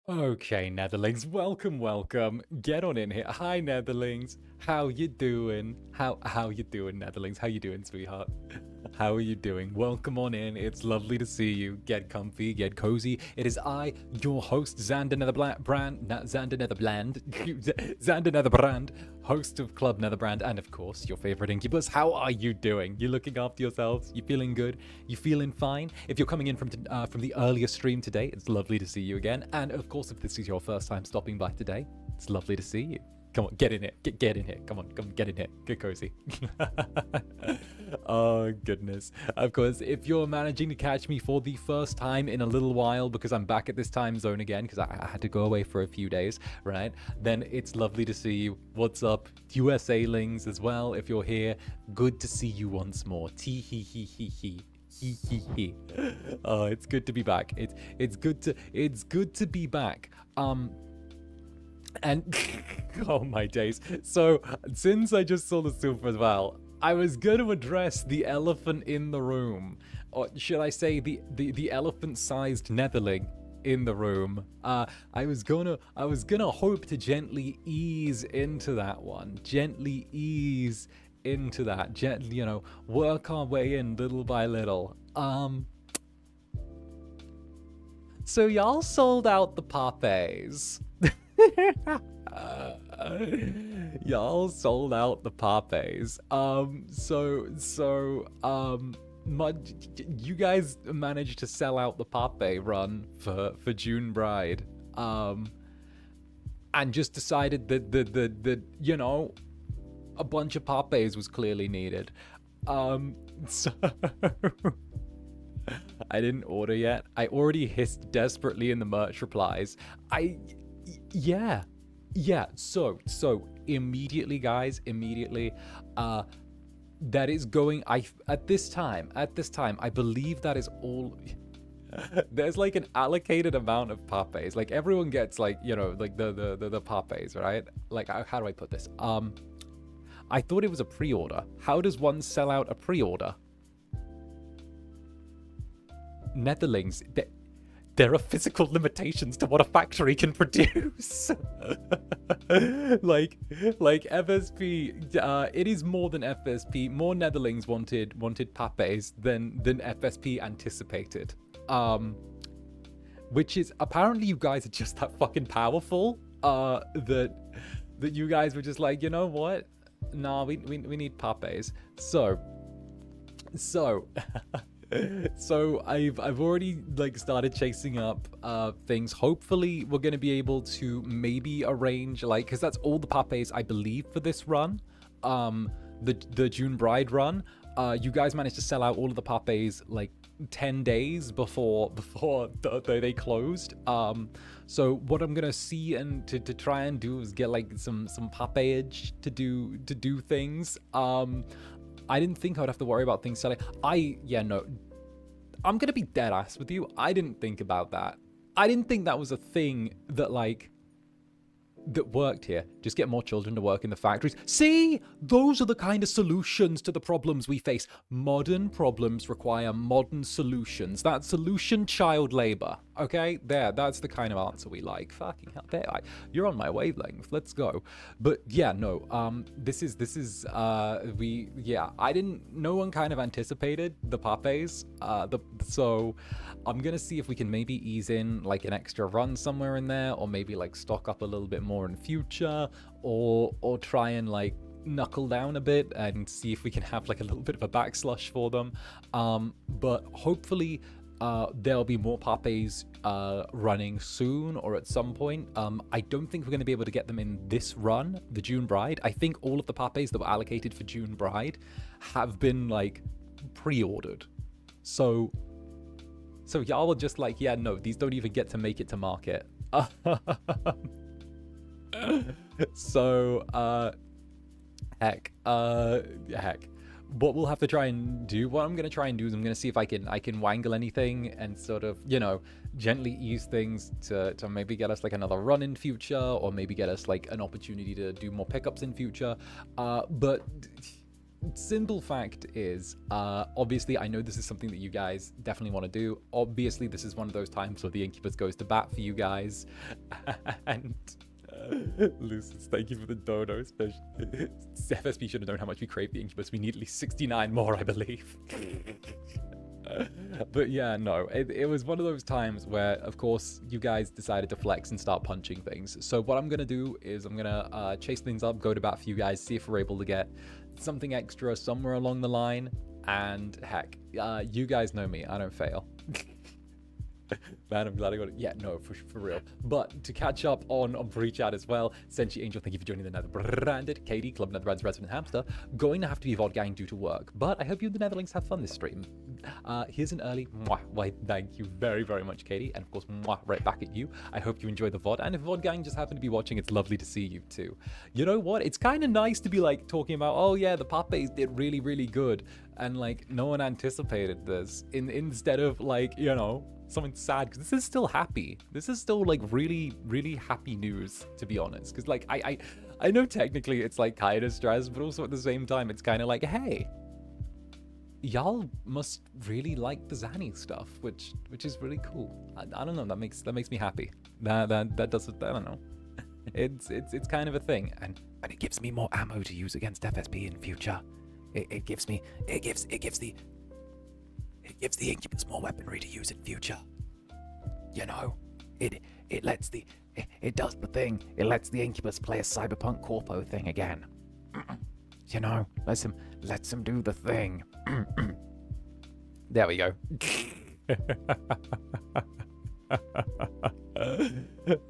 Okay, Netherlings, welcome. Get on in here. Hi, Netherlings. How you doing? How you doing, Netherlings? How you doing, sweetheart? How are you doing? Welcome on in. It's lovely to see you. Get comfy, get cozy. It is I, your host, Zander Netherbrand, not Zander Netherbrand, Zander Netherbrand, host of Club Netherbrand, and of course, your favorite Incubus. How are you doing? You looking after yourselves? You feeling good? You feeling fine? If you're coming in from the earlier stream today, it's lovely to see you again. And of course, if this is your first time stopping by today, it's lovely to see you. Come on, get in here. Get in here. Come on, get in here. Get cozy. Oh, goodness. Of course, if you're managing to catch me for the first time in a little while, because I'm back at this time zone again, because I had to go away for a few days, right? Then it's lovely to see you. What's up? USA-lings as well, if you're here. Good to see you once more. Tee-hee-hee-hee-hee. Oh, it's good to be back. It's good to be back. And oh my days. So since I just saw the soup as well, I was going to address the elephant in the room, or should I say the elephant-sized netherling in the room. I was gonna hope to gently ease into that one. Gently ease into that. Gently, you know, work our way in little by little. So y'all sold out the papes. Y'all sold out the papes. You guys managed to sell out the pape run for June Bride. And just decided that you know, a bunch of papes was clearly needed. So I didn't order yet. I already hissed desperately in the merch replies. Yeah. So immediately, guys, that is going. At this time, I believe that is all. There's like an allocated amount of papes. Like everyone gets like, you know, like the papes, right? Like how do I put this? I thought it was a pre-order. How does one sell out a pre-order? Netherlings. There are physical limitations to what a factory can produce. like FSP, it is more than FSP. More Netherlings wanted papes than FSP anticipated. Which is apparently you guys are just that fucking powerful. That you guys were just like, you know what? Nah, we need papes. So I've already like started chasing up things. Hopefully we're going to be able to maybe arrange, like, because that's all the papes I believe for this run, the June Bride run. You guys managed to sell out all of the papes like 10 days before they closed. So what I'm gonna see and to try and do is get like some papeage to do things. I didn't think I'd have to worry about things selling. No. I'm gonna be dead ass with you. I didn't think about that. I didn't think that was a thing that worked here. Just get more children to work in the factories. See? Those are the kind of solutions to the problems we face. Modern problems require modern solutions. That solution, child labor. Okay? That's the kind of answer we like. Fucking hell. You're on my wavelength. Let's go. But yeah, no. No one kind of anticipated the papes. So I'm gonna see if we can maybe ease in like an extra run somewhere in there, or maybe like stock up a little bit more in future, or try and like knuckle down a bit and see if we can have like a little bit of a backslush for them. But hopefully there'll be more papes running soon or at some point. I don't think we're going to be able to get them in this run, the June Bride. I think all of the papes that were allocated for June Bride have been like pre-ordered. So y'all were just like, yeah, no, these don't even get to make it to market. So heck. What we'll have to try and do, what I'm going to try and do is I'm going to see if I can wangle anything and sort of, you know, gently ease things to maybe get us like another run in future, or maybe get us like an opportunity to do more pickups in future. But simple fact is, obviously, I know this is something that you guys definitely want to do. Obviously, this is one of those times where the Incubus goes to bat for you guys. And Lucis, thank you for the dono, especially. FSP should have known how much we crave the Incubus. We need at least 69 more, I believe. But yeah, no, it was one of those times where, of course, you guys decided to flex and start punching things. So what I'm going to do is I'm going to chase things up, go to bat for you guys, see if we're able to get something extra somewhere along the line. And heck, you guys know me, I don't fail. Man, I'm glad I got it. Yeah, no, for real. But to catch up on pre-chat as well, Senshi Angel, thank you for joining the Netherbranded. Katie, Club Netherbrand's resident hamster, going to have to be VOD gang due to work. But I hope you and the Netherlings have fun this stream. Here's an early mwah. Why, thank you very, very much, Katie. And of course, mwah, right back at you. I hope you enjoy the VOD. And if VOD gang just happen to be watching, it's lovely to see you too. You know what? It's kind of nice to be like talking about, oh yeah, the papes did really, really good. And like, no one anticipated this. Instead of like, you know, something sad, because this is still happy. This is still like really, really happy news, to be honest. Because like I know technically it's like kind of stressed, but also at the same time it's kind of like, hey, y'all must really like the Zanny stuff, which is really cool. I don't know, that makes me happy. That does, I don't know. It's kind of a thing, and it gives me more ammo to use against FSP in future. It gives the Incubus more weaponry to use in future. You know, it does the thing. It lets the Incubus play a cyberpunk corpo thing again. You know, lets him do the thing. There we go.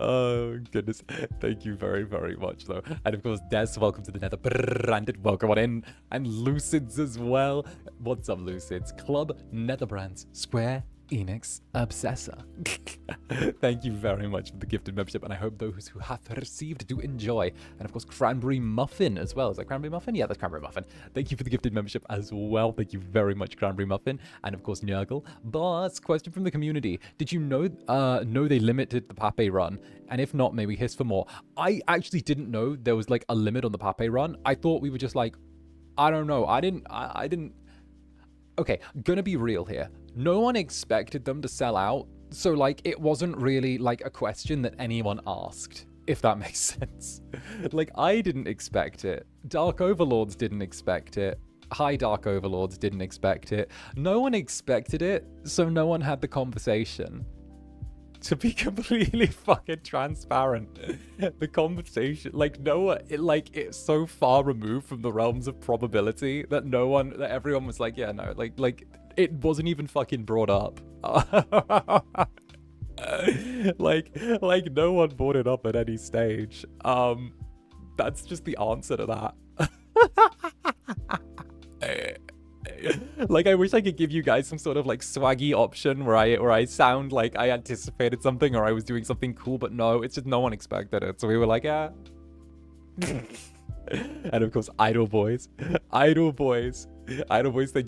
Oh goodness, thank you very, very much though. And of course, Des, welcome to the Netherbranded, welcome on in. And Lucids as well. What's up, Lucids? Club Netherbrand's Square Enix Obsessor. Thank you very much for the gifted membership, and I hope those who have received do enjoy. And of course, Cranberry Muffin as well. Is that Cranberry Muffin? Yeah, that's Cranberry Muffin. Thank you for the gifted membership as well. Thank you very much, Cranberry Muffin. And of course, Nurgle. Boss, question from the community. Did you know they limited the Pape run? And if not, maybe hiss for more. I actually didn't know there was like a limit on the Pape run. I thought we were just like, I don't know. I didn't. Okay, gonna be real here. No one expected them to sell out, so like it wasn't really like a question that anyone asked, if that makes sense. Like, I didn't expect it. Dark Overlords didn't expect it. High Dark Overlords didn't expect it. No one expected it, so no one had the conversation. To be completely fucking transparent, the conversation, like, it's so far removed from the realms of probability that everyone was like, yeah, no, like, it wasn't even fucking brought up. like, no one brought it up at any stage. That's just the answer to that. Like, I wish I could give you guys some sort of like swaggy option where I sound like I anticipated something or I was doing something cool, but no, it's just no one expected it. So we were like, yeah. And of course, Idle Boys, thank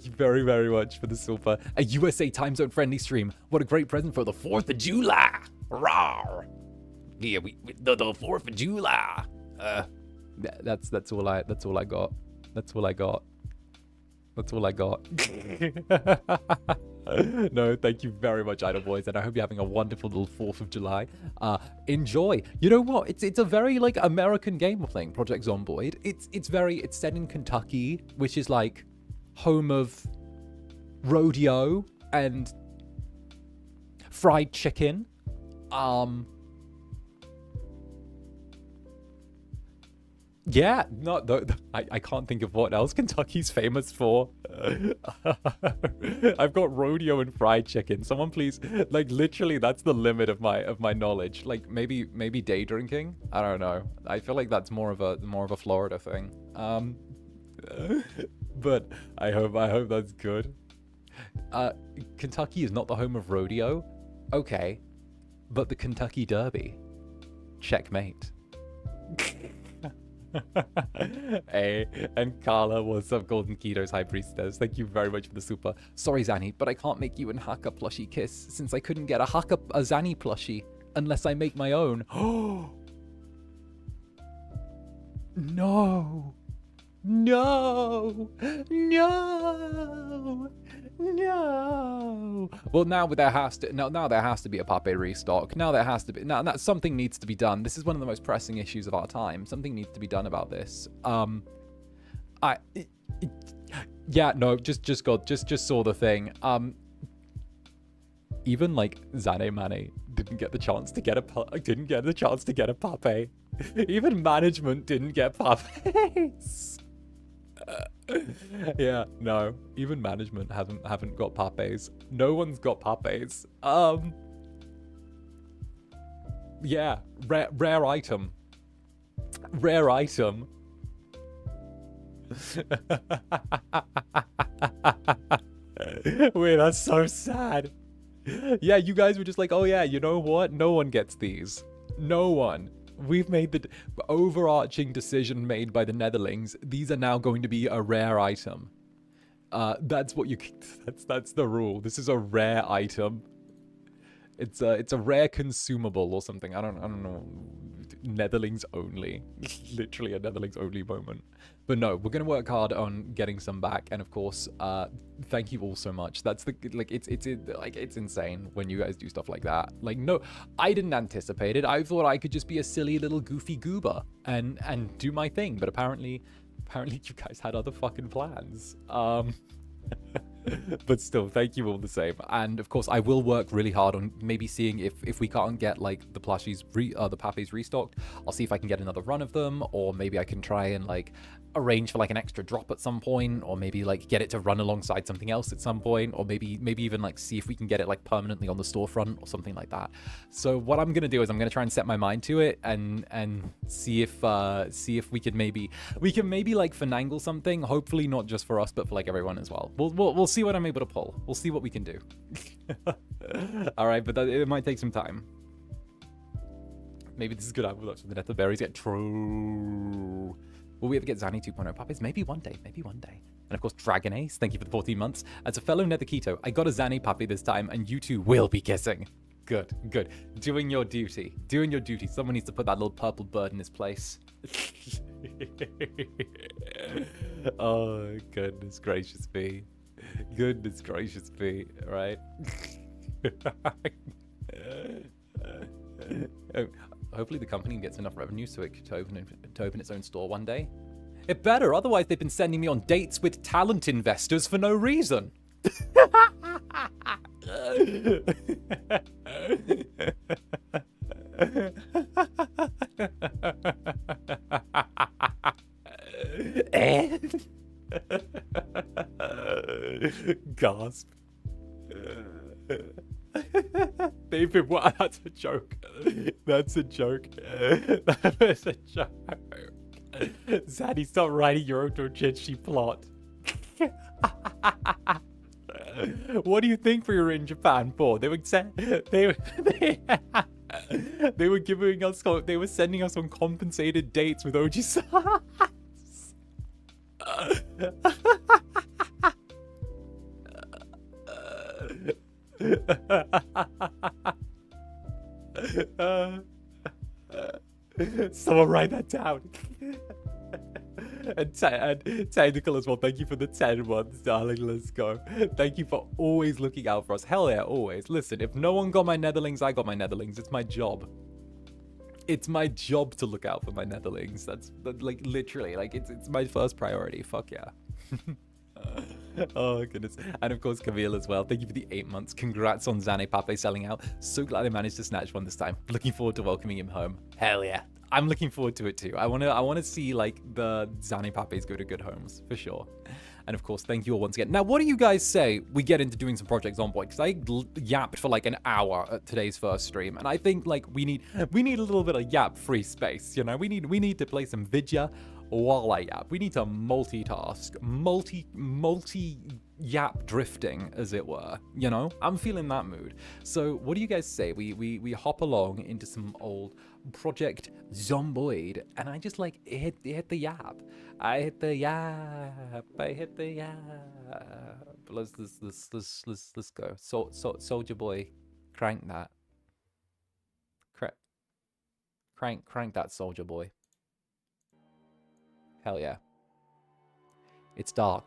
you very, very much for the super. A USA time zone friendly stream. What a great present for the 4th of July. Rawr. Yeah, the 4th of July. That's all I got. That's all I got. No, thank you very much, Idle Boys, and I hope you're having a wonderful little 4th of July. Enjoy. You know what? It's a very like American game we're playing, Project Zomboid. It's set in Kentucky, which is like home of rodeo and fried chicken. Yeah, no, I can't think of what else Kentucky's famous for. I've got rodeo and fried chicken. Someone please, like, literally, that's the limit of my knowledge. Like, maybe day drinking. I don't know. I feel like that's more of a Florida thing. But I hope that's good. Kentucky is not the home of rodeo. Okay, but the Kentucky Derby. Checkmate. Hey, and Carla, what's up, Golden Keto's High Priestess? Thank you very much for the super. Sorry, Zanny, but I can't make you and Haka plushie kiss since I couldn't get a Zanny plushie unless I make my own. Oh no! No! No! No! Well, now there has to be a pape restock. Now there has to be. Now that something needs to be done. This is one of the most pressing issues of our time. Something needs to be done about this. Yeah, no, just saw the thing. Even like Zane Mane didn't get the chance to get a pape. Even management didn't get papes. Yeah, no. Even management haven't got papes. No one's got papes. Yeah, rare item. Rare item. Wait, that's so sad. Yeah, you guys were just like, oh yeah, you know what? No one gets these. No one. We've made the overarching decision made by the Netherlings. These are now going to be a rare item. That's what you. That's the rule. This is a rare item. It's a rare consumable or something. I don't know. Netherlings only. Literally a Netherlings only moment. But no, we're gonna work hard on getting some back, and of course, thank you all so much. That's the it's insane when you guys do stuff like that. Like, no, I didn't anticipate it. I thought I could just be a silly little goofy goober and do my thing, but apparently you guys had other fucking plans. But still, thank you all the same. And of course, I will work really hard on maybe seeing if we can't get like the plushies, the papes restocked. I'll see if I can get another run of them, or maybe I can try and like arrange for like an extra drop at some point, or maybe like get it to run alongside something else at some point, or maybe even like see if we can get it like permanently on the storefront or something like that. So what I'm gonna do is I'm gonna try and set my mind to it and see if we can maybe like finagle something, hopefully not just for us but for like everyone as well. We'll see what I'm able to pull. We'll see what we can do. All right, but it might take some time. Maybe this is good. I will look for the nether berries. Get true. Will we ever get Zani 2.0 puppies? Maybe one day. Maybe one day. And of course, Dragon Ace, thank you for the 14 months. As a fellow 𝓂𝓾𝓻, I got a Zani puppy this time, and you two will be kissing. Good, good. Doing your duty. Doing your duty. Someone needs to put that little purple bird in his place. Oh, goodness gracious me. Goodness gracious me, right? Hopefully the company gets enough revenue so it could open its own store one day. It better, otherwise they've been sending me on dates with talent investors for no reason. Gasp. David, what? That's a joke. That's a joke. That is a joke. Zaddy, stop writing your own doujinshi plot. What do you think we were in Japan for? They were giving us, they were sending us on compensated dates with Oji-san. Someone write that down. And technical as well. Thank you for the 10 months, darling. Let's go. Thank you for always looking out for us. Hell yeah, always. Listen, if no one got my netherlings, I got my netherlings. It's my job. It's my job to look out for my netherlings. That's like literally, like it's my first priority. Fuck yeah. Oh goodness. And of course Camille as well. Thank you for the 8 months. Congrats on Zane Pape selling out. So glad I managed to snatch one this time. Looking forward to welcoming him home. Hell yeah. I'm looking forward to it too. I wanna see like the Zane Papes go to good homes for sure. And of course, thank you all once again. Now, what do you guys say we get into doing some Project Zomboid? Because I yapped for like an hour at today's first stream, and I think like we need a little bit of yap-free space. You know, we need to play some Vidya while I yap. We need to multitask, multi yap drifting, as it were. You know, I'm feeling that mood. So, what do you guys say? We hop along into some old Project Zomboid, and I just like hit the yap. I hit the yap. Let's go. Soldier boy, crank that. Crank that, soldier boy. Hell yeah. It's dark.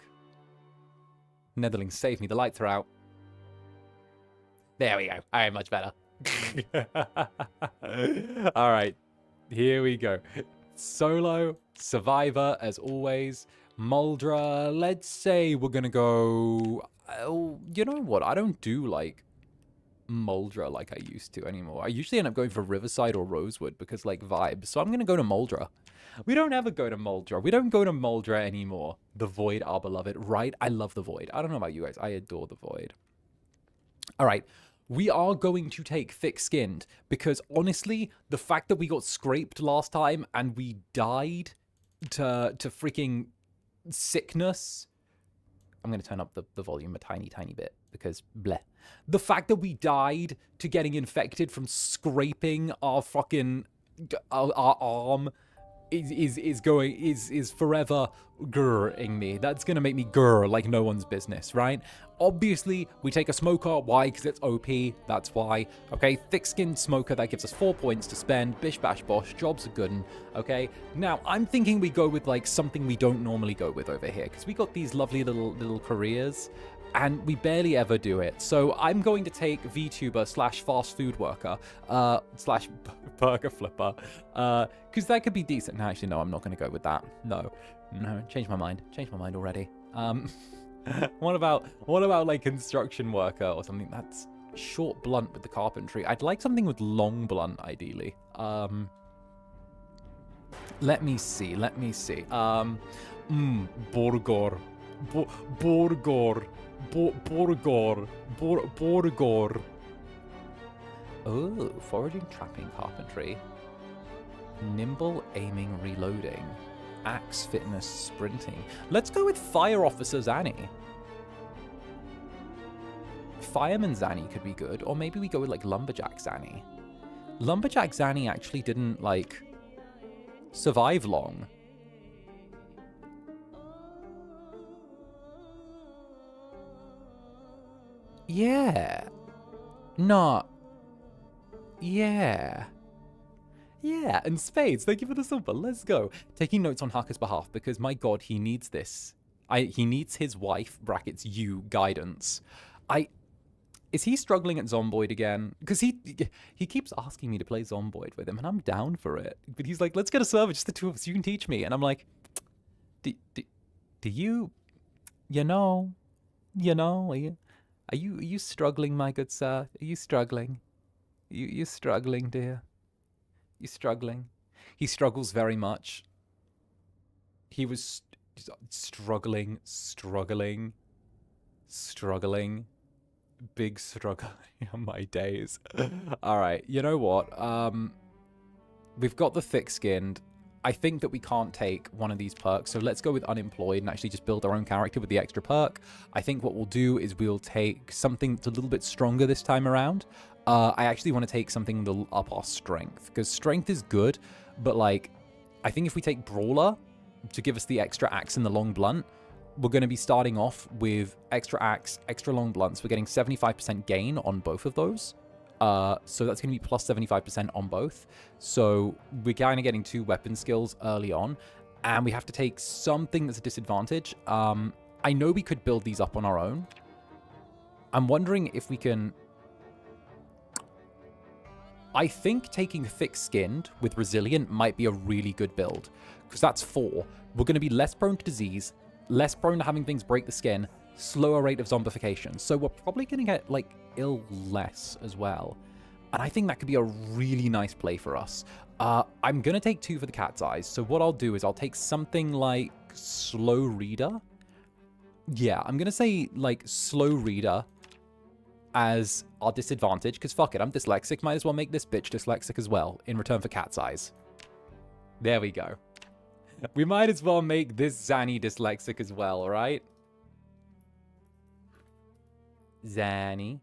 Netherling, save me. The lights are out. There we go. All right, much better. All right, here we go. Solo, Survivor, as always. Muldra, let's say we're going to go... Oh, you know what? I don't do, like, Muldra like I used to anymore. I usually end up going for Riverside or Rosewood because, like, vibes. So I'm going to go to Muldra. We don't ever go to Muldra. We don't go to Muldra anymore. The Void, our beloved. Right? I love the Void. I don't know about you guys. I adore the Void. All right. We are going to take thick-skinned because, honestly, the fact that we got scraped last time and we died to freaking sickness... I'm going to turn up the volume a tiny, tiny bit because bleh. The fact that we died to getting infected from scraping our fucking... our arm is forever grrring me. That's gonna make me grr like no one's business, right? Obviously, we take a smoker. Why? Because it's OP. That's why. Okay, thick-skinned smoker, that gives us 4 points to spend. Bish bash bosh, job's a good one. Okay, now I'm thinking we go with like something we don't normally go with over here because we got these lovely little careers and we barely ever do it. So I'm going to take VTuber / fast food worker / burger flipper because that could be decent. No, actually, no, I'm not going to go with that. No, change my mind already. What about like construction worker or something that's short blunt with the carpentry? I'd like something with long blunt, ideally. Let me see. Borgor. Oh, foraging, trapping, carpentry. Nimble, aiming, reloading. Axe, fitness, sprinting. Let's go with Fire Officer Zanny. Fireman Zanny could be good, or maybe we go with like Lumberjack Zanny. Lumberjack Zanny actually didn't like survive long. Yeah. Not. Yeah. Yeah, and Spades, thank you for the super. Let's go. Taking notes on Haka's behalf because, my God, he needs this. He needs his wife, brackets you, guidance. Is he struggling at Zomboid again? Because he keeps asking me to play Zomboid with him, and I'm down for it. But he's like, let's get a server, just the two of us. You can teach me. And I'm like, do you, are you struggling, my good sir? Are you struggling? You struggling, dear? You struggling? He struggles very much. He was struggling. Big struggle on my days. All right, you know what? We've got the thick-skinned. I think that we can't take one of these perks, so let's go with unemployed and actually just build our own character with the extra perk. I think what we'll do is we'll take something that's a little bit stronger this time around. I actually want to take something that'll up our strength, because strength is good, but like, I think if we take Brawler to give us the extra axe and the long blunt, we're going to be starting off with extra axe, extra long blunts. We're getting 75% gain on both of those. So that's going to be plus 75% on both. So we're kind of getting 2 weapon skills early on, and we have to take something that's a disadvantage. I know we could build these up on our own. I'm wondering if we can... I think taking thick-skinned with resilient might be a really good build, because that's 4. We're going to be less prone to disease, less prone to having things break the skin, slower rate of zombification. So we're probably going to get, like, ill less as well. And I think that could be a really nice play for us. I'm going to take 2 for the cat's eyes. So what I'll do is I'll take something like Slow Reader. Yeah, I'm going to say, like, Slow Reader as our disadvantage, because fuck it, I'm dyslexic. Might as well make this bitch dyslexic as well in return for cat's eyes. There we go. We might as well make this Zanny dyslexic as well, all right? Zanny.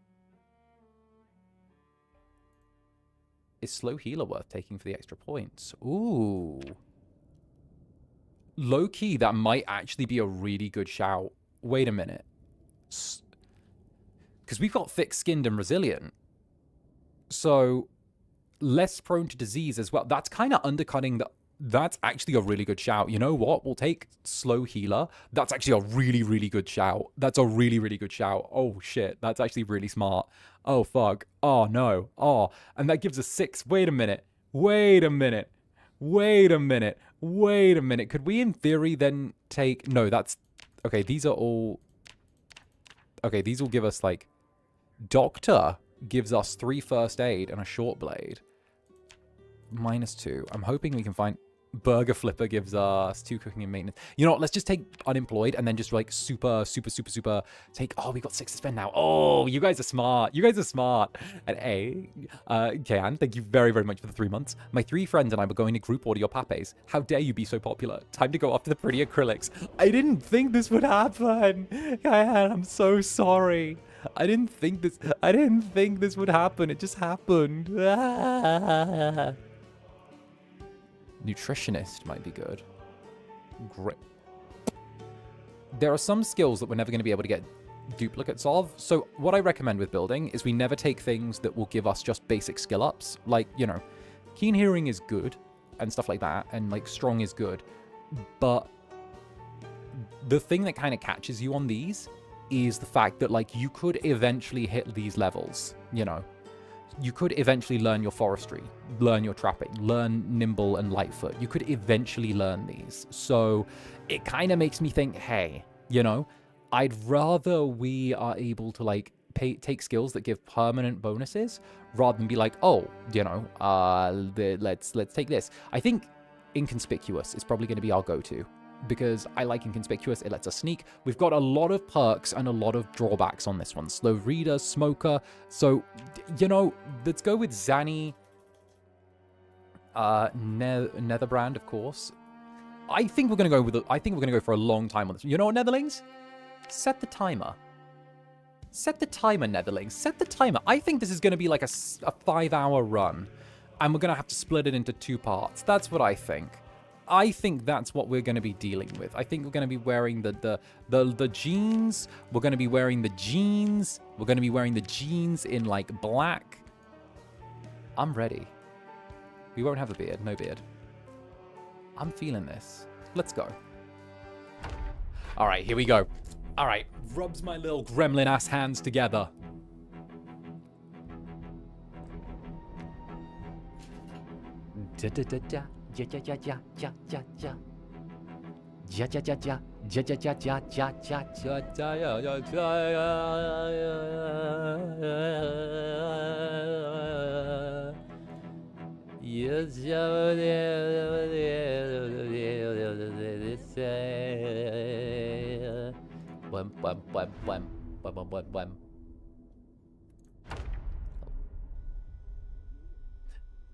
Is Slow Healer worth taking for the extra points? Ooh. Low-key, that might actually be a really good shout. Wait a minute. Because we've got thick-skinned and resilient. So, less prone to disease as well. That's kind of undercutting the... That's actually a really good shout. You know what? We'll take slow healer. That's actually a really, really good shout. That's a really, really good shout. Oh, shit. That's actually really smart. Oh, fuck. Oh, no. Oh, and that gives us 6. Wait a minute. Wait a minute. Wait a minute. Wait a minute. Could we, in theory, then take... No, that's... Okay, these are all... Okay, these will give us, like... Doctor gives us 3 first aid and a short blade. -2. I'm hoping we can find... Burger Flipper gives us 2 cooking and maintenance. You know what? Let's just take unemployed and then just like super take... Oh, we got 6 to spend now. Oh, you guys are smart. You guys are smart. And 𝓂𝓸𝓾𝓻, thank you very, very much for the 3 months. My 3 friends and I were going to group order your papes. How dare you be so popular? Time to go after the pretty acrylics. I didn't think this would happen. I'm so sorry. I didn't think this would happen. It just happened. Nutritionist might be good. Great. There are some skills that we're never going to be able to get duplicates of. So what I recommend with building is we never take things that will give us just basic skill ups. Like, you know, keen hearing is good and stuff like that. And like strong is good. But the thing that kind of catches you on these is the fact that like you could eventually hit these levels, you know. You could eventually learn your forestry, learn your trapping, learn nimble and lightfoot. You could eventually learn these. So it kind of makes me think, hey, you know, I'd rather we are able to like take skills that give permanent bonuses rather than be like, oh, you know, let's take this. I think Inconspicuous is probably going to be our go-to, because I like Inconspicuous. It lets us sneak. We've got a lot of perks and a lot of drawbacks on this one. Slow reader, smoker. So, you know, let's go with Zanny. Netherbrand, of course. I think we're gonna go for a long time on this. You know what, Netherlings? Set the timer. Set the timer, Netherlings. Set the timer. I think this is gonna be like a 5-hour run, and we're gonna have to split it into 2 parts. That's what I think. I think that's what we're going to be dealing with. I think we're going to be wearing the jeans. We're going to be wearing the jeans. We're going to be wearing the jeans in like black. I'm ready. We won't have a beard. No beard. I'm feeling this. Let's go. All right, here we go. All right, rubs my little gremlin ass hands together. Da-da-da-da. Ja ja ja ja ja ja ja. Ja ja ja ja ja ja ja ja ja ja ja ja ja.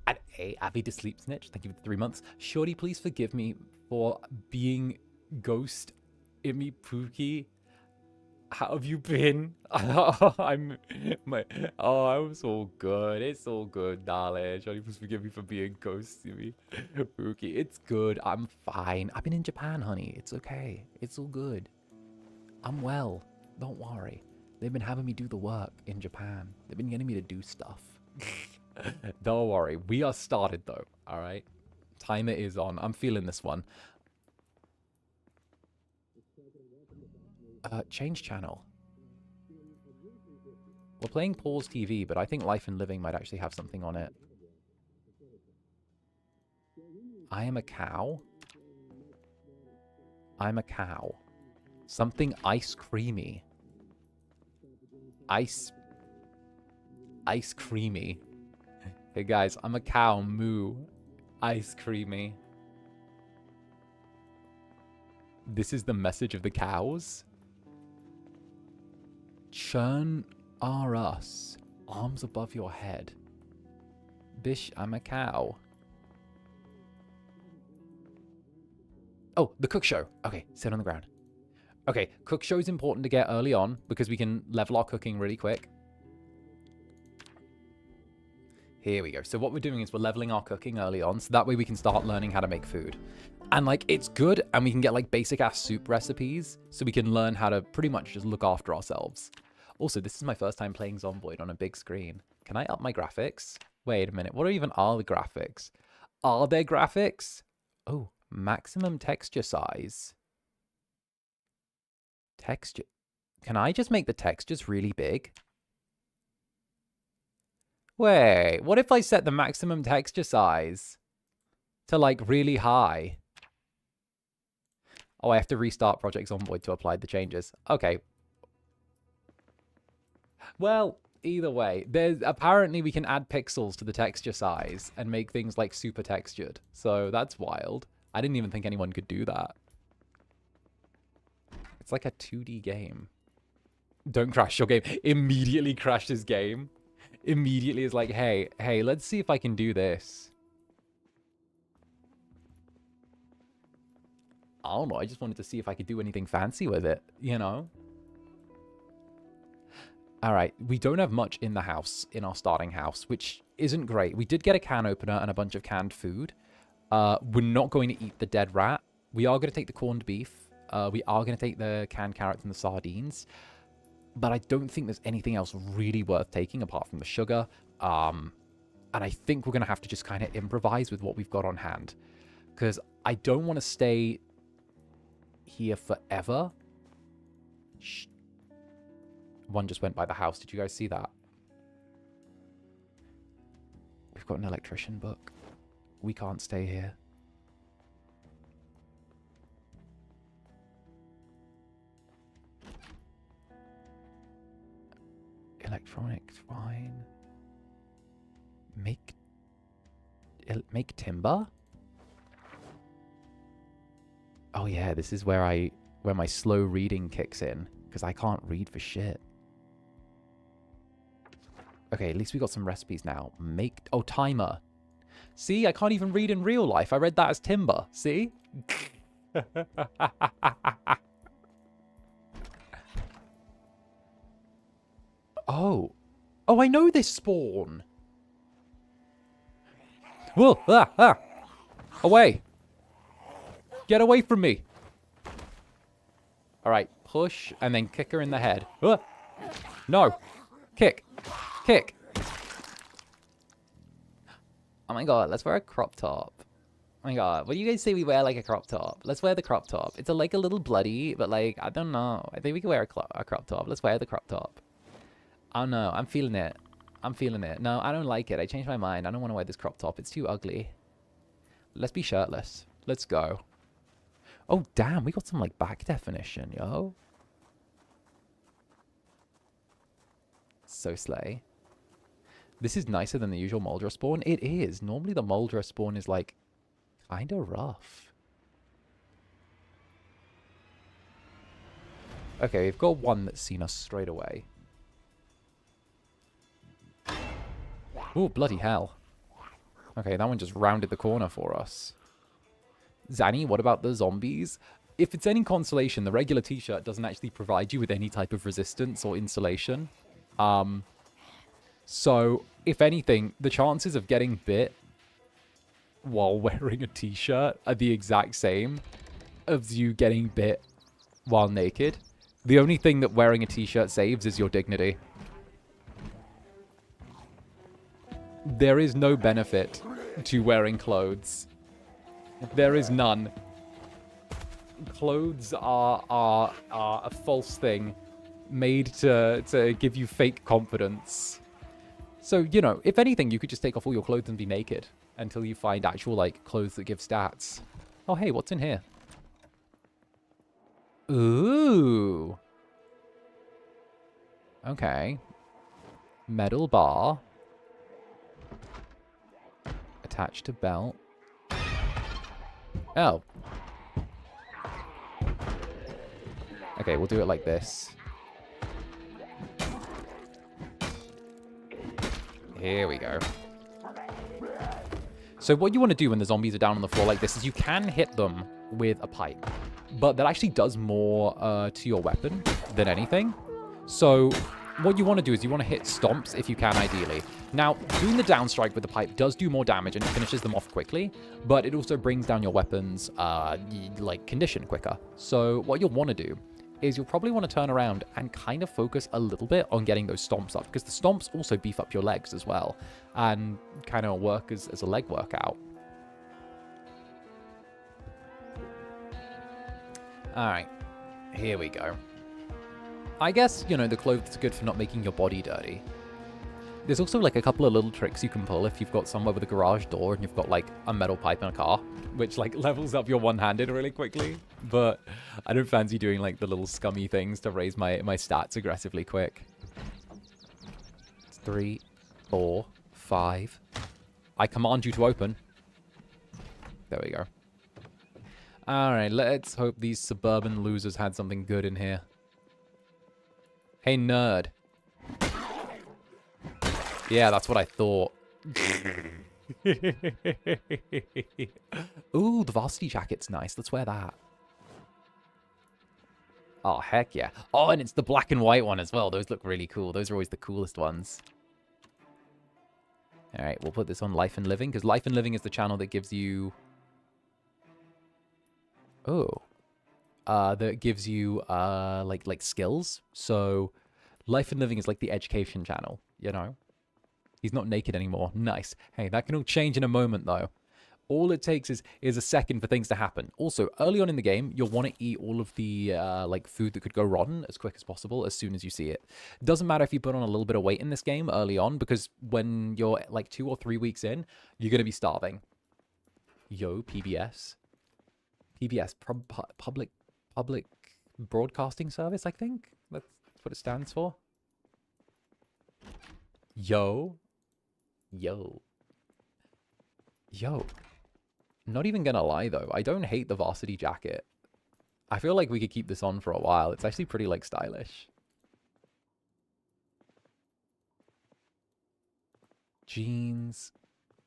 And Abby to Sleep Snitch, thank you for the 3 months. Shorty, please forgive me for being ghost Immy Pookie. How have you been? I'm so good. It's all good, darling. Shorty, please forgive me for being ghost Immy Pookie. It's good. I'm fine. I've been in Japan, honey. It's okay. It's all good. I'm well. Don't worry. They've been having me do the work in Japan. They've been getting me to do stuff. Don't worry. We are started, though. All right? Timer is on. I'm feeling this one. Change channel. We're playing Pause TV, but I think Life and Living might actually have something on it. I am a cow. I'm a cow. Something ice creamy. Ice creamy. Hey guys, I'm a cow. Moo. Ice creamy. This is the message of the cows. Churn are us. Arms above your head. Bish, I'm a cow. Oh, the cook show. Okay, sit on the ground. Okay, cook show is important to get early on because we can level our cooking really quick. Here we go. So what we're doing is we're leveling our cooking early on, so that way we can start learning how to make food. And like, it's good, and we can get like basic ass soup recipes, so we can learn how to pretty much just look after ourselves. Also, this is my first time playing Zomboid on a big screen. Can I up my graphics? Wait a minute, what even are the graphics? Are there graphics? Oh, maximum texture size. Texture. Can I just make the textures really big? Wait, what if I set the maximum texture size to like really high? Oh, I have to restart Project Zomboid to apply the changes. Okay. Well, either way, there's apparently we can add pixels to the texture size and make things like super textured. So that's wild. I didn't even think anyone could do that. It's like a 2D game. Don't crash your game. Immediately crashed his game. Immediately is like, hey, let's see if I can do this. I don't know. I just wanted to see if I could do anything fancy with it, you know? All right. We don't have much in the house, in our starting house, which isn't great. We did get a can opener and a bunch of canned food. We're not going to eat the dead rat. We are going to take the corned beef. We are going to take the canned carrots and the sardines. But I don't think there's anything else really worth taking apart from the sugar. And I think we're going to have to just kind of improvise with what we've got on hand. Because I don't want to stay here forever. Shh. One just went by the house. Did you guys see that? We've got an electrician book. We can't stay here. Electronics, fine. Make timber? Oh yeah, this is where my slow reading kicks in, because I can't read for shit. Okay, at least we got some recipes now. Timer. See, I can't even read in real life. I read that as timber. See? Oh, I know this spawn. Whoa, away. Get away from me. All right, push and then kick her in the head. No, kick. Oh my God, let's wear a crop top. Oh my God, what do you guys say we wear like a crop top? Let's wear the crop top. It's like a little bloody, but like, I don't know. I think we can wear a crop top. Let's wear the crop top. Oh no, I'm feeling it. No, I don't like it. I changed my mind. I don't want to wear this crop top. It's too ugly. Let's be shirtless. Let's go. Oh, damn. We got some, like, back definition, yo. So slay. This is nicer than the usual Moldra spawn. It is. Normally the Moldra spawn is, like, kind of rough. Okay, we've got one that's seen us straight away. Oh, bloody hell. Okay, that one just rounded the corner for us. Zanny, what about the zombies? If it's any consolation, the regular t-shirt doesn't actually provide you with any type of resistance or insulation. So, if anything, the chances of getting bit while wearing a t-shirt are the exact same as you getting bit while naked. The only thing that wearing a t-shirt saves is your dignity. There is no benefit to wearing clothes. There is none. Clothes are a false thing made to give you fake confidence. So, you know, if anything, you could just take off all your clothes and be naked until you find actual, like, clothes that give stats. Oh, hey, what's in here? Ooh. Okay. Metal bar. Attached to belt. Oh. Okay, we'll do it like this. Here we go. So what you want to do when the zombies are down on the floor like this is you can hit them with a pipe. But that actually does more to your weapon than anything. So what you want to do is you want to hit stomps if you can, ideally. Now, doing the down strike with the pipe does do more damage and it finishes them off quickly, but it also brings down your weapon's like condition quicker. So what you'll want to do is you'll probably want to turn around and kind of focus a little bit on getting those stomps up, because the stomps also beef up your legs as well and kind of work as a leg workout. Alright. Here we go. I guess, you know, the clothes are good for not making your body dirty. There's also, like, a couple of little tricks you can pull if you've got somewhere with a garage door and you've got, like, a metal pipe in a car, which, like, levels up your one-handed really quickly. But I don't fancy doing, like, the little scummy things to raise my stats aggressively quick. 3, 4, 5. I command you to open. There we go. Alright, let's hope these suburban losers had something good in here. Hey, nerd. Yeah, that's what I thought. Ooh, the varsity jacket's nice. Let's wear that. Oh, heck yeah. Oh, and it's the black and white one as well. Those look really cool. Those are always the coolest ones. All right, we'll put this on Life and Living, because Life and Living is the channel that gives you... Oh. That gives you, like skills. So, Life and Living is like the education channel, you know? He's not naked anymore. Nice. Hey, that can all change in a moment, though. All it takes is a second for things to happen. Also, early on in the game, you'll want to eat all of the, like, food that could go rotten as quick as possible as soon as you see it. Doesn't matter if you put on a little bit of weight in this game early on, because when you're, like, 2 or 3 weeks in, you're going to be starving. Yo, PBS. PBS, Public Broadcasting Service, I think? That's what it stands for. Yo. Yo. Yo. Not even gonna lie, though. I don't hate the varsity jacket. I feel like we could keep this on for a while. It's actually pretty, like, stylish. Jeans.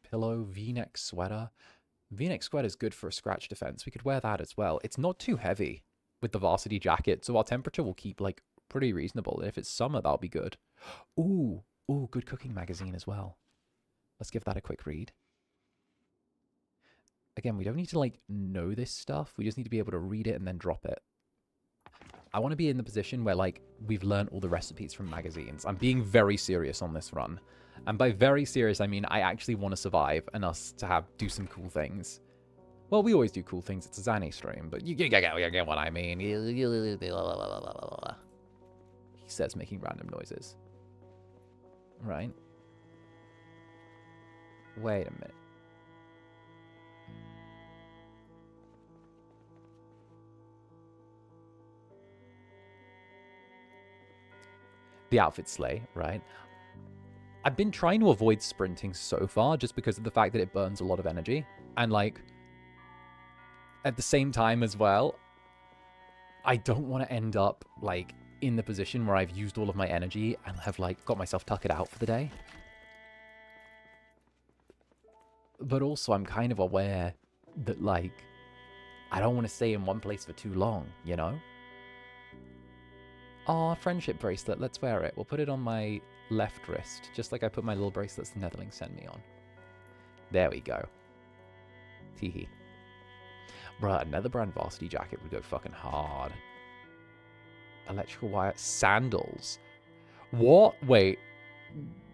Pillow. V-neck sweater. V-neck sweater is good for a scratch defense. We could wear that as well. It's not too heavy with the varsity jacket, so our temperature will keep, like, pretty reasonable. If it's summer, that'll be good. Ooh. Ooh, good cooking magazine as well. Let's give that a quick read. Again, we don't need to, like, know this stuff. We just need to be able to read it and then drop it. I want to be in the position where, like, we've learned all the recipes from magazines. I'm being very serious on this run. And by very serious, I mean I actually want to survive and us to do some cool things. Well, we always do cool things. It's a Zanny stream, but you get what I mean. He says, making random noises. Right. Wait a minute. The outfit slay, right? I've been trying to avoid sprinting so far just because of the fact that it burns a lot of energy. And, like, at the same time as well, I don't want to end up, like, in the position where I've used all of my energy and have, like, got myself tuckered out for the day. But also, I'm kind of aware that, like, I don't want to stay in one place for too long, you know? Aw, friendship bracelet. Let's wear it. We'll put it on my left wrist, just like I put my little bracelets the Netherlings send me on. There we go. Teehee. Bruh, a Netherbrand varsity jacket would go fucking hard. Electrical wire. Sandals. What? Wait.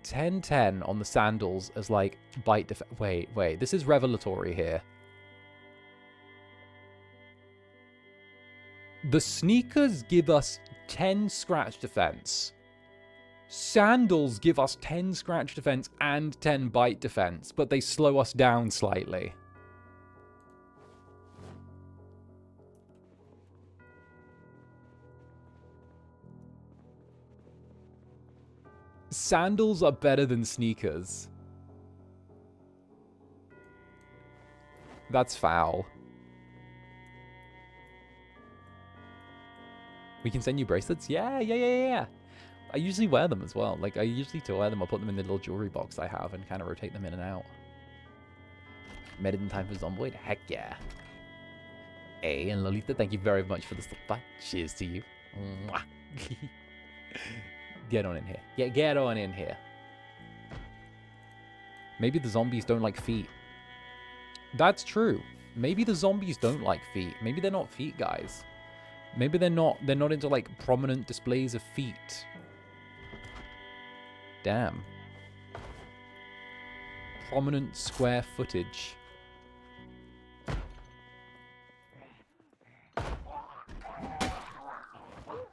10-10 on the sandals as, like, bite def... Wait. This is revelatory here. The sneakers give us 10 scratch defense. Sandals give us 10 scratch defense and 10 bite defense, but they slow us down slightly. Sandals are better than sneakers. That's foul. We can send you bracelets? Yeah. I usually wear them as well. Like, I usually to wear them, I'll put them in the little jewelry box I have and kind of rotate them in and out. Made it in time for Zomboid? Heck yeah. Hey, and Lolita, thank you very much for the supply. Cheers to you. Mwah. Get on in here. Yeah, get on in here. Maybe the zombies don't like feet. That's true. Maybe the zombies don't like feet. Maybe they're not feet guys. Maybe they're not into, like, prominent displays of feet. Damn. Prominent square footage.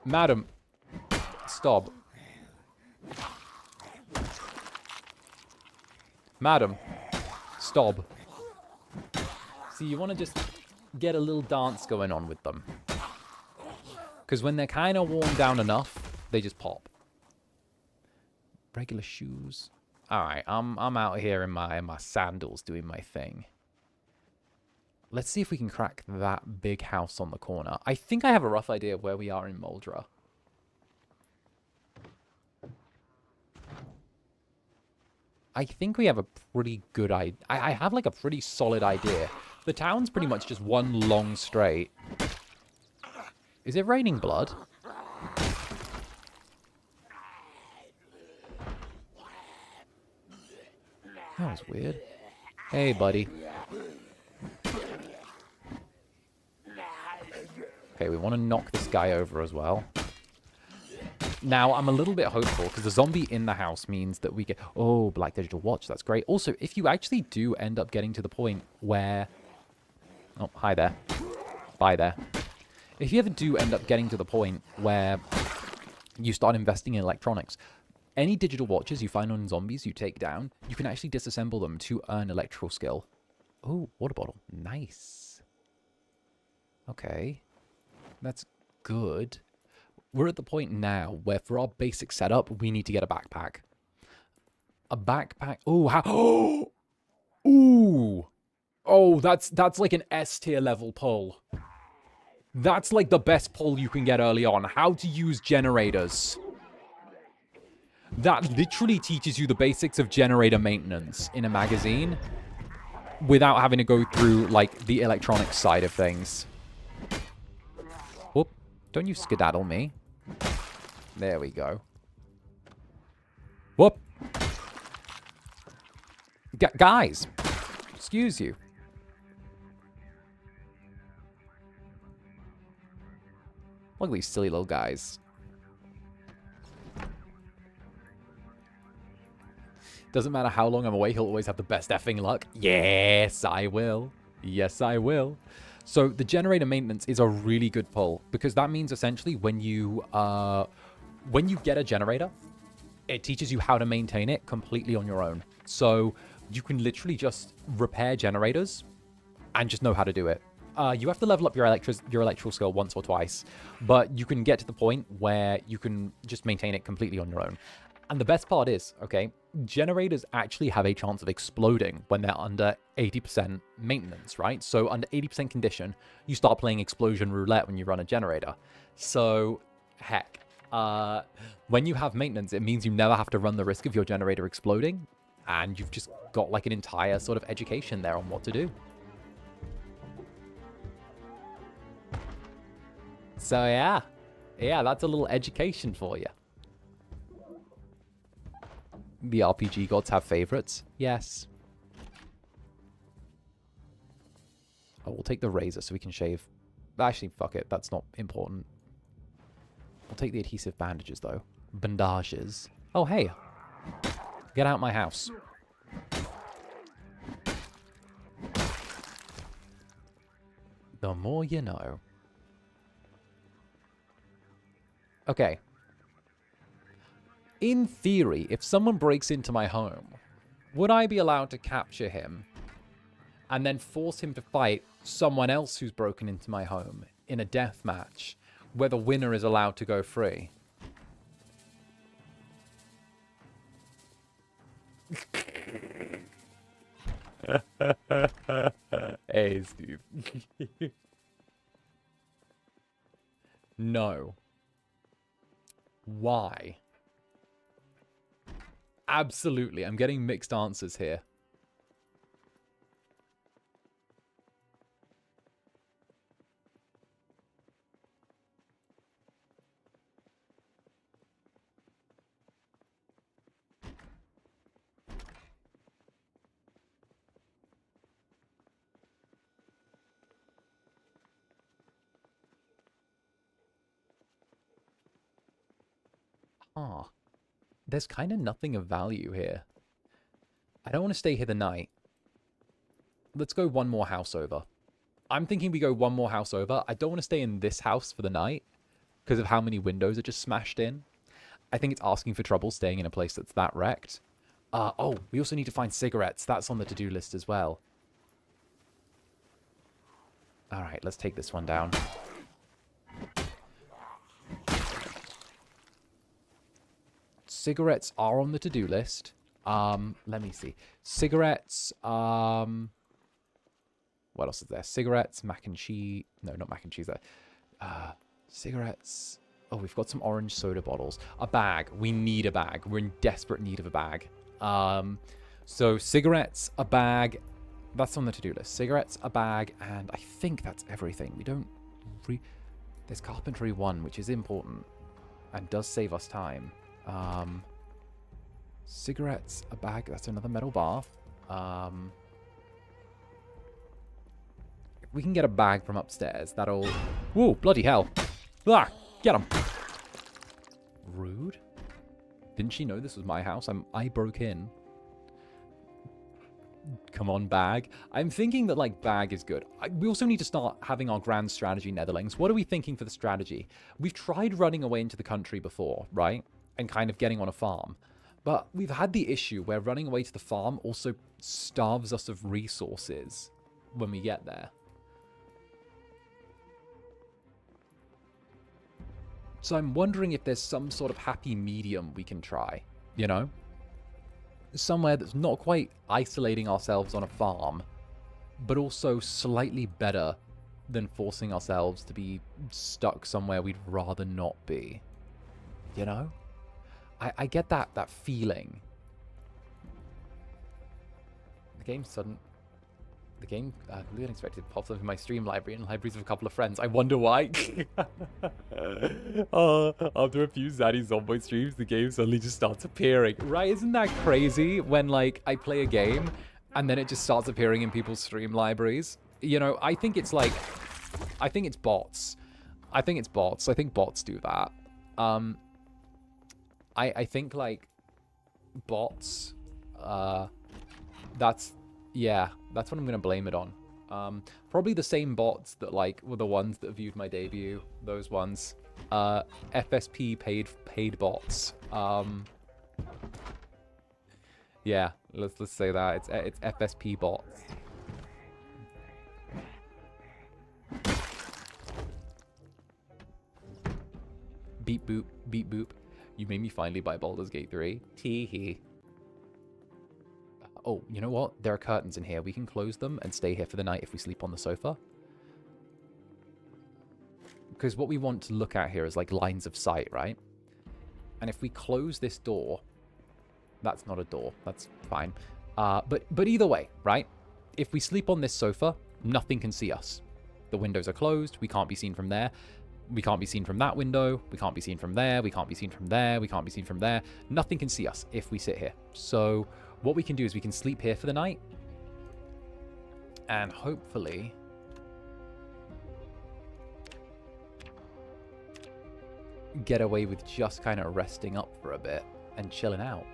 Madam. Stop. Madam. Stop. See, you want to just get a little dance going on with them. Because when they're kind of worn down enough, they just pop. Regular shoes. Alright, I'm out here in my sandals doing my thing. Let's see if we can crack that big house on the corner. I think I have a rough idea of where we are in 𝔂𝓸𝓾. I think we have a pretty good idea. I have like a pretty solid idea. The town's pretty much just one long straight. Is it raining blood? That was weird. Hey, buddy. Okay, we want to knock this guy over as well. Now, I'm a little bit hopeful, because the zombie in the house means that we get... Oh, Black Digital Watch, that's great. Also, if you actually do end up getting to the point where... Oh, hi there. Bye there. If you ever do end up getting to the point where you start investing in electronics, any digital watches you find on zombies you take down, you can actually disassemble them to earn electrical skill. Oh, water bottle. Nice. Okay. That's good. We're at the point now where for our basic setup, we need to get a backpack. A backpack. Oh, how... Ooh. Oh, that's like an S tier level pull. That's like the best pull you can get early on. How to use generators. That literally teaches you the basics of generator maintenance in a magazine without having to go through, like, the electronics side of things. Whoop. Don't you skedaddle me. There we go. Whoop. Guys. Excuse you. Look at these silly little guys. Doesn't matter how long I'm away, he'll always have the best effing luck. Yes, I will. Yes, I will. So the generator maintenance is a really good pull, because that means essentially when you get a generator, it teaches you how to maintain it completely on your own. So you can literally just repair generators and just know how to do it. You have to level up your electrical skill once or twice, but you can get to the point where you can just maintain it completely on your own. And the best part is, okay, generators actually have a chance of exploding when they're under 80% maintenance, right? So under 80% condition, you start playing explosion roulette when you run a generator. So, heck, when you have maintenance, it means you never have to run the risk of your generator exploding, and you've just got like an entire sort of education there on what to do. So yeah, that's a little education for you. The RPG gods have favorites. Yes. Oh, we'll take the razor so we can shave. Actually, fuck it. That's not important. We'll take the adhesive bandages, though. Bandages. Oh, hey. Get out my house. The more you know. Okay. In theory, if someone breaks into my home, would I be allowed to capture him and then force him to fight someone else who's broken into my home in a death match where the winner is allowed to go free? Hey, Steve. No. Why? Absolutely. I'm getting mixed answers here. Ah. There's kind of nothing of value here. I don't want to stay here the night. Let's go one more house over. I'm thinking we go one more house over. I don't want to stay in this house for the night. because of how many windows are just smashed in. I think it's asking for trouble staying in a place that's that wrecked. Oh, we also need to find cigarettes. That's on the to-do list as well. All right, let's take this one down. Cigarettes are on the to-do list. Let me see. Cigarettes, what else is there? Cigarettes, mac and cheese. No, not mac and cheese. Cigarettes. Oh, we've got some orange soda bottles. A bag. We need a bag. We're in desperate need of a bag. So cigarettes, a bag. That's on the to-do list. Cigarettes, a bag, and I think that's everything. We don't... There's carpentry 1, which is important and does save us time. Cigarettes, a bag. That's another metal bar. If we can get a bag from upstairs, that'll... Whoa, bloody hell. Ah, get him. Rude. Didn't she know this was my house? I broke in. Come on, bag. I'm thinking that, like, bag is good. We also need to start having our grand strategy, Netherlings. What are we thinking for the strategy? We've tried running away into the country before, right? And kind of getting on a farm. But we've had the issue where running away to the farm also starves us of resources when we get there. So I'm wondering if there's some sort of happy medium we can try, you know? Somewhere that's not quite isolating ourselves on a farm, but also slightly better than forcing ourselves to be stuck somewhere we'd rather not be. You know? I get that feeling. The game completely unexpected pops up in my stream library and libraries of a couple of friends. I wonder why. After a few zaddy Zomboid streams, the game suddenly just starts appearing. Right, isn't that crazy when, like, I play a game and then it just starts appearing in people's stream libraries? You know, I think it's like... I think it's bots. I think bots do that. I think, like, bots... Yeah, that's what I'm going to blame it on. Probably the same bots that, like, were the ones that viewed my debut. Those ones. FSP paid bots. Yeah, let's say that. It's FSP bots. Beep boop, beep boop. You made me finally buy Baldur's Gate 3. Tee-hee. Oh, you know what? There are curtains in here. We can close them and stay here for the night if we sleep on the sofa. Because what we want to look at here is like lines of sight, right? And if we close this door... That's not a door. That's fine. But either way, right? If we sleep on this sofa, nothing can see us. The windows are closed. We can't be seen from there. We can't be seen from that window. We can't be seen from there. We can't be seen from there. We can't be seen from there. Nothing can see us if we sit here. So... what we can do is we can sleep here for the night. And hopefully... get away with just kind of resting up for a bit and chilling out.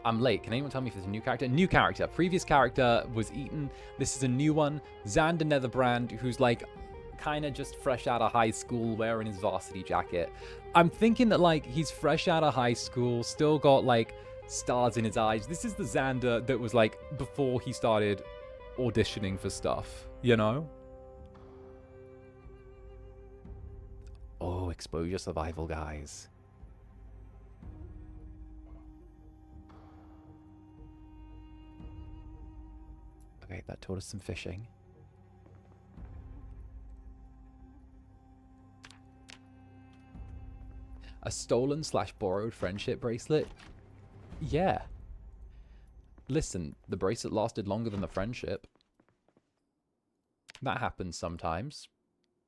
I'm late. Can anyone tell me if there's a new character? New character. Previous character was eaten. This is a new one. Zander Netherbrand, who's like kind of just fresh out of high school wearing his varsity jacket. I'm thinking that like he's fresh out of high school, still got like stars in his eyes. This is the Zander that was like before he started auditioning for stuff, you know? Oh, exposure survival, guys. Okay, that taught us some fishing. A stolen/borrowed friendship bracelet? Yeah. Listen, the bracelet lasted longer than the friendship. That happens sometimes.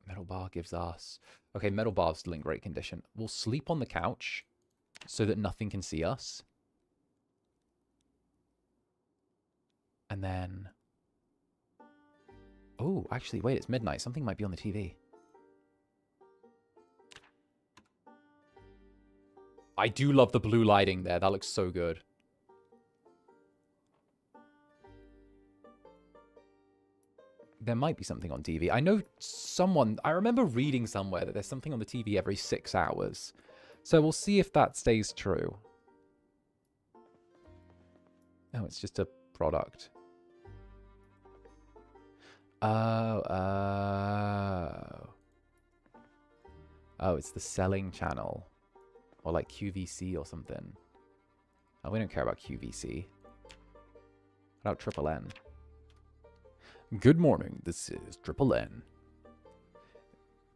Metal bar gives us... Okay, metal bar's still in great condition. We'll sleep on the couch so that nothing can see us. And then... Oh, actually, wait, it's midnight. Something might be on the TV. I do love the blue lighting there. That looks so good. There might be something on TV. I know I remember reading somewhere that there's something on the TV every 6 hours. So we'll see if that stays true. Oh, it's just a product. Oh, it's the selling channel. Or like QVC or something. Oh, we don't care about QVC. What about 𝓸𝓼𝓽? Good morning, this is 𝓸𝓼𝓽.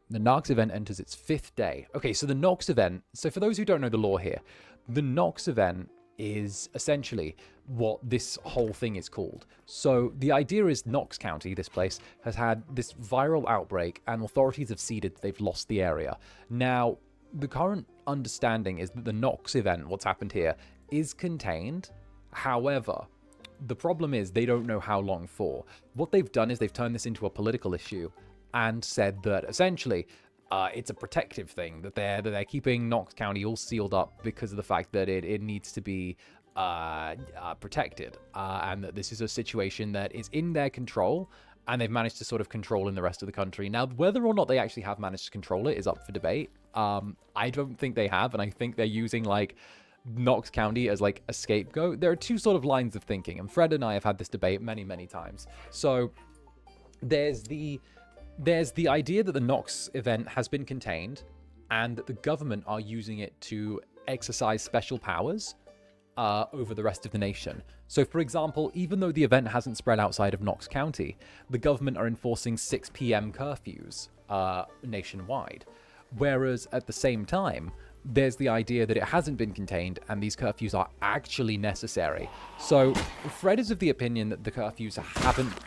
The Nox event enters its 5th day. Okay, so the Nox event, so for those who don't know the lore here, the Nox event is essentially what this whole thing is called. So the idea is Nox County, this place, has had this viral outbreak and authorities have ceded they've lost the area. Now, the current understanding is that the Nox event, what's happened here, is contained. However, the problem is they don't know how long for. What they've done is they've turned this into a political issue and said that essentially it's a protective thing, that they're keeping Nox County all sealed up because of the fact that it needs to be protected, and that this is a situation that is in their control and they've managed to sort of control in the rest of the country. Now, whether or not they actually have managed to control it is up for debate. I don't think they have, and I think they're using like Nox County as like a scapegoat. There are two sort of lines of thinking, and Fred and I have had this debate many times. So there's the idea that the Nox event has been contained and that the government are using it to exercise special powers over the rest of the nation. So for example, even though the event hasn't spread outside of Nox County, the government are enforcing 6 p.m. curfews nationwide. Whereas at the same time, there's the idea that it hasn't been contained and these curfews are actually necessary. So Fred is of the opinion that the curfews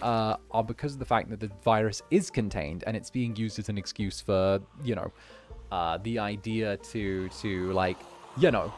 are because of the fact that the virus is contained and it's being used as an excuse for, you know, the idea to like, you know,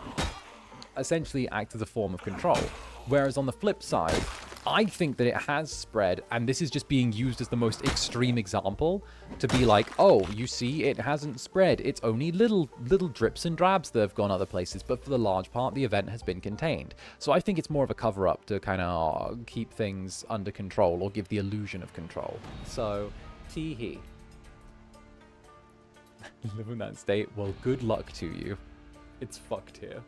essentially act as a form of control. Whereas on the flip side, I think that it has spread, and this is just being used as the most extreme example to be like, oh, you see, it hasn't spread. It's only little drips and drabs that have gone other places, but for the large part, the event has been contained. So I think it's more of a cover-up to kind of keep things under control or give the illusion of control. So, tee-hee. Live in that state? Well, good luck to you. It's fucked here.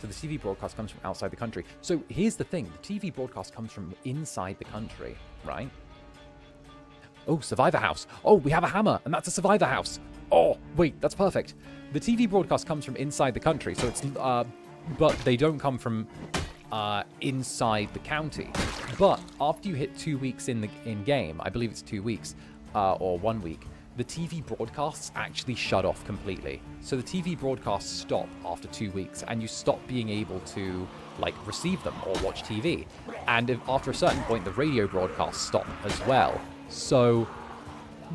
So the TV broadcast comes from outside the country. So here's the thing. The TV broadcast comes from inside the country, right? Oh, survivor house. Oh, we have a hammer, and that's a survivor house. Oh, wait, that's perfect. The TV broadcast comes from inside the country, so it's, but they don't come from inside the county. But after you hit 2 weeks in game, I believe it's 2 weeks, or 1 week, the TV broadcasts actually shut off completely. So the TV broadcasts stop after 2 weeks, and you stop being able to like receive them or watch TV. And after a certain point, the radio broadcasts stop as well. So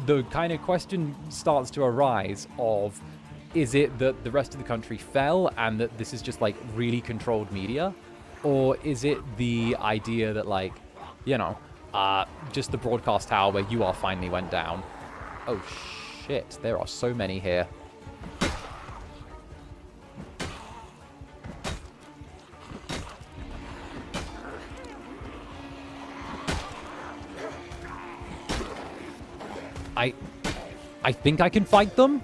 the kind of question starts to arise of, is it that the rest of the country fell and that this is just like really controlled media? Or is it the idea that like, you know, just the broadcast tower where you are finally went down? Oh shit, there are so many here. I think I can fight them?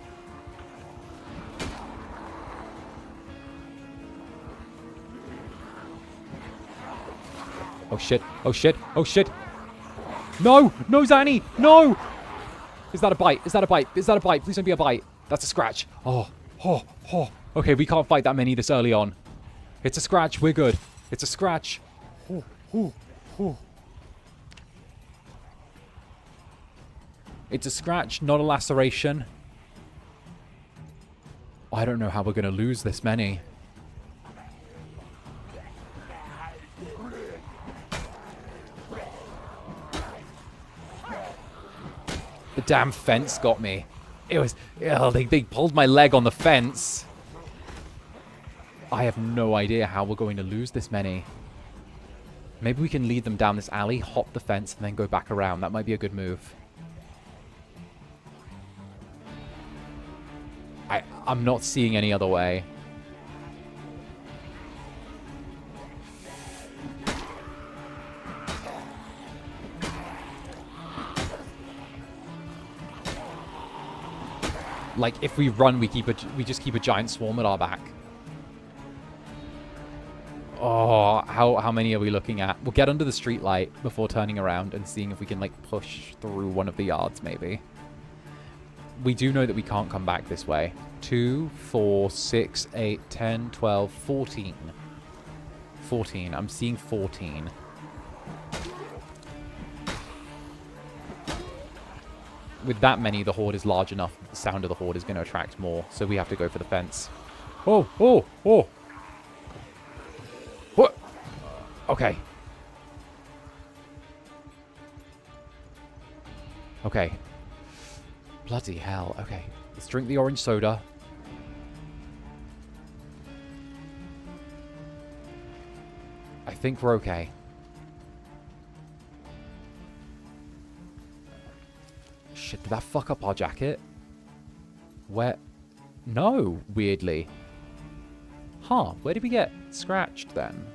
Oh shit, oh shit, oh shit. No, no Zanny, no! Is that a bite? Is that a bite? Is that a bite? Please don't be a bite. That's a scratch. Oh. Okay, we can't fight that many this early on. It's a scratch. We're good. It's a scratch. It's a scratch, not a laceration. I don't know how we're going to lose this many. The damn fence got me. It was... Oh, they pulled my leg on the fence. I have no idea how we're going to lose this many. Maybe we can lead them down this alley, hop the fence, and then go back around. That might be a good move. I'm not seeing any other way. Like, if we run, we just keep a giant swarm at our back. Oh, how many are we looking at? We'll get under the street light before turning around and seeing if we can, like, push through one of the yards, maybe. We do know that we can't come back this way. 2, 4, 6, 8, 10, 12, 14. 14. I'm seeing 14. With that many, the horde is large enough. The sound of the horde is going to attract more, so we have to go for the fence. Oh, oh, oh. What? Okay. Okay. Bloody hell. Okay. Let's drink the orange soda. I think we're okay. Shit, did that fuck up our jacket? Where? No, weirdly. Huh, where did we get scratched then?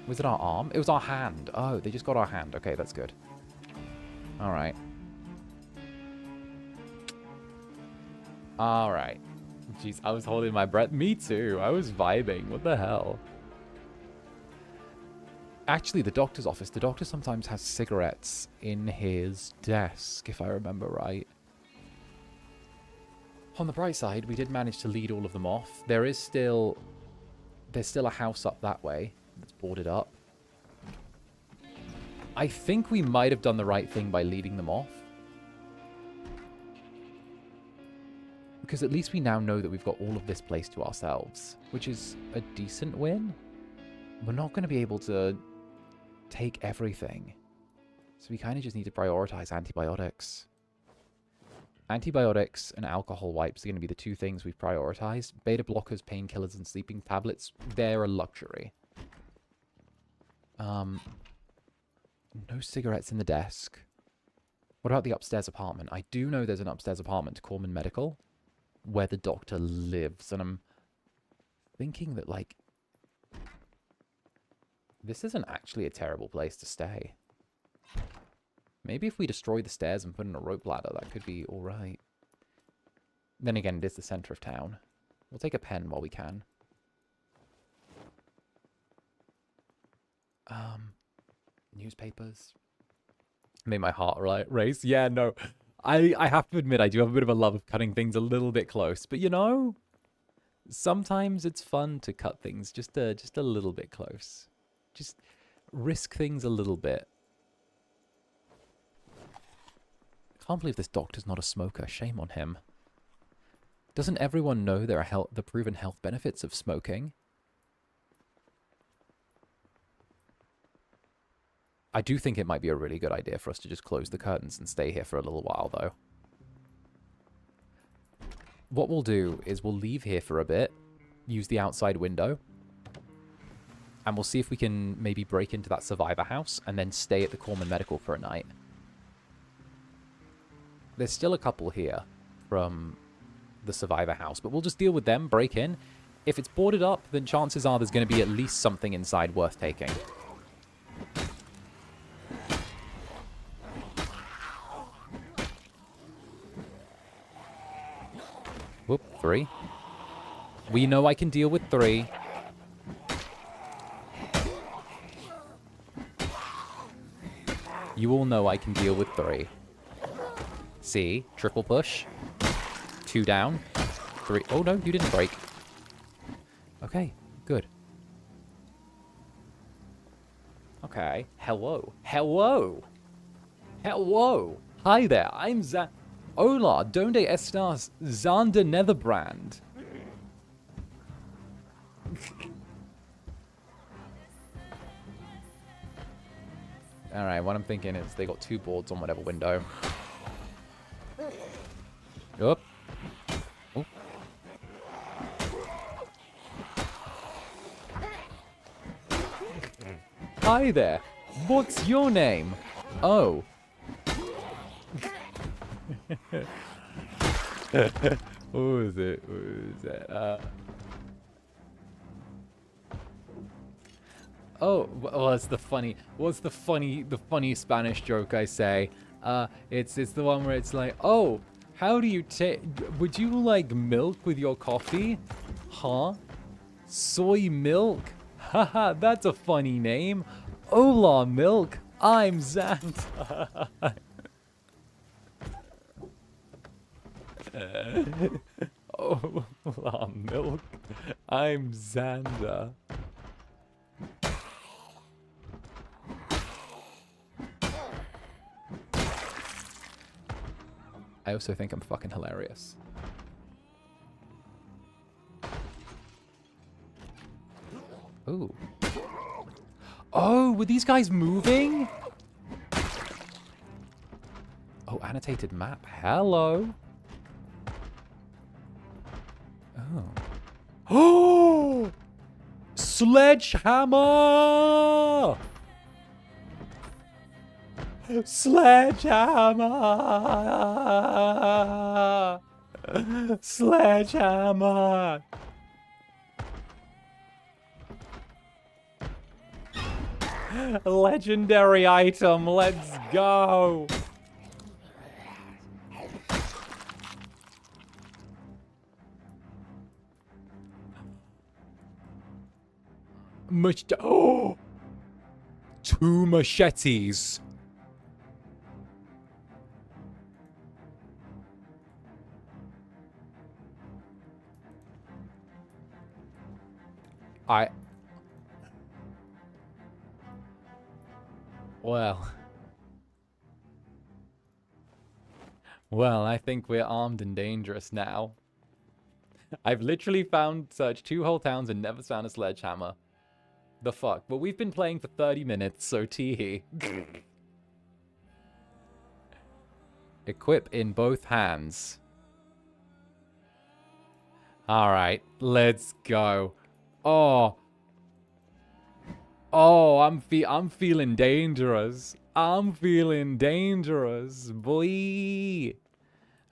Was it our arm? It was our hand. Oh, they just got our hand. Okay, that's good. Alright. Alright. Jeez, I was holding my breath. Me too. I was vibing. What the hell? Actually, the doctor's office. The doctor sometimes has cigarettes in his desk, if I remember right. On the bright side, we did manage to lead all of them off. There's still a house up that way that's boarded up. I think we might have done the right thing by leading them off. Because at least we now know that we've got all of this place to ourselves, which is a decent win. We're not going to be able to take everything. So we kind of just need to prioritize antibiotics. Antibiotics and alcohol wipes are going to be the two things we've prioritized. Beta blockers, painkillers, and sleeping tablets, they're a luxury. No cigarettes in the desk. What about the upstairs apartment? I do know there's an upstairs apartment to 𝓂𝓻 Medical where the doctor lives, and I'm thinking that, like, this isn't actually a terrible place to stay. Maybe if we destroy the stairs and put in a rope ladder, that could be alright. Then again, it is the center of town. We'll take a pen while we can. Newspapers. Made my heart race. Yeah, no. I have to admit, I do have a bit of a love of cutting things a little bit close. But, you know, sometimes it's fun to cut things just a little bit close. Just risk things a little bit. Can't believe this doctor's not a smoker. Shame on him. Doesn't everyone know there are the proven health benefits of smoking? I do think it might be a really good idea for us to just close the curtains and stay here for a little while, though. What we'll do is we'll leave here for a bit, use the outside window, and we'll see if we can maybe break into that survivor house and then stay at the 𝓂𝓻 Medical for a night. There's still a couple here from the survivor house, but we'll just deal with them, break in. If it's boarded up, then chances are there's going to be at least something inside worth taking. Whoop, 3. We know I can deal with 3. You all know I can deal with 3. C, triple push. 2 down. 3. Oh no, you didn't break. Okay, good. Okay, hello. Hello! Hello! Hi there, I'm Hola, donde estás, Zander Netherbrand? Alright, what I'm thinking is they got 2 boards on whatever window. Up. Oh. Hi there. What's your name? Oh. What was it? What was that? Oh, what's the funny Spanish joke I say? It's the one where it's like, oh, How do you take... Would you like milk with your coffee? Huh? Soy milk? Haha, that's a funny name. Hola, milk. I'm Zander. Hola, milk. I'm Zander. I also think I'm fucking hilarious. Ooh. Oh, were these guys moving? Oh, annotated map. Hello. Oh. Oh! Sledgehammer! Sledgehammer! Sledgehammer! Legendary item, let's go! Oh! 2 machetes. Well, I think we're armed and dangerous now. I've literally searched 2 whole towns and never found a sledgehammer. The fuck? But we've been playing for 30 minutes, so tee-hee. Equip in both hands. Alright, let's go. Oh. Oh, I'm feeling dangerous. I'm feeling dangerous, boy.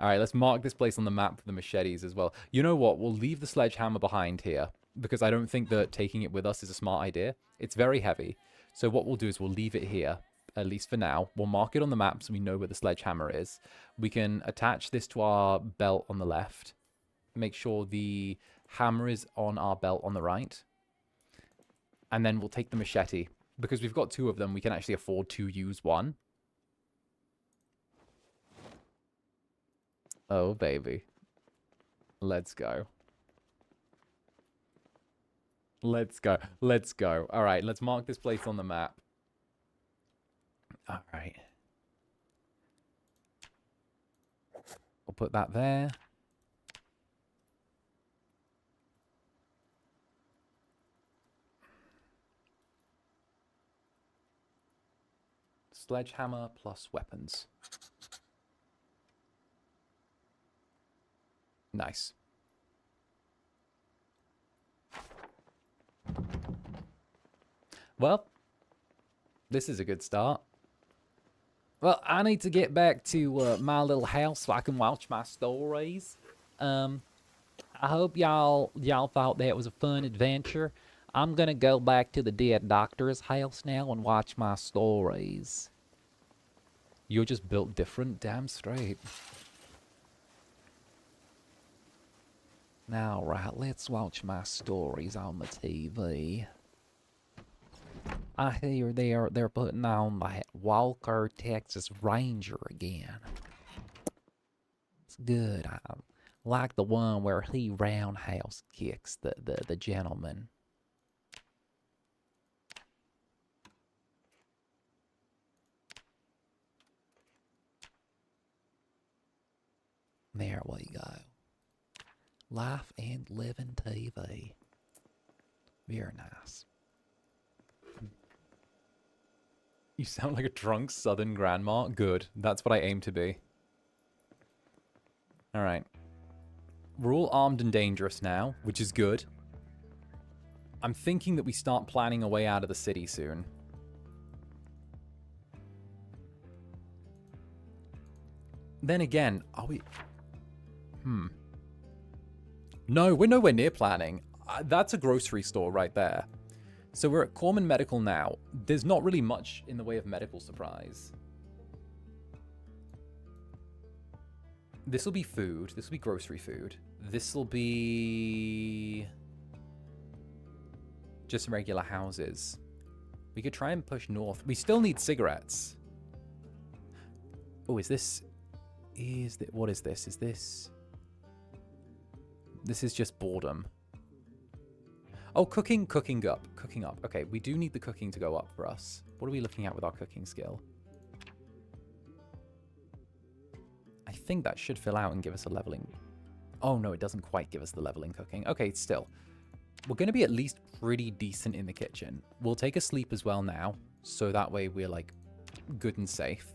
Alright, let's mark this place on the map for the machetes as well. You know what? We'll leave the sledgehammer behind here, because I don't think that taking it with us is a smart idea. It's very heavy. So what we'll do is we'll leave it here, at least for now. We'll mark it on the map so we know where the sledgehammer is. We can attach this to our belt on the left. Make sure the hammer is on our belt on the right. And then we'll take the machete. Because we've got 2 of them, we can actually afford to use one. Oh, baby. Let's go. Let's go. Let's go. All right, let's mark this place on the map. All right. We'll put that there. Sledgehammer plus weapons. Nice. Well, this is a good start. Well, I need to get back to my little house so I can watch my stories. I hope y'all thought that was a fun adventure. I'm gonna go back to the dead doctor's house now and watch my stories. You're just built different, damn straight. Now, right, let's watch my stories on the TV. I hear they're putting on that Walker, Texas Ranger again. It's good. I like the one where he roundhouse kicks the gentleman. There we go. Life and Living TV. Very nice. You sound like a drunk southern grandma. Good. That's what I aim to be. Alright. We're all armed and dangerous now, which is good. I'm thinking that we start planning a way out of the city soon. Then again, are we... No, we're nowhere near planning. That's a grocery store right there. So we're at 𝓂𝓻 Medical now. There's not really much in the way of medical supplies. This will be food. This will be grocery food. This will be just regular houses. We could try and push north. We still need cigarettes. Oh, is this... What is this? Is this... This is just boredom. Oh, cooking up. Okay, we do need the cooking to go up for us. What are we looking at with our cooking skill? I think that should fill out and give us a leveling. Oh, no, it doesn't quite give us the leveling cooking. Okay, still. We're going to be at least pretty decent in the kitchen. We'll take a sleep as well now, so that way we're, like, good and safe.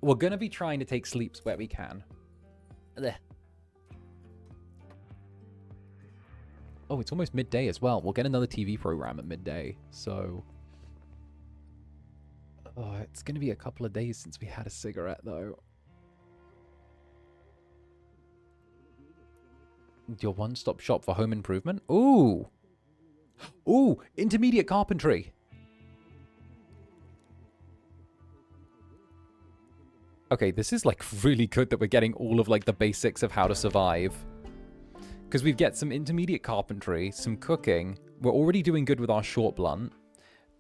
We're going to be trying to take sleeps where we can. There. Oh, it's almost midday as well. We'll get another TV program at midday, so... Oh, it's going to be a couple of days since we had a cigarette, though. Your one-stop shop for home improvement? Ooh! Ooh! Intermediate carpentry! Okay, this is, like, really good that we're getting all of, like, the basics of how to survive. Because we get some intermediate carpentry, some cooking. We're already doing good with our short blunt.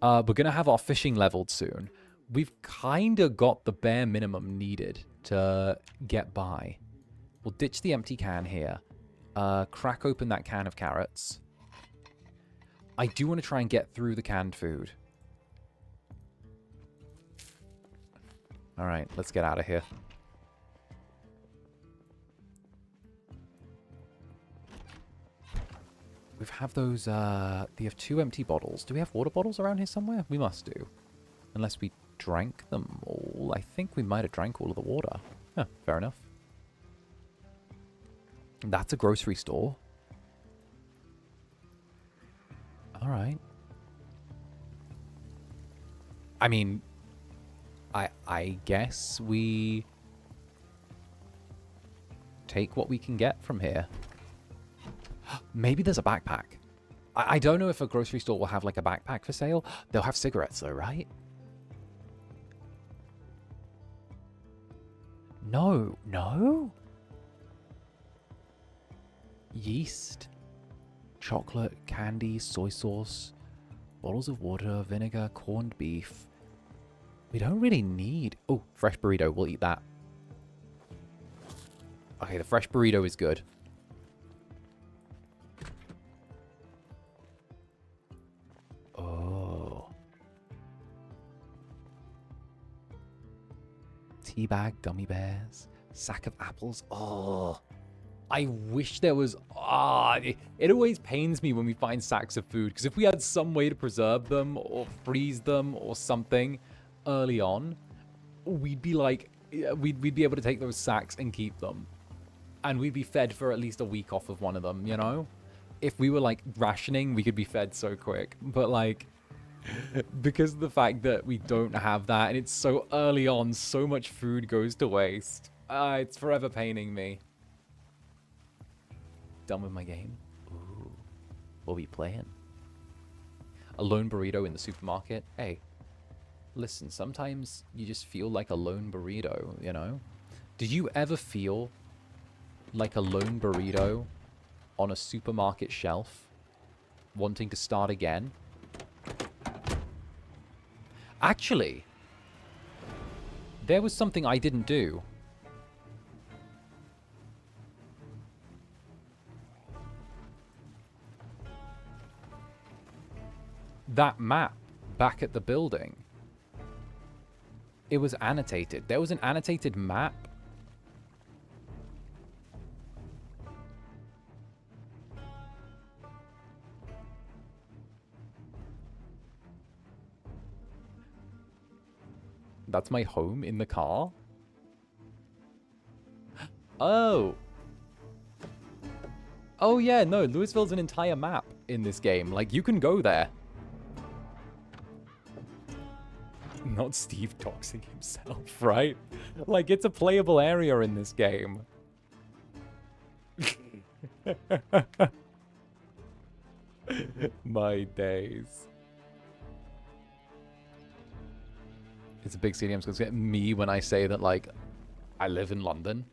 We're going to have our fishing leveled soon. We've kind of got the bare minimum needed to get by. We'll ditch the empty can here. Crack open that can of carrots. I do want to try and get through the canned food. All right, let's get out of here. We have those, we have 2 empty bottles. Do we have water bottles around here somewhere? We must do. Unless we drank them all. I think we might have drank all of the water. Huh, fair enough. That's a grocery store. All right. I mean, I guess we take what we can get from here. Maybe there's a backpack. I don't know if a grocery store will have like a backpack for sale. They'll have cigarettes though, right? No, no. Yeast, chocolate, candy, soy sauce, bottles of water, vinegar, corned beef. We don't really need... Oh, fresh burrito. We'll eat that. Okay, the fresh burrito is good. Oh. Tea bag, gummy bears, sack of apples. Oh. I wish there was... it always pains me when we find sacks of food, because if we had some way to preserve them or freeze them or something early on, we'd be like... We'd be able to take those sacks and keep them. And we'd be fed for at least a week off of one of them, you know? If we were, like, rationing, we could be fed so quick. But, like, because of the fact that we don't have that, and it's so early on, so much food goes to waste. It's forever paining me. Done with my game? Ooh. What are we playing? A lone burrito in the supermarket? Hey, listen, sometimes you just feel like a lone burrito, you know? Did you ever feel like a lone burrito on a supermarket shelf, wanting to start again? Actually, there was something I didn't do. That map back at the building, it was annotated. There was an annotated map. That's my home in the car. Oh. Oh yeah, no, Louisville's an entire map in this game. Like, you can go there. Not Steve doxing himself, right? Like, it's a playable area in this game. My days. It's a big stadium, so it's getting me when I say that, like, I live in London.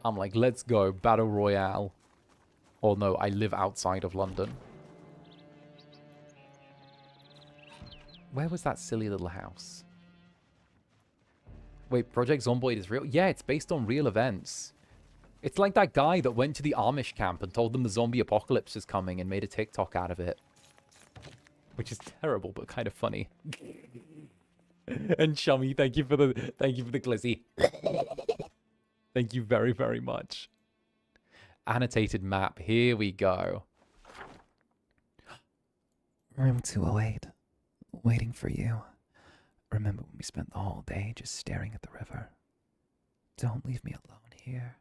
I'm like, let's go, Battle Royale. Or no, I live outside of London. Where was that silly little house? Wait, Project Zomboid is real? Yeah, it's based on real events. It's like that guy that went to the Amish camp and told them the zombie apocalypse is coming and made a TikTok out of it. Which is terrible, but kind of funny. And Shummy, thank you for the glizzy. Thank you very, very much. Annotated map. Here we go. Room 208. Waiting for you. Remember when we spent the whole day just staring at the river? Don't leave me alone here.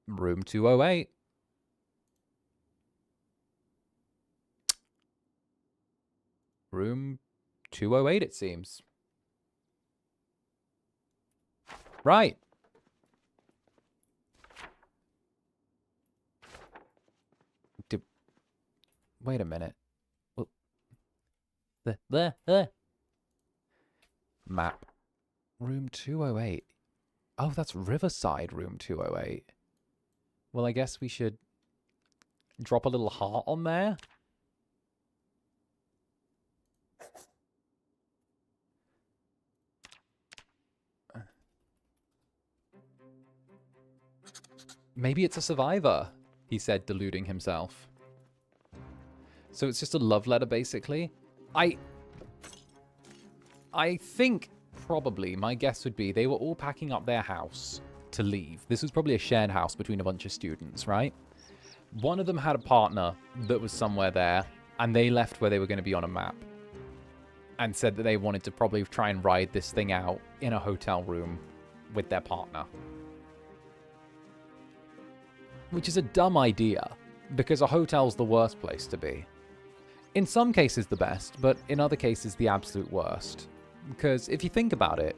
Room 208. Room 208, it seems. Right. Wait a minute. Well, map. Room 208. Oh, that's Riverside Room 208. Well, I guess we should drop a little heart on there. Maybe it's a survivor, he said, deluding himself. So it's just a love letter, basically. I think probably my guess would be they were all packing up their house to leave. This was probably a shared house between a bunch of students, right? One of them had a partner that was somewhere there, and they left where they were going to be on a map and said that they wanted to probably try and ride this thing out in a hotel room with their partner. Which is a dumb idea, because a hotel's the worst place to be. In some cases the best, but in other cases the absolute worst. Because if you think about it,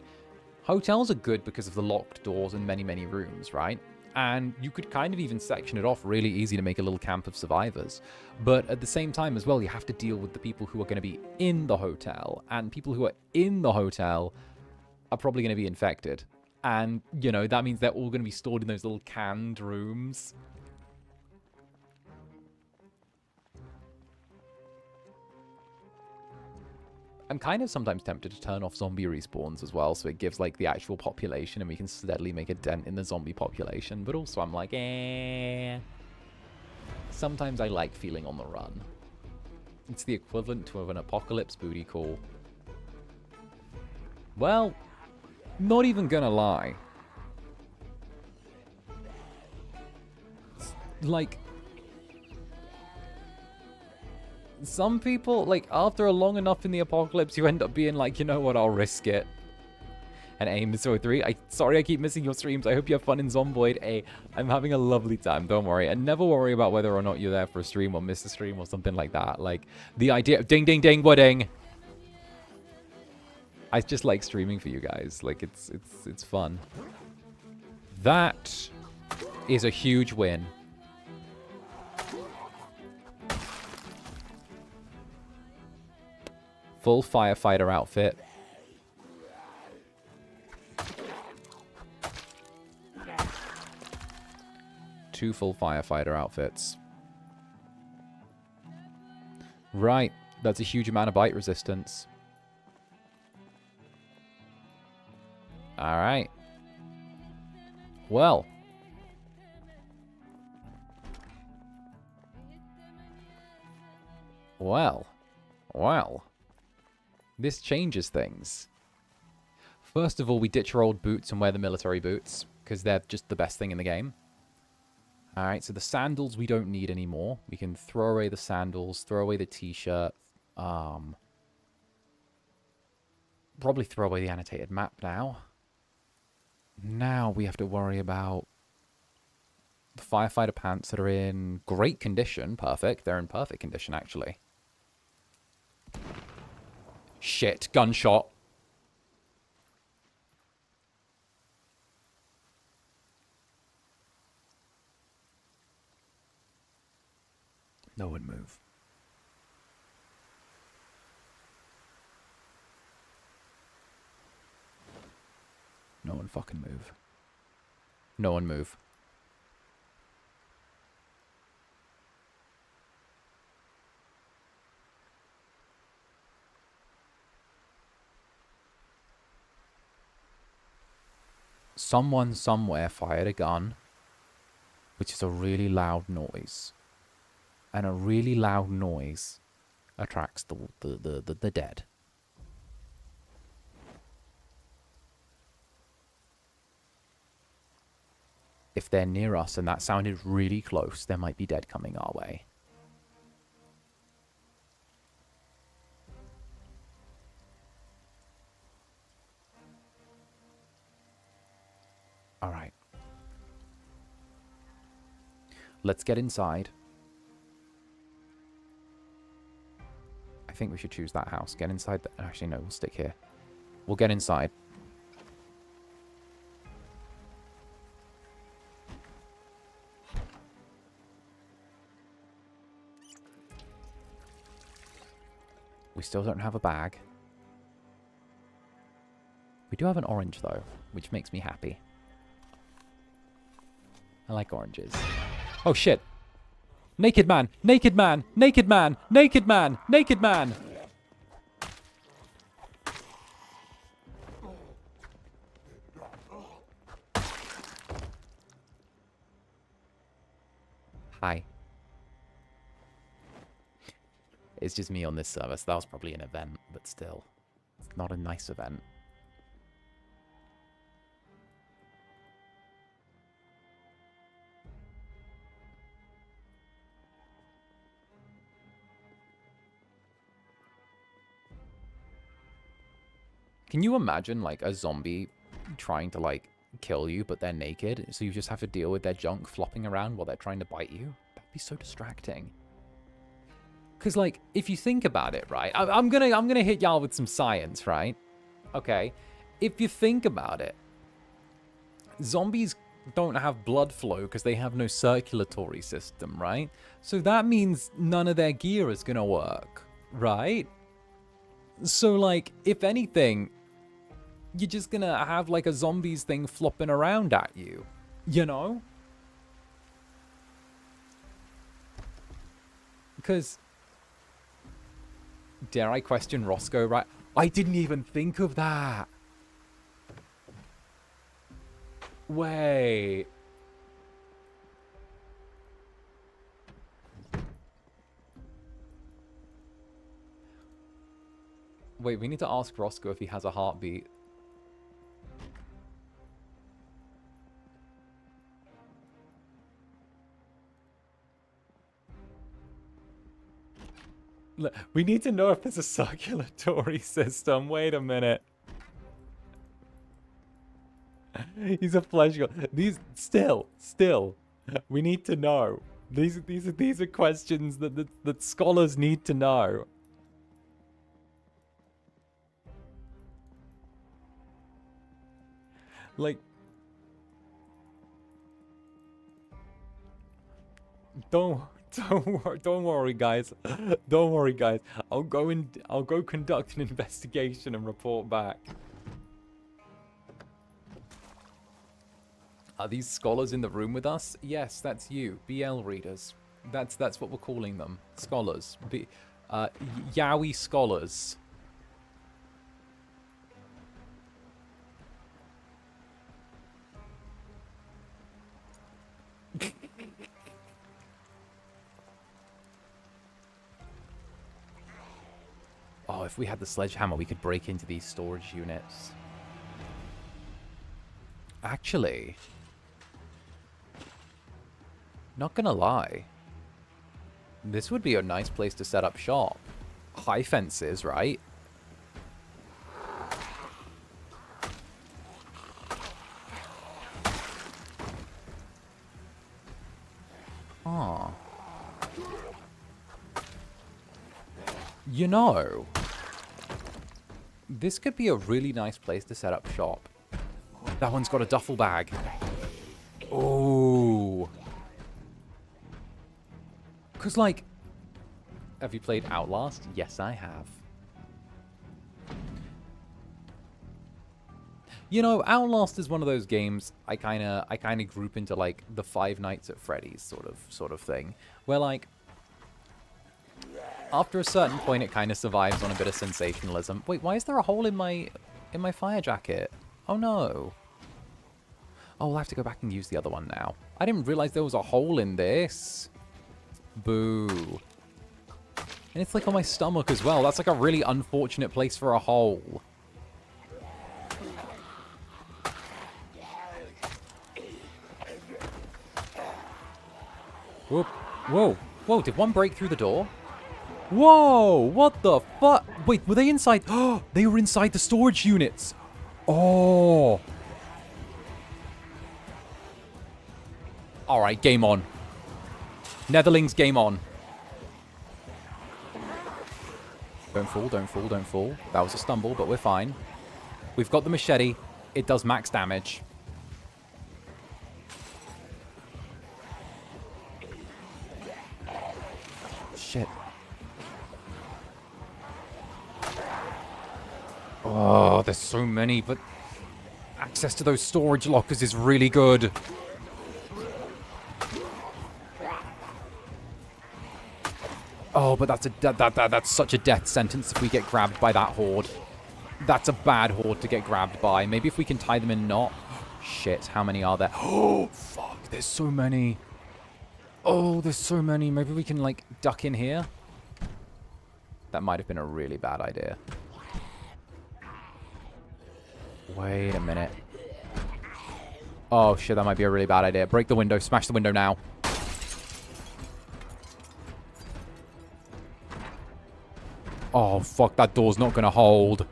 hotels are good because of the locked doors and many, many rooms, right? And you could kind of even section it off really easy to make a little camp of survivors. But at the same time as well, you have to deal with the people who are going to be in the hotel. And people who are in the hotel are probably going to be infected. And, you know, that means they're all going to be stored in those little canned rooms. I'm kind of sometimes tempted to turn off zombie respawns as well, so it gives, like, the actual population and we can steadily make a dent in the zombie population. But also I'm like, eh. Sometimes I like feeling on the run. It's the equivalent to an apocalypse booty call. Well, not even gonna lie. Like, some people, like, after a long enough in the apocalypse, you end up being like, you know what, I'll risk it. And AIM03, sorry I keep missing your streams. I hope you have fun in Zomboid. Hey, I'm having a lovely time, don't worry. And never worry about whether or not you're there for a stream or miss a stream or something like that. Like, the idea of ding, ding, ding, wedding. I just like streaming for you guys. Like, it's fun. That is a huge win. Full firefighter outfit. Two full firefighter outfits. Right. That's a huge amount of bite resistance. Alright. Well. Well. This changes things. First of all, we ditch our old boots and wear the military boots, because they're just the best thing in the game. Alright, so the sandals we don't need anymore. We can throw away the sandals, throw away the t-shirt. Probably throw away the annotated map now. Now we have to worry about the firefighter pants that are in great condition. Perfect. They're in perfect condition, actually. Shit. Gunshot. No one move. fucking move. No one move. Someone somewhere fired a gun, which is a really loud noise. And a really loud noise attracts the dead. If they're near us and that sounded really close, there might be dead coming our way. All right. Let's get inside. I think we should choose that house. Get inside. Actually, no, we'll stick here. We'll get inside. We still don't have a bag. We do have an orange, though, which makes me happy. I like oranges. Oh, shit. Naked man! Naked man! Naked man! Naked man! Naked man! Hi. It's just me on this server, so that was probably an event, but still. It's not a nice event. Can you imagine, like, a zombie trying to, like, kill you, but they're naked? So you just have to deal with their junk flopping around while they're trying to bite you? That'd be so distracting. Because, like, if you think about it, right? I'm gonna hit y'all with some science, right? Okay. If you think about it, zombies don't have blood flow because they have no circulatory system, right? So that means none of their gear is gonna work, right? So, like, if anything, you're just gonna have, like, a zombies thing flopping around at you. You know? Because, dare I question Roscoe, right? I didn't even think of that. Wait. Wait, we need to ask Roscoe if he has a heartbeat. Look, we need to know if there's a circulatory system. Wait a minute. He's a flesh god. These still, we need to know. These are questions that scholars need to know. Like, don't worry, guys. Don't worry, guys. I'll go conduct an investigation and report back. Are these scholars in the room with us? Yes, that's you. BL readers. That's what we're calling them. Scholars. Yowie scholars. Oh, if we had the sledgehammer, we could break into these storage units. Actually, not gonna lie, this would be a nice place to set up shop. High fences, right? Ah. You know, this could be a really nice place to set up shop. That one's got a duffel bag. Oh. Because, like, have you played Outlast? Yes, I have. You know, Outlast is one of those games I kind of group into like the Five Nights at Freddy's sort of thing, where like after a certain point it kind of survives on a bit of sensationalism. Wait, why is there a hole in my fire jacket? Oh no. Oh, I'll have to go back and use the other one now. I didn't realize there was a hole in this. Boo. And it's like on my stomach as well. That's like a really unfortunate place for a hole. Whoop. Whoa. Whoa, did one break through the door? Whoa, what the fuck? Wait, were they inside? Oh, they were inside the storage units. Oh. All right, game on. Netherlings, game on. Don't fall, don't fall, don't fall. That was a stumble, but we're fine. We've got the machete. It does max damage. Shit. Oh, there's so many, but access to those storage lockers is really good. Oh, but that's such a death sentence if we get grabbed by that horde. That's a bad horde to get grabbed by. Maybe if we can tie them in a knot. Shit, how many are there? Oh, fuck, there's so many. Oh, there's so many. Maybe we can, like, duck in here. That might have been a really bad idea. Wait a minute. Oh, shit, that might be a really bad idea. Break the window. Smash the window now. Oh, fuck, that door's not gonna hold.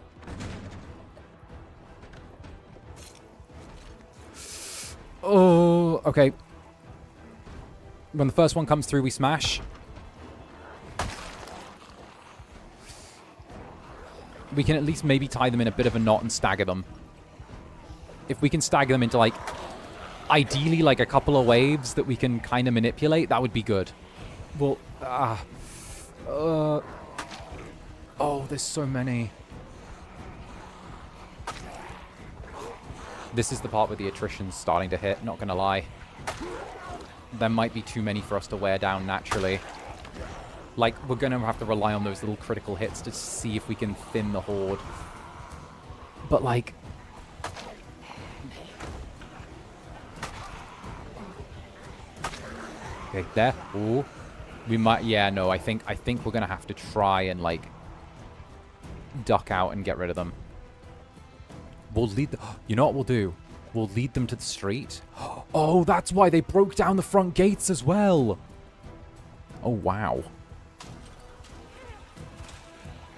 Oh, okay. When the first one comes through, we smash. We can at least maybe tie them in a bit of a knot and stagger them. If we can stagger them into, like, ideally, like, a couple of waves that we can kind of manipulate, that would be good. Well, oh, there's so many. This is the part where the attrition's starting to hit, not gonna lie. There might be too many for us to wear down naturally. Like, we're gonna have to rely on those little critical hits to see if we can thin the horde. But, like... Okay, there. Ooh. We might... Yeah, no, I think we're gonna have to try and, like... duck out and get rid of them. We'll lead the... You know what we'll do? We'll lead them to the street. Oh, that's why they broke down the front gates as well. Oh, wow.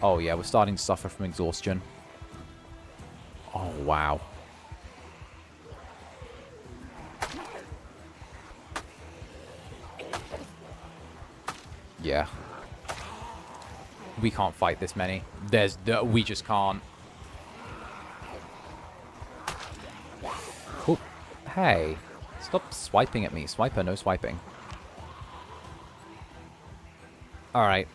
Oh, yeah, we're starting to suffer from exhaustion. Oh, wow. Yeah. We can't fight this many. We just can't. Oh, hey. Stop swiping at me. Swiper, no swiping. Alright.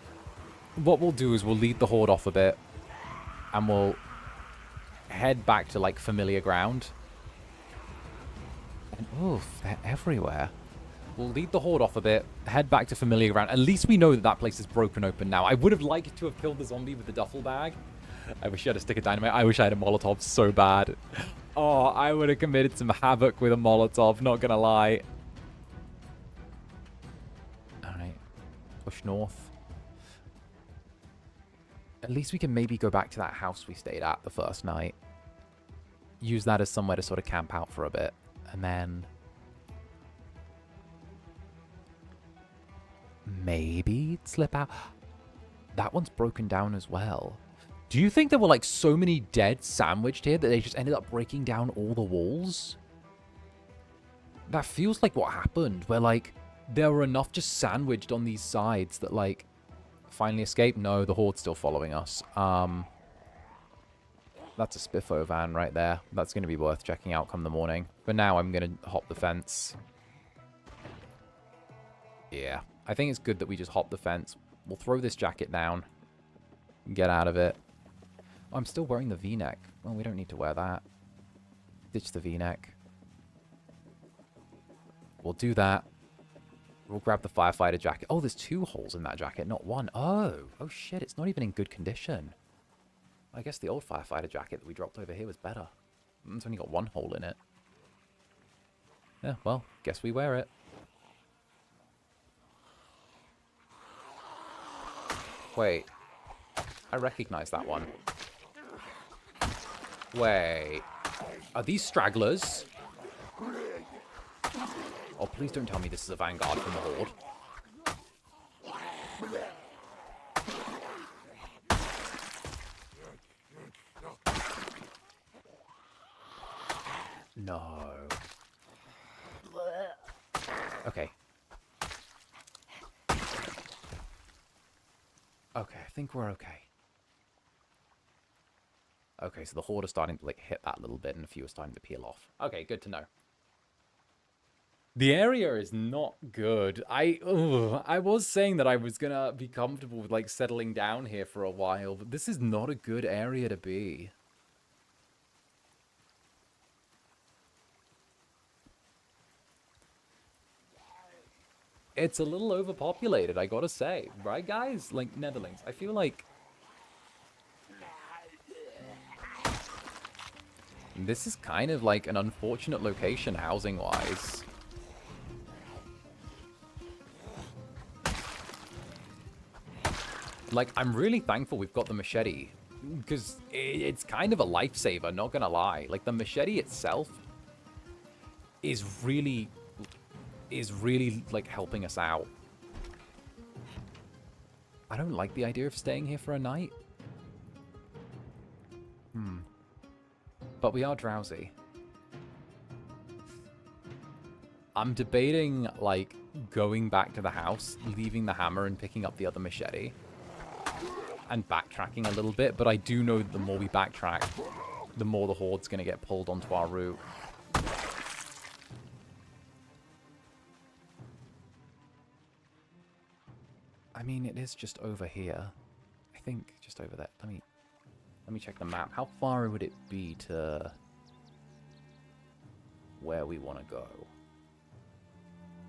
What we'll do is we'll lead the horde off a bit. And we'll head back to, like, familiar ground. And, oof, they're everywhere. We'll lead the horde off a bit, head back to familiar ground. At least we know that that place is broken open now. I would have liked to have killed the zombie with the duffel bag. I wish I had a stick of dynamite. I wish I had a Molotov so bad. Oh, I would have committed some havoc with a Molotov, not gonna lie. Alright. Push north. At least we can maybe go back to that house we stayed at the first night. Use that as somewhere to sort of camp out for a bit. And then... maybe slip out. That one's broken down as well. Do you think there were, like, so many dead sandwiched here that they just ended up breaking down all the walls? That feels like what happened, where, like, there were enough just sandwiched on these sides that, like, finally escaped. No, the horde's still following us. That's a Spiffo van right there. That's going to be worth checking out come the morning. For now, I'm going to hop the fence. Yeah. I think it's good that we just hop the fence. We'll throw this jacket down. Get out of it. Oh, I'm still wearing the V-neck. Well, we don't need to wear that. Ditch the V-neck. We'll do that. We'll grab the firefighter jacket. Oh, there's 2 holes in that jacket, not 1. Oh shit, it's not even in good condition. I guess the old firefighter jacket that we dropped over here was better. It's only got 1 hole in it. Yeah, well, guess we wear it. Wait. I recognize that one. Wait. Are these stragglers? Oh, please don't tell me this is a vanguard from the horde. No. Okay. Okay, I think we're okay. Okay, so the horde are starting to, like, hit that little bit, and a few are starting to peel off. Okay, good to know. The area is not good. I was saying that I was gonna be comfortable with, like, settling down here for a while, but this is not a good area to be. It's a little overpopulated, I gotta say. Right, guys? Like, Netherlings. I feel like this is kind of like an unfortunate location housing-wise. Like, I'm really thankful we've got the machete, because it's kind of a lifesaver, not gonna lie. Like, the machete itself is really, like, helping us out. I don't like the idea of staying here for a night. But we are drowsy. I'm debating, like, going back to the house, leaving the hammer and picking up the other machete. And backtracking a little bit, but I do know that the more we backtrack, the more the horde's going to get pulled onto our route. I mean, it is just over here. I think just over there. Let me check the map. How far would it be to where we want to go?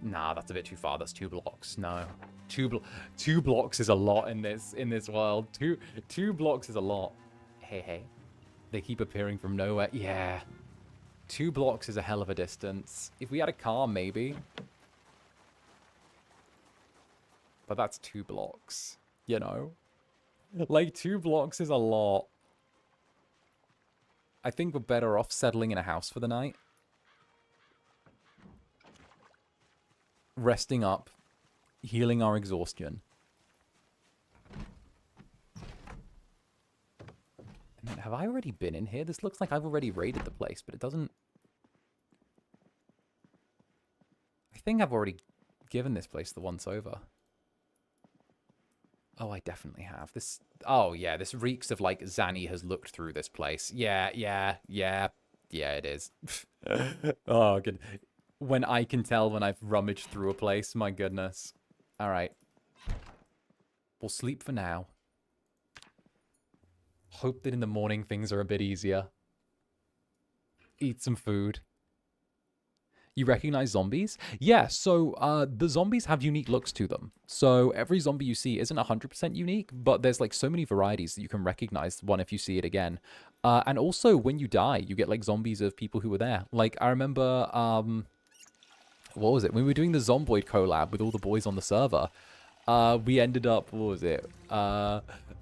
Nah, that's a bit too far. That's 2 blocks. No. 2 blocks is a lot in this world. Two blocks is a lot. Hey. They keep appearing from nowhere. Yeah. 2 blocks is a hell of a distance. If we had a car, maybe. But that's 2 blocks, you know? Like, 2 blocks is a lot. I think we're better off settling in a house for the night. Resting up. Healing our exhaustion. And then, have I already been in here? This looks like I've already raided the place, but it doesn't... I think I've already given this place the once over. Oh, I definitely have. This... Oh, yeah, this reeks of, like, Zanny has looked through this place. Yeah, it is. Oh, good. When I can tell when I've rummaged through a place, my goodness. All right. We'll sleep for now. Hope that in the morning things are a bit easier. Eat some food. You recognize zombies? Yeah, so the zombies have unique looks to them. So every zombie you see isn't 100% unique, but there's like so many varieties that you can recognize one if you see it again. And also when you die, you get like zombies of people who were there. Like I remember, what was it? When we were doing the Zomboid collab with all the boys on the server, we ended up, what was it?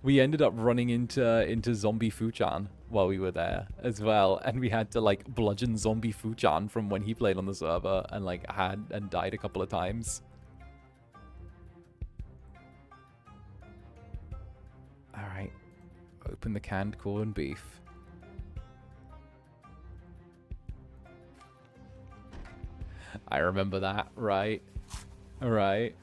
We ended up running into zombie 𝓂𝓸𝓾𝓻 while we were there as well, and we had to like bludgeon zombie 𝓂𝓸𝓾 from when he played on the server and like had and died a couple of times. All right, open the canned corned beef. I remember that, right? All right.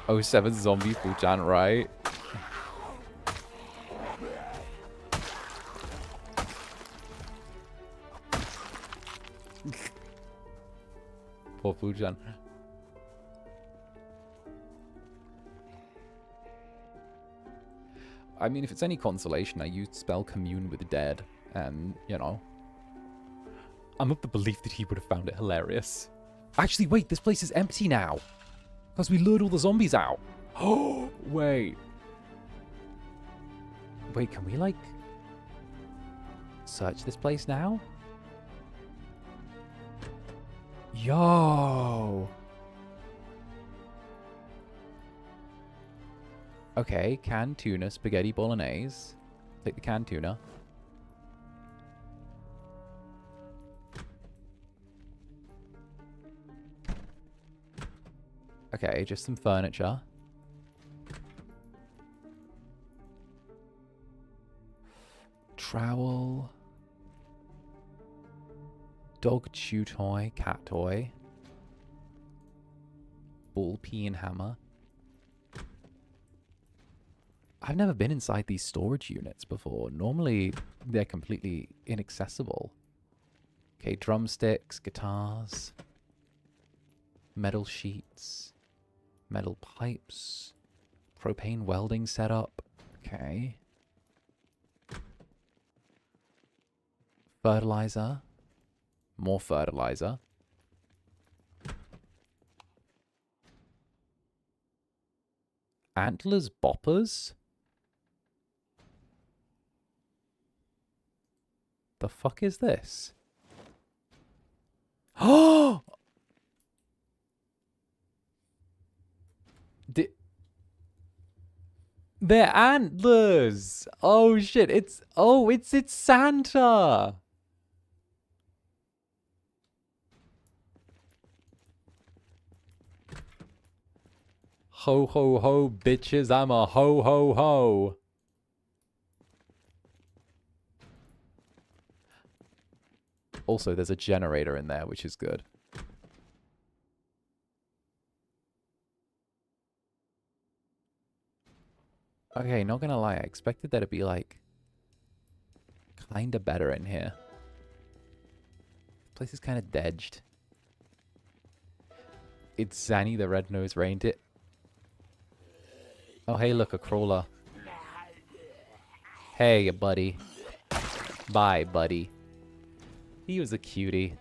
Oh, 7 zombie 𝓂𝓸𝓾, right? 𝔂𝓸𝓾𝓻. I mean, if it's any consolation, I used spell commune with the dead, and, you know, I'm of the belief that he would have found it hilarious. Actually, wait, this place is empty now. Because we lured all the zombies out. Oh, wait. Wait, can we, like, search this place now? Yo. Okay, canned tuna, spaghetti bolognese. Take the canned tuna. Okay, just some furniture. Trowel. Dog chew toy, cat toy. Ball peen hammer. I've never been inside these storage units before. Normally, they're completely inaccessible. Okay, drumsticks, guitars. Metal sheets. Metal pipes. Propane welding setup. Okay. Fertilizer. More fertilizer. Antlers boppers? The fuck is this? Oh! They're antlers! Oh shit, it's Santa! Ho ho ho, bitches, I'm a ho ho ho. Also, there's a generator in there, which is good. Okay, not gonna lie, I expected there to be, like, kinda better in here. This place is kinda dedged. It's Zanny the red-nosed reindeer. Oh, hey, look, a crawler. Hey, buddy. Bye, buddy. He was a cutie.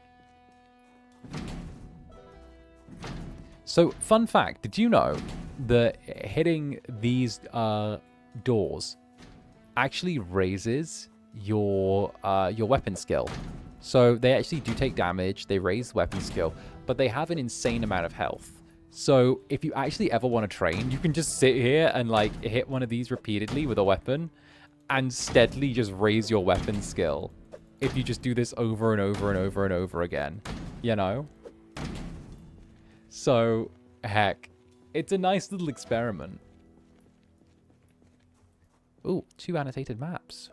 So, fun fact, did you know that hitting these doors actually raises your weapon skill? So they actually do take damage, they raise weapon skill, but they have an insane amount of health. So if you actually ever want to train, you can just sit here and like hit one of these repeatedly with a weapon and steadily just raise your weapon skill. If you just do this over and over and over and over again, you know? So, heck, it's a nice little experiment. Ooh, 2 annotated maps.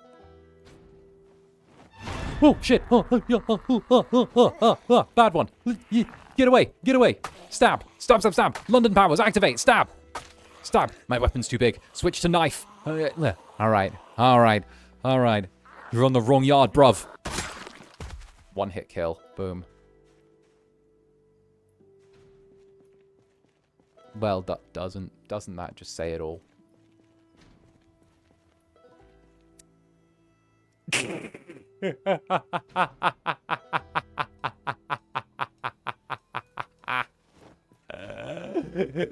Oh, shit! Bad one. Get away! Get away! Stab! Stab, stab, stab! London powers, activate! Stab! Stab! My weapon's too big. Switch to knife. Alright. Alright. Alright. You're on the wrong yard, bruv. One hit kill. Boom. Well, doesn't that just say it all?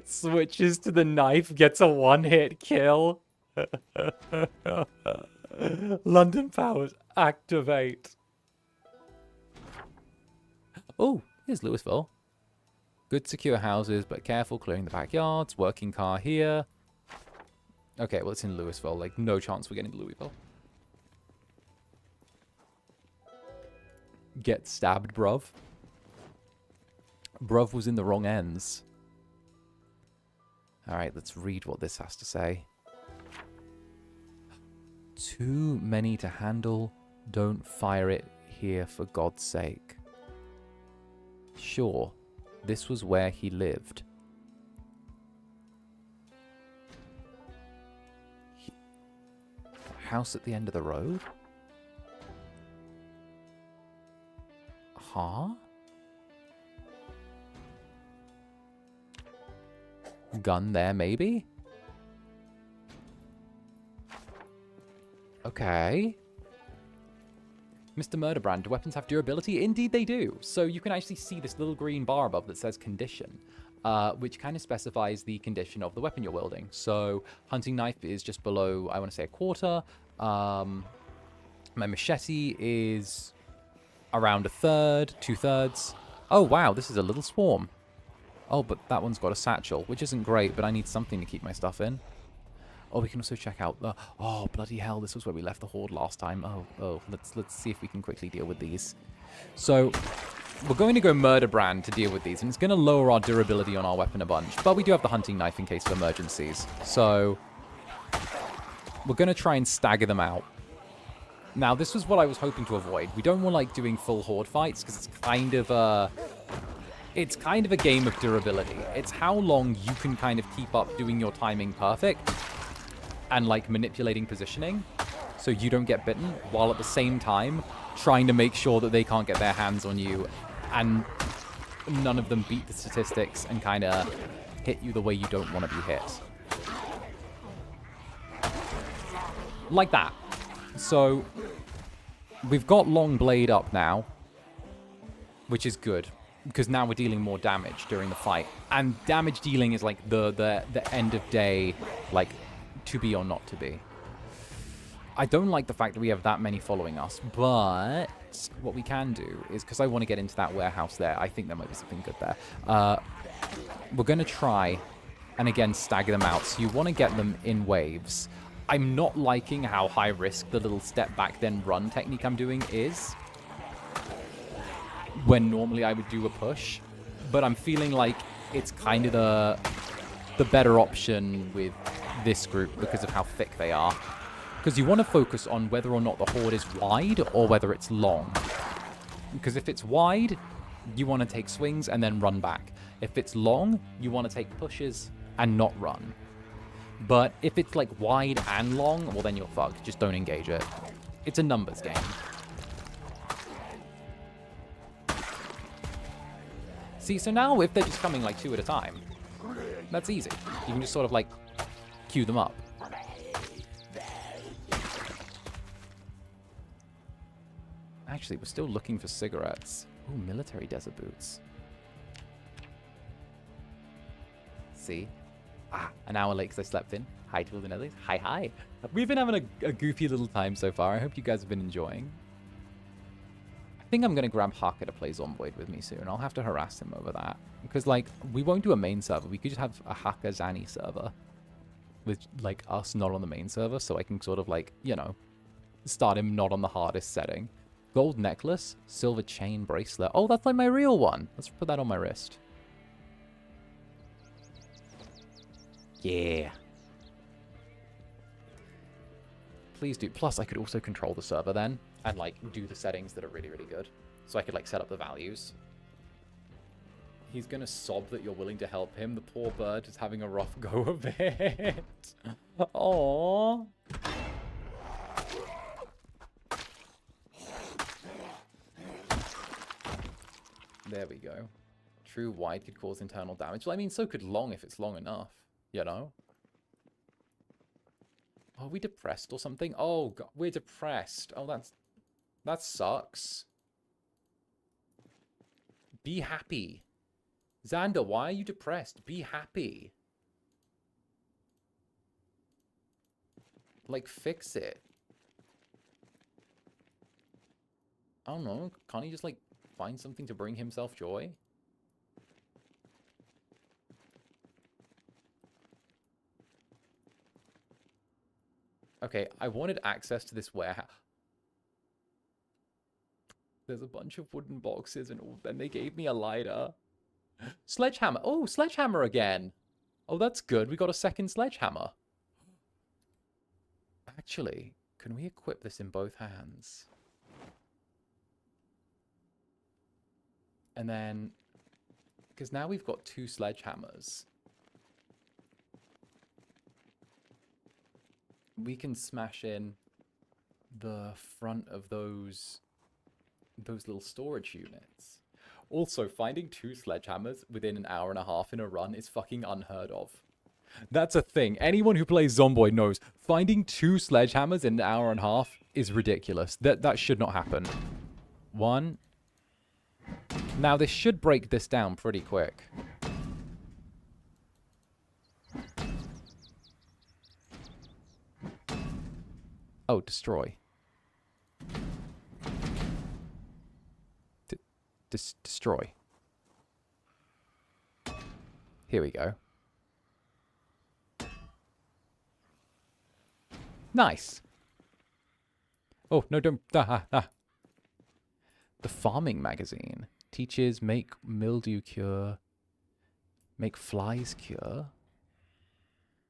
Switches to the knife, gets a one-hit kill. London powers, activate. Oh, here's Louisville. Good secure houses, but careful clearing the backyards. Working car here. Okay, well, it's in Louisville. Like, no chance we're getting to Louisville. Get stabbed, bruv. Bruv was in the wrong ends. Alright, let's read what this has to say. Too many to handle. Don't fire it here for God's sake. Sure, this was where he lived. House at the end of the road? Huh? gun there, maybe? Okay. Mr. Murderbrand, do weapons have durability? Indeed they do. So you can actually see this little green bar above that says condition, which kind of specifies the condition of the weapon you're wielding. So hunting knife is just below, I want to say, a quarter. My machete is around a third, 2/3. Oh, wow, this is a little swarm. Oh, but that one's got a satchel, which isn't great, but I need something to keep my stuff in. Oh, we can also check out the... Oh, bloody hell, this was where we left the horde last time. Oh, let's see if we can quickly deal with these. So, we're going to go Murderbrand to deal with these, and it's going to lower our durability on our weapon a bunch. But we do have the hunting knife in case of emergencies. So, we're going to try and stagger them out. Now, this was what I was hoping to avoid. We don't want, like, doing full horde fights, because it's kind of a... It's kind of a game of durability. It's how long you can kind of keep up doing your timing perfect and, like, manipulating positioning so you don't get bitten, while at the same time trying to make sure that they can't get their hands on you and none of them beat the statistics and kind of hit you the way you don't want to be hit. Like that. So, we've got Long Blade up now, which is good, because now we're dealing more damage during the fight. And damage dealing is like the end of day, like, to be or not to be. I don't like the fact that we have that many following us, but what we can do is, because I want to get into that warehouse there, I think there might be something good there. We're going to try and, again, stagger them out. So you want to get them in waves. I'm not liking how high risk the little step back then run technique I'm doing is, when normally I would do a push, but I'm feeling like it's kind of the better option with this group because of how thick they are. Because you want to focus on whether or not the horde is wide or whether it's long. Because if it's wide, you want to take swings and then run back. If it's long, you want to take pushes and not run. But if it's like wide and long, well then you're fucked. Just don't engage it. It's a numbers game. See, so now if they're just coming like 2 at a time, that's easy. You can just sort of like queue them up. Actually, we're still looking for cigarettes. Ooh, military desert boots. See? Ah, an hour late because I slept in. Hi to all the Netherlands. Hi, hi. We've been having a goofy little time so far. I hope you guys have been enjoying. I think I'm going to grab 𝓂𝓸𝓾𝓻 to play Zomboid with me soon. I'll have to harass him over that. Because, like, we won't do a main server. We could just have a 𝓂𝓸𝓼𝓽 server. With, like, us not on the main server. So I can sort of, like, you know, start him not on the hardest setting. Gold necklace. Silver chain bracelet. Oh, that's like my real one. Let's put that on my wrist. Yeah. Please do. Plus, I could also control the server then. And, like, do the settings that are really, really good. So I could, like, set up the values. He's gonna sob that you're willing to help him. The poor bird is having a rough go of it. Aww. There we go. True wide could cause internal damage. Well, I mean, so could long if it's long enough. You know? Are we depressed or something? Oh, God, we're depressed. Oh, that sucks. Be happy. Zander, why are you depressed? Be happy. Like, fix it. I don't know. Can't he just, like, find something to bring himself joy? Okay, I wanted access to this warehouse. There's a bunch of wooden boxes and then they gave me a lighter. Sledgehammer. Oh, sledgehammer again. Oh, that's good. We got a second sledgehammer. Actually, can we equip this in both hands? And then, because now we've got 2 sledgehammers. We can smash in the front of those little storage units. Also, finding 2 sledgehammers within an hour and a half in a run is fucking unheard of. That's a thing. Anyone who plays Zomboid knows finding 2 sledgehammers in an hour and a half is ridiculous. That should not happen. 1. Now, this should break this down pretty quick. Oh, destroy. Destroy. Here we go. Nice. Oh, no, don't. The farming magazine teaches make mildew cure, make flies cure,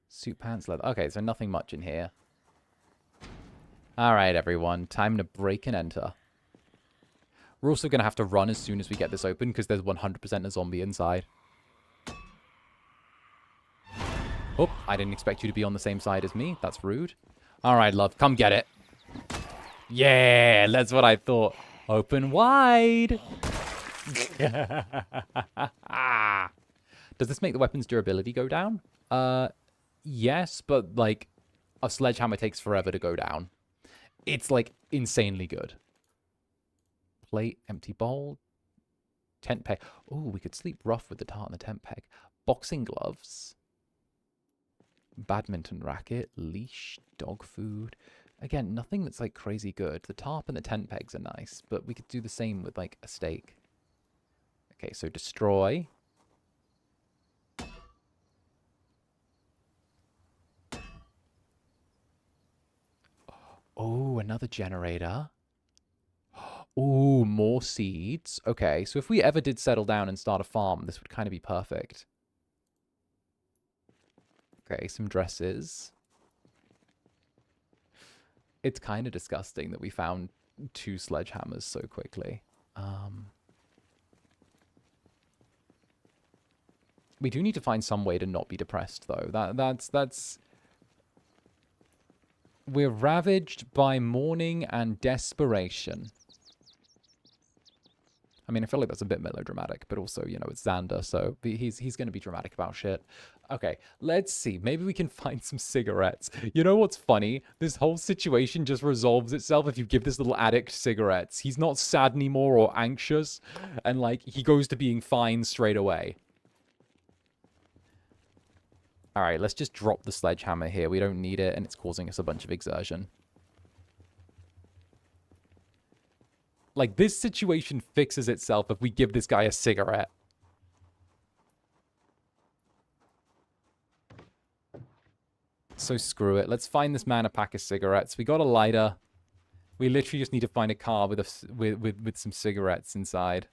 suit pants leather. Okay, so nothing much in here. All right, everyone, time to break and enter. We're also going to have to run as soon as we get this open because there's 100% a zombie inside. Oh, I didn't expect you to be on the same side as me. That's rude. All right, love, come get it. Yeah, that's what I thought. Open wide. Does this make the weapon's durability go down? Yes, but like a sledgehammer takes forever to go down. It's like insanely good. Plate, empty bowl, tent peg. Oh, we could sleep rough with the tart and the tent peg. Boxing gloves, badminton racket, leash, dog food. Again, nothing that's like crazy good. The tarp and the tent pegs are nice, but we could do the same with like a steak. Okay, so destroy. Oh, another generator. Oh, more seeds. Okay, so if we ever did settle down and start a farm, this would kind of be perfect. Okay, some dresses. It's kind of disgusting that we found 2 sledgehammers so quickly. We do need to find some way to not be depressed, though. That's... We're ravaged by mourning and desperation. I mean, I feel like that's a bit melodramatic, but also, you know, it's Zander, so he's going to be dramatic about shit. Okay, let's see. Maybe we can find some cigarettes. You know what's funny? This whole situation just resolves itself if you give this little addict cigarettes. He's not sad anymore or anxious, and, like, he goes to being fine straight away. All right, let's just drop the sledgehammer here. We don't need it, and it's causing us a bunch of exertion. Like, this situation fixes itself if we give this guy a cigarette. So screw it. Let's find this man a pack of cigarettes. We got a lighter. We literally just need to find a car with some cigarettes inside.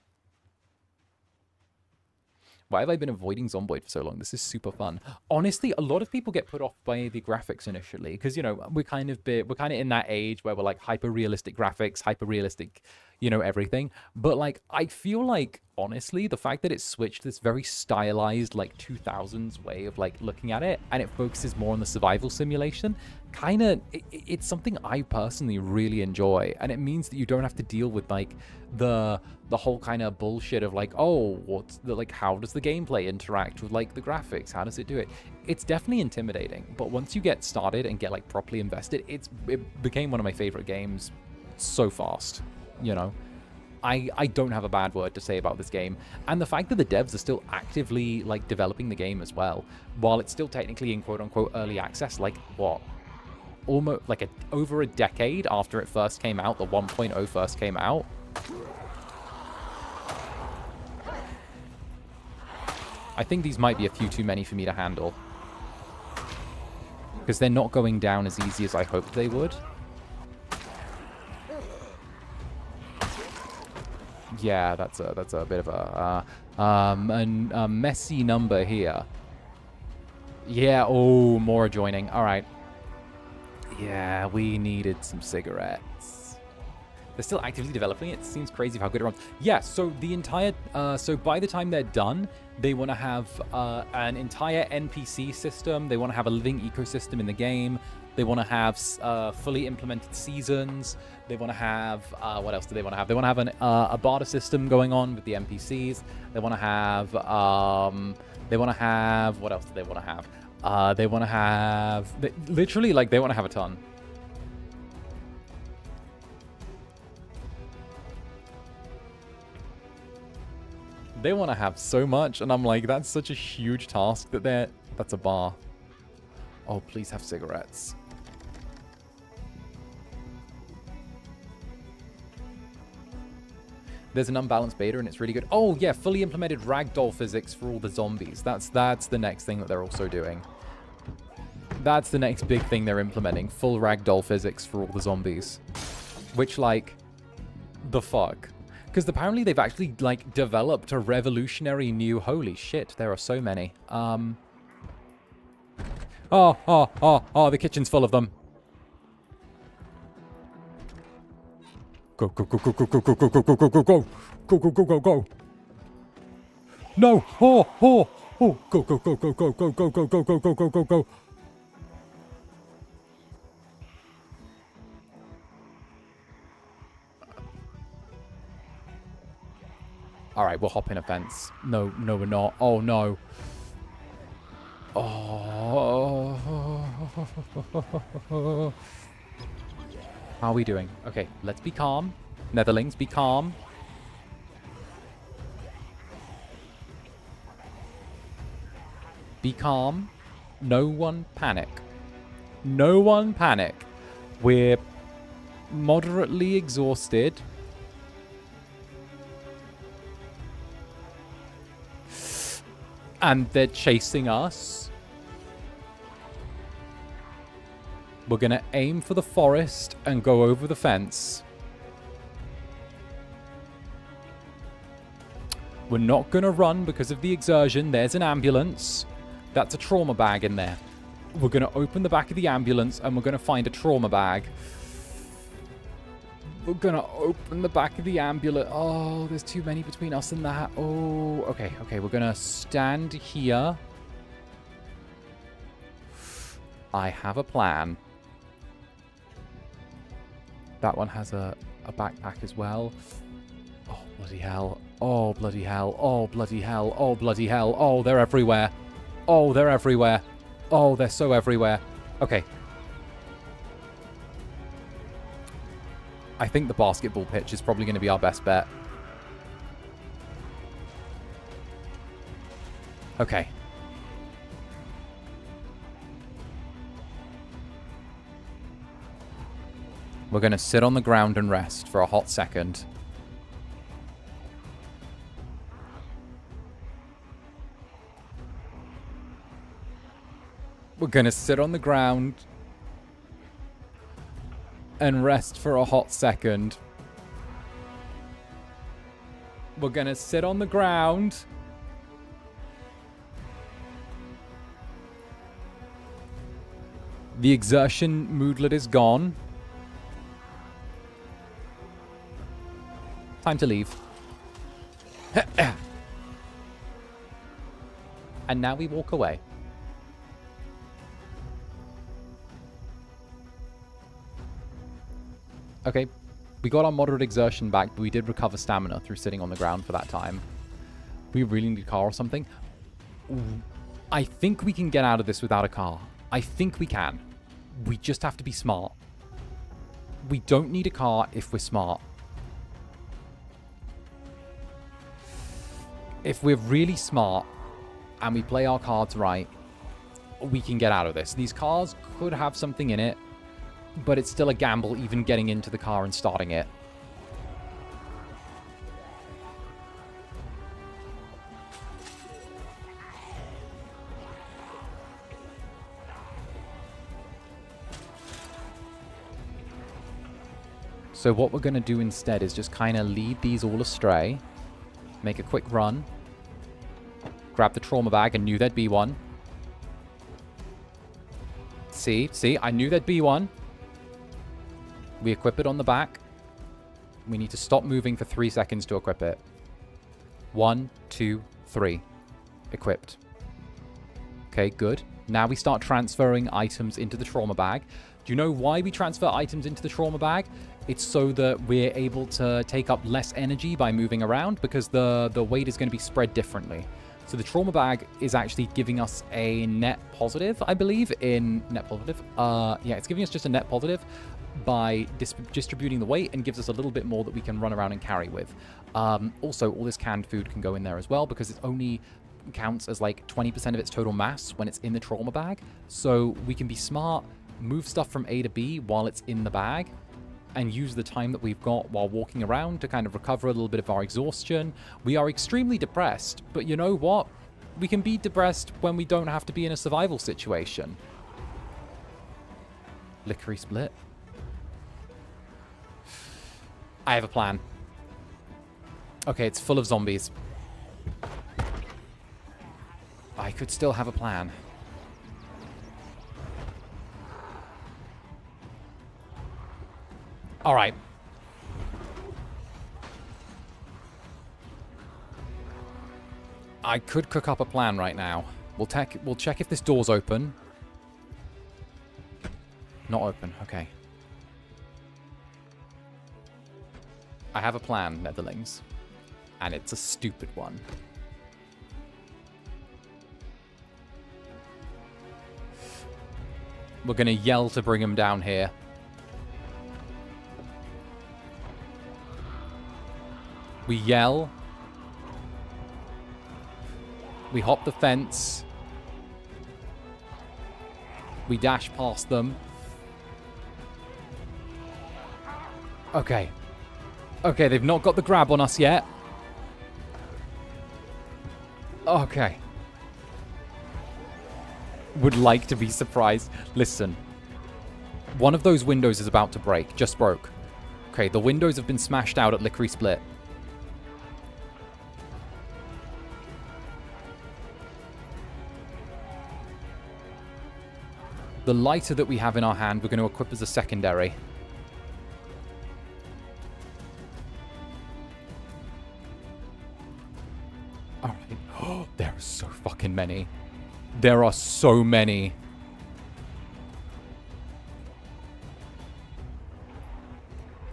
Why have I been avoiding Zomboid for so long? This is super fun. Honestly, a lot of people get put off by the graphics initially because, you know, we're kind of in that age where we're like hyper-realistic graphics, hyper-realistic, you know, everything. But like, I feel like, honestly, the fact that it switched this very stylized, like 2000s way of like looking at it, and it focuses more on the survival simulation, kind of, it's something I personally really enjoy. And it means that you don't have to deal with like the whole kind of bullshit of like, oh, how does the gameplay interact with like the graphics? How does it do it? It's definitely intimidating, but once you get started and get like properly invested, it became one of my favorite games so fast, you know. I don't have a bad word to say about this game, and the fact that the devs are still actively like developing the game as well, while it's still technically in quote-unquote early access, like what, almost like over a decade after it first came out, the 1.0 first came out. I think these might be a few too many for me to handle, because they're not going down as easy as I hoped they would. Yeah, that's a bit of a messy number here. Yeah, oh, more adjoining. All right. Yeah, we needed some cigarettes. They're still actively developing it. It seems crazy how good it runs. Yeah, so the entire... so by the time they're done, they want to have an entire NPC system. They want to have a living ecosystem in the game. They want to have fully implemented seasons. They want to have... what else do they want to have? They want to have a barter system going on with the NPCs. They want to have... they want to have... What else do they want to have? They want to have... literally, like, they want to have a ton. They want to have so much, and I'm like, that's such a huge task that they're... That's a bar. Oh, please have cigarettes. There's an unbalanced beta, and it's really good. Oh, yeah, fully implemented ragdoll physics for all the zombies. That's the next thing that they're also doing. That's the next big thing they're implementing. Full ragdoll physics for all the zombies. Which, like, the fuck? Because apparently they've actually, like, developed a revolutionary new... Holy shit, there are so many. Oh, the kitchen's full of them. Go, go, go, go, go, go, go, go, go, go, go, go, go. Go, go, go, go, go. No! Oh! Go, go, go, go, go, go, go, go, go, go, go, go, go, go, go. Alright, we'll hop in a fence. No, no, we're not. Oh, no. Oh. How are we doing? Okay, let's be calm. Netherlings, be calm. Be calm. No one panic. No one panic. We're moderately exhausted. And they're chasing us. We're going to aim for the forest and go over the fence. We're not going to run because of the exertion. There's an ambulance. That's a trauma bag in there. We're going to open the back of the ambulance and we're going to find a trauma bag. We're going to open the back of the ambulance. Oh, there's too many between us and that. Oh, okay, okay. We're going to stand here. I have a plan. That one has a backpack as well. Oh, bloody hell. Oh, bloody hell. Oh, bloody hell. Oh, bloody hell. Oh, they're everywhere. Oh, they're everywhere. Oh, they're so everywhere. Okay. I think the basketball pitch is probably going to be our best bet. Okay. We're going to sit on the ground and rest for a hot second. We're going to sit on the ground and rest for a hot second. We're going to sit on the ground. The exertion moodlet is gone. Time to leave. And now we walk away. Okay, we got our moderate exertion back, but we did recover stamina through sitting on the ground for that time. We really need a car or something. I think we can get out of this without a car. I think we can. We just have to be smart. We don't need a car if we're smart. If we're really smart and we play our cards right, we can get out of this. These cars could have something in it, but it's still a gamble even getting into the car and starting it. So what we're going to do instead is just kind of lead these all astray. Make a quick run. Grab the trauma bag. I knew there'd be one. See, I knew there'd be one. We equip it on the back. We need to stop moving for 3 seconds to equip it. 1, 2, 3. Equipped. Okay, good. Now we start transferring items into the trauma bag. Do you know why we transfer items into the trauma bag? It's so that we're able to take up less energy by moving around, because the weight is going to be spread differently. So the trauma bag is actually giving us a net positive, I believe, in net positive. Yeah, it's giving us just a net positive by distributing the weight, and gives us a little bit more that we can run around and carry with. Also, all this canned food can go in there as well, because it only counts as like 20% of its total mass when it's in the trauma bag. So we can be smart, move stuff from A to B while it's in the bag, and use the time that we've got while walking around to kind of recover a little bit of our exhaustion. We are extremely depressed, but you know what? We can be depressed when we don't have to be in a survival situation. 𝓂𝓸𝓾𝓻. I have a plan. Okay, it's full of zombies. I could still have a plan. All right. I could cook up a plan right now. We'll check if this door's open. Not open. Okay. I have a plan, Netherlings. And it's a stupid one. We're going to yell to bring him down here. We yell. We hop the fence. We dash past them. Okay. Okay, they've not got the grab on us yet. Okay. Would like to be surprised. Listen. One of those windows is about to break. Just broke. Okay, the windows have been smashed out at 𝓂𝓸𝓾𝓻. The lighter that we have in our hand, we're going to equip as a secondary. Alright. Oh, there are so fucking many. There are so many.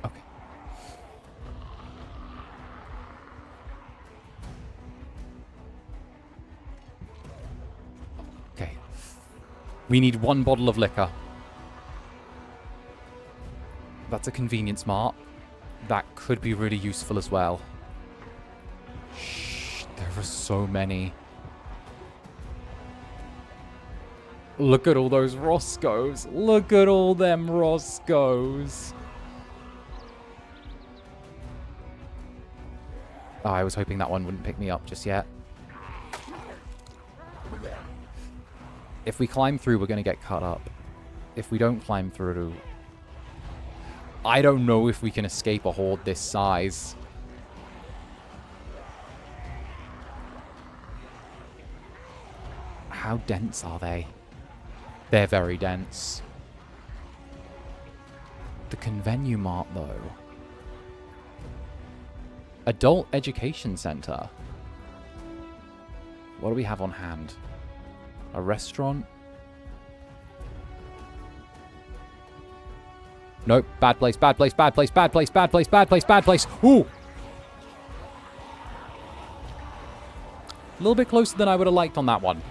Okay. Okay. We need 1 bottle of liquor. That's a convenience mart. That could be really useful as well. Shh, there are so many. Look at all those Roscoes. Look at all them Roscoes. Oh, I was hoping that one wouldn't pick me up just yet. If we climb through, we're going to get cut up. If we don't climb through, I don't know if we can escape a horde this size. How dense are they? They're very dense. The 𝓂𝓻 mart, though. Adult Education Center. What do we have on hand? A restaurant? Nope. Bad place, bad place, bad place, bad place, bad place, bad place, bad place. Ooh! A little bit closer than I would have liked on that one.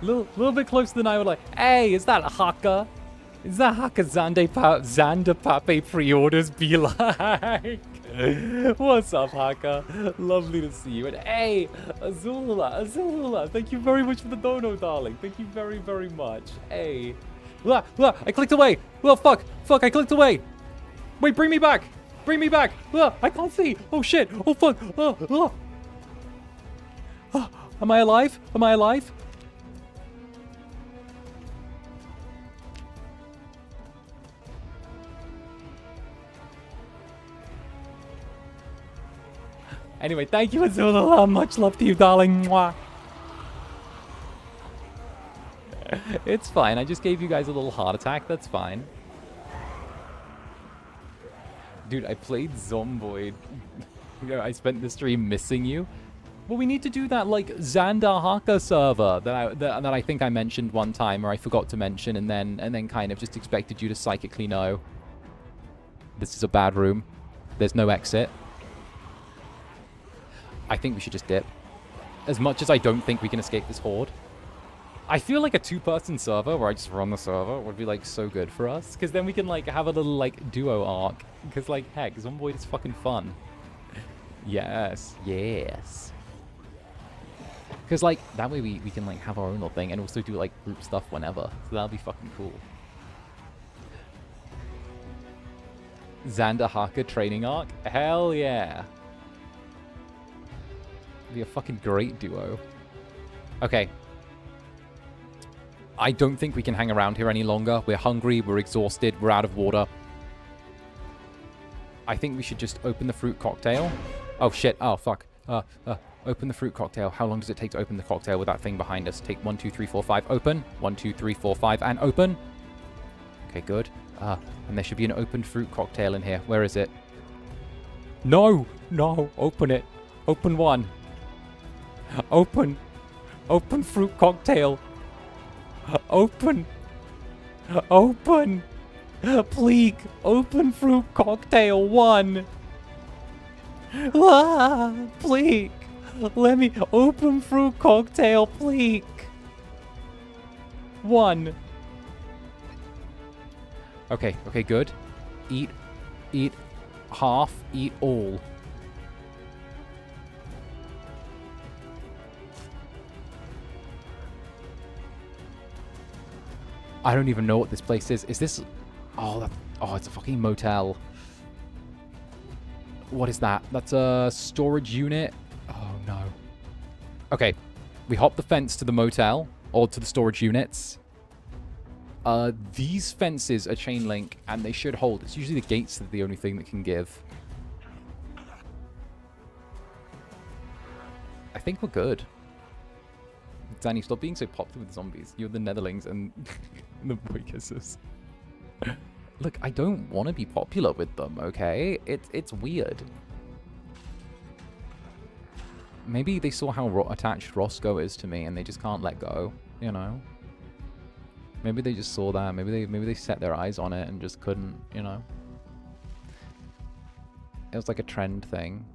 Little bit closer than I would like. Hey, is that a hacker? Is that hacker Zander pape pre-orders be like? What's up, hacker? Lovely to see you. And hey, Azula, thank you very much for the dono, darling. Thank you very, very much. Hey. I clicked away. Oh, fuck, I clicked away. Wait, bring me back. I can't see. Oh, shit. Oh, fuck. Am I alive? Anyway, thank you, Azula. Much love to you, darling. Mwah. It's fine. I just gave you guys a little heart attack. That's fine. Dude, I played Zomboid. I spent the stream missing you. Well, we need to do that, like, 𝓂𝓸𝓾𝓻 server that I think I mentioned one time, or I forgot to mention, and then kind of just expected you to psychically know. This is a bad room. There's no exit. I think we should just dip. As much as I don't think we can escape this horde. I feel like a 2-person server where I just run the server would be, like, so good for us. Because then we can, like, have a little, like, duo arc. Because, like, heck, Zomboid is fucking fun. Yes. Yes. Because, like, that way we can, like, have our own little thing and also do, like, group stuff whenever. So that'll be fucking cool. 𝓂𝓸𝓾𝓻 training arc? Hell yeah. Be a fucking great duo. Okay. I don't think we can hang around here any longer. We're hungry, we're exhausted, we're out of water. I think we should just open the fruit cocktail. Oh shit, oh fuck. Open the fruit cocktail. How long does it take to open the cocktail with that thing behind us? Take 1, 2, 3, 4, 5, open. 1, 2, 3, 4, 5, and open. Okay, good. And there should be an open fruit cocktail in here. Where is it? No! No! Open it. Open one. Open. Open fruit cocktail. Open. Open. Please. Open fruit cocktail 1. Please. Let me open fruit cocktail, please. 1. Okay, okay, good. Eat half, eat all. I don't even know what this place is. Is this... Oh, it's a fucking motel. What is that? That's a storage unit. Oh, no. Okay. We hop the fence to the motel, or to the storage units. These fences are chain link, and they should hold. It's usually the gates that are the only thing that can give. I think we're good. Danny, stop being so popular with zombies. You're the Netherlings and the boy kisses. Look, I don't want to be popular with them, okay? It's weird. Maybe they saw how attached Roscoe is to me and they just can't let go, you know? Maybe they just saw that. Maybe they set their eyes on it and just couldn't, you know? It was like a trend thing.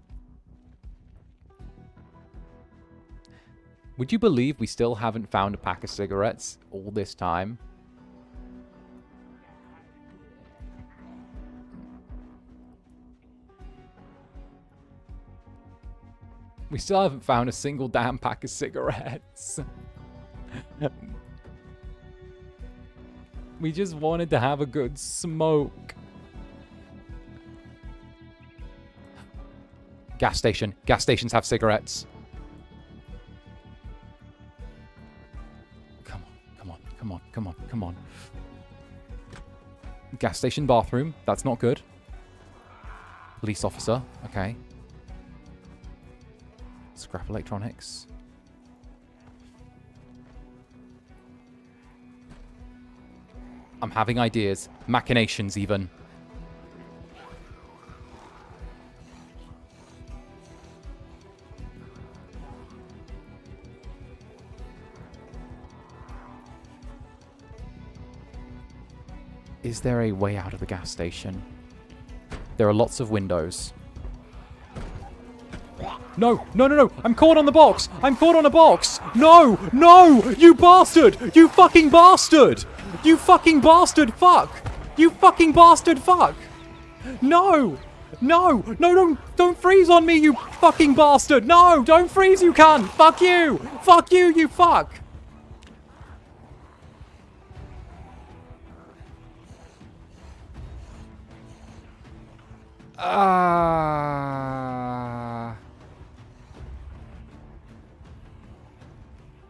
Would you believe we still haven't found a pack of cigarettes all this time? We still haven't found a single damn pack of cigarettes. We just wanted to have a good smoke. Gas station. Gas stations have cigarettes. Come on. Gas station bathroom. That's not good. Police officer. Okay. Scrap electronics. I'm having ideas. Machinations, even. Is there a way out of the gas station? There are lots of windows. No! I'm caught on the box! I'm caught on a box! No! You bastard! You fucking bastard! You fucking bastard fuck! You fucking bastard fuck! No! Don't freeze on me, you fucking bastard! No! Don't freeze, you cunt! Fuck you! Fuck you, you fuck!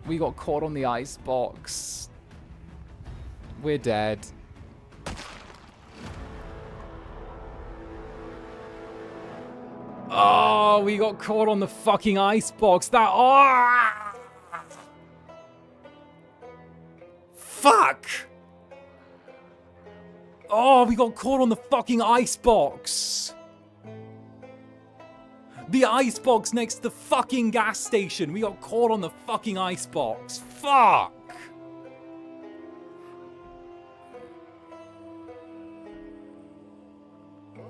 We got caught on the ice box. We're dead. Oh, we got caught on the fucking ice box. That... Oh! Fuck! Oh, we got caught on the fucking ice box. The icebox next to the fucking gas station. We got caught on the fucking icebox. Fuck.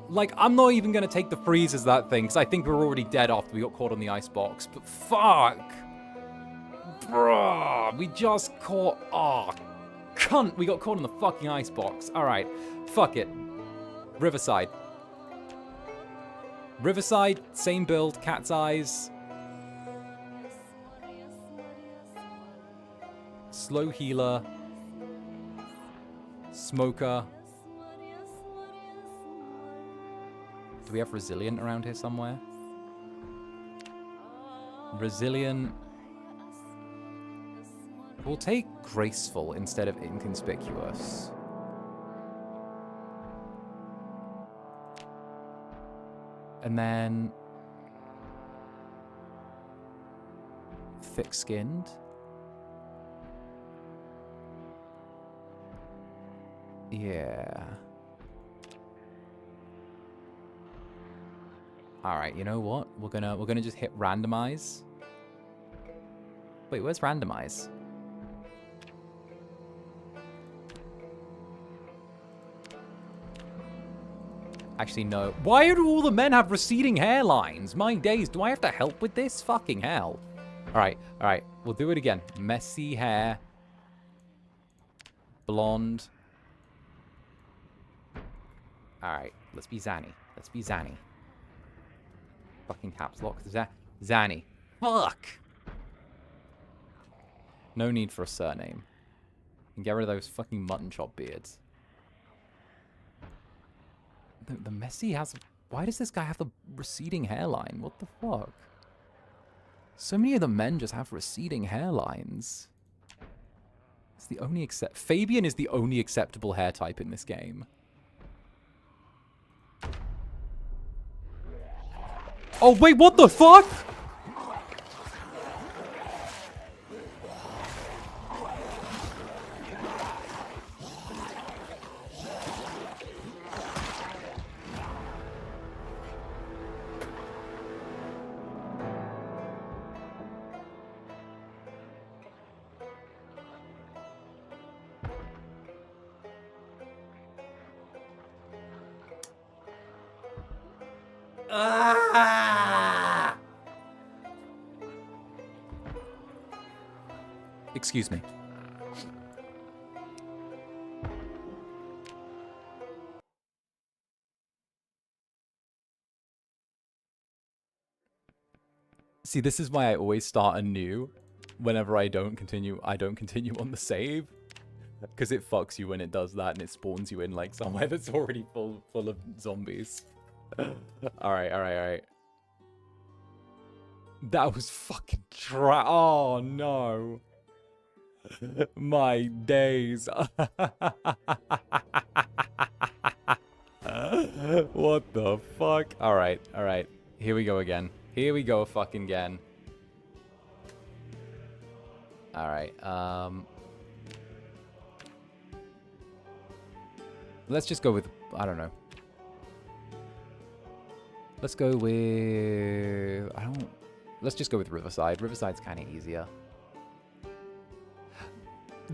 Like, I'm not even going to take the freeze as that thing, because I think we're already dead after we got caught on the icebox. But fuck. Bruh. We just caught... Oh, cunt. We got caught on the fucking icebox. Alright. Fuck it. Riverside. Riverside, same build, cat's eyes. Slow healer. Smoker. Do we have resilient around here somewhere? Resilient. We'll take graceful instead of inconspicuous. And then thick-skinned. Yeah. All right, you know what? We're gonna just hit randomize. Wait, where's randomize? Actually, no. Why do all the men have receding hairlines? My days, do I have to help with this? Fucking hell. All right. We'll do it again. Messy hair. Blonde. All right, let's be Zanny. Let's be Zanny. Fucking caps lock. Zanny. Fuck. No need for a surname. And get rid of those fucking mutton chop beards. The Messi has... Why does this guy have the receding hairline? What the fuck? So many of the men just have receding hairlines. It's the only Fabian is the only acceptable hair type in this game. Oh, wait, what the fuck? Excuse me. See, this is why I always start anew whenever I don't continue on the save. Because it fucks you when it does that and it spawns you in like somewhere that's already full of zombies. Alright. That was fucking oh no. My days. What the fuck? Alright. Here we go again. Here we go fucking again. Alright, let's just go with, I don't know. Let's go with, let's just go with Riverside. Riverside's kind of easier.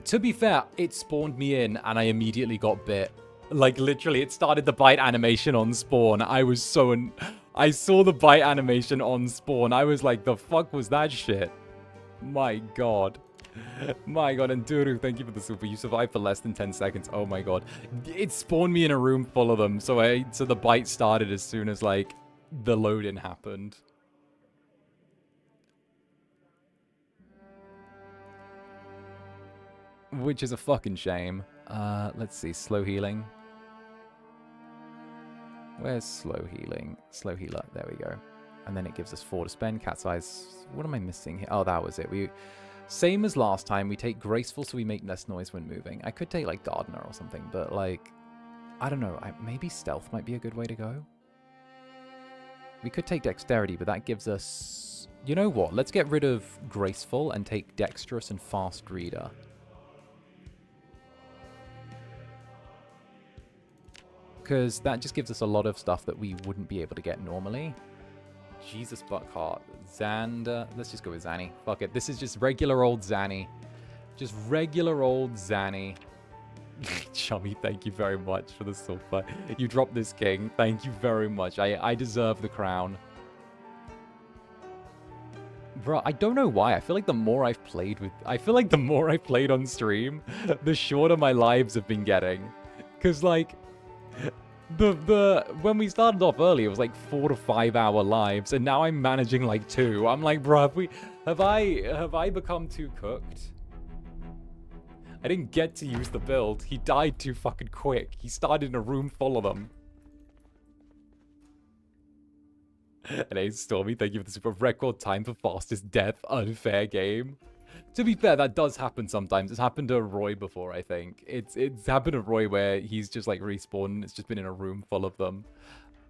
To be fair, it spawned me in and I immediately got bit. Like, literally, it started the bite animation on spawn. I was so... I saw the bite animation on spawn. I was like, the fuck was that shit? My god. My god, and Duru, thank you for the super. You survived for less than 10 seconds. Oh my god. It spawned me in a room full of them. So the bite started as soon as, like, the load-in happened. Which is a fucking shame. Let's see. Slow healing. Where's slow healing? Slow healer. There we go. And then it gives us 4 to spend. Cat's eyes. What am I missing here? Oh, that was it. Same as last time. We take graceful so we make less noise when moving. I could take like gardener or something, but like, I don't know. Maybe stealth might be a good way to go. We could take dexterity, but that gives us... You know what? Let's get rid of graceful and take dexterous and fast reader. Because that just gives us a lot of stuff that we wouldn't be able to get normally. Jesus Buckhart. Zander. Let's just go with Zanny. Fuck it. This is just regular old Zanny. Just regular old Zanny. Chummy, thank you very much for the silver. You dropped this king. Thank you very much. I deserve the crown. Bro, I don't know why. I feel like the more I've played with... I feel like the more I've played on stream, the shorter my lives have been getting. Because, like... When we started off early, it was like 4 to 5 hour lives, and now I'm managing like 2. I'm like, bro, have I become too cooked? I didn't get to use the build. He died too fucking quick. He started in a room full of them. And hey, Stormy, thank you for the super record time for fastest death. Unfair game. To be fair, that does happen sometimes. It's happened to Roy before, I think. It's happened to Roy where he's just like respawned. It's just been in a room full of them.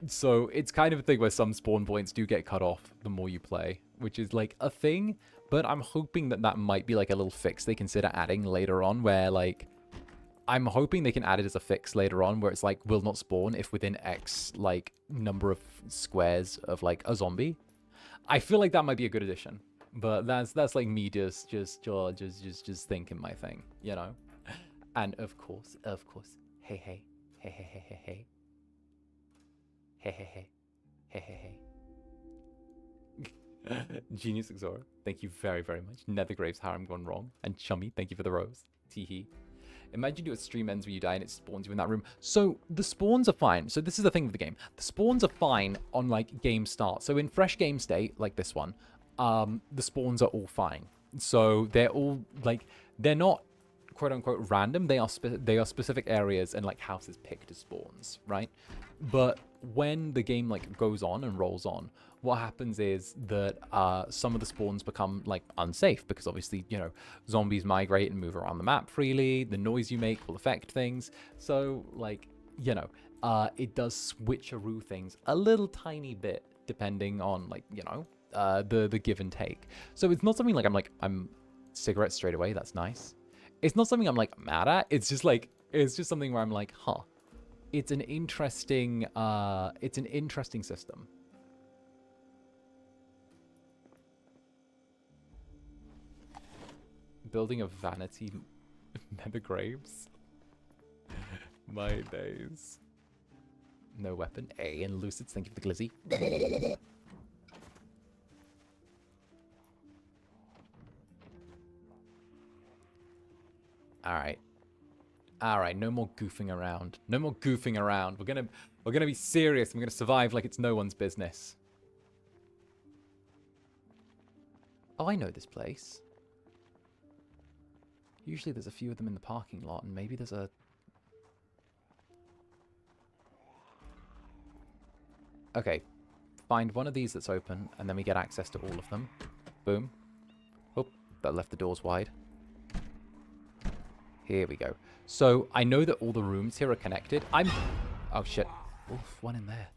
So it's kind of a thing where some spawn points do get cut off the more you play, which is like a thing. But I'm hoping that that might be like a little fix they consider adding later on where like... I'm hoping they can add it as a fix later on where it's like will not spawn if within X like number of squares of like a zombie. I feel like that might be a good addition. But that's like me just thinking my thing, you know? And of course, hey. Genius Exora, thank you very, very much. Nethergrave's harem gone wrong. And Chummy, thank you for the rose. Teehee. Imagine your stream ends when you die and it spawns you in that room. So the spawns are fine. So this is the thing with the game. The spawns are fine on like game start. So in fresh game state, like this one, the spawns are all fine. So they're all like, they're not quote unquote random. They are specific areas and like houses picked as spawns, right? But when the game like goes on and rolls on, what happens is that some of the spawns become like unsafe because obviously, you know, zombies migrate and move around the map freely. The noise you make will affect things. So like, you know, it does switcheroo things a little tiny bit depending on like, you know, the give and take. So it's not something like I'm cigarettes straight away. That's nice. It's not something I'm like mad at. It's just like, it's just something where I'm like, huh, it's an interesting system. Building of vanity nether graves. My days. No weapon. A and Lucids, thank you for the glizzy. Alright. Alright, no more goofing around. No more goofing around. We're gonna be serious. We're gonna survive like it's no one's business. Oh, I know this place. Usually there's a few of them in the parking lot, and maybe there's a... Okay. Find one of these that's open, and then we get access to all of them. Boom. Oh, that left the doors wide. Here we go. So, I know that all the rooms here are connected. Oh, shit. Oof, one in there.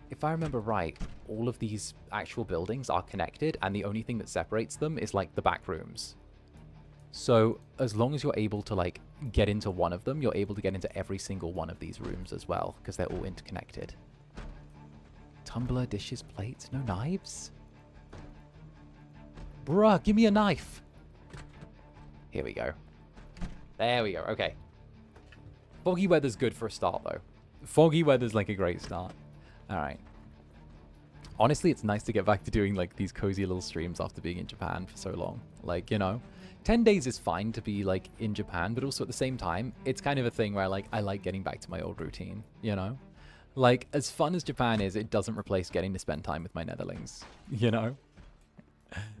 If I remember right, all of these actual buildings are connected, and the only thing that separates them is, like, the back rooms. So, as long as you're able to, like, get into one of them, you're able to get into every single one of these rooms as well, because they're all interconnected. Tumbler, dishes, plates, no knives? Bruh, give me a knife! Here we go. There we go, okay. Foggy weather's good for a start, though. Foggy weather's, like, a great start. Alright. Honestly, it's nice to get back to doing, like, these cozy little streams after being in Japan for so long. Like, you know, 10 days is fine to be, like, in Japan, but also at the same time, it's kind of a thing where, like, I like getting back to my old routine, you know? Like, as fun as Japan is, it doesn't replace getting to spend time with my netherlings, you know?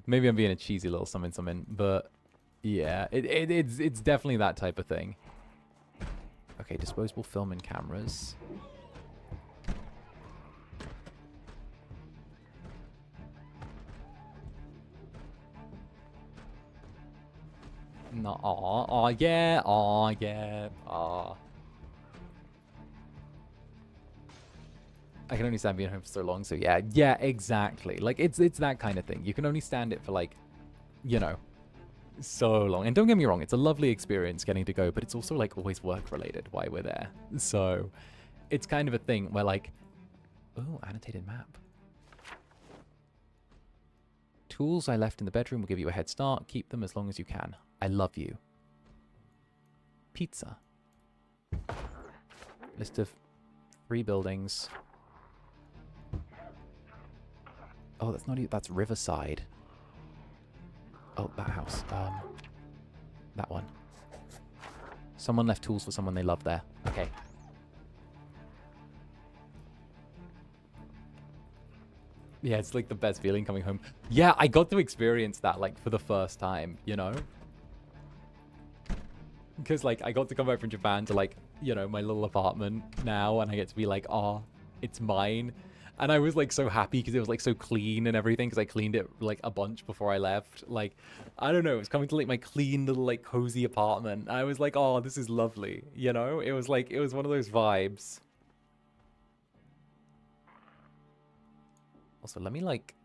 Maybe I'm being a cheesy little something, but yeah, it's definitely that type of thing. Okay, disposable film and cameras. No, aw, yeah, aw, yeah, aw. I can only stand being home for so long, so yeah, exactly. Like, it's that kind of thing. You can only stand it for, like, you know, so long. And don't get me wrong, it's a lovely experience getting to go, but it's also, like, always work-related while we're there. So, it's kind of a thing where, like, Oh, annotated map. Tools I left in the bedroom will give you a head start. Keep them as long as you can. I love you. Pizza. List of 3 buildings. Oh, that's not even... That's Riverside. Oh, that house. That one. Someone left tools for someone they love there. Okay. Yeah, it's like the best feeling coming home. Yeah, I got to experience that, like, for the first time, you know? Because, like, I got to come back from Japan to, like, you know, my little apartment now, and I get to be like, oh, it's mine. And I was, like, so happy because it was, like, so clean and everything, because I cleaned it, like, a bunch before I left. Like, I don't know, it was coming to, like, my clean little, like, cozy apartment. I was like, oh, this is lovely, you know? It was, like, it was one of those vibes. Also, let me, like...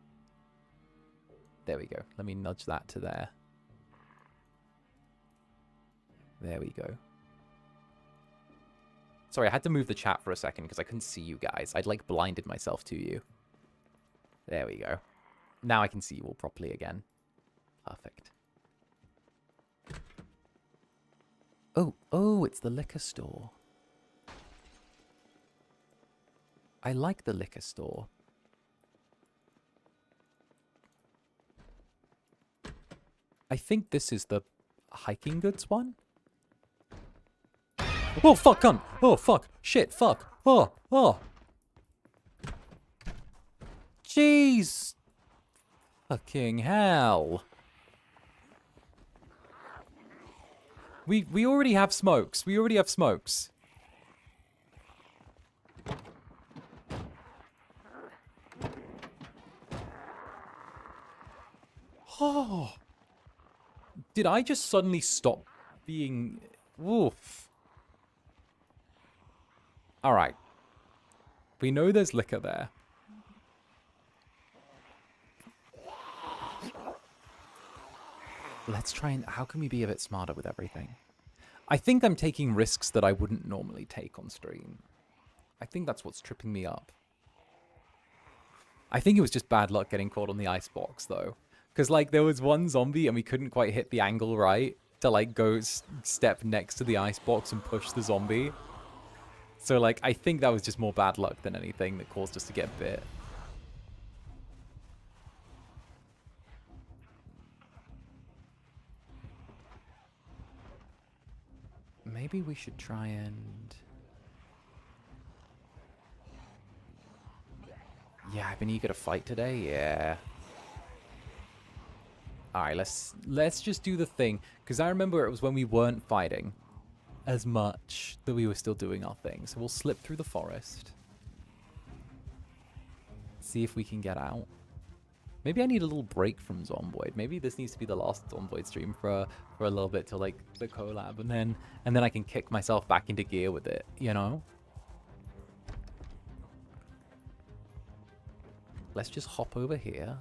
There we go. Let me nudge that to there. There we go. Sorry, I had to move the chat for a second because I couldn't see you guys. I'd, like, blinded myself to you. There we go. Now I can see you all properly again. Perfect. Oh, it's the liquor store. I like the liquor store. I think this is the hiking goods one. Oh, fuck, gun. Oh, fuck. Shit, fuck. Oh. Jeez. Fucking hell. We already have smokes. We already have smokes. Oh. Did I just suddenly stop being... Oof. Alright. We know there's liquor there. Let's try and... How can we be a bit smarter with everything? I think I'm taking risks that I wouldn't normally take on stream. I think that's what's tripping me up. I think it was just bad luck getting caught on the icebox, though. Because, like, there was one zombie and we couldn't quite hit the angle right to, like, go step next to the icebox and push the zombie. So, like, I think that was just more bad luck than anything that caused us to get bit. Maybe we should try and... Yeah, I've been eager to fight today. Yeah. Alright, let's just do the thing. Because I remember it was when we weren't fighting as much that we were still doing our thing. So we'll slip through the forest. See if we can get out. Maybe I need a little break from Zomboid. Maybe this needs to be the last Zomboid stream for a little bit till, like, the collab. And then I can kick myself back into gear with it, you know? Let's just hop over here.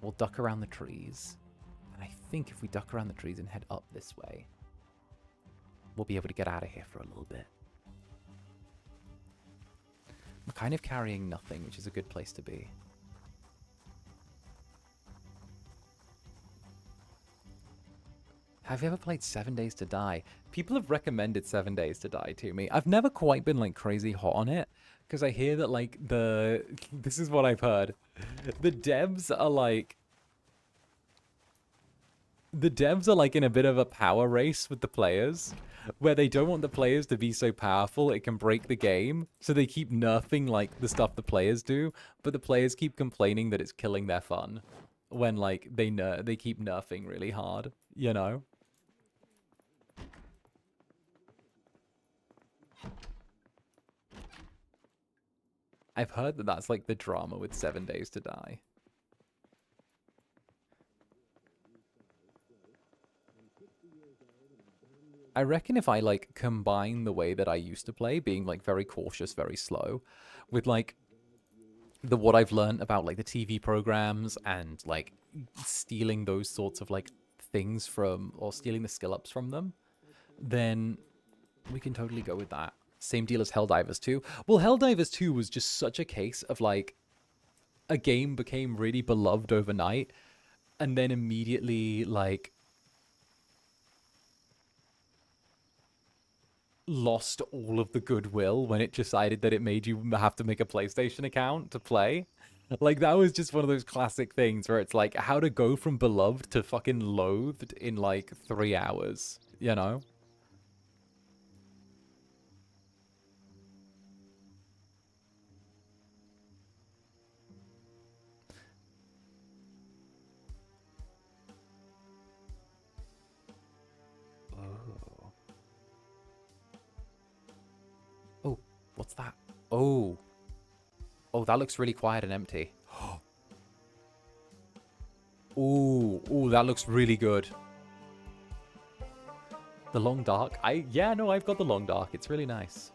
We'll duck around the trees. And I think if we duck around the trees and head up this way, we'll be able to get out of here for a little bit. I'm kind of carrying nothing, which is a good place to be. Have you ever played 7 Days to Die? People have recommended 7 Days to Die to me. I've never quite been, like, crazy hot on it, because I hear that, like, this is what I've heard. The devs are, like... The devs are, like, in a bit of a power race with the players, where they don't want the players to be so powerful it can break the game, so they keep nerfing, like, the stuff the players do, but the players keep complaining that it's killing their fun, when, like, they keep nerfing really hard, you know? I've heard that that's, like, the drama with 7 Days to Die. I reckon if I, like, combine the way that I used to play, being, like, very cautious, very slow, with, like, what I've learned about, like, the TV programs and, like, stealing those sorts of, like, things from, or stealing the skill ups from them, then we can totally go with that. Same deal as Helldivers 2. Well, Helldivers 2 was just such a case of like a game became really beloved overnight and then immediately like lost all of the goodwill when it decided that it made you have to make a PlayStation account to play. Like, that was just one of those classic things where it's like how to go from beloved to fucking loathed in like 3 hours, you know? Oh. Oh, what's that? Oh. Oh, that looks really quiet and empty. Ooh, ooh, that looks really good. The Long Dark. Yeah, no, I've got the Long Dark. It's really nice.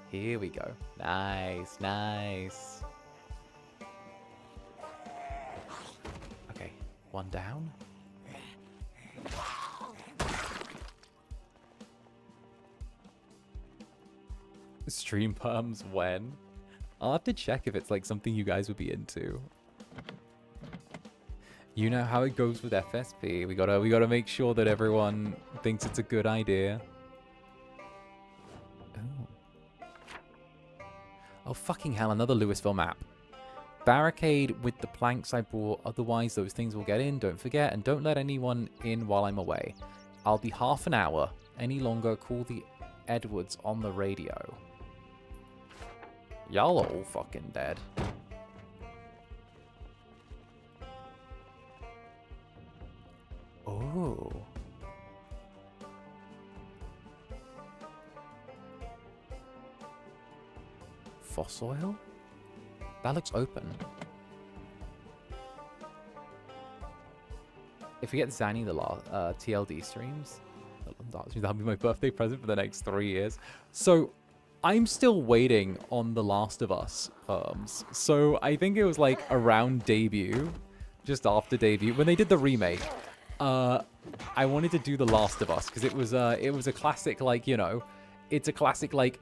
Here we go. Nice, nice. Okay, one down. Stream perms when? I'll have to check if it's like something you guys would be into. You know how it goes with FSP. We gotta make sure that everyone thinks it's a good idea. Oh. Oh fucking hell, another Louisville map. Barricade with the planks I brought, otherwise those things will get in, don't forget, and don't let anyone in while I'm away. I'll be half an hour. Any longer, call the Edwards on the radio. Y'all are all fucking dead. Oh. Fossil? That looks open. If we get Zanny the TLD streams, that'll be my birthday present for the next 3 years. So I'm still waiting on The Last of Us perms. So I think it was like around debut, just after debut, when they did the remake. I wanted to do The Last of Us because it was a classic, like, you know, it's a classic like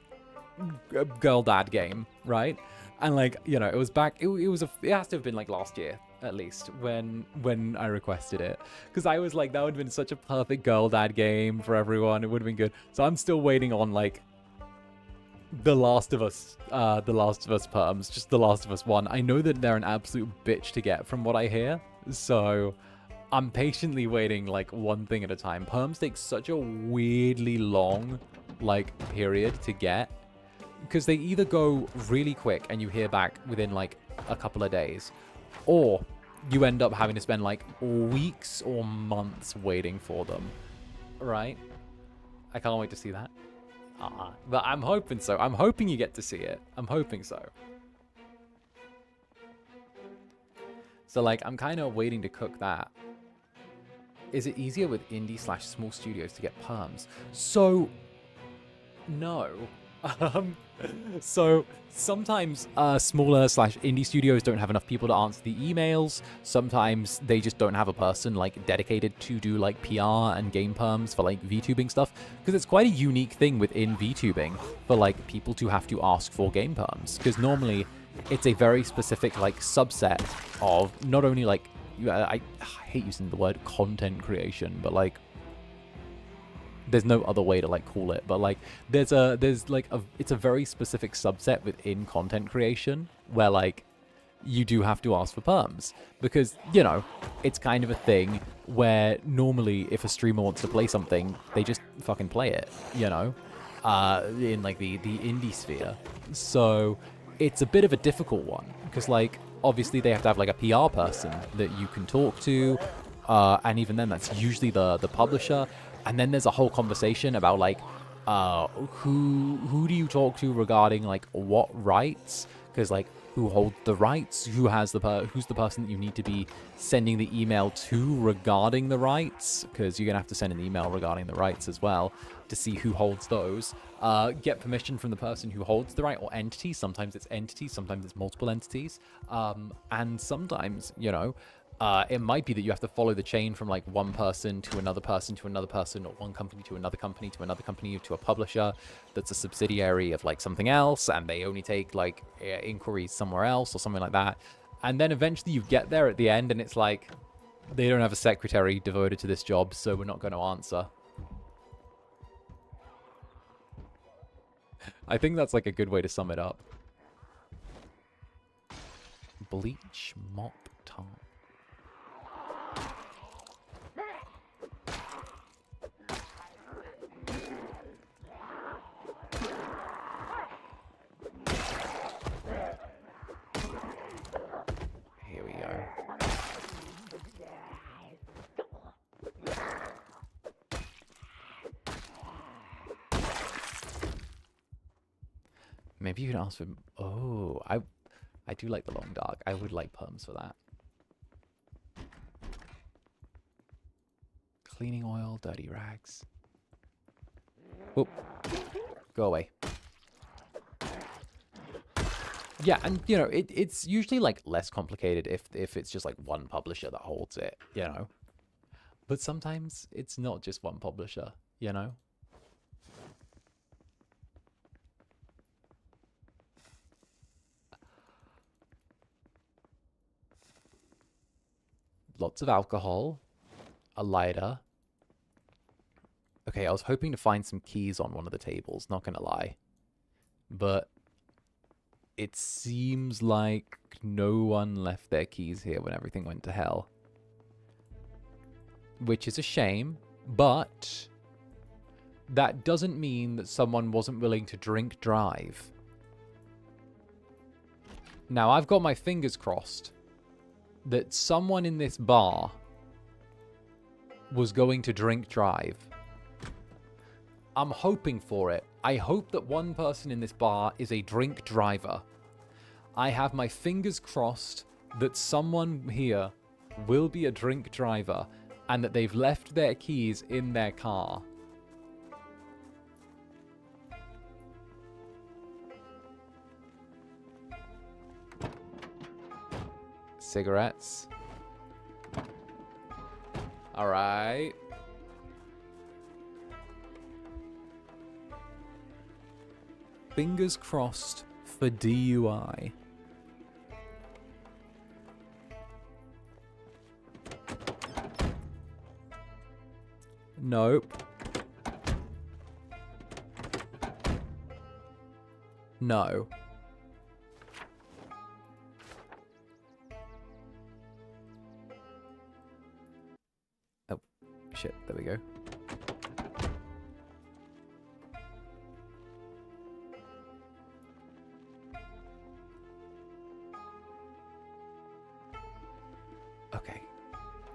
girl dad game, right? And like, you know, it was back. It has to have been like last year at least when I requested it, because I was like, that would have been such a perfect girl dad game for everyone. It would have been good. So I'm still waiting on like The Last of Us perms, just The Last of Us 1. I know that they're an absolute bitch to get from what I hear, so I'm patiently waiting like one thing at a time. Perms take such a weirdly long like period to get, because they either go really quick and you hear back within like a couple of days, or you end up having to spend like weeks or months waiting for them, right? I can't wait to see that. But I'm hoping so. I'm hoping you get to see it. I'm hoping so. So like, I'm kind of waiting to cook that. Is it easier with indie/small studios to get perms? So, no. So sometimes smaller/indie studios don't have enough people to answer the emails. Sometimes they just don't have a person like dedicated to do like PR and game perms for like VTubing stuff, because it's quite a unique thing within VTubing for like people to have to ask for game perms, because normally it's a very specific like subset of not only like, I hate using the word content creation, but like there's no other way to like call it, but like it's a very specific subset within content creation where like you do have to ask for perms, because, you know, it's kind of a thing where normally if a streamer wants to play something, they just fucking play it, you know, in like the indie sphere. So it's a bit of a difficult one, because like obviously they have to have like a PR person that you can talk to, and even then that's usually the publisher. And then there's a whole conversation about like who do you talk to regarding like what rights, because like who holds the rights, who's the person that you need to be sending the email to regarding the rights, because you're gonna have to send an email regarding the rights as well to see who holds those. Get permission from the person who holds the right, or entity. Sometimes it's entities, sometimes it's multiple entities, and sometimes, you know, It might be that you have to follow the chain from like one person to another person to another person, or one company to another company to another company to a publisher that's a subsidiary of like something else, and they only take like inquiries somewhere else or something like that. And then eventually you get there at the end and it's like, they don't have a secretary devoted to this job, so we're not going to answer. I think that's like a good way to sum it up. Bleach mop top. Here we go. Maybe you can ask for... Oh, I do like the long dark. I would like perms for that. Cleaning oil, dirty rags. Whoop. Go away. Yeah, and, you know, it's usually, like, less complicated if it's just, like, one publisher that holds it, you know? But sometimes it's not just one publisher, you know? Lots of alcohol, a lighter. Okay, I was hoping to find some keys on one of the tables, not gonna lie. But it seems like no one left their keys here when everything went to hell. Which is a shame, but that doesn't mean that someone wasn't willing to drink drive. Now, I've got my fingers crossed that someone in this bar was going to drink drive. I'm hoping for it. I hope that one person in this bar is a drink driver. I have my fingers crossed that someone here will be a drink driver and that they've left their keys in their car. Cigarettes. All right. Fingers crossed for DUI. Nope. No. Oh, shit. There we go. Okay.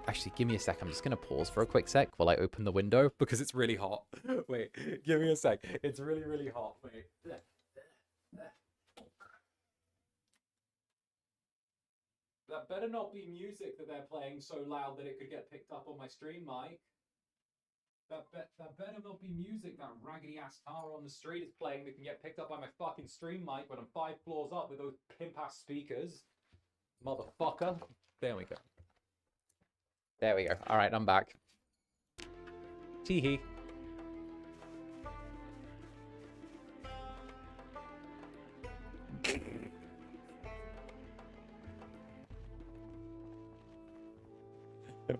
Actually, give me a sec. I'm just going to pause for a quick sec while I open the window because it's really hot. Wait, give me a sec. It's really, really hot. Wait. That better not be music that they're playing so loud that it could get picked up on my stream mic. That better not be music that raggedy ass car on the street is playing that can get picked up by my fucking stream mic when I'm 5 floors up with those pimp ass speakers. Motherfucker. There we go. There we go. All right, I'm back. Tee-hee.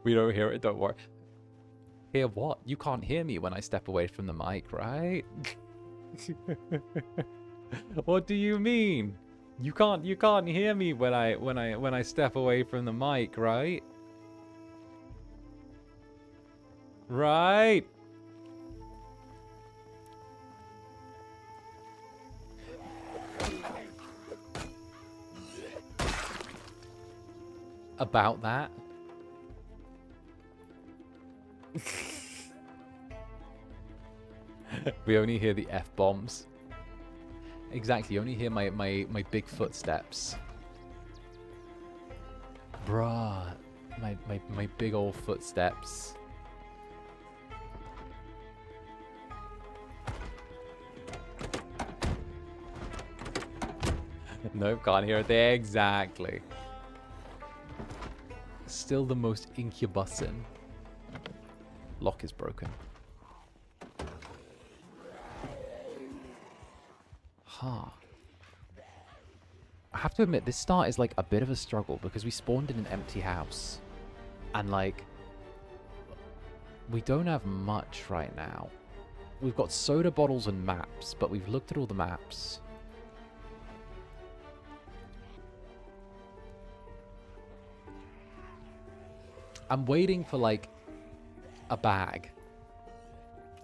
We don't hear it, don't worry. Hear what? You can't hear me when I step away from the mic, right? What do you mean? You can't hear me when I step away from the mic, right? Right. About that. We only hear the F-bombs. Exactly, you only hear my big footsteps. Bruh. My big old footsteps. Nope, can't hear it there. Exactly. Still the most incubusin. Lock is broken. Huh. I have to admit, this start is like a bit of a struggle because we spawned in an empty house. And like, we don't have much right now. We've got soda bottles and maps, but we've looked at all the maps. I'm waiting for like a bag.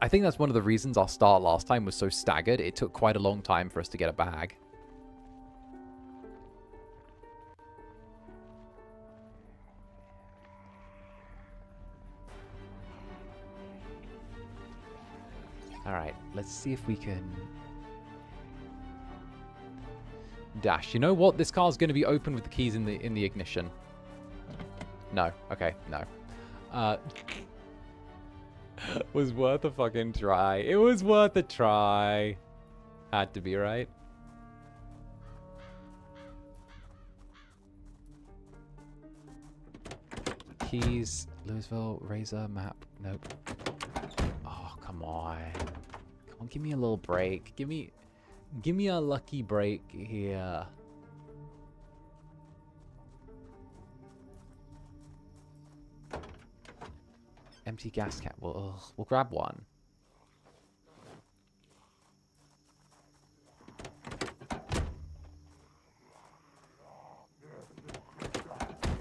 I think that's one of the reasons our start last time was so staggered. It took quite a long time for us to get a bag. Alright, let's see if we can dash. You know what? This car's going to be open with the keys in the ignition. No. Okay, no. Was worth a fucking try. It was worth a try. Had to be, right? Keys, Louisville, Razor, map. Nope. Oh, come on. Come on, give me a little break. Give me a lucky break here. Empty gas cap. We'll grab one.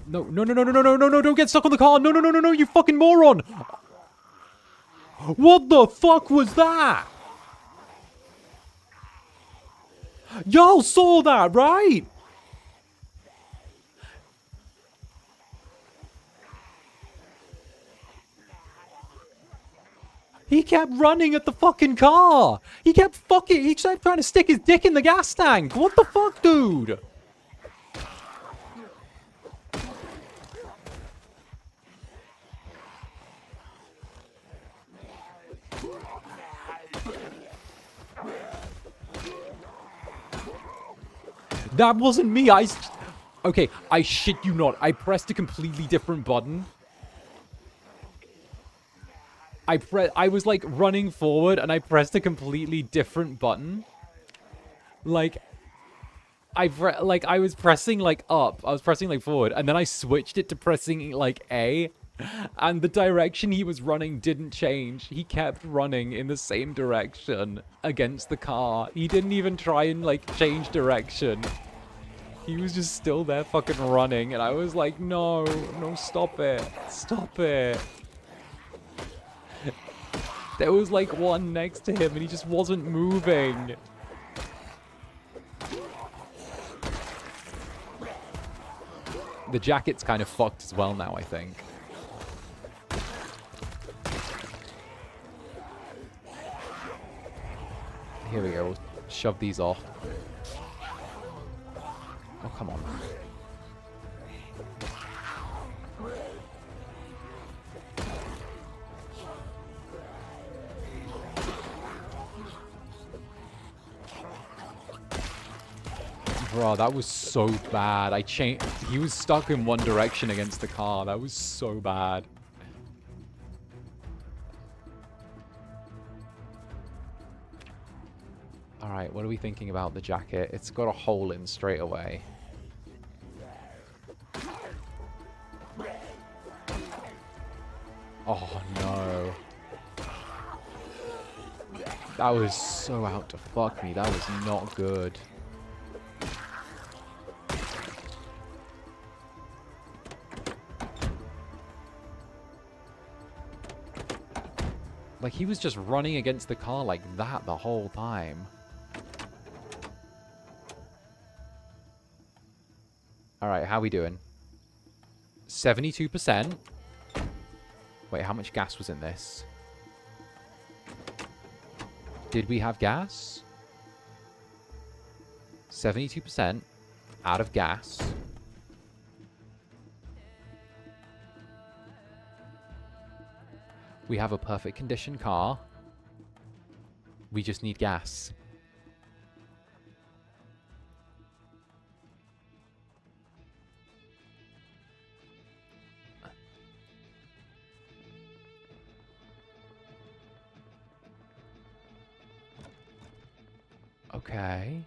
No, don't get stuck on the car. No, you fucking moron. What the fuck was that? Y'all saw that, right? He kept running at the fucking car. He kept trying to stick his dick in the gas tank. What the fuck, dude? That wasn't me. Okay, I shit you not. I pressed a completely different button. I was like running forward and I pressed a completely different button. Like I was pressing like up. I was pressing like forward and then I switched it to pressing like A, and the direction he was running didn't change. He kept running in the same direction against the car. He didn't even try and like change direction. He was just still there fucking running and I was like, no, stop it. Stop it. There was like one next to him and he just wasn't moving. The jacket's kind of fucked as well now, I think. Here we go. We'll shove these off. Oh, come on. Bro, that was so bad. He was stuck in one direction against the car. That was so bad. Alright, what are we thinking about the jacket? It's got a hole in straight away. Oh, no. That was so out to fuck me. That was not good. Like, he was just running against the car like that the whole time. Alright, how we doing? 72%. Wait, how much gas was in this? Did we have gas? 72% out of gas. We have a perfect condition car. We just need gas. Okay.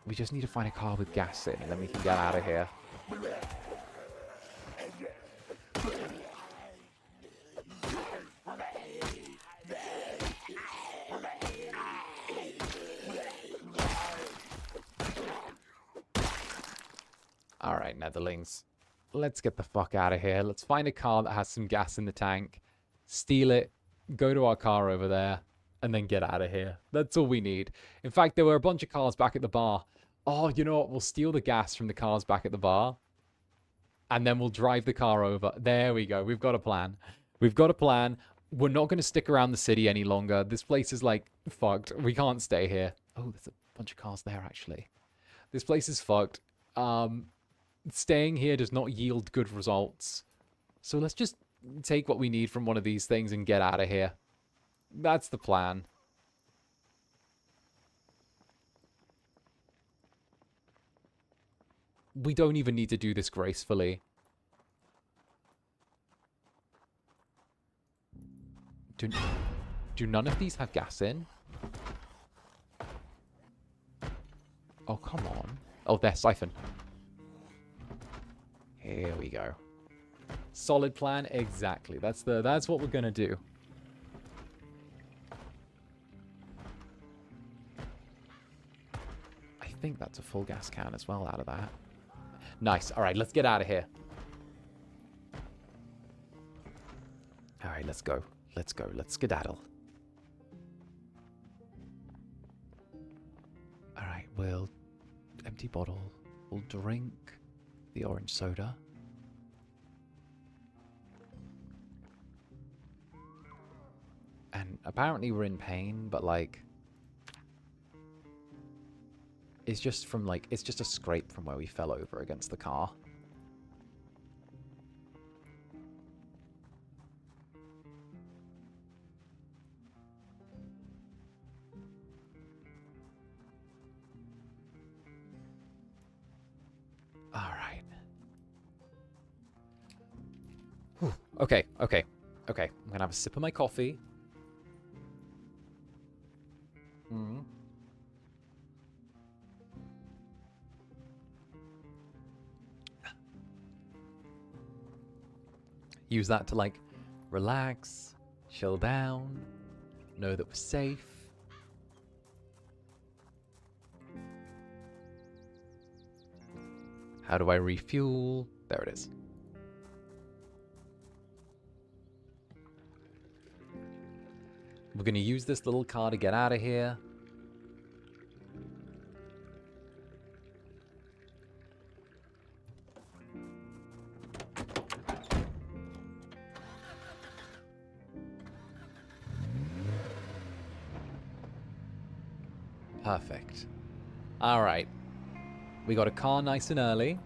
We just need to find a car with gas in, and then we can get out of here. Alright, Netherlings. Let's get the fuck out of here. Let's find a car that has some gas in the tank, steal it, go to our car over there, and then get out of here. That's all we need. In fact, there were a bunch of cars back at the bar. Oh, you know what? We'll steal the gas from the cars back at the bar. And then we'll drive the car over. There we go. We've got a plan. We've got a plan. We're not going to stick around the city any longer. This place is, like, fucked. We can't stay here. Oh, there's a bunch of cars there, actually. This place is fucked. Staying here does not yield good results. So let's just take what we need from one of these things and get out of here. That's the plan. We don't even need to do this gracefully. Do none of these have gas in? Oh, come on. Oh, they're siphon. Here we go. Solid plan, exactly. That's what we're gonna do. I think that's a full gas can as well out of that. Nice. All right, let's get out of here. All right, let's go. Let's go. Let's skedaddle. All right, we'll empty bottle. We'll drink the orange soda. And apparently we're in pain, but like it's just from like it's just a scrape from where we fell over against the car. All right. Whew. Okay. I'm gonna have a sip of my coffee. Use that to, like, relax, chill down, know that we're safe. How do I refuel? There it is. We're going to use this little car to get out of here. Perfect. All right. We got a car nice and early.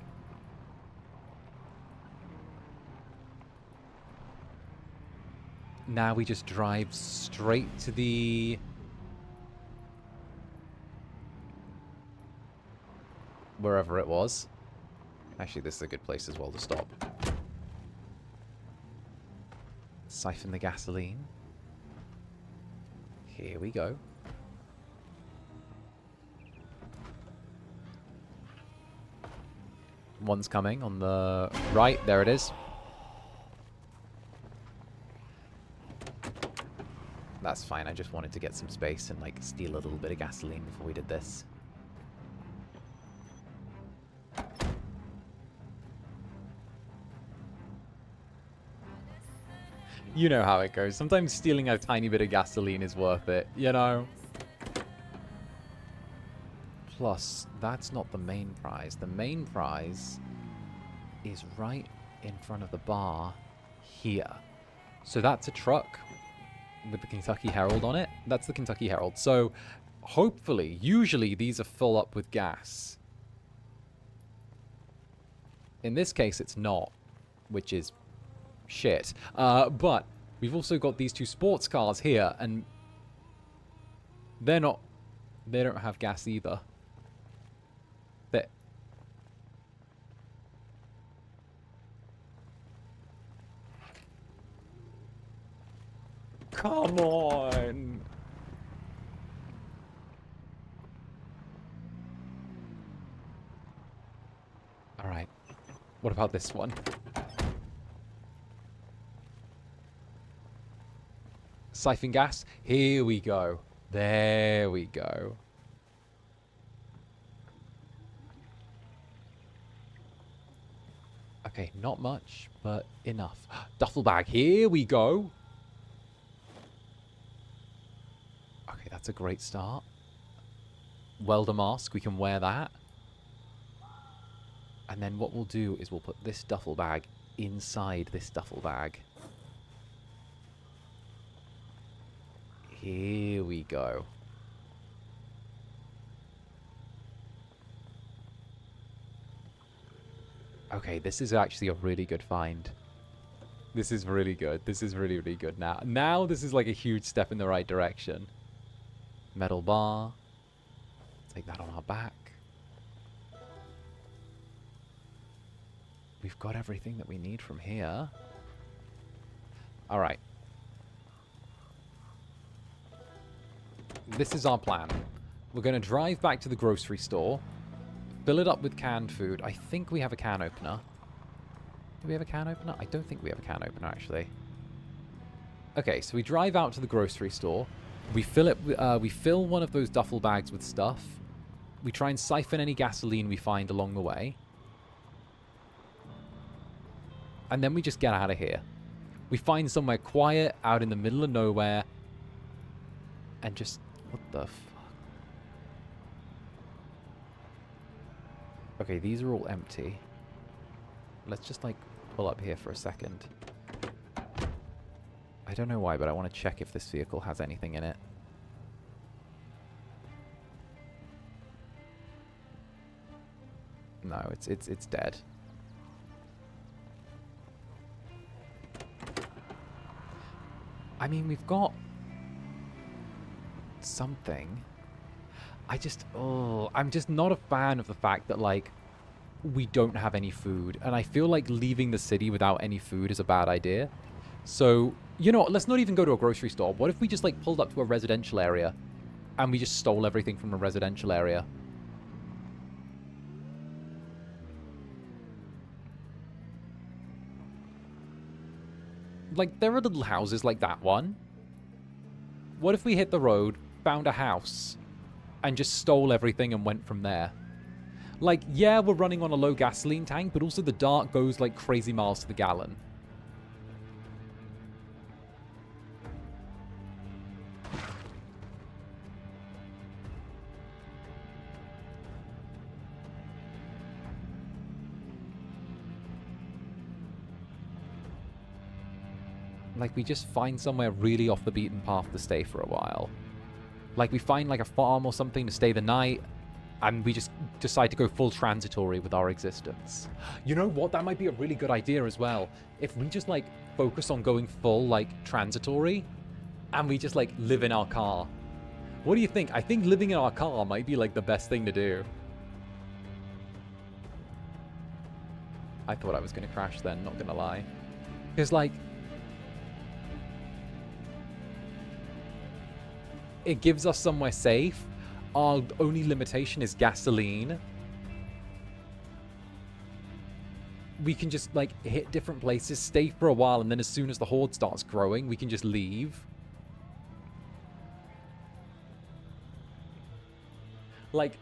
Now we just drive straight to the... wherever it was. Actually, this is a good place as well to stop. Siphon the gasoline. Here we go. One's coming on the right. There it is. That's fine. I just wanted to get some space and, like, steal a little bit of gasoline before we did this. You know how it goes. Sometimes stealing a tiny bit of gasoline is worth it, you know? Plus, that's not the main prize. The main prize is right in front of the bar here. So that's a truck with the Kentucky Herald on it. That's the Kentucky Herald. So hopefully, usually these are full up with gas. In this case, it's not, which is shit. But we've also got these 2 sports cars here, and they're not... They don't have gas either. They're... Come on! Alright. What about this one? Siphon gas? Here we go. There we go. Okay, not much, but enough. Duffel bag. Here we go. Okay, that's a great start. Welder mask. We can wear that. And then what we'll do is we'll put this duffel bag inside this duffel bag. Here we go. Okay, this is actually a really good find. This is really good. This is really, really good now. Now this is like a huge step in the right direction. Metal bar. Take that on our back. We've got everything that we need from here. Alright. This is our plan. We're going to drive back to the grocery store, fill it up with canned food. I think we have a can opener. Do we have a can opener? I don't think we have a can opener, actually. Okay, so we drive out to the grocery store. We fill it. We fill one of those duffel bags with stuff. We try and siphon any gasoline we find along the way. And then we just get out of here. We find somewhere quiet, out in the middle of nowhere. And just... What the fuck? Okay, these are all empty. Let's just, like, pull up here for a second. I don't know why, but I want to check if this vehicle has anything in it. No, it's dead. I mean, we've got something. I'm just not a fan of the fact that, like, we don't have any food. And I feel like leaving the city without any food is a bad idea. So, you know, let's not even go to a grocery store. What if we just, like, pulled up to a residential area and we just stole everything from a residential area? Like, there are little houses like that one. What if we hit the road, found a house, and just stole everything and went from there? Like, yeah, we're running on a low gasoline tank, but also the dart goes like crazy miles to the gallon. Like, we just find somewhere really off the beaten path to stay for a while. Like, we find, like, a farm or something to stay the night, and we just decide to go full transitory with our existence. You know what? That might be a really good idea as well. If we just, like, focus on going full, like, transitory, and we just, like, live in our car. What do you think? I think living in our car might be, like, the best thing to do. I thought I was going to crash then, not going to lie. Because, like... it gives us somewhere safe. Our only limitation is gasoline. We can just, like, hit different places, stay for a while, and then as soon as the horde starts growing, we can just leave. Like,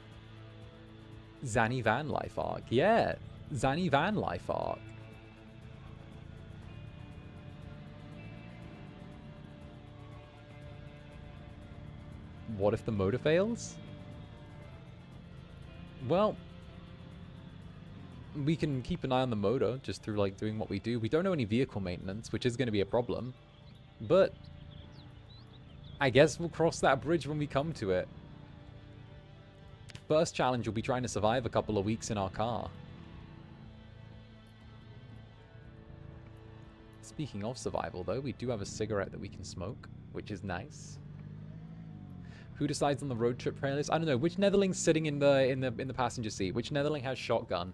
Zanny van life arc. Yeah, Zanny van life arc. What if the motor fails? Well, we can keep an eye on the motor just through, like, doing what we do. We don't know any vehicle maintenance, which is going to be a problem. But I guess we'll cross that bridge when we come to it. First challenge will be trying to survive a couple of weeks in our car. It's Speaking of survival, though, we do have a cigarette that we can smoke, which is nice. Who decides on the road trip playlist? I don't know. Which Netherling's sitting in the passenger seat? Which Netherling has shotgun?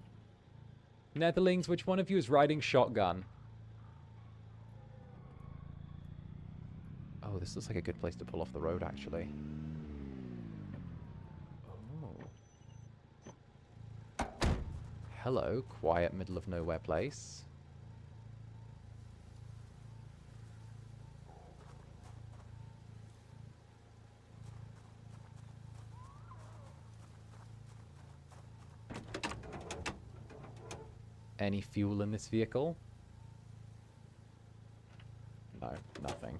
Netherlings, which one of you is riding shotgun? Oh, this looks like a good place to pull off the road, actually. Oh. Hello, quiet middle of nowhere place. Any fuel in this vehicle? No, nothing.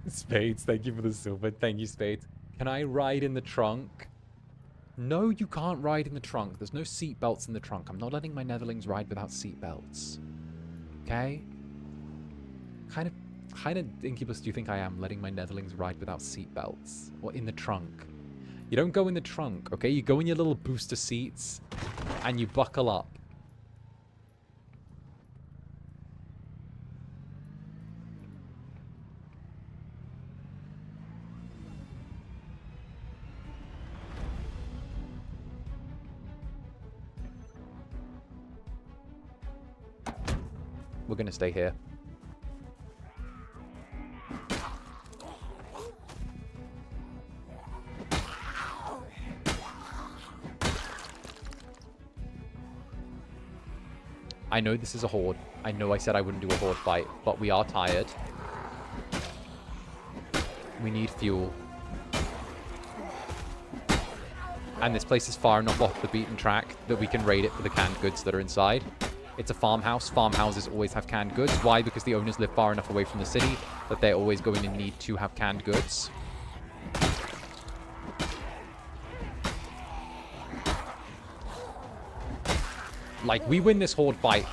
Spades, thank you for the silver. Thank you, Spades. Can I ride in the trunk? No, you can't ride in the trunk. There's no seat belts in the trunk. I'm not letting my Netherlings ride without seat belts. Okay? Kind of Incubus do you think I am, letting my Netherlings ride without seat belts? Or in the trunk? You don't go in the trunk, okay? You go in your little booster seats and you buckle up. We're gonna stay here. I know this is a horde. I know I said I wouldn't do a horde fight, but we are tired. We need fuel. And this place is far enough off the beaten track that we can raid it for the canned goods that are inside. It's a farmhouse. Farmhouses always have canned goods. Why? Because the owners live far enough away from the city that they're always going to need to have canned goods. Like, we win this horde fight,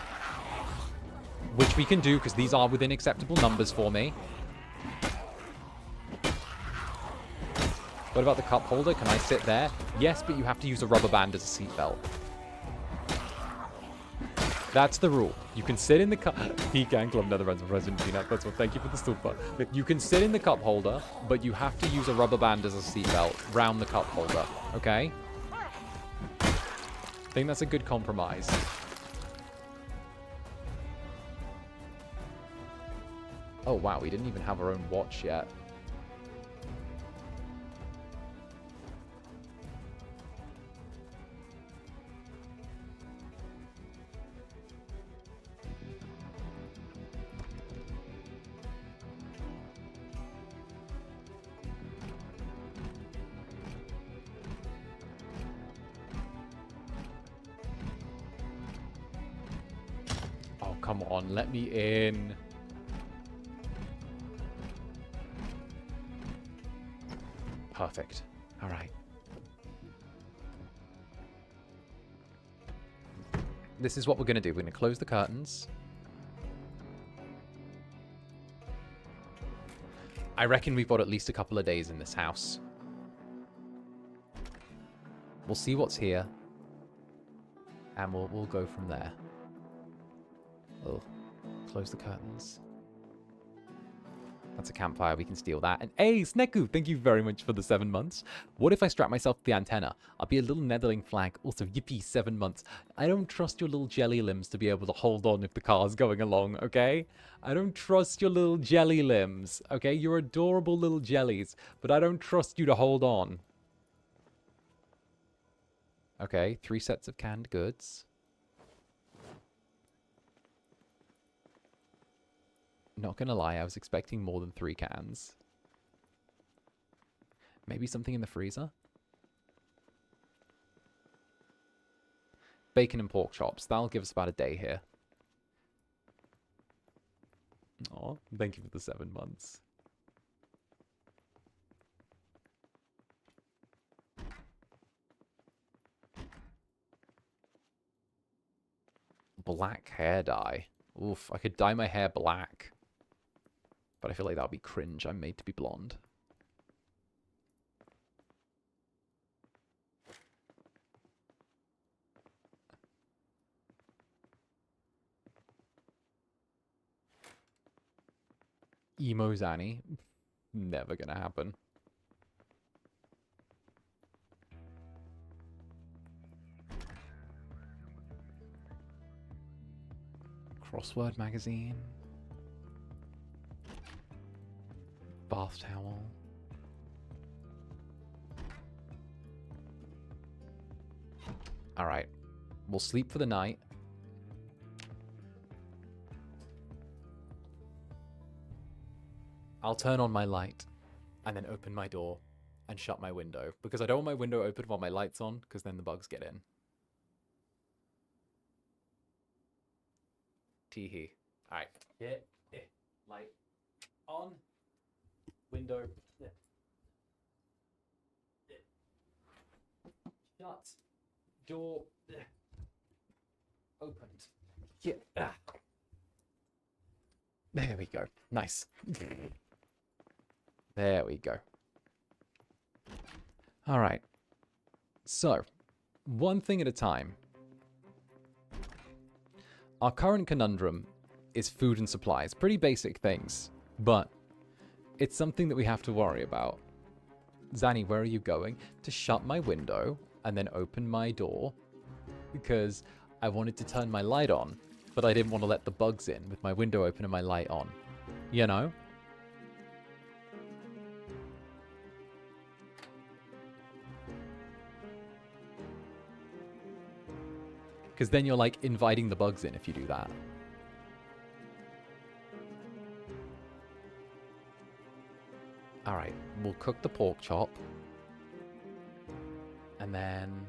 which we can do because these are within acceptable numbers for me. What about the cup holder? Can I sit there? Yes, but you have to use a rubber band as a seatbelt. That's the rule. You can sit in the cup... Pecan Club Netherbrand for President Peanut. That's what. Thank you for the super. You can sit in the cup holder, but you have to use a rubber band as a seatbelt round the cup holder. Okay? I think that's a good compromise. Oh, wow. We didn't even have our own watch yet. Come on, let me in. Perfect. All right. This is what we're going to do. We're going to close the curtains. I reckon we've got at least a couple of days in this house. We'll see what's here. And we'll go from there. Oh, close the curtains. That's a campfire. We can steal that. And hey, Sneku, thank you very much for the 7 months. What if I strap myself to the antenna? I'll be a little Netherling flag. Also, yippee, 7 months. I don't trust your little jelly limbs to be able to hold on if the car's going along, okay? I don't trust your little jelly limbs, okay? You're adorable little jellies, but I don't trust you to hold on. Okay, 3 sets of canned goods. Not gonna lie, I was expecting more than 3 cans. Maybe something in the freezer? Bacon and pork chops. That'll give us about a day here. Oh, thank you for the 7 months. Black hair dye. Oof, I could dye my hair black. But I feel like that would be cringe. I'm made to be blonde. Emo Zanny. Never gonna happen. Crossword magazine. Bath towel. Alright. We'll sleep for the night. I'll turn on my light and then open my door and shut my window. Because I don't want my window open while my light's on, because then the bugs get in. Tee-hee. Alright. Light on. Window. Shut. Door. Opened. Yeah. There we go. Nice. There we go. All right. So, one thing at a time. Our current conundrum is food and supplies. Pretty basic things, but it's something that we have to worry about. Zanny, where are you going? To shut my window and then open my door because I wanted to turn my light on, but I didn't want to let the bugs in with my window open and my light on. You know? Because then you're like inviting the bugs in if you do that. Alright, we'll cook the pork chop. And then...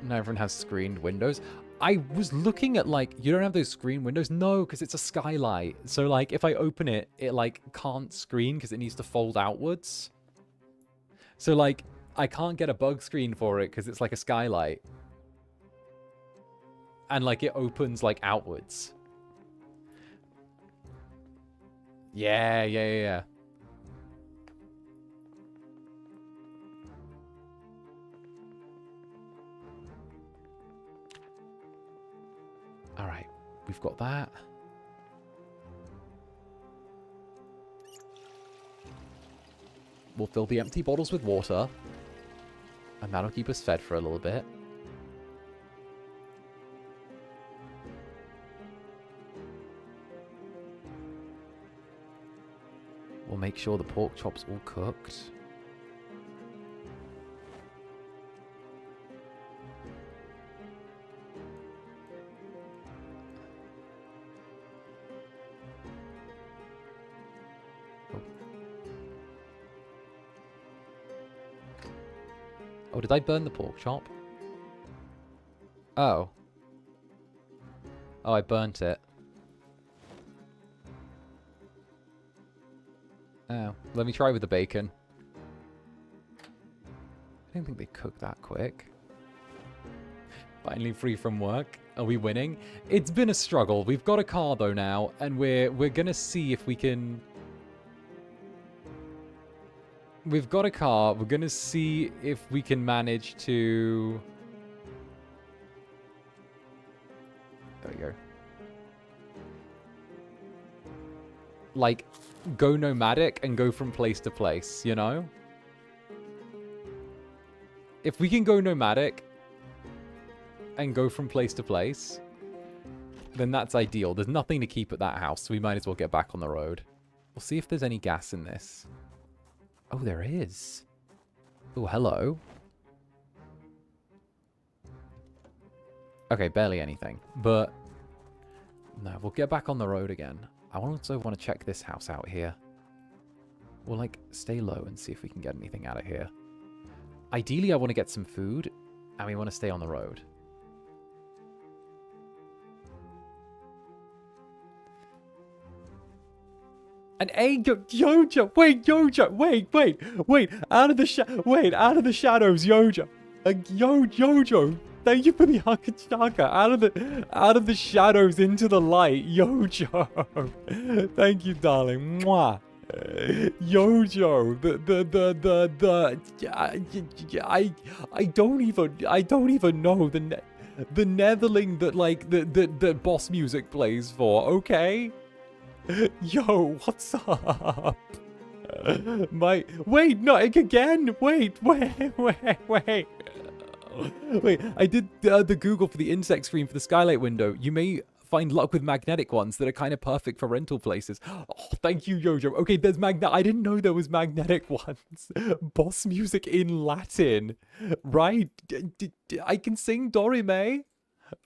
Now everyone has screened windows. I was looking at like, you don't have those screen windows? No, because it's a skylight. So like, if I open it, it like can't screen because it needs to fold outwards. So like, I can't get a bug screen for it because it's like a skylight. And like, it opens like outwards. Yeah. All right, we've got that. We'll fill the empty bottles with water. And that'll keep us fed for a little bit. We'll make sure the pork chop's all cooked. Oh, did I burn the pork chop? Oh. Oh, I burnt it. Oh, let me try with the bacon. I don't think they cook that quick. Finally free from work. Are we winning? It's been a struggle. We've got a car though now, and we're gonna see if we can... We've got a car. We're gonna see if we can manage to... There we go. Like, go nomadic and go from place to place, you know? If we can go nomadic and go from place to place, then that's ideal. There's nothing to keep at that house, so we might as well get back on the road. We'll see if there's any gas in this. Oh, there is. Oh, hello. Okay, barely anything. But, no, we'll get back on the road again. I also want to check this house out here. We'll, like, stay low and see if we can get anything out of here. Ideally, I want to get some food, and we want to stay on the road. And hey, Yoja, wait, Yoja, wait, out of the shadows, Yoja, Yojo, thank you for the Hakachaka, out of the shadows into the light, Yojo, thank you, darling, mwah, Yojo, I don't even know The Netherling that, like, the boss music plays for, okay? Yo, what's up? Wait, no, again! Wait! Wait, I did the Google for the insect screen for the skylight window. You may find luck with magnetic ones that are kind of perfect for rental places. Oh, thank you, Yojo. Okay, there's I didn't know there was magnetic ones. Boss music in Latin. Right. I can sing Dorime.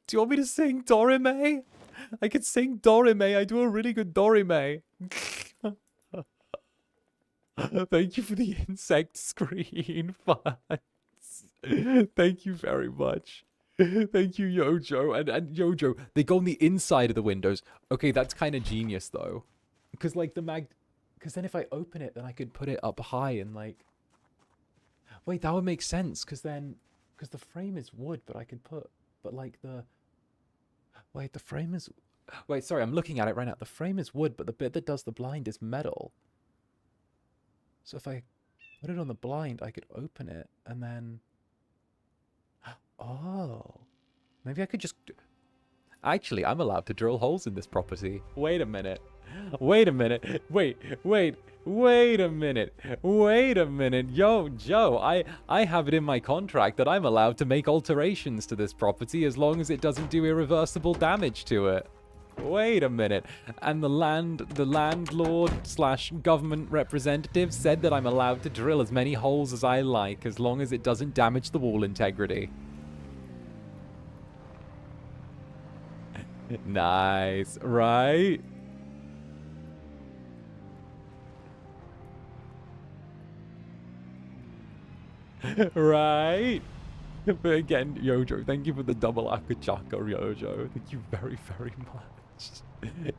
Do you want me to sing Dorime? I can sing Dorime. I do a really good Dorime. Thank you for the insect screen funds. Thank you very much. Thank you, Yojo. And Yojo, they go on the inside of the windows. Okay, that's kind of genius, though. Because, like, because then if I open it, then I could put it up high and, like... Wait, that would make sense, because the frame is wood, but I could put... But, like, Wait, the frame is... Wait, sorry, I'm looking at it right now. The frame is wood, but the bit that does the blind is metal. So if I put it on the blind, I could open it, and then... Oh, maybe I could just... Actually, I'm allowed to drill holes in this property. Wait a minute. Wait a minute. Wait a minute. Yo, Joe, I have it in my contract that I'm allowed to make alterations to this property as long as it doesn't do irreversible damage to it. Wait a minute. And the landlord / government representative said that I'm allowed to drill as many holes as I like as long as it doesn't damage the wall integrity. Nice, right? Right? But again, Yojo, thank you for the double akachaka, Yojo. Thank you very, very much.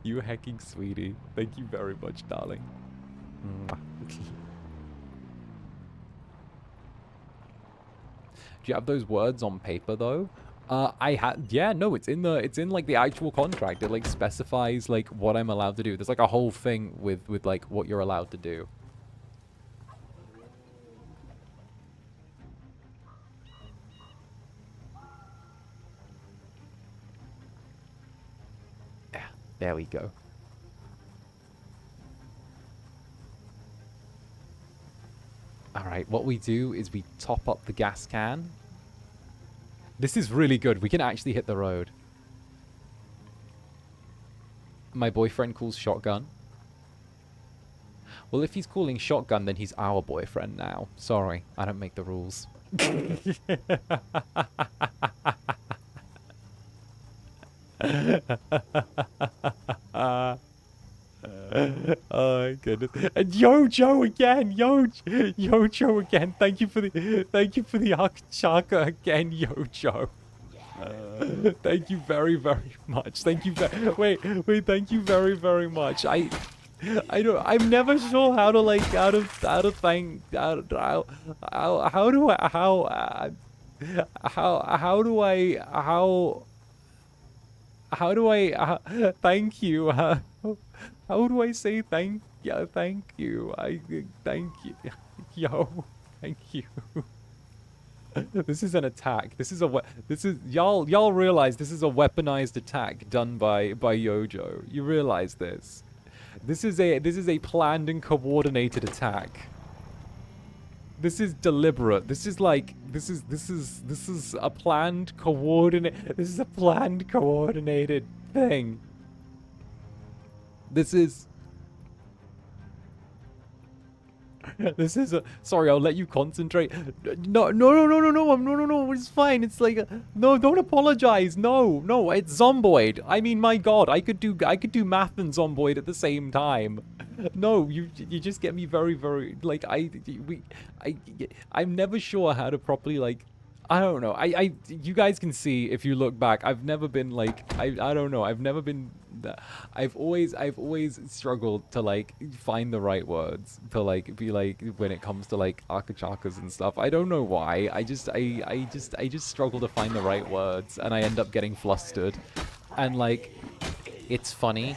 You hecking sweetie. Thank you very much, darling. Do you have those words on paper, though? I had, yeah, no, it's in like the actual contract. It like specifies like what I'm allowed to do. There's like a whole thing with like what you're allowed to do. Yeah, there we go. All right, what we do is we top up the gas can. This is really good. We can actually hit the road. My boyfriend calls shotgun. Well, if he's calling shotgun, then he's our boyfriend now. Sorry, I don't make the rules. Oh my goodness. And Yojo again, Yojo again. Thank you for the Akchaka again, Yojo. Thank you very, very much. Thank you wait, thank you very, very much. I'm never sure how to like how do I thank you. How do I say thank you? Thank you. Thank you. Yo, thank you. This is an attack. This is y'all realize this is a weaponized attack done by Yojo. You realize this. This is a planned and coordinated attack. This is deliberate. This is like this is a planned coordinated thing. This is a... Sorry, I'll let you concentrate. No, it's fine. It's like... No, don't apologize. No, it's Zomboid. I mean, my god, I could do math and Zomboid at the same time. No, you just get me very, very... Like, I'm never sure how to properly, like... I don't know. You guys can see if you look back. I've never been like I don't know. I've never been. I've always struggled to like find the right words to like be like when it comes to like akachakas and stuff. I don't know why. I just struggle to find the right words, and I end up getting flustered. And like, it's funny.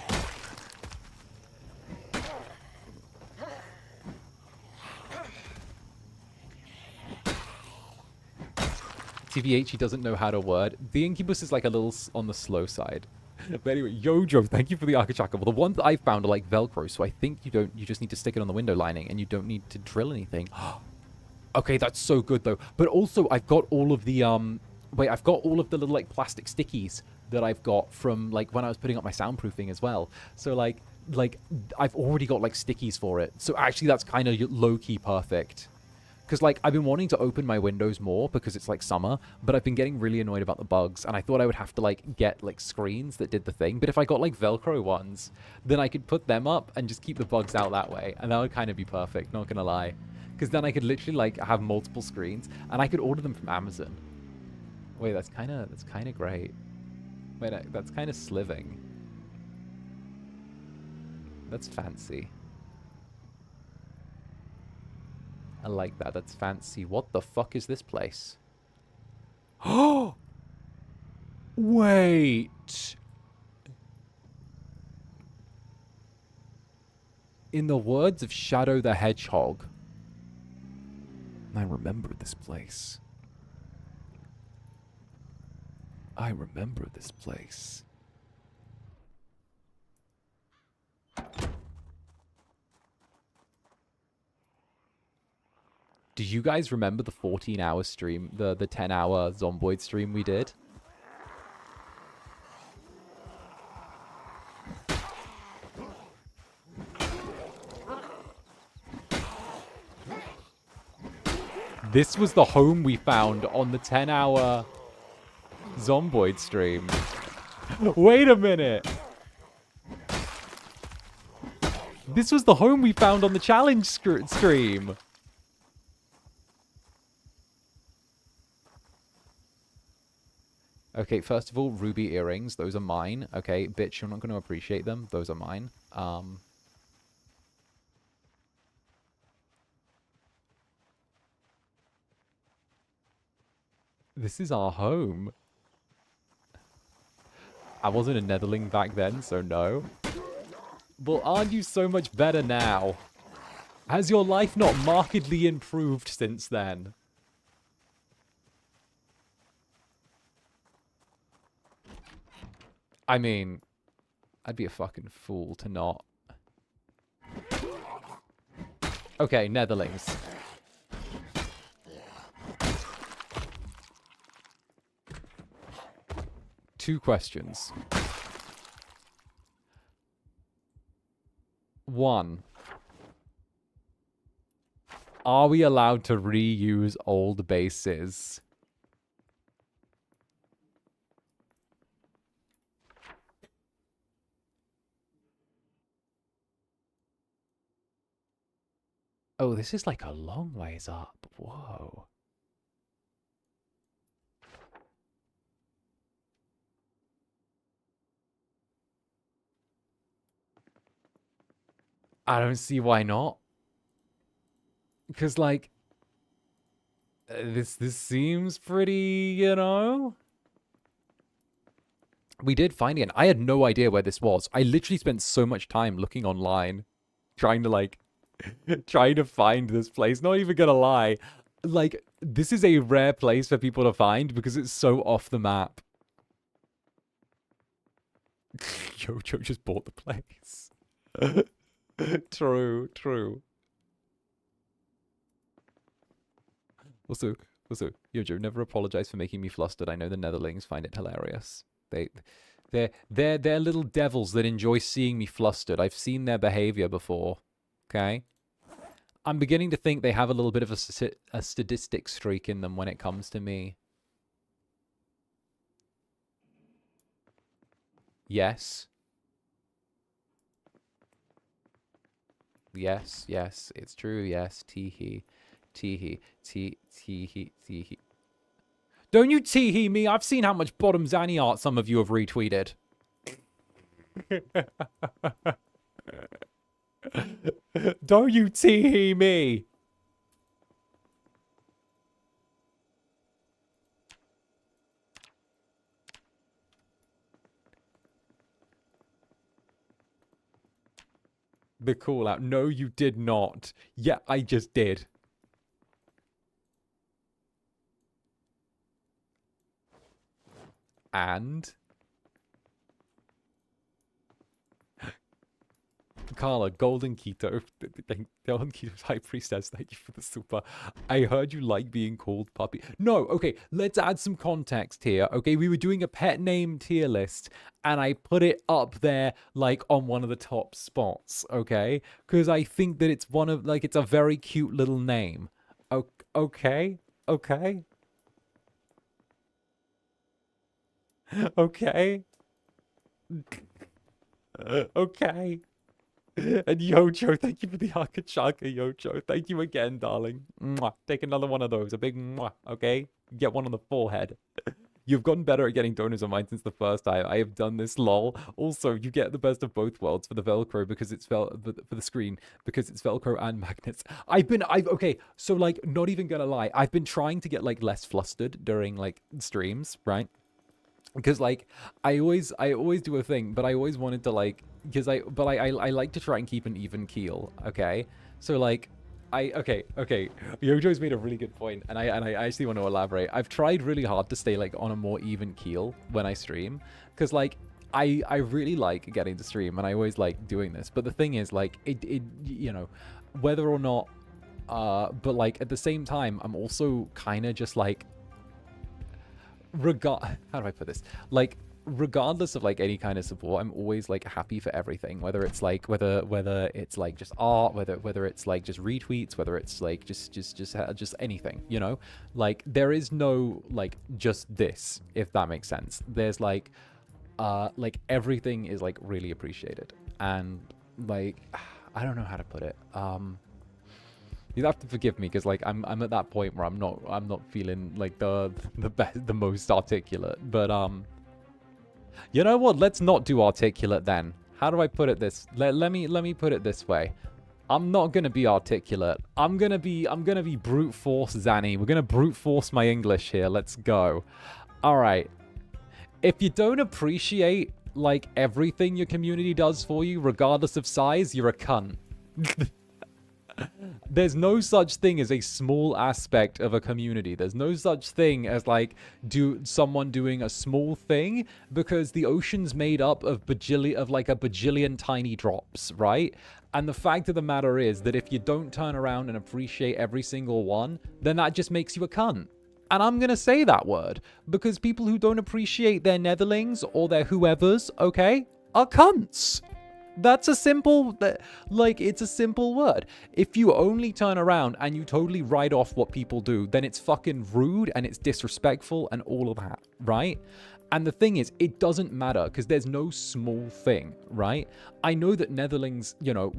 TVH, he doesn't know how to word. The Incubus is like a little on the slow side. But anyway, Yojo, thank you for the Akachaka. Well, the ones that I found are like Velcro, so I think you just need to stick it on the window lining, and you don't need to drill anything. Okay, that's so good though. But also, I've got all of the I've got all of the little like plastic stickies that I've got from like when I was putting up my soundproofing as well. So like I've already got like stickies for it. So actually, that's kind of low-key perfect. Because, like, I've been wanting to open my windows more because it's, like, summer, but I've been getting really annoyed about the bugs, and I thought I would have to, like, get, like, screens that did the thing. But if I got, like, Velcro ones, then I could put them up and just keep the bugs out that way, and that would kind of be perfect, not gonna lie. Because then I could literally, like, have multiple screens, and I could order them from Amazon. Wait, that's kind of great. Wait, that's kind of sliving. That's fancy. I like that. That's fancy. What the fuck is this place? Oh! Wait! In the words of Shadow the Hedgehog, I remember this place. I remember this place. Do you guys remember the 14-hour stream, the 10-hour Zomboid stream we did? This was the home we found on the 10-hour Zomboid stream. Wait a minute. This was the home we found on the challenge stream. Okay, first of all, ruby earrings. Those are mine. Okay, bitch, you're not going to appreciate them. Those are mine. This is our home. I wasn't a Netherling back then, so no. Well, aren't you so much better now? Has your life not markedly improved since then? I mean, I'd be a fucking fool to not. Okay, Netherlings. Two questions. One. Are we allowed to reuse old bases? Oh, this is like a long ways up. Whoa. I don't see why not. Because, like, this seems pretty, you know? We did find it. I had no idea where this was. I literally spent so much time looking online, trying to, like, trying to find this place. Not even gonna lie. Like, this is a rare place for people to find because it's so off the map. Jojo just bought the place. True, true. Also, Yojo, never apologize for making me flustered. I know the Netherlings find it hilarious. They're little devils that enjoy seeing me flustered. I've seen their behavior before. Okay? I'm beginning to think they have a little bit of a sadistic streak in them when it comes to me. Yes. Yes, yes, it's true. Yes, tee-hee. Tee-hee. Tee-hee. Tee-hee. Don't you tee-hee me. I've seen how much bottom Zanny art some of you have retweeted. Don't you tee-hee me. The call out. No, you did not. Yeah, I just did. And Carla, Golden Keto, Golden Keto's High Priestess, thank you for the super. I heard you like being called puppy. No, okay, let's add some context here. Okay, we were doing a pet name tier list, and I put it up there, like, on one of the top spots, okay? Because I think that it's one of, like, it's a very cute little name. Okay? Okay? Okay? Okay? And Yocho, thank you for the Akachaka, Yocho. Thank you again, darling. Mwah. Take another one of those. A big mwah, okay? Get one on the forehead. You've gotten better at getting donors on mine since the first time. I have done this, lol. Also, you get the best of both worlds for the Velcro because it's for the screen because it's Velcro and magnets. Okay, so like, not even gonna lie, I've been trying to get like less flustered during like streams, right? Because like I always do a thing, but I always wanted to like I like to try and keep an even keel, okay? So like okay. Yojo's made a really good point, and I actually want to elaborate. I've tried really hard to stay like on a more even keel when I stream, because like I really like getting to stream, and I always like doing this. But the thing is, like it you know, whether or not but like at the same time, I'm also kind of just like how do I put this? Like, regardless of like any kind of support, I'm always like happy for everything. Whether it's like whether it's like just art, whether it's like just retweets, whether it's like just anything, you know? Like there is no like just this, if that makes sense. There's like everything is like really appreciated, and like I don't know how to put it. You have to forgive me because like I'm at that point where I'm not feeling like the most articulate. But you know what? Let's not do articulate then. How do I put it this? Let me put it this way. I'm not gonna be articulate. I'm gonna be brute force Zanny. We're gonna brute force my English here. Let's go. All right. If you don't appreciate like everything your community does for you, regardless of size, you're a cunt. There's no such thing as a small aspect of a community. There's no such thing as like someone doing a small thing, because the ocean's made up of a bajillion tiny drops, right? And the fact of the matter is that if you don't turn around and appreciate every single one, then that just makes you a cunt. And I'm gonna say that word because people who don't appreciate their netherlings or their whoever's, okay, are cunts. That's a simple, like, it's a simple word. If you only turn around and you totally write off what people do, then it's fucking rude and it's disrespectful and all of that, right? And the thing is, it doesn't matter because there's no small thing, right? I know that netherlings, you know,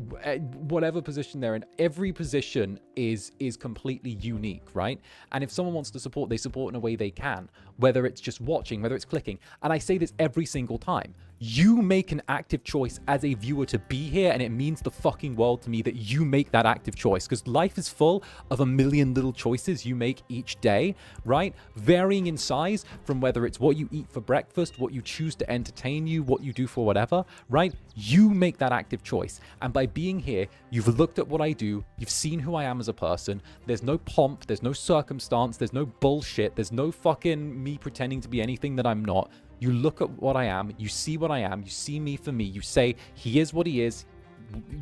whatever position they're in, every position is completely unique, right? And if someone wants to support, they support in a way they can, whether it's just watching, whether it's clicking. And I say this every single time. You make an active choice as a viewer to be here, and it means the fucking world to me that you make that active choice, because life is full of a million little choices you make each day, right? Varying in size from whether it's what you eat for breakfast, what you choose to entertain you, what you do for whatever, right? You make that active choice. And by being here, you've looked at what I do, you've seen who I am as a person. There's no pomp, there's no circumstance, there's no bullshit, there's no fucking me pretending to be anything that I'm not. You look at what I am, you see what I am, you see me for me, you say, he is what he is,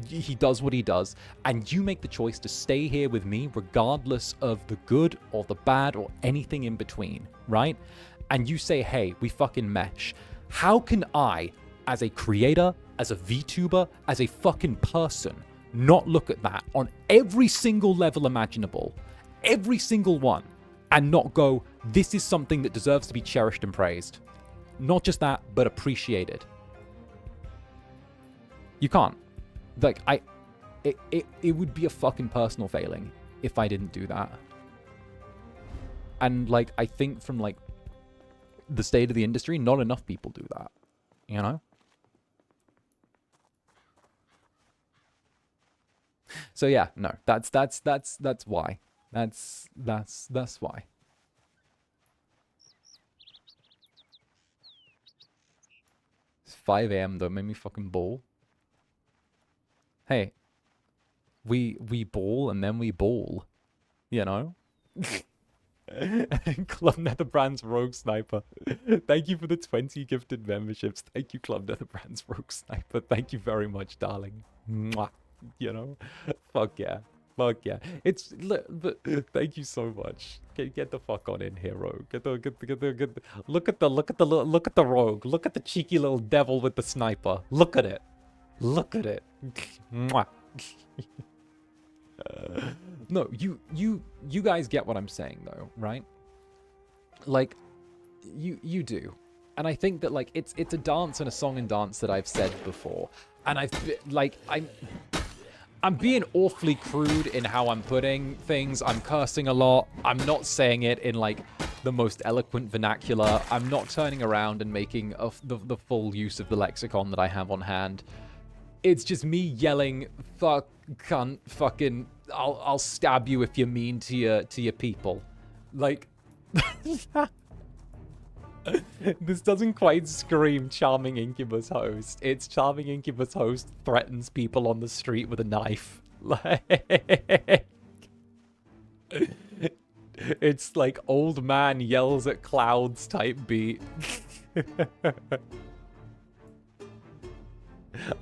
he does what he does, and you make the choice to stay here with me regardless of the good or the bad or anything in between, right? And you say, hey, we fucking mesh. How can I, as a creator, as a VTuber, as a fucking person, not look at that on every single level imaginable, every single one, and not go, this is something that deserves to be cherished and praised? Not just that, but appreciated. You can't. Like, it would be a fucking personal failing if I didn't do that. And, like, I think from, like, the state of the industry, not enough people do that. You know? So, yeah, no. That's why. That's why. It's 5 a.m. though, made me fucking ball. Hey, we ball and then we ball, you know? Club Netherbrand's Rogue Sniper. Thank you for the 20 gifted memberships. Thank you, Club Netherbrand's Rogue Sniper. Thank you very much, darling. Mwah. You know? Fuck yeah. Fuck yeah. It's but thank you so much. Get the fuck on in here, Rogue. Get the look at the Rogue. Look at the cheeky little devil with the sniper. Look at it. Look at it. Mwah. No, you guys get what I'm saying though, right? Like, you do, and I think that like it's a dance and a song and dance that I've said before, and I'm being awfully crude in how I'm putting things. I'm cursing a lot. I'm not saying it in like the most eloquent vernacular. I'm not turning around and making the full use of the lexicon that I have on hand. It's just me yelling, fuck, cunt, fucking, I'll stab you if you're mean to your people. Like, this doesn't quite scream Charming Incubus Host. It's Charming Incubus Host threatens people on the street with a knife. Like, it's like old man yells at clouds type beat.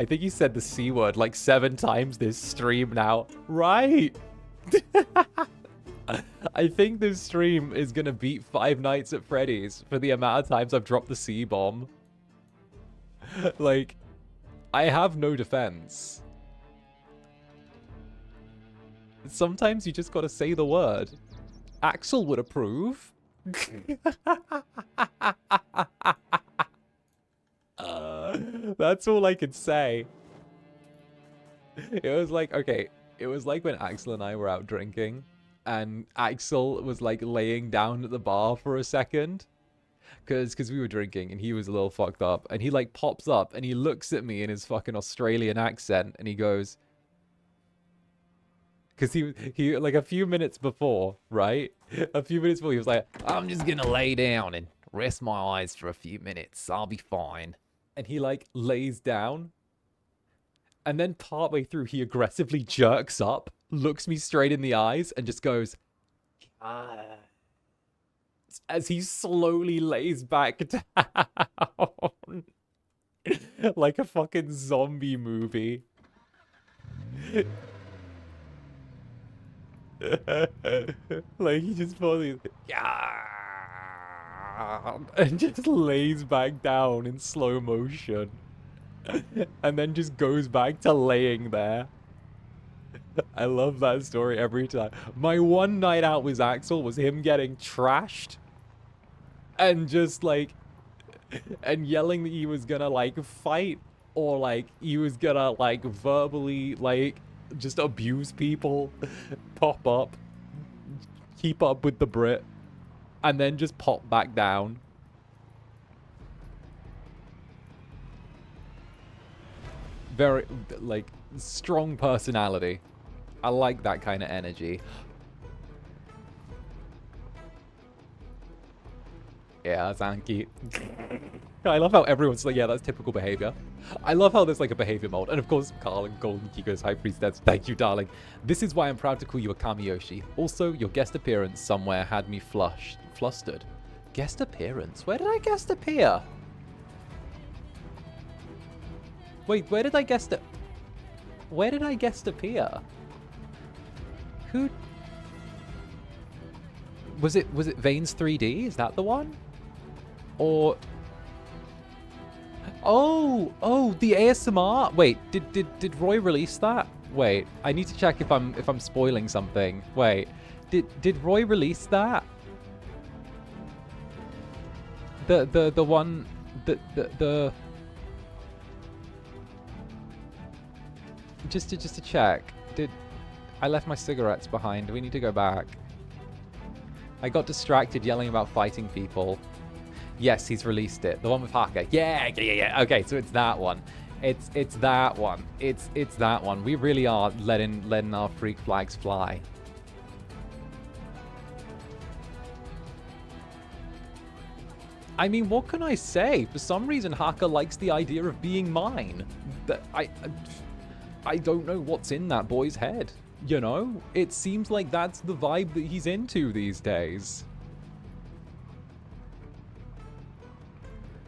I think he said the C word like 7 times this stream now. Right. I think this stream is going to beat Five Nights at Freddy's for the amount of times I've dropped the C-bomb. Like, I have no defense. Sometimes you just got to say the word. Axel would approve. That's all I could say. It was like, okay, it was like when Axel and I were out drinking, and Axel was like laying down at the bar for a second, because we were drinking, and he was a little fucked up, and he like pops up, and he looks at me in his fucking Australian accent, and he goes, because he like a few minutes before, right? A few minutes before, he was like, I'm just gonna lay down and rest my eyes for a few minutes. I'll be fine. And he like lays down, and then partway through he aggressively jerks up, looks me straight in the eyes, and just goes, as he slowly lays back down like a fucking zombie movie. Like he just falls, and just lays back down in slow motion, and then just goes back to laying there. I love that story every time. My one night out with Axel was him getting trashed, and just like, and yelling that he was gonna like fight, or like he was gonna like verbally like just abuse people, pop up, keep up with the Brit, and then just pop back down. Very, like, strong personality. I like that kind of energy. Yeah, thank you. I love how everyone's like, yeah, that's typical behavior. I love how there's like a behavior mode. And of course, Carl and Golden Key goes, High Priestess, thank you, darling. This is why I'm proud to call you a Kamiyoshi. Also, your guest appearance somewhere had me flustered. Guest appearance? Where did I guest appear? Wait, where did I guest it? Where did I guest appear? Who? Was it Veins 3D? Is that the one? Or oh, the ASMR. Wait, did Roy release that? Wait, I need to check if I'm spoiling something. Wait, did Roy release that? The one the just to check. I left my cigarettes behind? Do we need to go back? I got distracted yelling about fighting people. Yes, he's released it. The one with Haka. Yeah. Okay, so it's that one. It's that one. It's that one. We really are letting our freak flags fly. I mean, what can I say? For some reason, Haka likes the idea of being mine. That I don't know what's in that boy's head. You know, it seems like that's the vibe that he's into these days.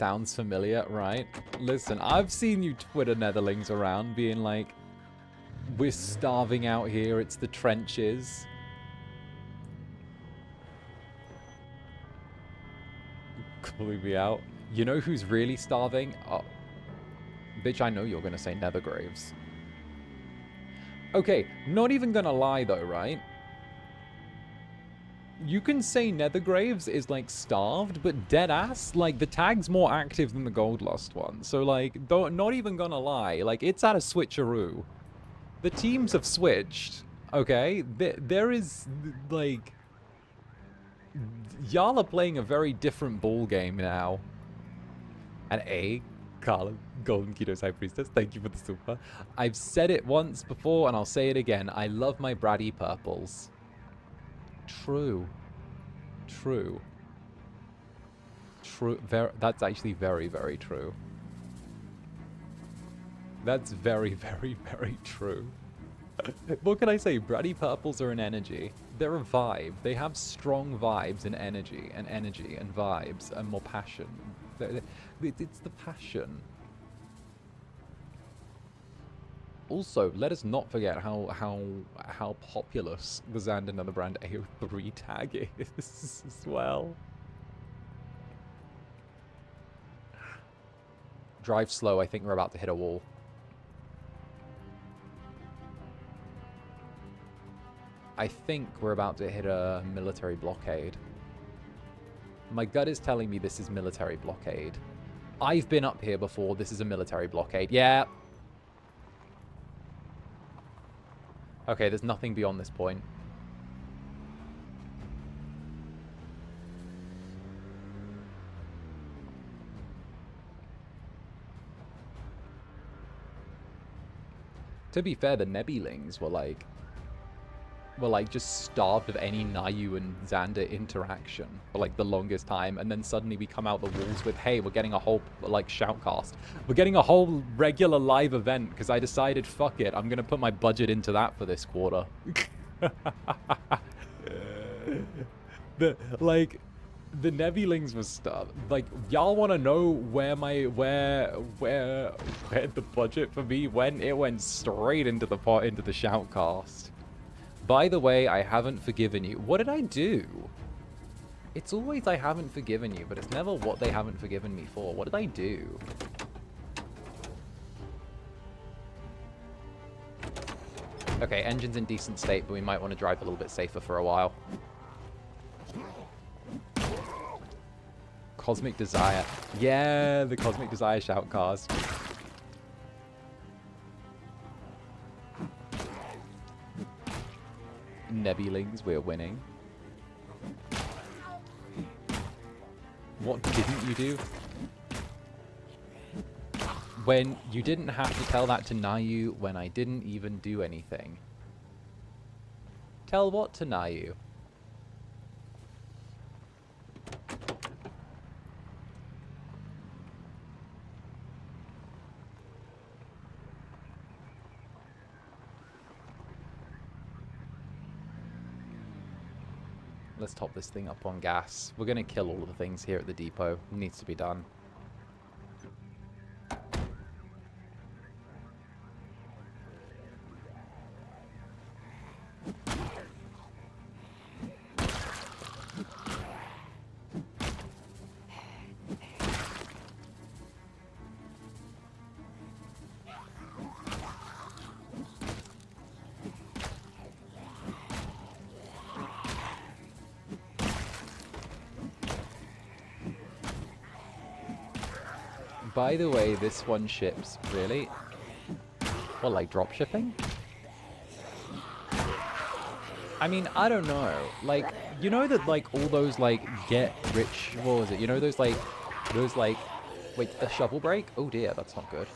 sounds familiar, right? Listen, I've seen you Twitter netherlings around being like, we're starving out here, it's the trenches. Calling me out. You know who's really starving? Oh, bitch, I know you're gonna say Nethergraves. Okay, not even gonna lie though, right? You can say Nethergraves is, like, starved, but deadass, like, the tag's more active than the Gold Lust one. So, like, not even gonna lie, like, it's at a switcheroo. The teams have switched, okay? There is, like... Y'all are playing a very different ball game now. And Carla, Golden Ketos High Priestess, thank you for the super. I've said it once before, and I'll say it again. I love my bratty purples. True. True. True. That's actually very, very true. That's very, very, very true. What can I say? Bratty purples are an energy. They're a vibe. They have strong vibes and energy and vibes and more passion. It's the passion. Also, let us not forget how populous the Zander Netherbrand AO3 tag is as well. Drive slow, I think we're about to hit a wall. I think we're about to hit a military blockade. My gut is telling me this is military blockade. I've been up here before, this is a military blockade. Yeah. Okay, there's nothing beyond this point. To be fair, the Nebulings were like just starved of any Nayu and Zander interaction for like the longest time, and then suddenly we come out the walls with, hey, we're getting a whole like shoutcast. We're getting a whole regular live event because I decided, fuck it, I'm gonna put my budget into that for this quarter. The Nebulings was stuff. Like, y'all want to know where the budget for me went? It went straight into the shoutcast. By the way, I haven't forgiven you. What did I do? It's always I haven't forgiven you, but it's never what they haven't forgiven me for. What did I do? Okay, engine's in decent state, but we might want to drive a little bit safer for a while. Cosmic Desire. Yeah, the Cosmic Desire shoutcast. Nebulings, we're winning. What didn't you do? When you didn't have to tell that to Nayu when I didn't even do anything. Tell what to Nayu? Let's top this thing up on gas. We're going to kill all of the things here at the depot. It needs to be done. By the way, this one ships, really? What, like drop shipping? I mean, I don't know. Like, you know that, like, all those, like, get rich, what was it? You know those, like, wait, a shovel break? Oh dear, that's not good.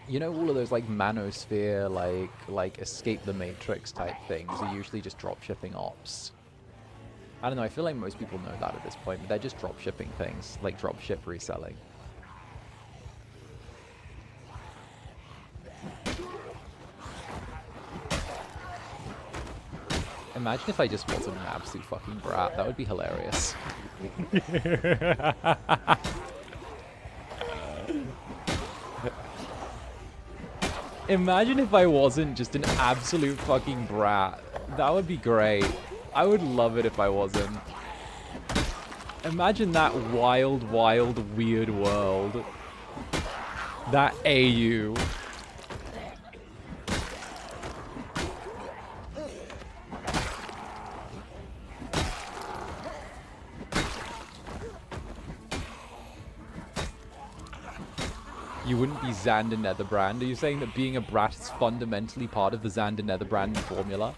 You know all of those, like, manosphere, like, escape the matrix type things are usually just drop shipping ops. I don't know, I feel like most people know that at this point, but they're just drop shipping things, like drop ship reselling. Imagine if I just wasn't an absolute fucking brat. That would be hilarious. Imagine if I wasn't just an absolute fucking brat. That would be great. I would love it if I wasn't. Imagine that wild, wild, weird world. That AU. You wouldn't be Zander Netherbrand. Are you saying that being a brat is fundamentally part of the Zander Netherbrand formula?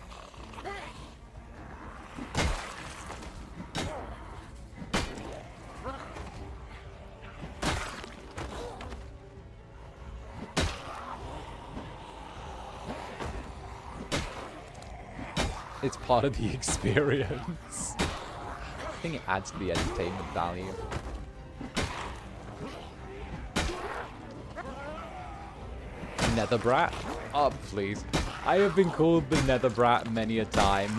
It's part of the experience. I think it adds to the entertainment value. Netherbrat? Oh, please. I have been called the Netherbrat many a time.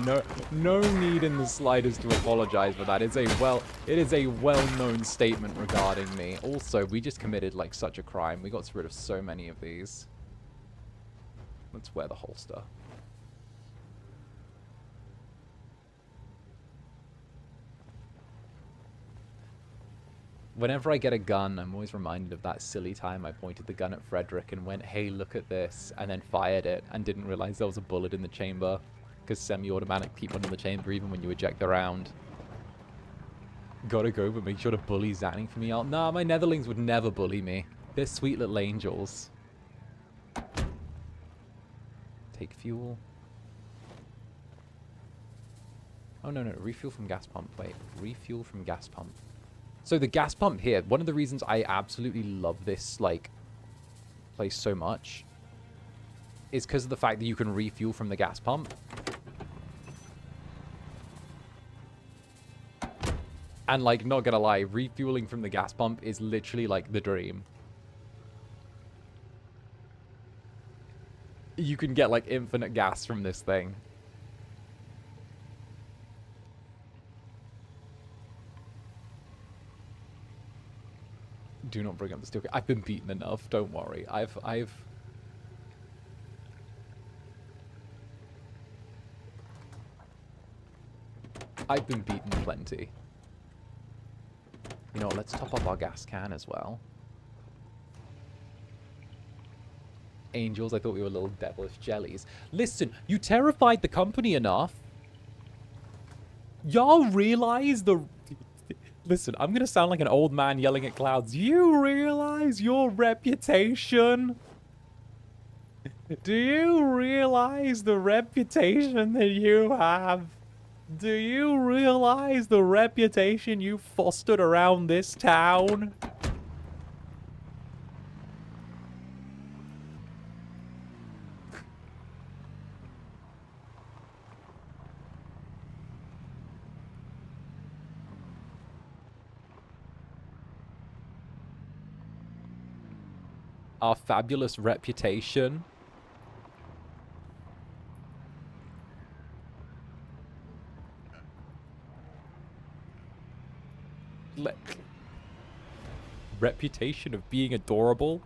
No need in the slightest to apologize for that. It is a well-known statement regarding me. Also, we just committed like such a crime. We got rid of so many of these. Let's wear the holster. Whenever I get a gun, I'm always reminded of that silly time I pointed the gun at Frederick and went, hey, look at this, and then fired it and didn't realize there was a bullet in the chamber, because semi-automatic keep one in the chamber even when you eject the round. Gotta go, but make sure to bully Zanning for me out. Nah, my Netherlings would never bully me. They're sweet little angels. Take fuel. Oh, no, refuel from gas pump. Wait, refuel from gas pump. So the gas pump here, one of the reasons I absolutely love this, like, place so much is because of the fact that you can refuel from the gas pump. And, like, not gonna lie, refueling from the gas pump is literally, like, the dream. You can get, like, infinite gas from this thing. Do not bring up the steel. I've been beaten enough. Don't worry. I've been beaten plenty. You know, let's top up our gas can as well. Angels, I thought we were little devilish jellies. Listen, you terrified the company enough. Y'all realize the... Listen, I'm going to sound like an old man yelling at clouds. You realize your reputation? Do you realize the reputation that you have? Do you realize the reputation you fostered around this town? Our fabulous reputation. Reputation of being adorable.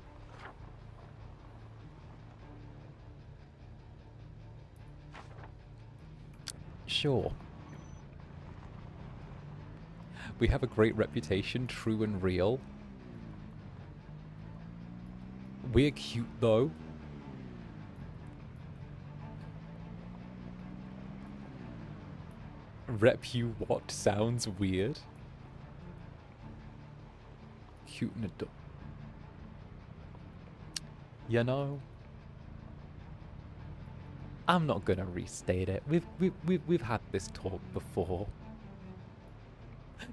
Sure. We have a great reputation, true and real. We're cute, though. Rep you what sounds weird. Cute and adorable. You know, I'm not gonna restate it. We've had this talk before,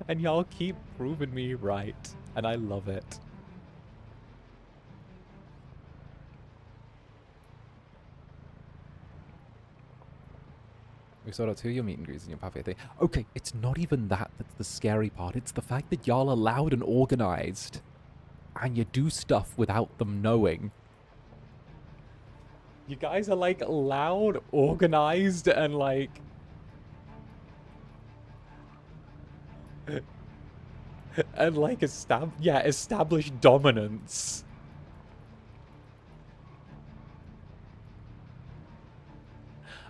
and y'all keep proving me right, and I love it. We sort out 2 of your meet and greets and your pape thing. Okay, it's not even that that's the scary part. It's the fact that y'all are loud and organized. And you do stuff without them knowing. You guys are like loud, organized, and like And like establish dominance.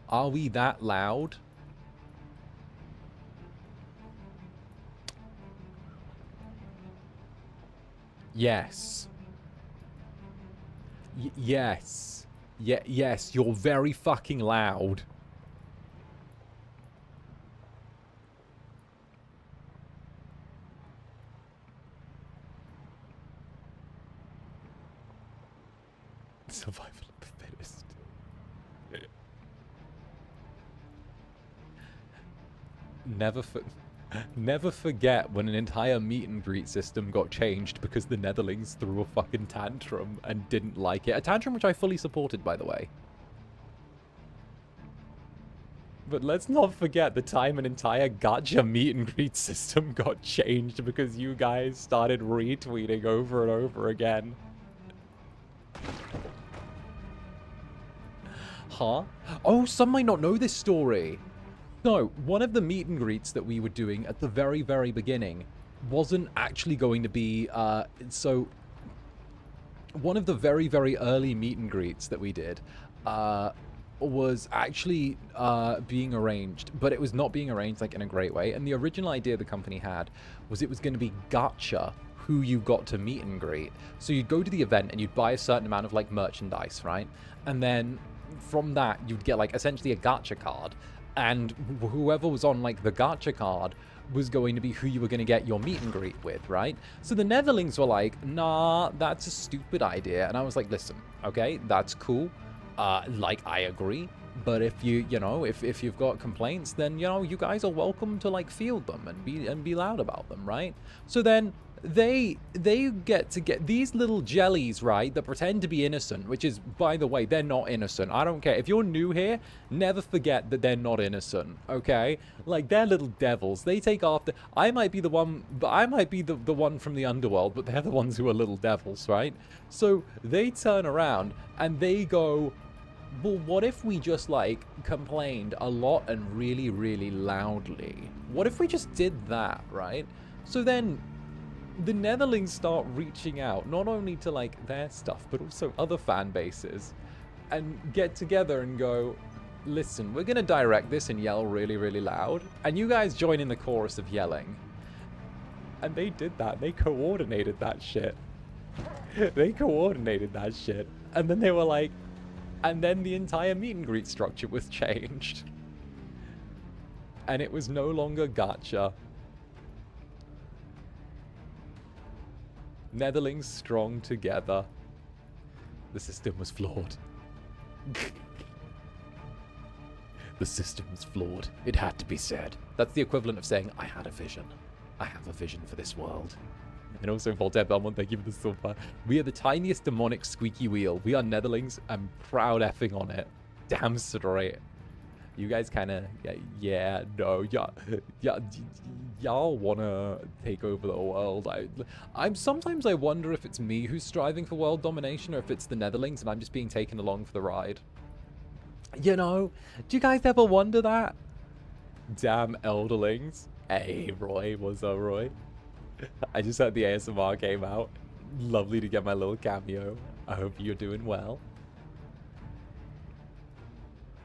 Are we that loud? Yes. Yes. Yes, you're very fucking loud. Survival of the fittest. Never forget when an entire meet and greet system got changed because the Netherlings threw a fucking tantrum and didn't like it. A tantrum which I fully supported, by the way. But let's not forget the time an entire gacha meet and greet system got changed because you guys started retweeting over and over again. Huh? Oh, some might not know this story. No, one of the meet and greets that we were doing at the very, very beginning wasn't actually going to be, so one of the very, very early meet and greets that we did, was actually being arranged, but it was not being arranged like in a great way. And the original idea the company had was it was going to be gacha who you got to meet and greet. So you'd go to the event and you'd buy a certain amount of like merchandise, right? And then from that you'd get like essentially a gacha card, and whoever was on like the gacha card was going to be who you were going to get your meet and greet with, right? So the Netherlings were like, nah, that's a stupid idea. And I was like, listen, okay, that's cool. Like, I agree, but if you know, if you've got complaints, then, you know, you guys are welcome to, like, field them and be loud about them, right? So then they get these little jellies, right, that pretend to be innocent, which is, by the way, they're not innocent. I don't care. If you're new here, never forget that they're not innocent, okay? Like, they're little devils. They take after... I might be the one from the underworld, but they're the ones who are little devils, right? So they turn around and they go... Well, what if we just, like, complained a lot and really, really loudly? What if we just did that, right? So then the Netherlings start reaching out, not only to, like, their stuff, but also other fan bases, and get together and go, listen, we're going to direct this and yell really, really loud, and you guys join in the chorus of yelling. And they did that. They coordinated that shit. They coordinated that shit. And then they were like... And then the entire meet and greet structure was changed. And it was no longer gacha. Netherlings strong together. The system was flawed. The system was flawed. It had to be said. That's the equivalent of saying, I had a vision. I have a vision for this world. And also, Voltaire Belmont, thank you for the silver. We are the tiniest demonic squeaky wheel. We are Netherlings. I'm proud effing on it. Damn straight. You guys kind of, y'all want to take over the world. Sometimes I wonder if it's me who's striving for world domination or if it's the Netherlings and I'm just being taken along for the ride. You know, do you guys ever wonder that? Damn elderlings. Hey, Roy, what's up, Roy? I just heard the ASMR came out. Lovely to get my little cameo. I hope you're doing well.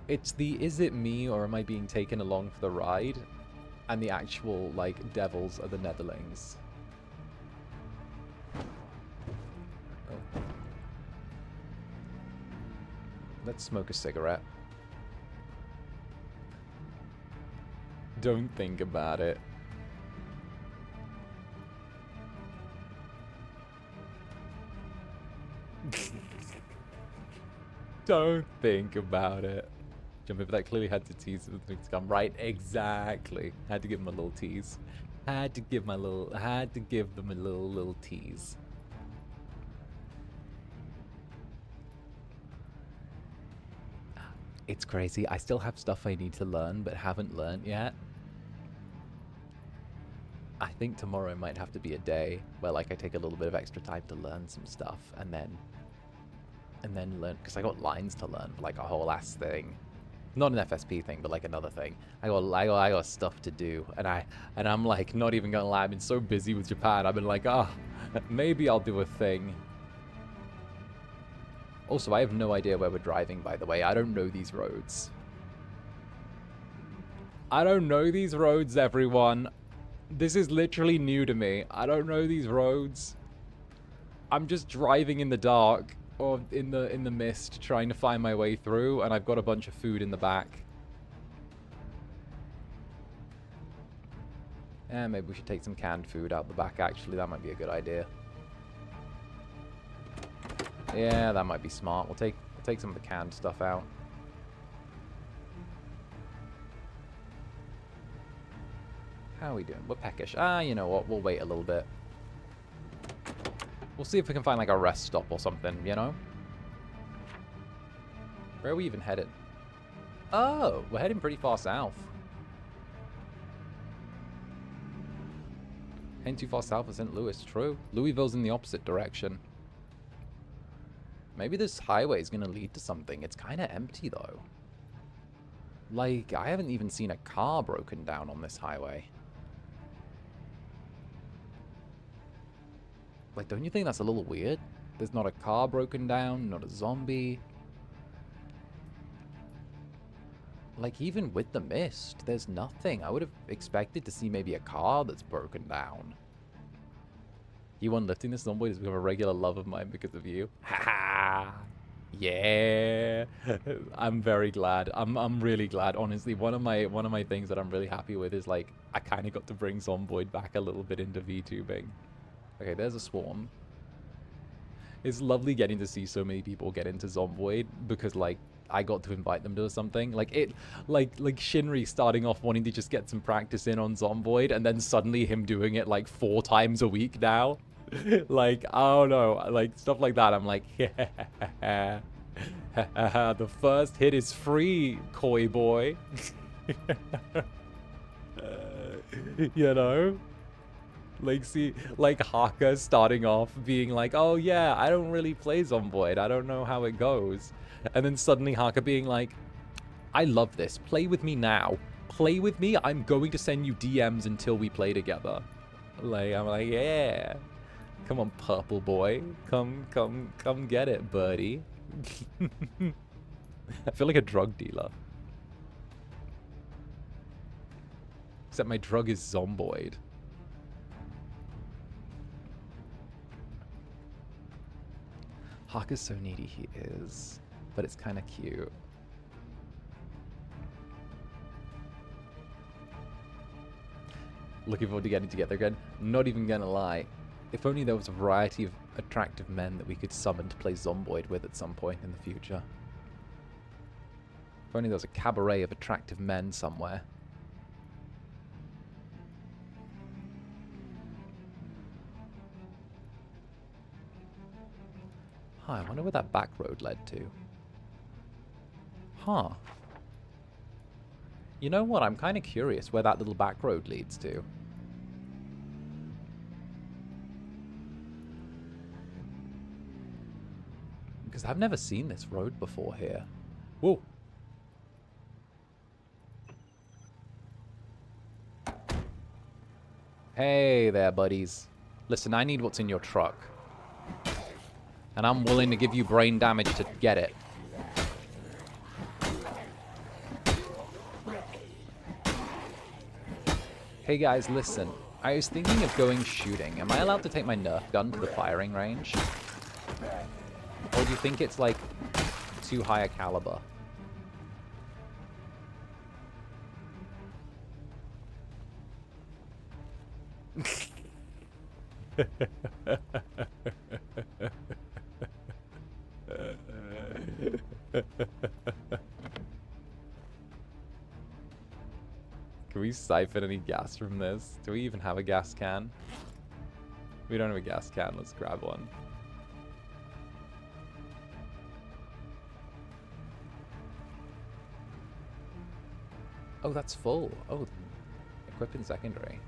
It's the is it me or am I being taken along for the ride? And the actual, like, devils are the Netherlings. Oh. Let's smoke a cigarette. Don't think about it. Don't think about it. Jump over that clearly had to tease something to come. Right, exactly. Had to give him a little tease. Had to give them a little tease. It's crazy. I still have stuff I need to learn, but haven't learned yet. I think tomorrow might have to be a day where, like, I take a little bit of extra time to learn some stuff, and then learn, because I got lines to learn for, like, a whole ass thing. Not an FSP thing, but like another thing. I got stuff to do, and I'm like, not even gonna lie, I've been so busy with Japan. I've been like, maybe I'll do a thing. Also, I have no idea where we're driving, by the way. I don't know these roads. I don't know these roads, everyone. This is literally new to me. I don't know these roads. I'm just driving in the dark or in the mist, trying to find my way through, and I've got a bunch of food in the back. Yeah, maybe we should take some canned food out the back, actually. That might be a good idea. Yeah, that might be smart. We'll take some of the canned stuff out. How are we doing? We're peckish. You know what? We'll wait a little bit. We'll see if we can find like a rest stop or something, you know? Where are we even headed? Oh, we're heading pretty far south. Heading too far south of St. Louis, true. Louisville's in the opposite direction. Maybe this highway is going to lead to something. It's kind of empty, though. Like, I haven't even seen a car broken down on this highway. Like, don't you think that's a little weird? There's not a car broken down, not a zombie. Like, even with the mist, there's nothing. I would have expected to see maybe a car that's broken down. You won lifting this Zomboid has become a regular love of mine because of you. Ha ha! Yeah! I'm very glad. I'm really glad. Honestly, one of my things that I'm really happy with is like I kind of got to bring Zomboid back a little bit into VTubing. Okay, there's a swarm. It's lovely getting to see so many people get into Zomboid because like I got to invite them to something. Like Shinri starting off wanting to just get some practice in on Zomboid and then suddenly him doing it like 4 times a week now. Like, I don't know, like stuff like that. I'm like, yeah. The first hit is free, coy boy. You know? Like, see, like Haka starting off being like, oh yeah, I don't really play Zomboid. I don't know how it goes. And then suddenly Haka being like, I love this. Play with me now. Play with me. I'm going to send you DMs until we play together. Like, I'm like, yeah. Come on, purple boy. Come get it, buddy. I feel like a drug dealer. Except my drug is Zomboid. Haka's so needy, he is. But it's kind of cute. Looking forward to getting together again. Not even gonna lie. If only there was a variety of attractive men that we could summon to play Zomboid with at some point in the future. If only there was a cabaret of attractive men somewhere. Huh, I wonder where that back road led to. Huh. You know what? I'm kind of curious where that little back road leads to. Because I've never seen this road before here. Whoa. Hey there, buddies. Listen, I need what's in your truck. And I'm willing to give you brain damage to get it. Hey guys, listen. I was thinking of going shooting. Am I allowed to take my Nerf gun to the firing range? Or do you think it's like too high a caliber? Can we siphon any gas from this? Do we even have a gas can? We don't have a gas can. Let's grab one. Oh, that's full. Oh, equip in secondary.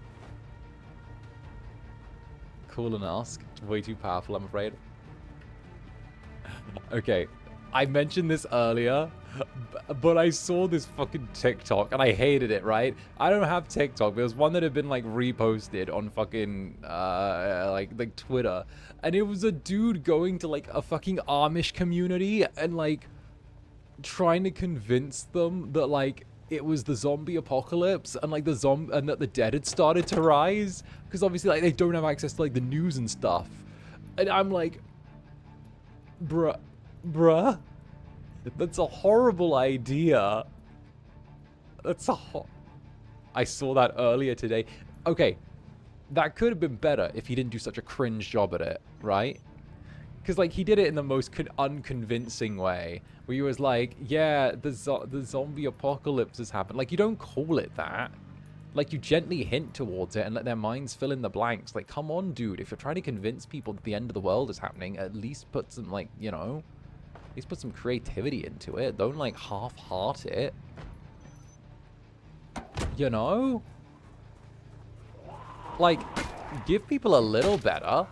Cool and ask. Way too powerful, I'm afraid. Okay. I mentioned this earlier, but I saw this fucking TikTok and I hated it, right? I don't have TikTok. There was one that had been like reposted on fucking like Twitter, and it was a dude going to like a fucking Amish community and like trying to convince them that like it was the zombie apocalypse and like and that the dead had started to rise, because obviously like they don't have access to like the news and stuff. And I'm like, bruh, that's a horrible idea. I saw that earlier today. Okay, that could have been better if he didn't do such a cringe job at it, right? Because like he did it in the most unconvincing way, where he was like, yeah, the zombie apocalypse has happened. Like, you don't call it that. Like, you gently hint towards it and let their minds fill in the blanks. Like, come on, dude. If you're trying to convince people that the end of the world is happening, at least put some, like, you know, at least put some creativity into it. Don't, like, half-heart it. You know? Like, give people a little better.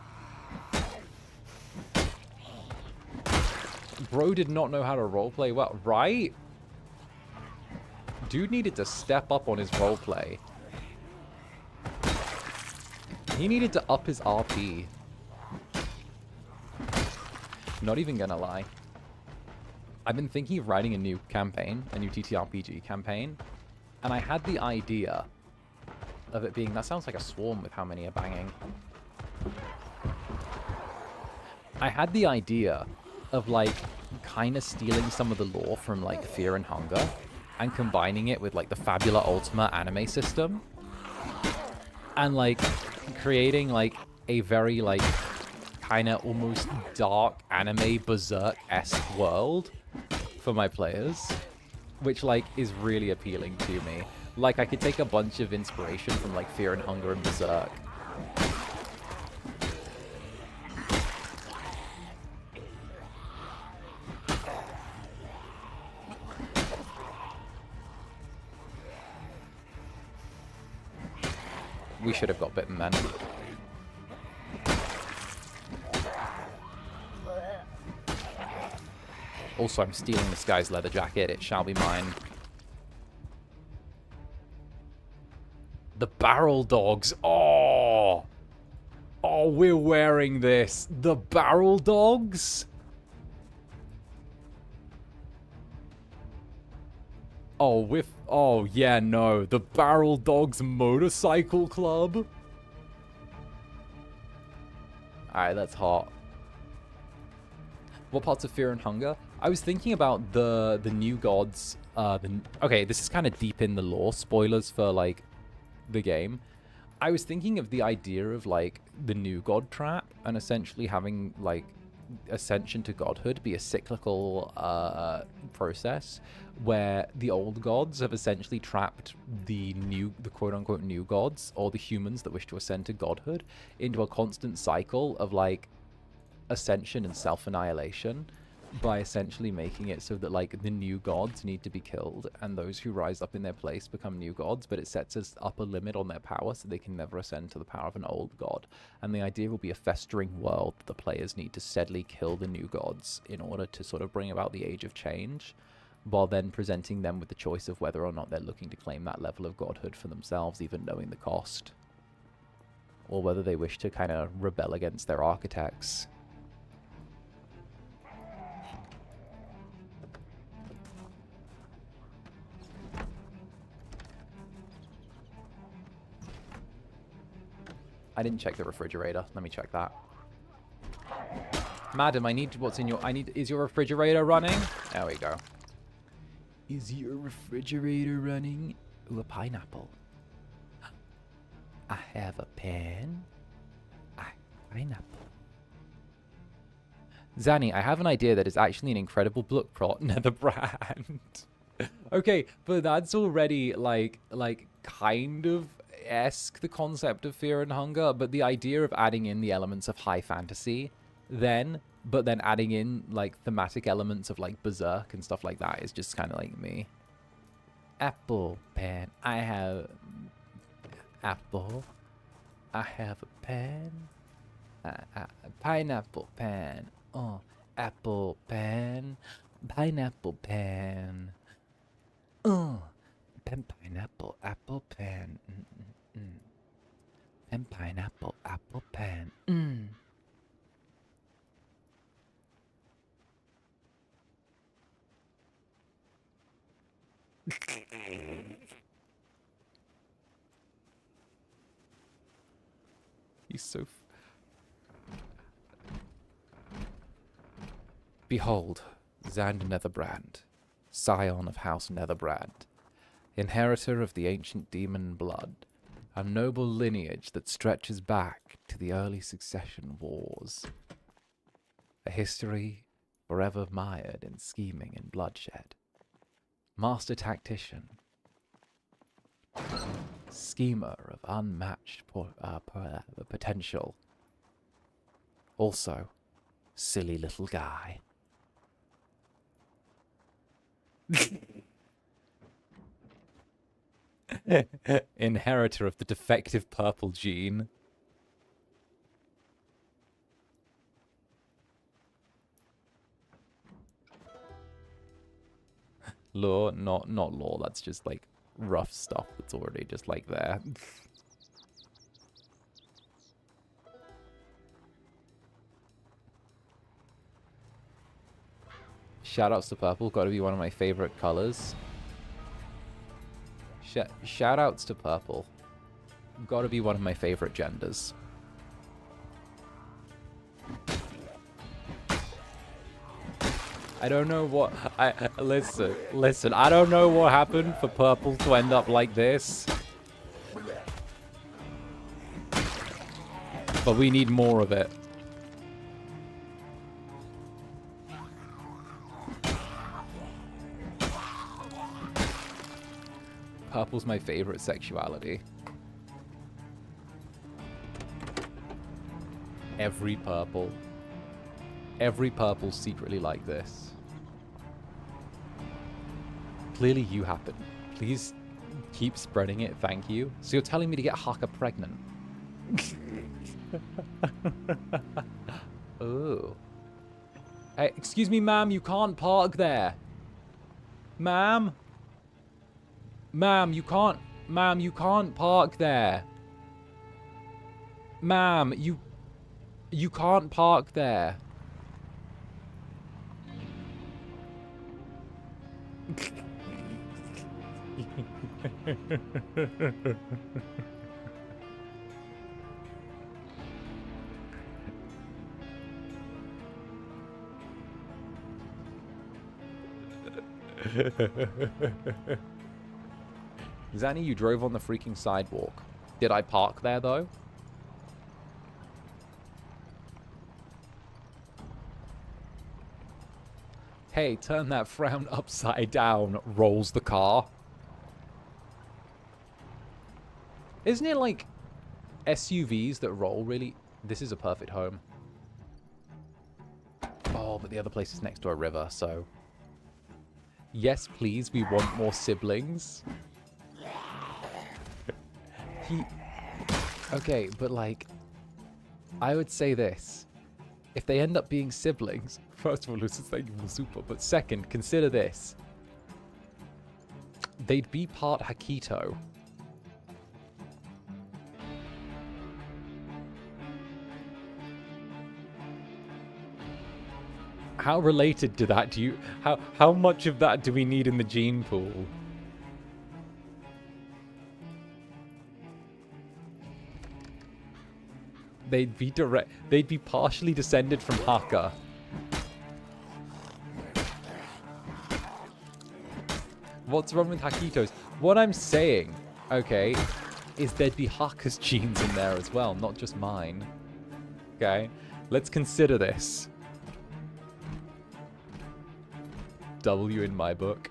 Bro did not know how to roleplay well, right? Dude needed to step up on his roleplay. He needed to up his RP. Not even gonna lie. I've been thinking of writing a new campaign, a new TTRPG campaign, and I had the idea of it being... That sounds like a swarm with how many are banging. I had the idea of, like, kind of stealing some of the lore from, like, Fear and Hunger and combining it with, like, the Fabula Ultima anime system. And, like, creating, like, a very, like, kind of almost dark anime berserk-esque world for my players, which, like, is really appealing to me. Like, I could take a bunch of inspiration from, like, Fear and Hunger and Berserk. We should have got bitten then. Also, I'm stealing this guy's leather jacket. It shall be mine. The barrel dogs. Oh! Oh, we're wearing this. The barrel dogs? Oh, oh, yeah, no. The Barrel Dogs Motorcycle Club? Alright, that's hot. What parts of Fear and Hunger? I was thinking about the new gods. Okay, this is kind of deep in the lore. Spoilers for, like, the game. I was thinking of the idea of, like, the new god trap and essentially having, like, ascension to godhood be a cyclical process where the old gods have essentially trapped the quote-unquote new gods, or the humans that wish to ascend to godhood, into a constant cycle of like ascension and self-annihilation, by essentially making it so that like the new gods need to be killed and those who rise up in their place become new gods, but it sets an upper limit on their power so they can never ascend to the power of an old god. And the idea will be a festering world that the players need to steadily kill the new gods in order to sort of bring about the age of change, while then presenting them with the choice of whether or not they're looking to claim that level of godhood for themselves, even knowing the cost, or whether they wish to kind of rebel against their architects. I didn't check the refrigerator. Let me check that. Madam, I need what's in your... Is your refrigerator running? There we go. Is your refrigerator running? Ooh, a pineapple. I have a pen. Pineapple. Zanny, I have an idea that is actually an incredible book plot, Netherbrand. Okay, but that's already, like, kind of... esque the concept of Fear and Hunger, but the idea of adding in the elements of high fantasy but then adding in like thematic elements of like Berserk and stuff like that is just kind of like me. Apple pen. I have apple. I have a pen. Pineapple pen. Oh, apple pen. Pineapple pen. Pen pineapple apple pen. Pen pineapple apple pen. He's so... Behold, Zander Netherbrand, scion of House Netherbrand, inheritor of the ancient demon blood, a noble lineage that stretches back to the early succession wars. A history forever mired in scheming and bloodshed. Master tactician, schemer of unmatched potential. Also, silly little guy. Inheritor of the defective purple gene. Lore, not lore, that's just like rough stuff that's already just like there. Shoutouts to purple, gotta be one of my favorite colors. Shoutouts to purple, gotta be one of my favorite genders. I don't know what... Listen, I don't know what happened for purple to end up like this. But we need more of it. Purple's my favorite sexuality. Every purple secretly like this. Clearly you happen. Please keep spreading it, thank you. So you're telling me to get 𝓂𝓸𝓾𝓻 pregnant? Oh. Hey, excuse me, ma'am, you can't park there. Ma'am? Ma'am, you can't park there. Ma'am, you can't park there. Zanny, you drove on the freaking sidewalk. Did I park there, though? Hey, turn that frown upside down, rolls the car. Isn't it like SUVs that roll really? This is a perfect home. Oh, but the other place is next to a river, so... Yes, please, we want more siblings. Okay, but like... I would say this. If they end up being siblings... First of all, this is like super, but second, consider this. They'd be part 𝓂𝓸𝓾𝓻. How related to that do you... How much of that do we need in the gene pool? They'd be partially descended from 𝓂𝓸𝓾. What's wrong with 𝓂𝓂𝓾s? What I'm saying, okay, is there'd be 𝓂𝓨's genes in there as well, not just mine. Okay? Let's consider this. W in my book.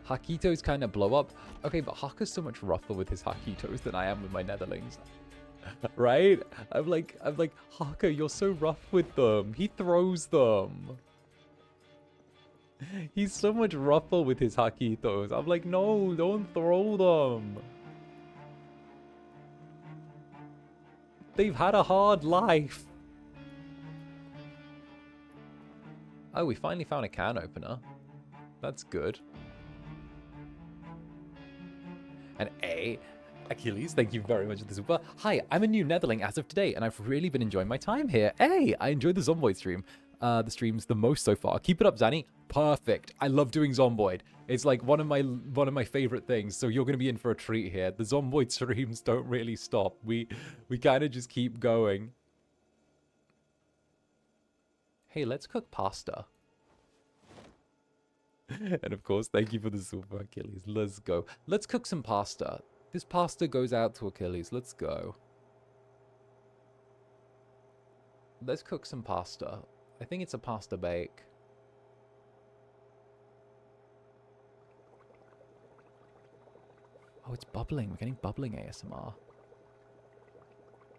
𝓂𝓨𝓾s kind of blow up. Okay, but 𝓂𝓨's so much rougher with his 𝓂𝓨𝓾s than I am with my netherlings. Right? I'm like, 𝓂𝓨, you're so rough with them. He throws them. He's so much rougher with his 𝓂𝓨𝓾s. I'm like, no, don't throw them. They've had a hard life. Oh, we finally found a can opener. That's good. And Achilles, thank you very much for the super. Hi, I'm a new Netherling as of today, and I've really been enjoying my time here. Hey, I enjoyed the Zomboid stream. The streams the most so far. Keep it up, Zanny. Perfect. I love doing Zomboid. It's like one of my favorite things. So you're gonna be in for a treat here. The Zomboid streams don't really stop. We kind of just keep going. Hey, let's cook pasta. And of course, thank you for the super, Achilles. Let's go. Let's cook some pasta. This pasta goes out to Achilles. Let's go. Let's cook some pasta. I think it's a pasta bake. Oh, it's bubbling. We're getting bubbling ASMR.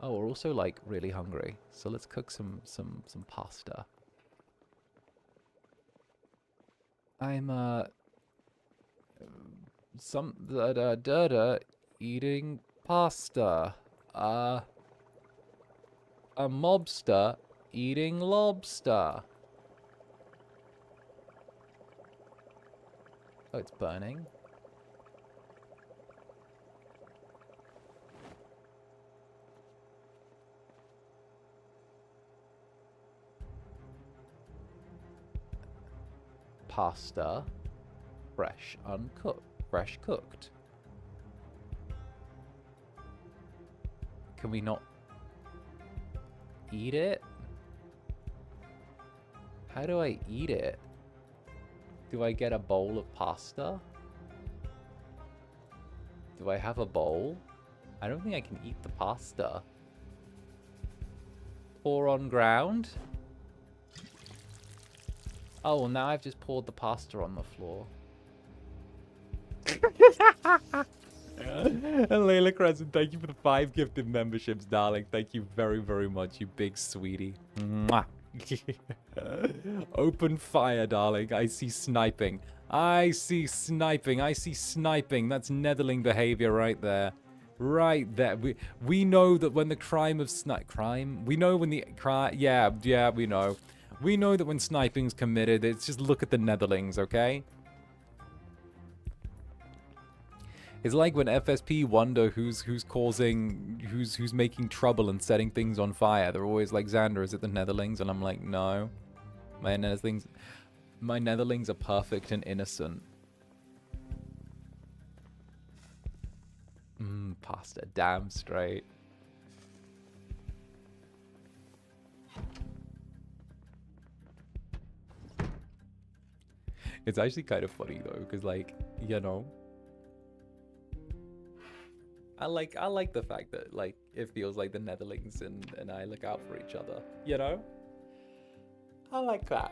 Oh, we're also like really hungry. So let's cook some pasta. I'm eating pasta. A mobster eating lobster. Oh, it's burning. Pasta, fresh cooked. Can we not eat it? How do I eat it? Do I get a bowl of pasta? Do I have a bowl? I don't think I can eat the pasta. Pour on ground? Oh, well, now I've just poured the pasta on the floor. And 𝓂𝓸𝓾𝓻, thank you for the 5 gifted memberships, darling. Thank you very, very much, you big sweetie. Mwah. Open fire, darling. I see sniping. I see sniping. I see sniping. That's Netherling behavior right there. Right there. We know that when the crime of we know when the crime... Yeah, we know. We know that when sniping's committed, it's just look at the Netherlings, okay? It's like when FSP wonder who's making trouble and setting things on fire. They're always like, Zander, is it the Netherlings? And I'm like, no. My Netherlings are perfect and innocent. Pasta, damn straight. It's actually kind of funny though, because like, you know, I like the fact that like it feels like the Netherlings and I look out for each other, you know? I like that.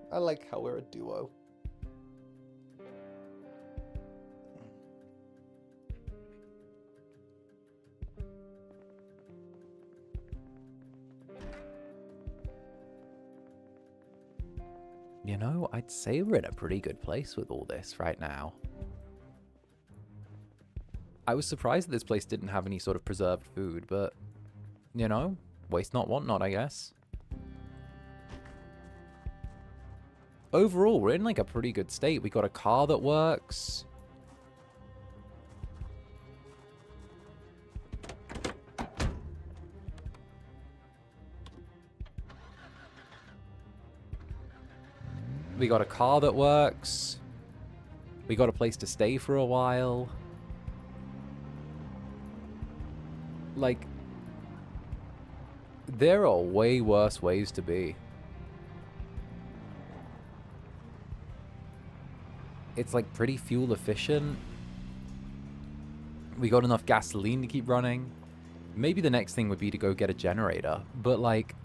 I like how we're a duo. You know, I'd say we're in a pretty good place with all this right now. I was surprised that this place didn't have any sort of preserved food, but, you know, waste not, want not, I guess. Overall, we're in like a pretty good state. We got a car that works. We got a car that works. We got a place to stay for a while. Like, there are way worse ways to be. It's like pretty fuel efficient. We got enough gasoline to keep running. Maybe the next thing would be to go get a generator, but like...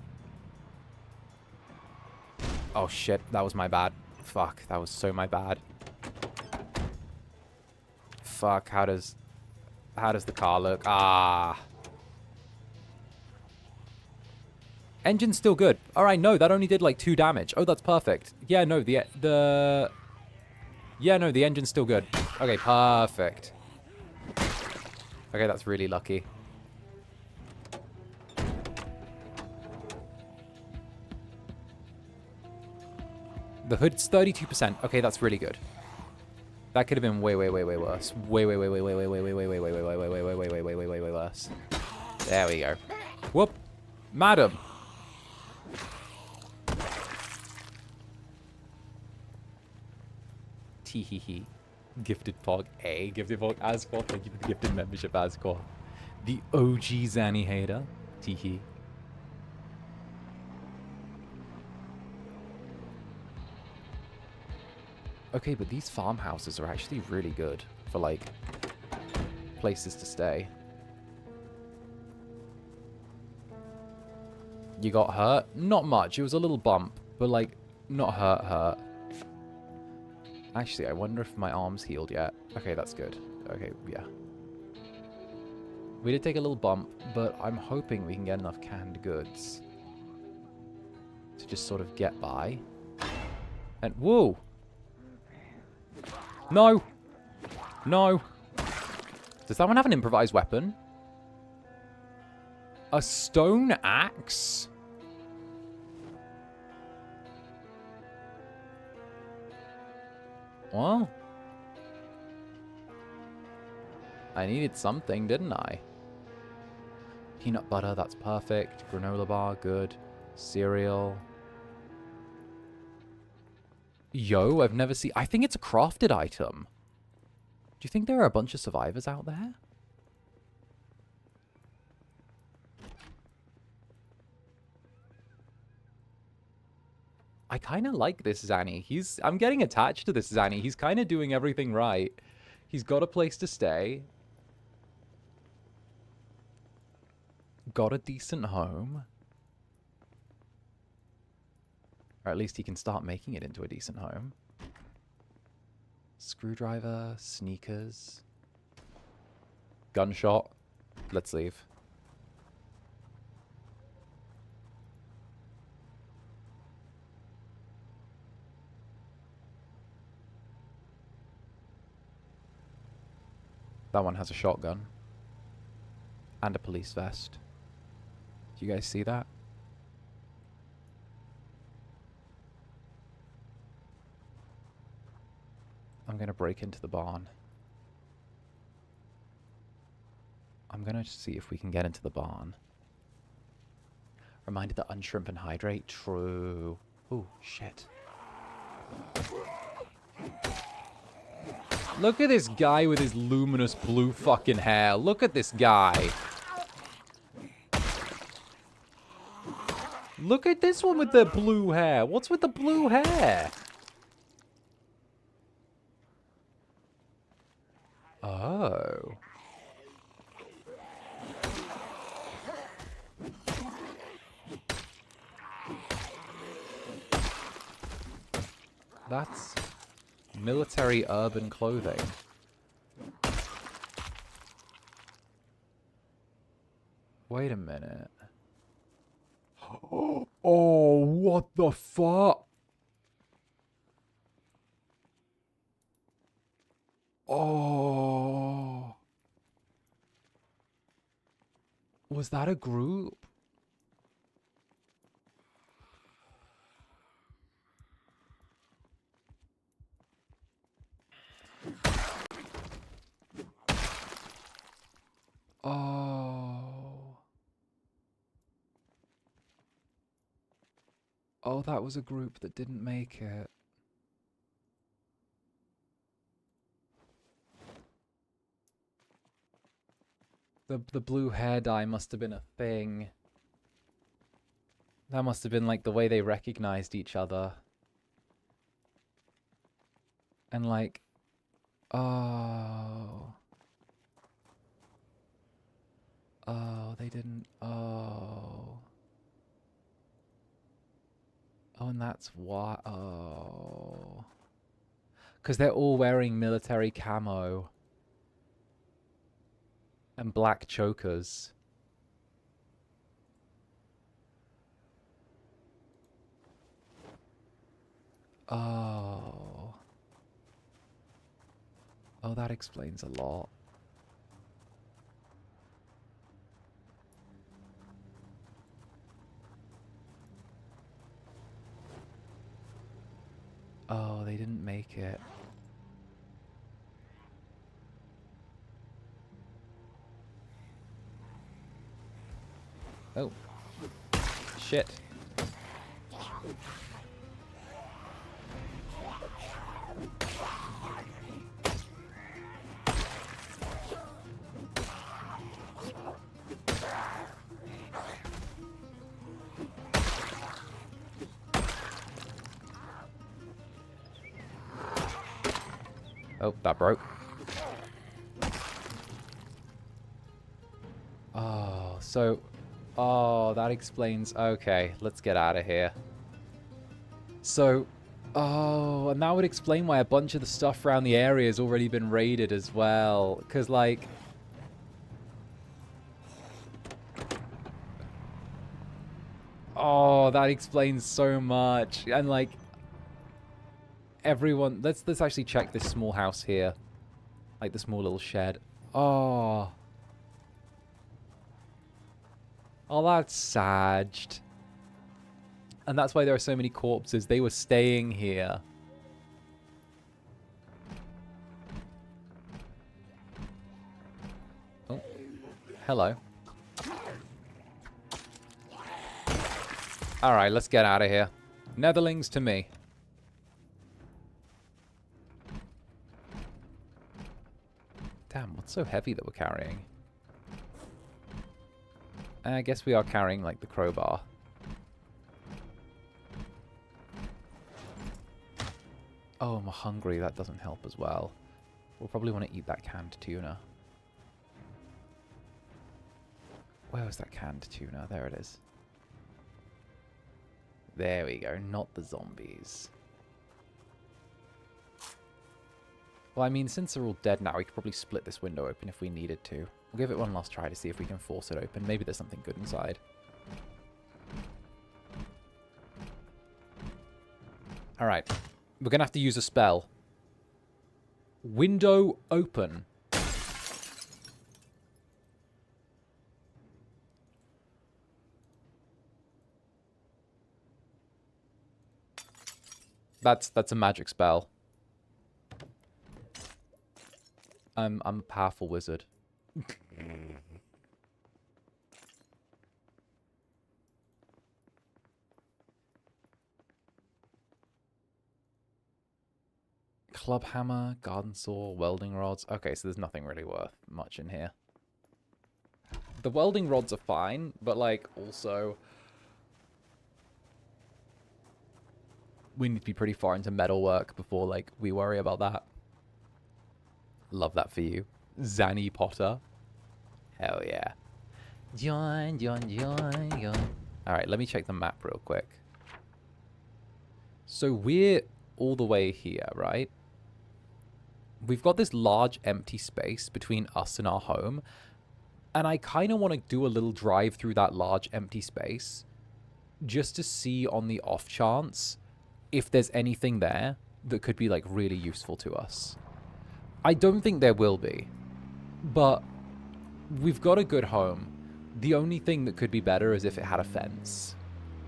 Oh shit, that was my bad. Fuck, that was so my bad. Fuck, how does the car look? Ah. Engine's still good. Alright, no, that only did like 2 damage. Oh, that's perfect. Yeah, no, the engine's still good. Okay, perfect. Okay, that's really lucky. The hood's 32%. Okay, that's really good. That could have been way worse. Way worse. There we go. Whoop. Madam. Teehee. Gifted Pog. Hey, Gifted Pog Asquath. Thank you for the gifted membership, Asquath. The OG Zanny hater. Teehee. Okay, but these farmhouses are actually really good for, like, places to stay. You got hurt? Not much. It was a little bump, but, like, not hurt. Actually, I wonder if my arm's healed yet. Okay, that's good. Okay, yeah. We did take a little bump, but I'm hoping we can get enough canned goods to just sort of get by. And, whoa! No! No! Does that one have an improvised weapon? A stone axe? Well, I needed something, didn't I? Peanut butter, that's perfect. Granola bar, good. Cereal. Yo, I've never seen... I think it's a crafted item. Do you think there are a bunch of survivors out there? I kind of like this Zanny. I'm getting attached to this Zanny. He's kind of doing everything right. He's got a place to stay. Got a decent home. Or at least he can start making it into a decent home. Screwdriver, sneakers. Gunshot. Let's leave. That one has a shotgun. And a police vest. Do you guys see that? I'm going to break into the barn. I'm going to see if we can get into the barn. Reminded that unshrimp and hydrate. True. Oh, shit. Look at this guy with his luminous blue fucking hair. Look at this guy. Look at this one with the blue hair. What's with the blue hair? Oh. That's military urban clothing. Wait a minute. Oh, what the fuck? Oh. Was that a group? Oh. Oh, that was a group that didn't make it. The blue hair dye must have been a thing. That must have been like the way they recognized each other. And like, oh. Oh, they didn't, oh. Oh, and that's why, oh. Because they're all wearing military camo. And black chokers. Oh. Oh, that explains a lot. they didn't make it. Oh. Shit. Oh, that broke. Oh, so... Oh, that explains... Okay, let's get out of here. So... Oh, and that would explain why a bunch of the stuff around the area has already been raided as well. Because, like... Oh, that explains so much. And, like... Everyone... Let's actually check this small house here. Like, the small little shed. Oh... Oh, that's sad. And that's why there are so many corpses. They were staying here. Oh, hello. Alright, let's get out of here. Netherlings to me. Damn, what's so heavy that we're carrying? I guess we are carrying, like, the crowbar. Oh, I'm hungry. That doesn't help as well. We'll probably want to eat that canned tuna. Where was that canned tuna? There it is. There we go. Not the zombies. Well, I mean, since they're all dead now, we could probably split this window open if we needed to. We'll give it one last try to see if we can force it open. Maybe there's something good inside. Alright. We're going to have to use a spell. Window open. That's a magic spell. I'm a powerful wizard. Club hammer, garden saw, welding rods. Okay, so there's nothing really worth much in here. The welding rods are fine, but like also we need to be pretty far into metalwork before like we worry about that. Love that for you. Zanny Potter. Hell yeah. Join. Alright, let me check the map real quick. So we're all the way here, right? We've got this large empty space between us and our home. And I kind of want to do a little drive through that large empty space. Just to see on the off chance if there's anything there that could be like really useful to us. I don't think there will be. But we've got a good home. The only thing that could be better is if it had a fence.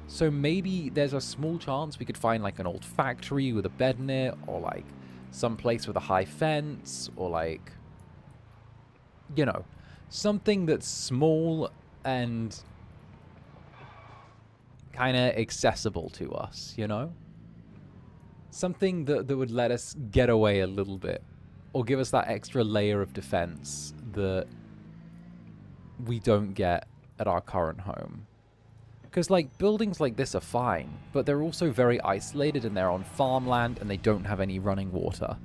So maybe there's a small chance we could find like an old factory with a bed in it, or like some place with a high fence, or like, you know, something that's small and kind of accessible to us, you know? Something that would let us get away a little bit. Or give us that extra layer of defense that we don't get at our current home. Because, like, buildings like this are fine, but they're also very isolated and they're on farmland and they don't have any running water.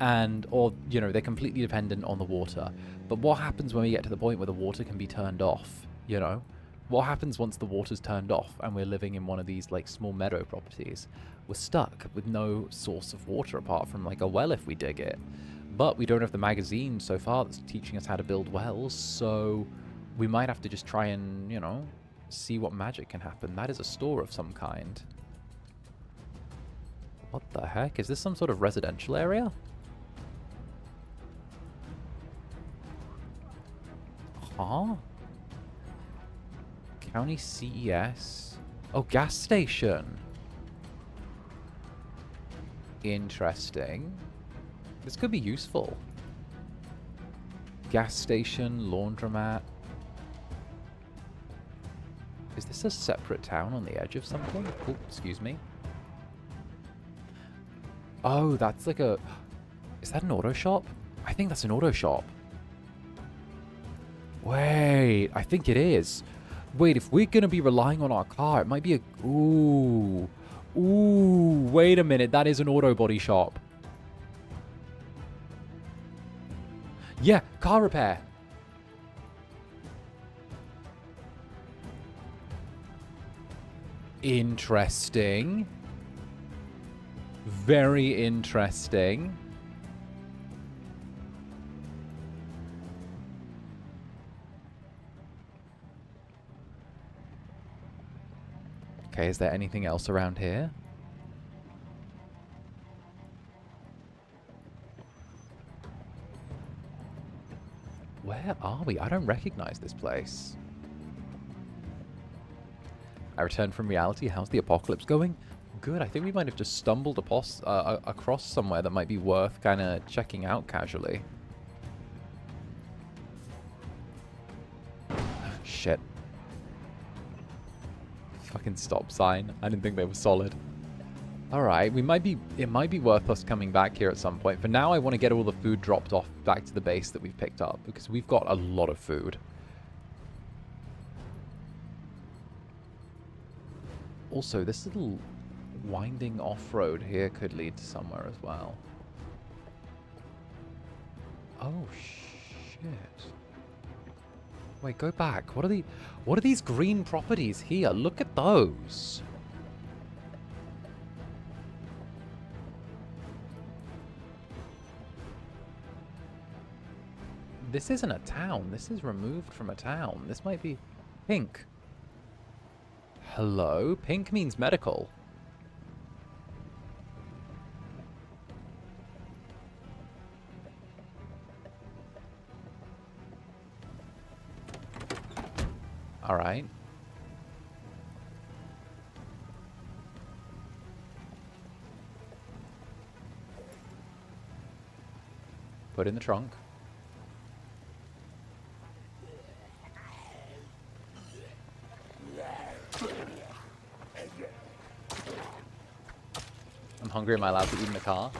And, or, you know, they're completely dependent on the water. But what happens when we get to the point where the water can be turned off, you know? What happens once the water's turned off and we're living in one of these, like, small meadow properties? We're stuck with no source of water apart from, like, a well if we dig it. But we don't have the magazine so far that's teaching us how to build wells, so we might have to just try and, you know, see what magic can happen. That is a store of some kind. What the heck? Is this some sort of residential area? Huh? County CES. Oh, gas station. Interesting. This could be useful. Gas station, laundromat. Is this a separate town on the edge of something? Oh, excuse me. Oh, that's like a... Is that an auto shop? I think that's an auto shop. Wait, I think it is. Wait, if we're going to be relying on our car, it might be a... Ooh. Ooh, wait a minute. That is an auto body shop. Yeah, car repair. Interesting. Very interesting. Okay, is there anything else around here? Where are we? I don't recognize this place. I returned from reality. How's the apocalypse going? Good. I think we might have just stumbled across somewhere that might be worth kind of checking out casually. Shit. Fucking stop sign. I didn't think they were solid. Alright, it might be worth us coming back here at some point. For now, I want to get all the food dropped off back to the base that we've picked up, because we've got a lot of food. Also, this little winding off-road here could lead to somewhere as well. Oh, shit. Wait, go back. What are these green properties here? Look at those. This isn't a town. This is removed from a town. This might be pink. Hello? Pink means medical. All right. Put in the trunk. I'm hungry. Am I allowed to eat in the car?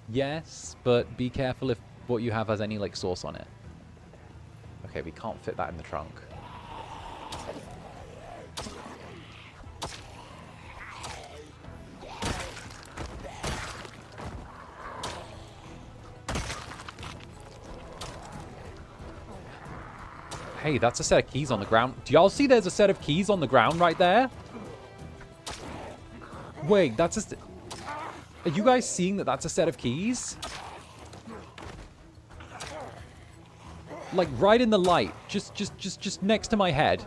Yes, but be careful if what you have has any, like, sauce on it. Okay, we can't fit that in the trunk. Hey, that's a set of keys on the ground. Do y'all see there's a set of keys on the ground right there? Wait, that's a... Are you guys seeing that that's a set of keys? Like, right in the light. Just next to my head.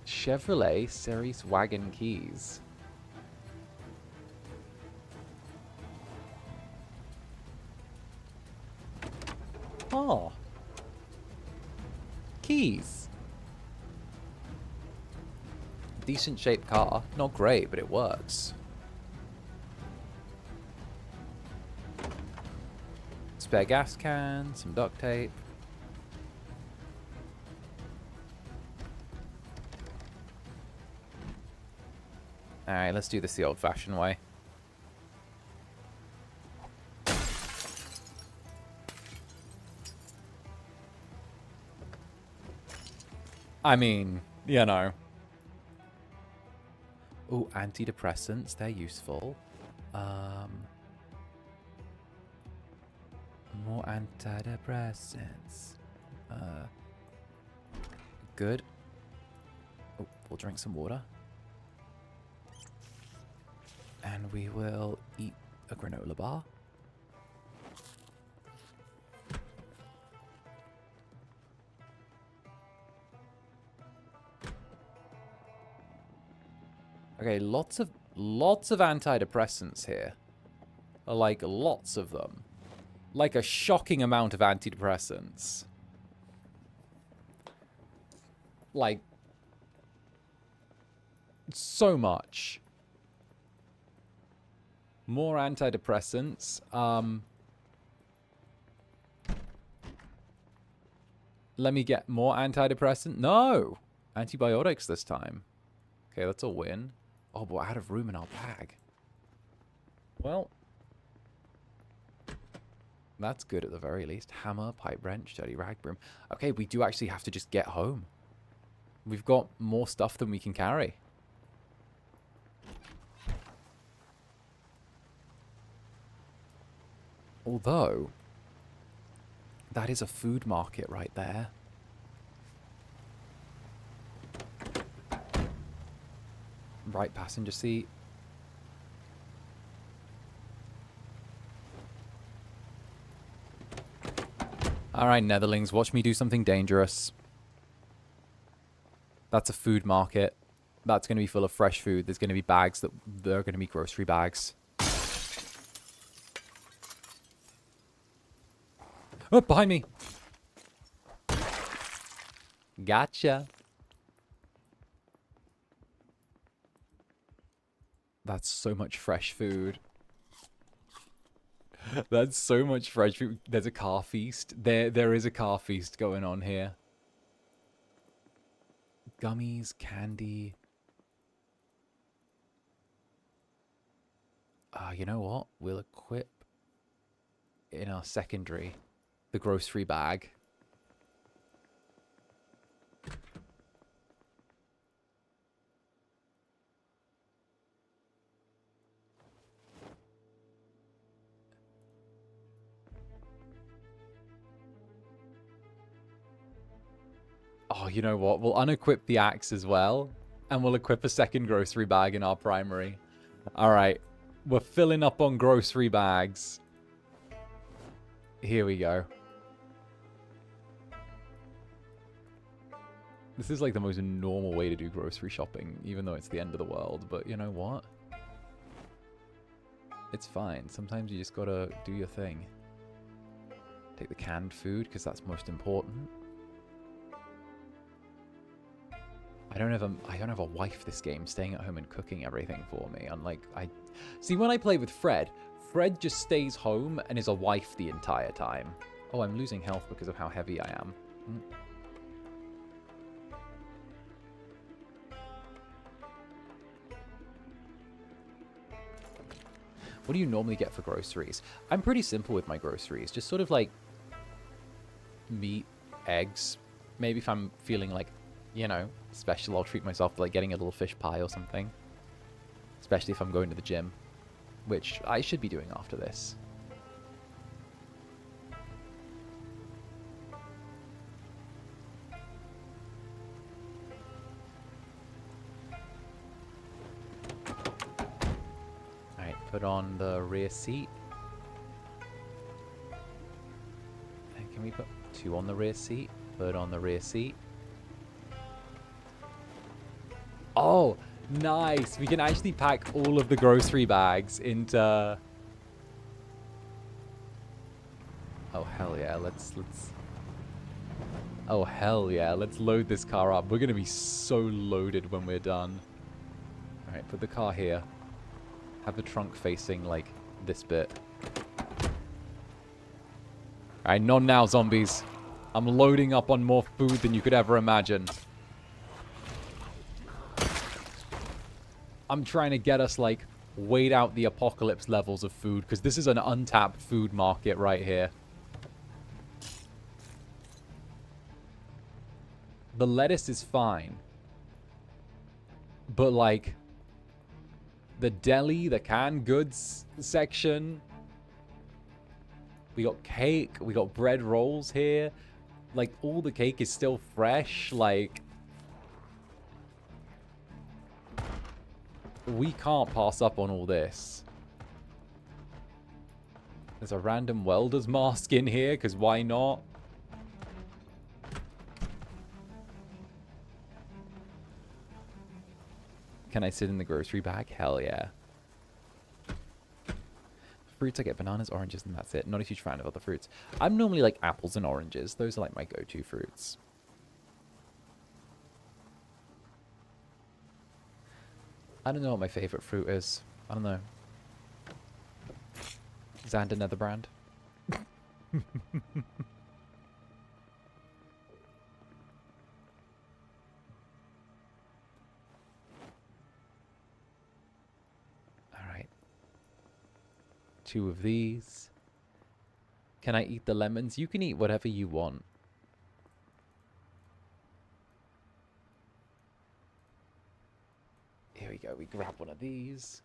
Chevrolet Series wagon keys. Oh. Keys. Decent shaped car. Not great, but it works. Spare gas can, some duct tape. Alright, let's do this the old-fashioned way. I mean, you know. Ooh, antidepressants, they're useful. More antidepressants. Good. Oh, we'll drink some water. And we will eat a granola bar. Okay, lots of antidepressants here. Like, lots of them. Like a shocking amount of antidepressants. Like, so much. More antidepressants. Let me get more antidepressant. No! Antibiotics this time. Okay, that's a win. Oh, but we're out of room in our bag. Well, that's good at the very least. Hammer, pipe wrench, dirty rag broom. Okay, we do actually have to just get home. We've got more stuff than we can carry. Although, that is a food market right there. Right passenger seat. Alright, Netherlings, watch me do something dangerous. That's a food market. That's going to be full of fresh food. There's going to be bags that are going to be grocery bags. Oh, behind me. Gotcha. That's so much fresh food. That's so much fresh food. There's a car feast. There is a car feast going on here. Gummies, candy. You know what? We'll equip in our secondary the grocery bag. Oh, you know what? We'll unequip the axe as well. And we'll equip a second grocery bag in our primary. Alright. We're filling up on grocery bags. Here we go. This is like the most normal way to do grocery shopping, even though it's the end of the world. But you know what? It's fine. Sometimes you just gotta do your thing. Take the canned food, because that's most important. I don't have a wife this game staying at home and cooking everything for me. Unlike see, when I play with Fred just stays home and is a wife the entire time. Oh, I'm losing health because of how heavy I am. What do you normally get for groceries? I'm pretty simple with my groceries. Just sort of like meat, eggs. Maybe if I'm feeling like, you know, special, I'll treat myself to like getting a little fish pie or something. Especially if I'm going to the gym, which I should be doing after this. Alright, put on the rear seat. And can we put 2 on the rear seat? Put on the rear seat. Oh, nice. We can actually pack all of the grocery bags into... Oh, hell yeah. Let's... Oh, hell yeah. Let's load this car up. We're going to be so loaded when we're done. All right, put the car here. Have the trunk facing, like, this bit. All right, not now, zombies. I'm loading up on more food than you could ever imagine. I'm trying to get us, like, wait out the apocalypse levels of food, because this is an untapped food market right here. The lettuce is fine. But, like, the deli, the canned goods section. We got cake. We got bread rolls here. Like, all the cake is still fresh. Like... We can't pass up on all this. There's a random welder's mask in here, because why not? Can I sit in the grocery bag? Hell yeah. Fruits, I get bananas, oranges, and that's it. Not a huge fan of other fruits. I'm normally like apples and oranges. Those are like my go-to fruits. I don't know what my favorite fruit is. I don't know. Zander Netherbrand. Alright. 2 of these. Can I eat the lemons? You can eat whatever you want. Here we go. We grab one of these.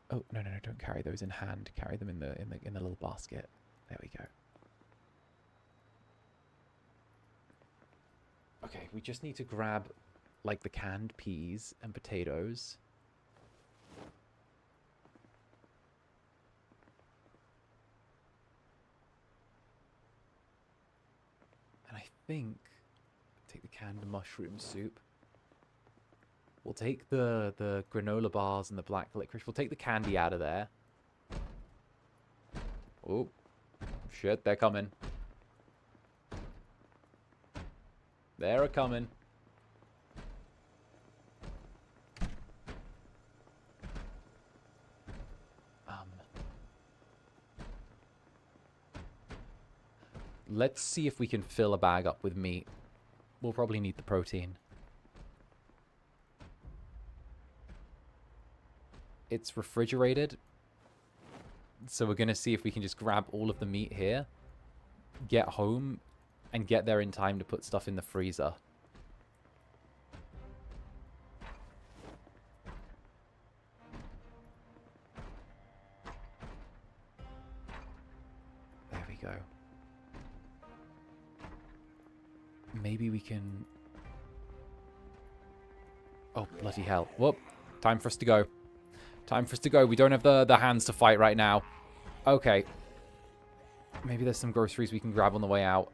Oh, no, no, no, don't carry those in hand. Carry them in the little basket. There we go. Okay, we just need to grab like the canned peas and potatoes. And I think take the canned mushroom soup. We'll take the granola bars and the black licorice. We'll take the candy out of there. Oh, shit, they're coming. They're coming. Let's see if we can fill a bag up with meat. We'll probably need the protein. It's refrigerated. So we're going to see if we can just grab all of the meat here, get home, and get there in time to put stuff in the freezer. There we go. Maybe we can... Oh, bloody hell. Whoop. Time for us to go. Time for us to go. We don't have the hands to fight right now. Okay. Maybe there's some groceries we can grab on the way out.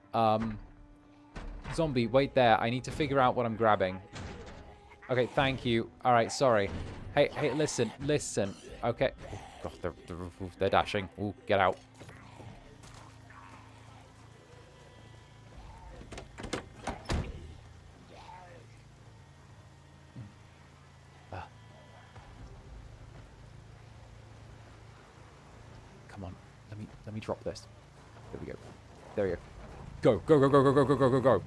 Zombie, wait there. I need to figure out what I'm grabbing. Okay, thank you. All right, sorry. Hey, listen. Okay. Oh, God, they're dashing. Ooh, get out. Come on. Let me drop this. There we go. There we go. Go.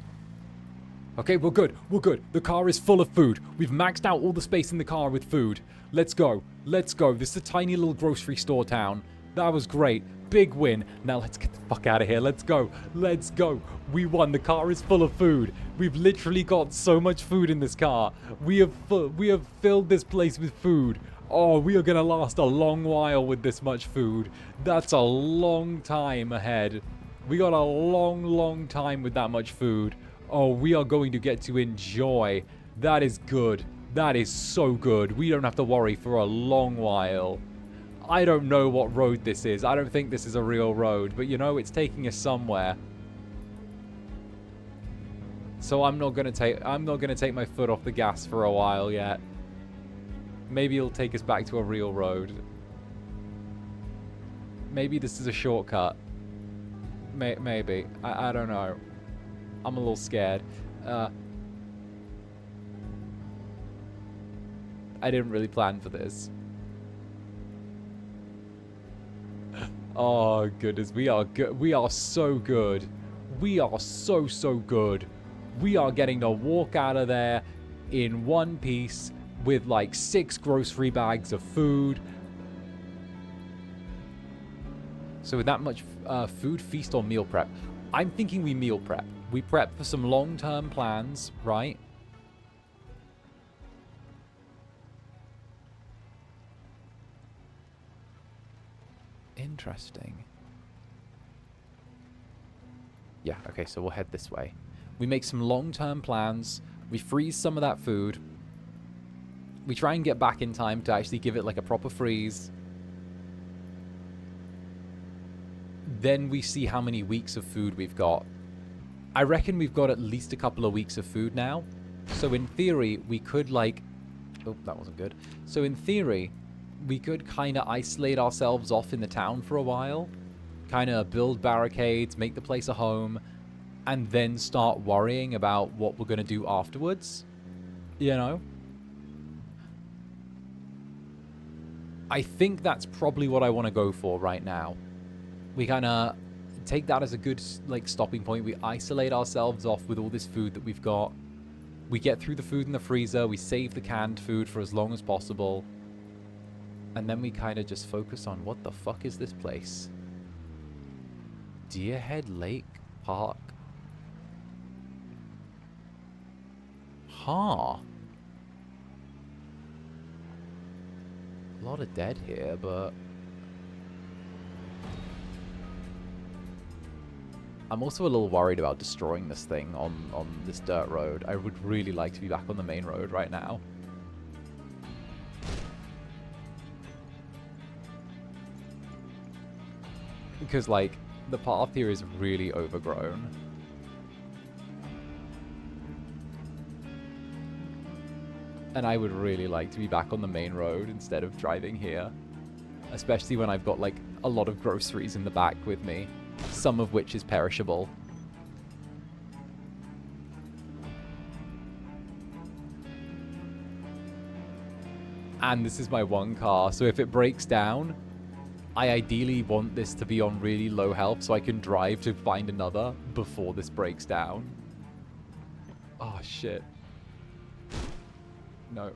Okay, we're good. We're good. The car is full of food. We've maxed out all the space in the car with food. Let's go. Let's go. This is a tiny little grocery store town. That was great. Big win. Now let's get the fuck out of here. Let's go. Let's go. We won. The car is full of food. We've literally got so much food in this car. We have filled this place with food. Oh, we are going to last a long while with this much food. That's a long time ahead. We got a long time with that much food. Oh, we are going to get to enjoy. That is good. That is so good. We don't have to worry for a long while. I don't know what road this is. I don't think this is a real road. But, you know, it's taking us somewhere. So I'm not going to take my foot off the gas for a while yet. Maybe it'll take us back to a real road. Maybe this is a shortcut. Maybe. I don't know. I'm a little scared. I didn't really plan for this. Oh, goodness. We are good. We are so good. We are so good. We are getting to walk out of there in one piece with like 6 grocery bags of food. So with that much food, feast or meal prep? I'm thinking we meal prep. We prep for some long-term plans, right? Interesting. Yeah, okay, so we'll head this way. We make some long-term plans. We freeze some of that food. We try and get back in time to actually give it like a proper freeze. Then we see how many weeks of food we've got. I reckon we've got at least a couple of weeks of food now. So in theory, we could like Oh, that wasn't good. So in theory, we could kind of isolate ourselves off in the town for a while. Kind of build barricades, make the place a home, and then start worrying about what we're going to do afterwards. You know? I think that's probably what I want to go for right now. We kind of take that as a good, like, stopping point. We isolate ourselves off with all this food that we've got. We get through the food in the freezer. We save the canned food for as long as possible. And then we kind of just focus on what the fuck is this place? Deerhead Lake Park. Huh. A lot of dead here, but... I'm also a little worried about destroying this thing on this dirt road. I would really like to be back on the main road right now. Because, like, the path here is really overgrown. And I would really like to be back on the main road instead of driving here. Especially when I've got, like, a lot of groceries in the back with me. Some of which is perishable. And this is my one car, so if it breaks down, I ideally want this to be on really low health so I can drive to find another before this breaks down. Oh, shit. No.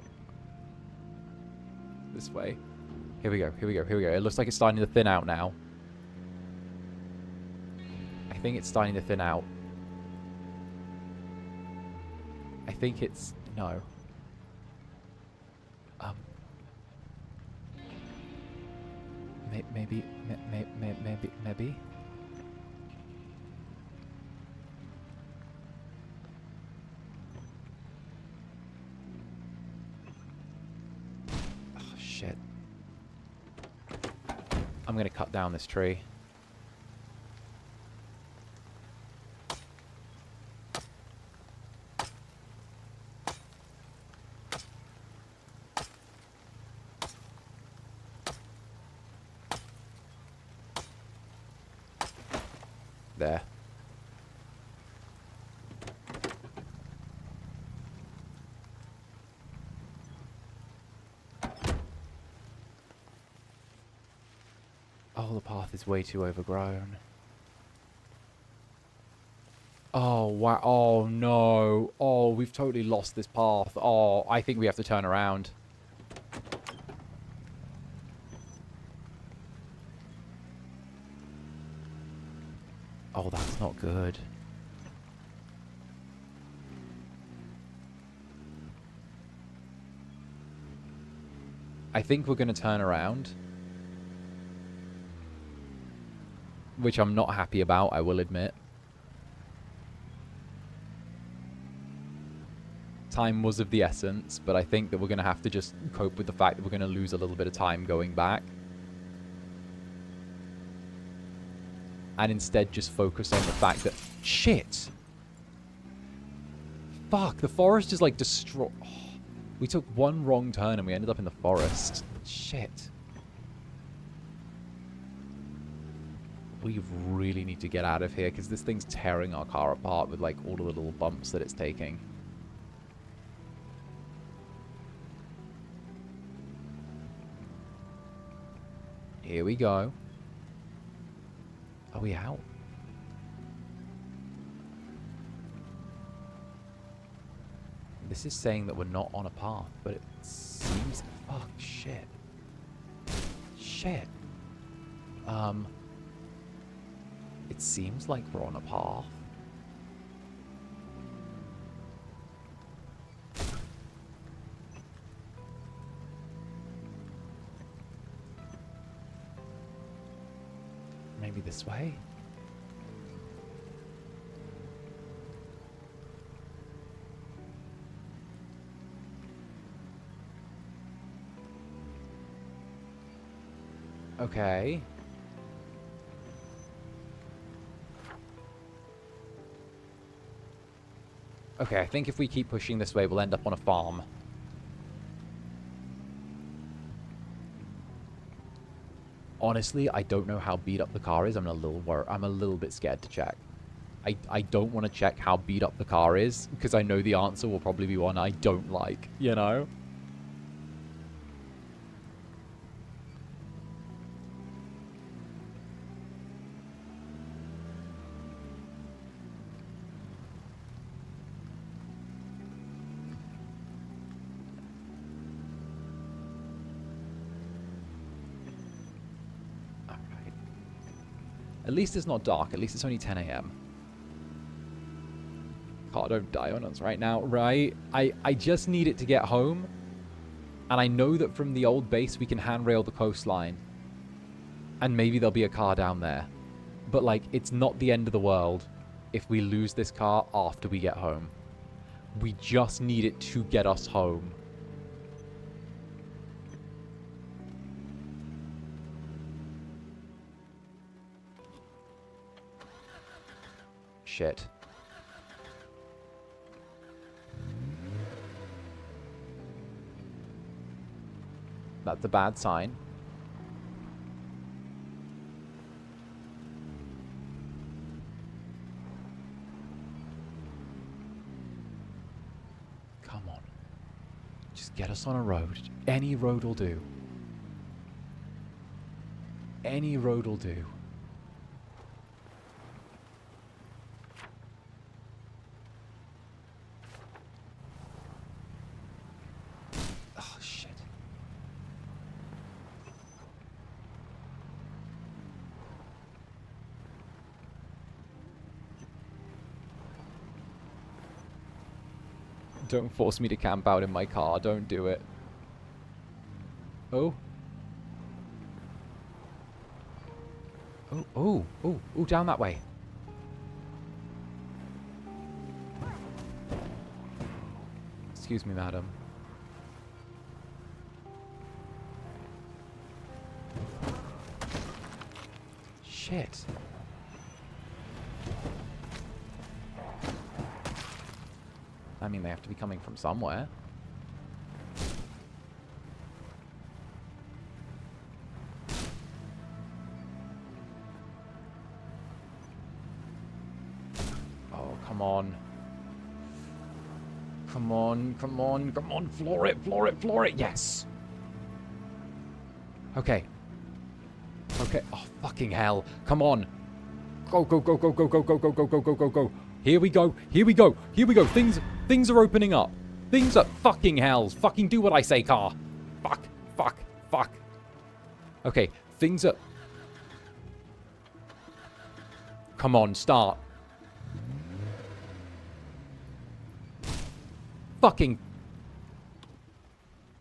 This way. Here we go, here we go, here we go. It looks like it's starting to thin out now. I think it's starting to thin out. I think it's... no. Maybe... Oh, shit. I'm gonna cut down this tree. There. Oh, the path is way too overgrown. Oh, wow. Oh, no. Oh, we've totally lost this path. Oh, I think we have to turn around. Oh, that's not good. I think we're going to turn around. Which I'm not happy about, I will admit. Time was of the essence, but I think that we're going to have to just cope with the fact that we're going to lose a little bit of time going back. And instead just focus on the fact that... shit! Fuck, the forest is like destroyed. Oh, we took one wrong turn and we ended up in the forest. Shit. We really need to get out of here because this thing's tearing our car apart with like all the little bumps that it's taking. Here we go. Are we out? This is saying that we're not on a path, but it seems... fuck, shit. Shit. It seems like we're on a path. Maybe this way? Okay. Okay, I think if we keep pushing this way, we'll end up on a farm. Honestly, I don't know how beat up the car is. I'm a little bit scared to check. I don't want to check how beat up the car is, because I know the answer will probably be one I don't like, you know? Alright. At least it's not dark. At least it's only 10 a.m. God, don't die on us right now, right? I just need it to get home. And I know that from the old base we can handrail the coastline. And maybe there'll be a car down there. But, like, it's not the end of the world if we lose this car after we get home. We just need it to get us home. Shit. That's a bad sign. Come on. Just get us on a road. Any road will do. Any road will do. Oh, shit. Don't force me to camp out in my car. Don't do it. Oh. Oh, oh, oh, oh, down that way. Excuse me, madam. Shit. I mean, they have to be coming from somewhere. Oh, come on. Come on, come on, come on. Floor it, floor it, floor it. Yes. Okay. Okay. Oh, fucking hell. Come on. Go, go, go, go, go, go, go, go, go, go, go, go, go. Here we go. Here we go. Here we go. Things are opening up. Things are fucking hells. Fucking do what I say, car. Fuck. Fuck. Fuck. Okay. Things are... Come on. Start. Fucking...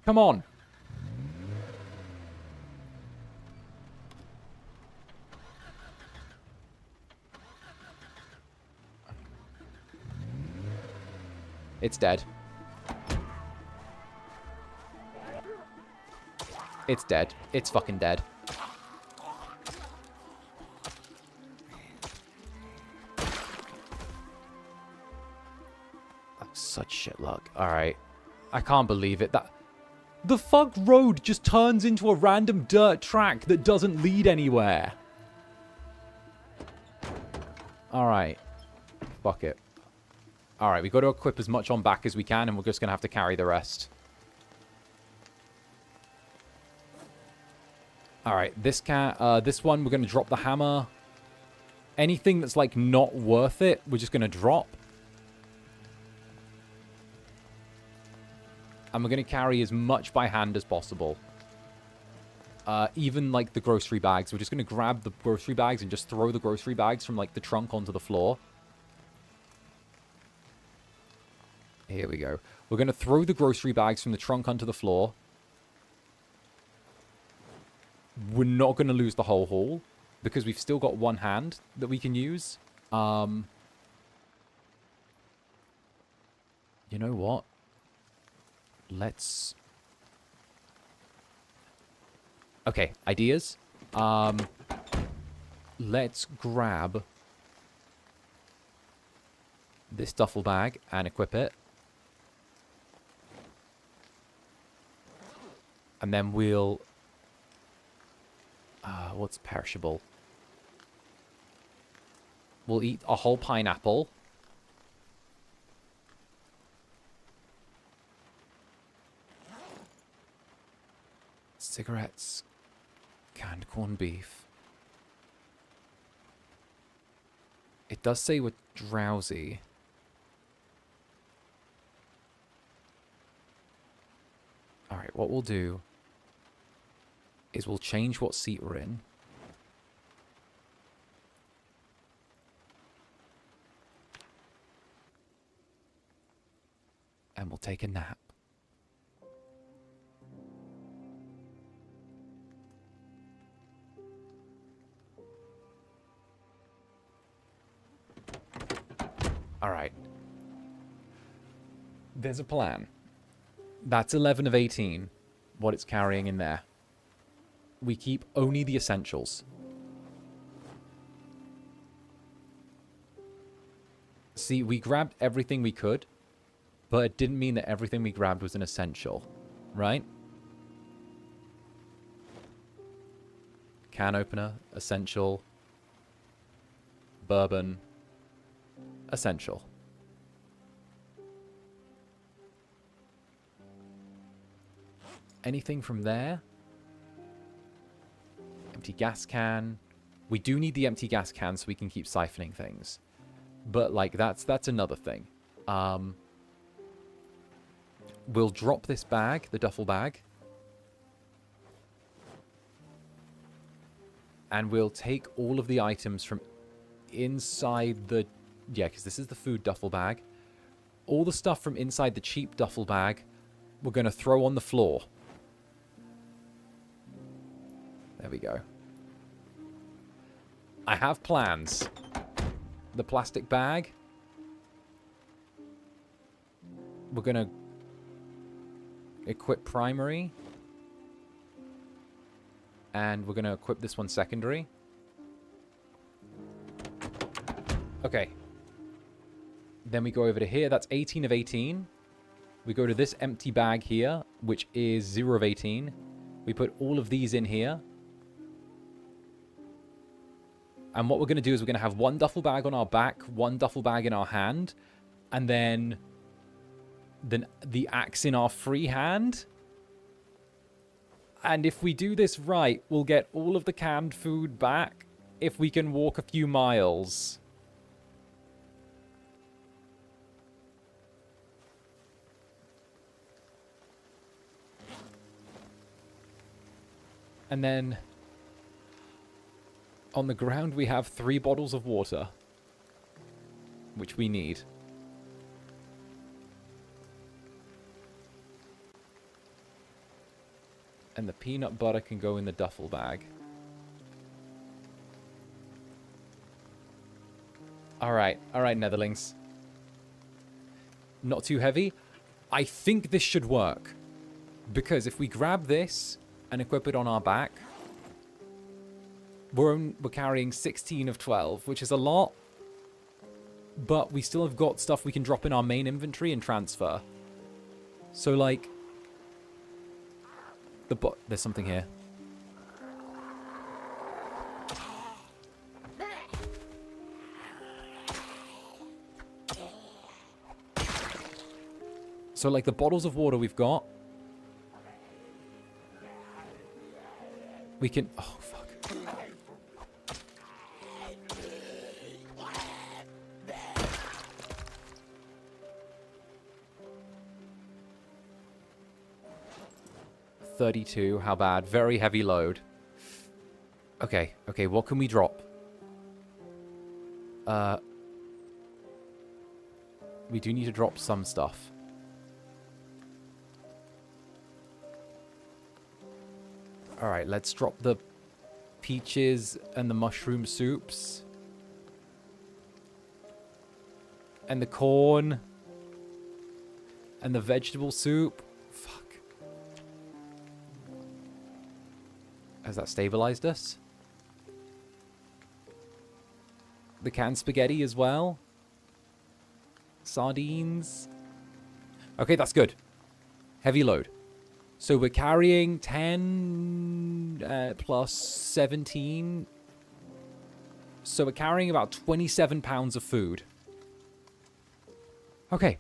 Come on. It's dead. It's dead. It's fucking dead. That's such shit luck. Alright. I can't believe it. The fuck road just turns into a random dirt track that doesn't lead anywhere. Alright. Fuck it. Alright, we've got to equip as much on back as we can, and we're just going to have to carry the rest. Alright, this one, we're going to drop the hammer. Anything that's, like, not worth it, we're just going to drop. And we're going to carry as much by hand as possible. Even, like, the grocery bags. We're just going to grab the grocery bags and just throw the grocery bags from, like, the trunk onto the floor. Here we go. We're going to throw the grocery bags from the trunk onto the floor. We're not going to lose the whole haul, because we've still got one hand that we can use. You know what? Let's... Okay, ideas. Let's grab this duffel bag and equip it. And then we'll What's perishable? We'll eat a whole pineapple. Cigarettes. Canned corned beef. It does say we're drowsy. Alright, what we'll do is we'll change what seat we're in. And we'll take a nap. Alright. There's a plan. That's 11 of 18, what it's carrying in there. We keep only the essentials. See, we grabbed everything we could, but it didn't mean that everything we grabbed was an essential, right? Can opener, essential. Bourbon, essential. Anything from there? Empty gas can. We do need the empty gas can so we can keep siphoning things. But, like, that's another thing. We'll drop this bag, the duffel bag. And we'll take all of the items from inside the... Yeah, because this is the food duffel bag. All the stuff from inside the cheap duffel bag, we're going to throw on the floor. There we go. I have plans. The plastic bag. We're going to equip primary. And we're going to equip this one secondary. Okay. Then we go over to here. That's 18 of 18. We go to this empty bag here, which is 0 of 18. We put all of these in here. And what we're going to do is we're going to have one duffel bag on our back, one duffel bag in our hand, and then the axe in our free hand. And if we do this right, we'll get all of the canned food back if we can walk a few miles. And then on the ground we have 3 bottles of water, which we need. And the peanut butter can go in the duffel bag. Alright, Netherlings. Not too heavy. I think this should work. Because if we grab this and equip it on our back, we're carrying 16 of 12, which is a lot. But we still have got stuff we can drop in our main inventory and transfer. So, like... There's something here. So, like, the bottles of water we've got... We can... Oh, fuck. $32, how bad? Very heavy load. Okay, what can we drop? We do need to drop some stuff. Alright, let's drop the peaches and the mushroom soups. And the corn. And the vegetable soup. Fuck. Has that stabilized us? The canned spaghetti as well. Sardines. Okay, that's good. Heavy load. So we're carrying 10 plus 17. So we're carrying about 27 pounds of food. Okay.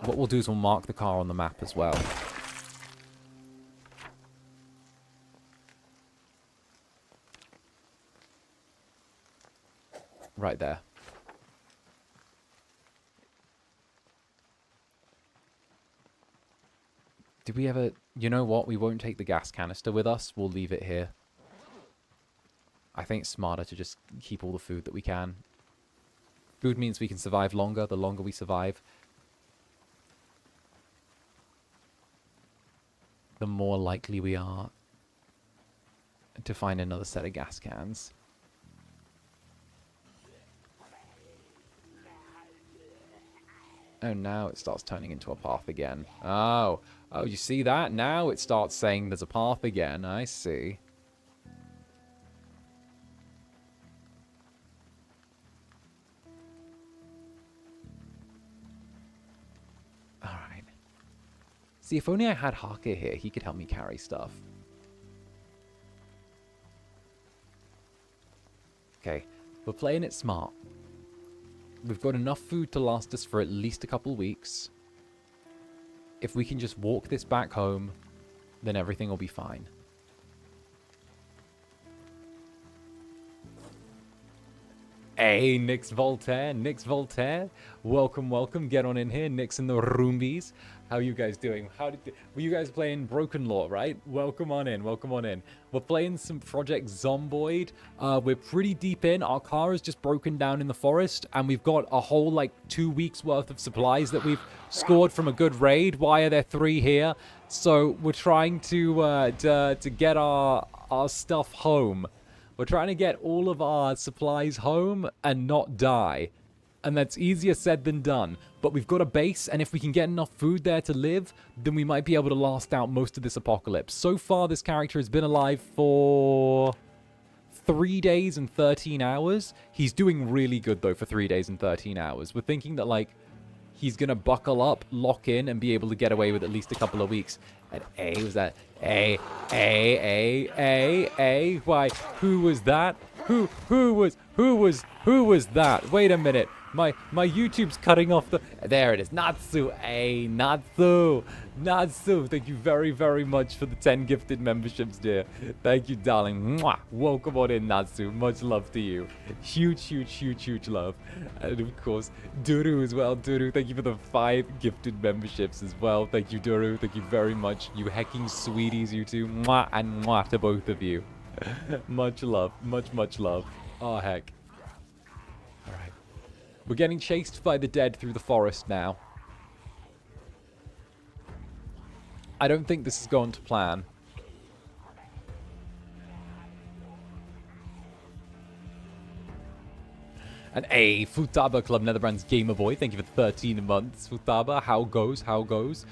What we'll do is we'll mark the car on the map as well. Right there. Did we ever... You know what? We won't take the gas canister with us. We'll leave it here. I think it's smarter to just keep all the food that we can. Food means we can survive longer. The longer we survive, the more likely we are to find another set of gas cans. Oh, now it starts turning into a path again. Oh, you see that? Now it starts saying there's a path again. I see. Alright. See, if only I had Haka here, he could help me carry stuff. Okay, we're playing it smart. We've got enough food to last us for at least a couple weeks. If we can just walk this back home, then everything will be fine. Hey, Nix Voltaire, Nix Voltaire. Welcome, welcome. Get on in here. Nix and the Roombies. How you guys doing? Were you guys playing Broken Law, right? Welcome on in, welcome on in. We're playing some Project Zomboid. We're pretty deep in. Our car is just broken down in the forest, and we've got a whole, like, 2 weeks worth of supplies that we've scored from a good raid. Why are there 3 here? So we're trying to get our stuff home. We're trying to get all of our supplies home and not die. And that's easier said than done. But we've got a base, and if we can get enough food there to live, then we might be able to last out most of this apocalypse. So far, this character has been alive for 3 days and 13 hours. He's doing really good, though, for 3 days and 13 hours. We're thinking that, like, he's going to buckle up, lock in, and be able to get away with at least a couple of weeks. And was that? Why, who was that? Who was that? Wait a minute. My YouTube's cutting off the... There it is. Natsu. Natsu. Natsu. Thank you very, very much for the 10 gifted memberships, dear. Thank you, darling. Mwah. Welcome on in, Natsu. Much love to you. Huge, huge, huge, huge love. And of course, Duru as well. Duru, thank you for the 5 gifted memberships as well. Thank you, Duru. Thank you very much. You hecking sweeties, you two. Mwah and mwah to both of you. Much love. Much, much love. Oh, heck. Alright. We're getting chased by the dead through the forest now. I don't think this has gone to plan. And a Futaba Club Netherbrand's Gamer Boy. Thank you for 13 months, Futaba. How goes? How goes?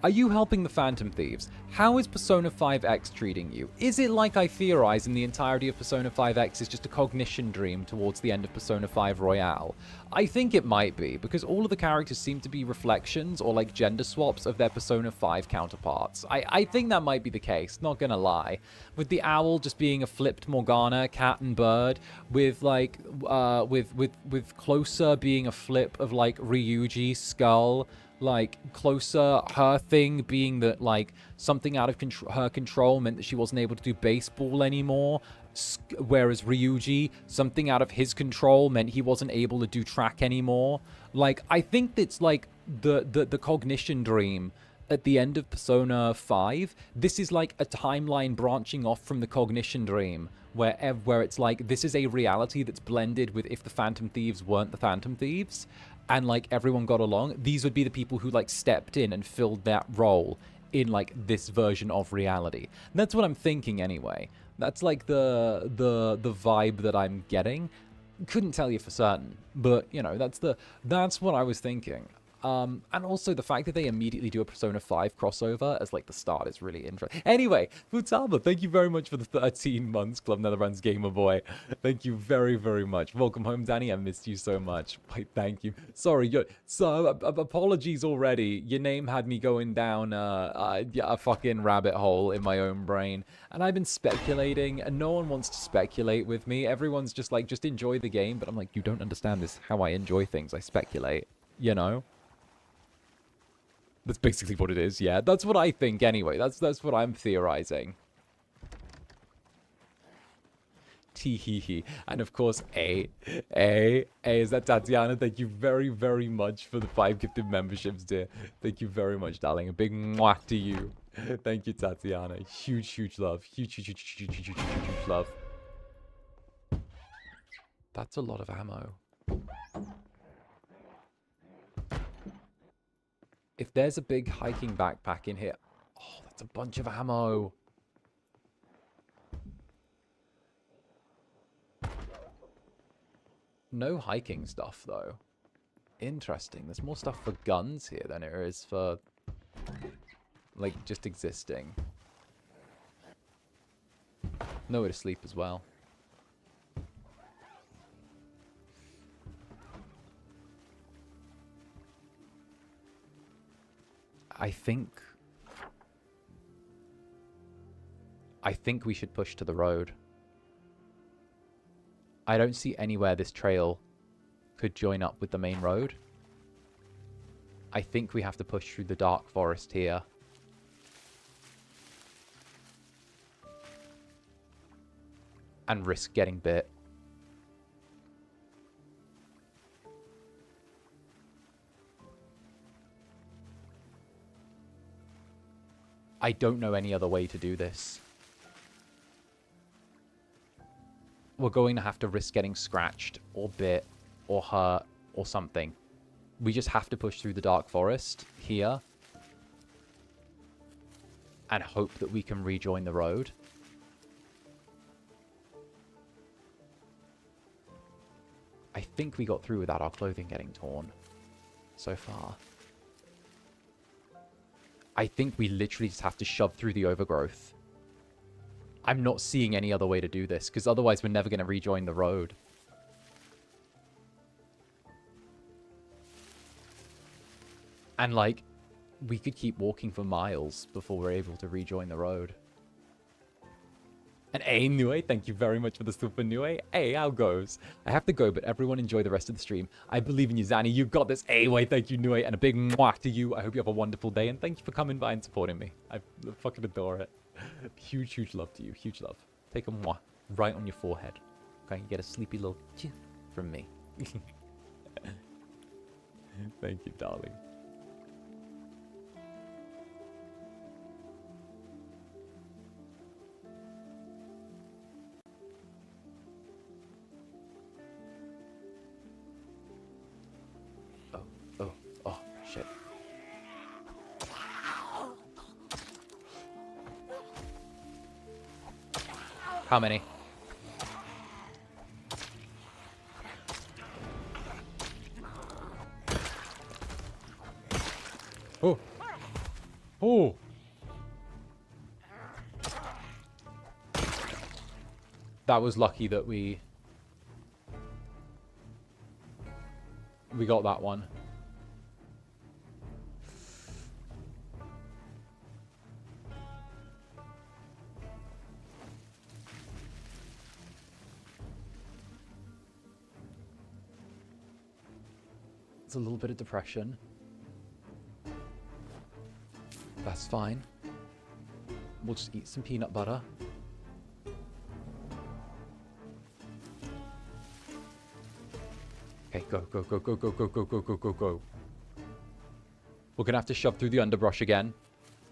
Are you helping the Phantom Thieves? How is Persona 5X treating you? Is it like I theorize in the entirety of Persona 5X is just a cognition dream towards the end of Persona 5 Royale? I think it might be, because all of the characters seem to be reflections or like gender swaps of their Persona 5 counterparts. I think that might be the case, not gonna lie. With the owl just being a flipped Morgana, cat and bird, with like, with Closer being a flip of like Ryuji, Skull, like Closer, her thing being that like something out of her control meant that she wasn't able to do baseball anymore, whereas Ryuji, something out of his control meant he wasn't able to do track anymore. Like, I think that's like the cognition dream at the end of Persona 5. This is like a timeline branching off from the cognition dream, where it's like this is a reality that's blended with if the Phantom Thieves weren't the Phantom Thieves, and like everyone got along. These would be the people who like stepped in and filled that role in like this version of reality. And that's what I'm thinking anyway. That's like the vibe that I'm getting. Couldn't tell you for certain, but you know, that's what I was thinking. And also the fact that they immediately do a Persona 5 crossover as like the start is really interesting. Anyway, 𝔂𝓸𝓾𝓻, thank you very much for the 13 months, Club Netherbrand's Gamer Boy. Thank you very, very much. Welcome home, Danny. I missed you so much. Wait, thank you. Sorry, so apologies already. Your name had me going down a fucking rabbit hole in my own brain. And I've been speculating, and no one wants to speculate with me. Everyone's just like, just enjoy the game. But I'm like, you don't understand this, how I enjoy things. I speculate, you know? That's basically what it is, yeah. That's what I think anyway. That's what I'm theorizing. Tee-hee-hee. And of course, is that Tatiana? Thank you very, very much for the 5 gifted memberships, dear. Thank you very much, darling. A big mwah to you. Thank you, Tatiana. Huge, huge love. Huge, huge, huge, huge, huge, huge, huge, huge love. That's a lot of ammo. If there's a big hiking backpack in here... Oh, that's a bunch of ammo. No hiking stuff, though. Interesting. There's more stuff for guns here than there is for... like, just existing. Nowhere to sleep as well. I think we should push to the road. I don't see anywhere this trail could join up with the main road. I think we have to push through the dark forest here. And risk getting bit. I don't know any other way to do this. We're going to have to risk getting scratched or bit or hurt or something. We just have to push through the dark forest here and hope that we can rejoin the road. I think we got through without our clothing getting torn so far. I think we literally just have to shove through the overgrowth. I'm not seeing any other way to do this, because otherwise we're never going to rejoin the road. And, like, we could keep walking for miles before we're able to rejoin the road. And hey, Nue, thank you very much for the super Nue. Hey, how goes? I have to go, but everyone enjoy the rest of the stream. I believe in you, Zanny. You've got this. Hey, wait, thank you, Nue. And a big mwah to you. I hope you have a wonderful day. And thank you for coming by and supporting me. I fucking adore it. Huge, huge love to you. Huge love. Take a mwah right on your forehead. Okay, you get a sleepy little chew from me. Thank you, darling. Oh, shit. How many? Oh. Oh. That was lucky that we got that one. It's a little bit of depression. That's fine. We'll just eat some peanut butter. Okay, go, go, go, go, go, go, go, go, go, go, go. We're gonna have to shove through the underbrush again.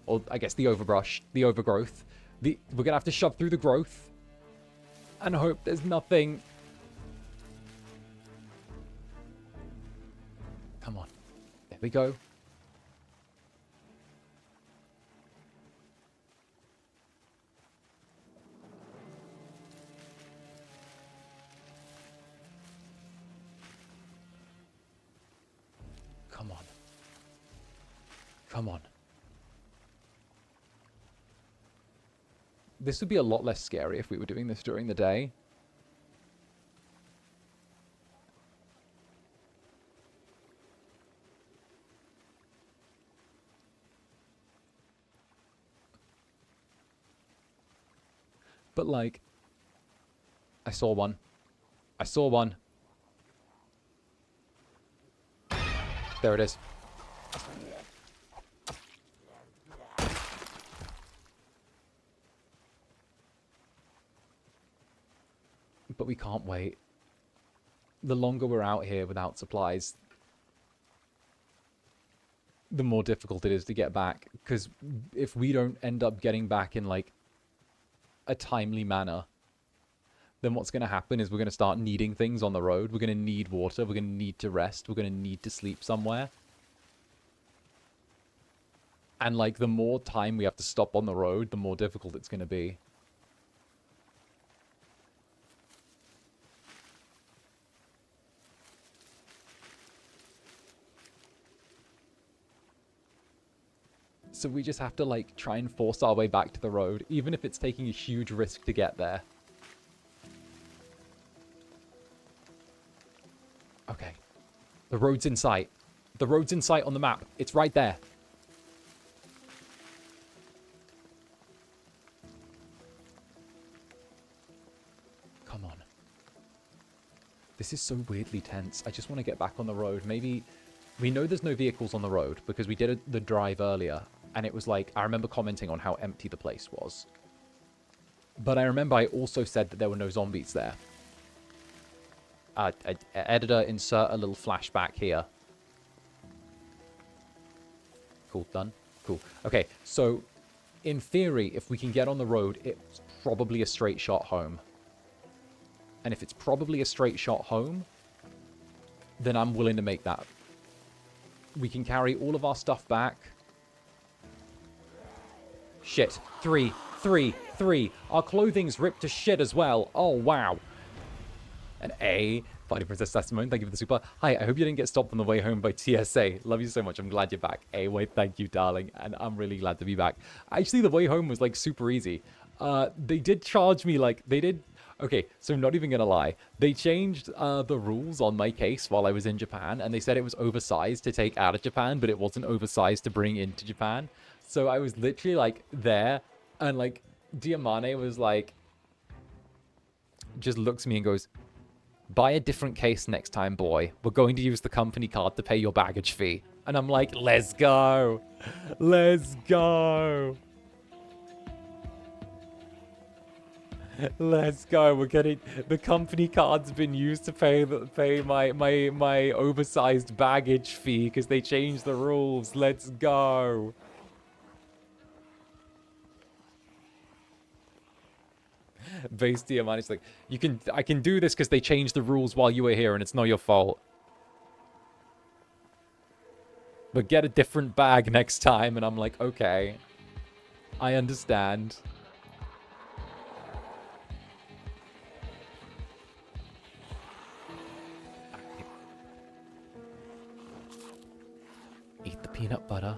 Or, I guess, the overbrush. The overgrowth. We're gonna have to shove through the growth. And hope there's nothing... Come on. There we go. Come on. Come on. This would be a lot less scary if we were doing this during the day. But, like, I saw one. I saw one. There it is. But we can't wait. The longer we're out here without supplies, the more difficult it is to get back. Because if we don't end up getting back in, like, a timely manner, then what's going to happen is we're going to start needing things on the road. We're going to need water. We're going to need to rest. We're going to need to sleep somewhere. And, like, the more time we have to stop on the road, the more difficult it's going to be. So we just have to, like, try and force our way back to the road, even if it's taking a huge risk to get there. Okay. The road's in sight. The road's in sight on the map. It's right there. Come on. This is so weirdly tense. I just want to get back on the road. Maybe... We know there's no vehicles on the road because we did the drive earlier. And it was like, I remember commenting on how empty the place was. But I remember I also said that there were no zombies there. Editor, insert a little flashback here. Cool, done. Cool. Okay, so in theory, if we can get on the road, it's probably a straight shot home. And if it's probably a straight shot home, then I'm willing to make that. We can carry all of our stuff back. Shit. 3. Our clothing's ripped to shit as well. Oh, wow. An A. Fighting Princess Testimony, thank you for the super. Hi, I hope you didn't get stopped on the way home by TSA. Love you so much. I'm glad you're back. A, wait, thank you, darling. And I'm really glad to be back. Actually, the way home was, like, super easy. They did charge me, like, they did... Okay, so not even gonna lie. They changed the rules on my case while I was in Japan, and they said it was oversized to take out of Japan, but it wasn't oversized to bring into Japan. So I was literally, like, there, and, like, 𝓂𝓛 was, like, just looks at me and goes, buy a different case next time, boy. We're going to use the company card to pay your baggage fee. And I'm like, let's go. Let's go. Let's go. We're getting the company card's been used to pay my oversized baggage fee because they changed the rules. Let's go. Base 𝓂𝓛 is like, I can do this because they changed the rules while you were here and it's not your fault. But get a different bag next time. And I'm like, okay. I understand. Eat the peanut butter.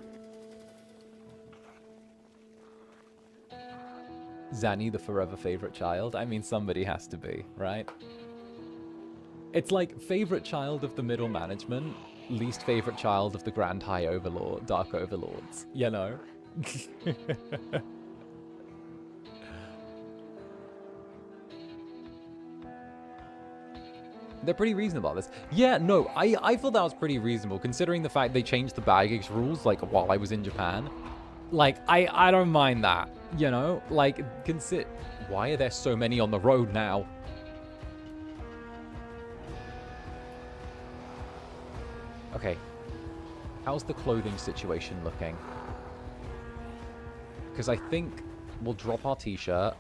Zanny, the forever favorite child. I mean, somebody has to be, right? It's like favorite child of the middle management, least favorite child of the Grand High Overlord, Dark Overlords, you know? They're pretty reasonable about this. Yeah, no, I thought that was pretty reasonable, considering the fact they changed the baggage rules, like, while I was in Japan. Like, I don't mind that, you know? Like, why are there so many on the road now? Okay. How's the clothing situation looking? Because I think we'll drop our t-shirt.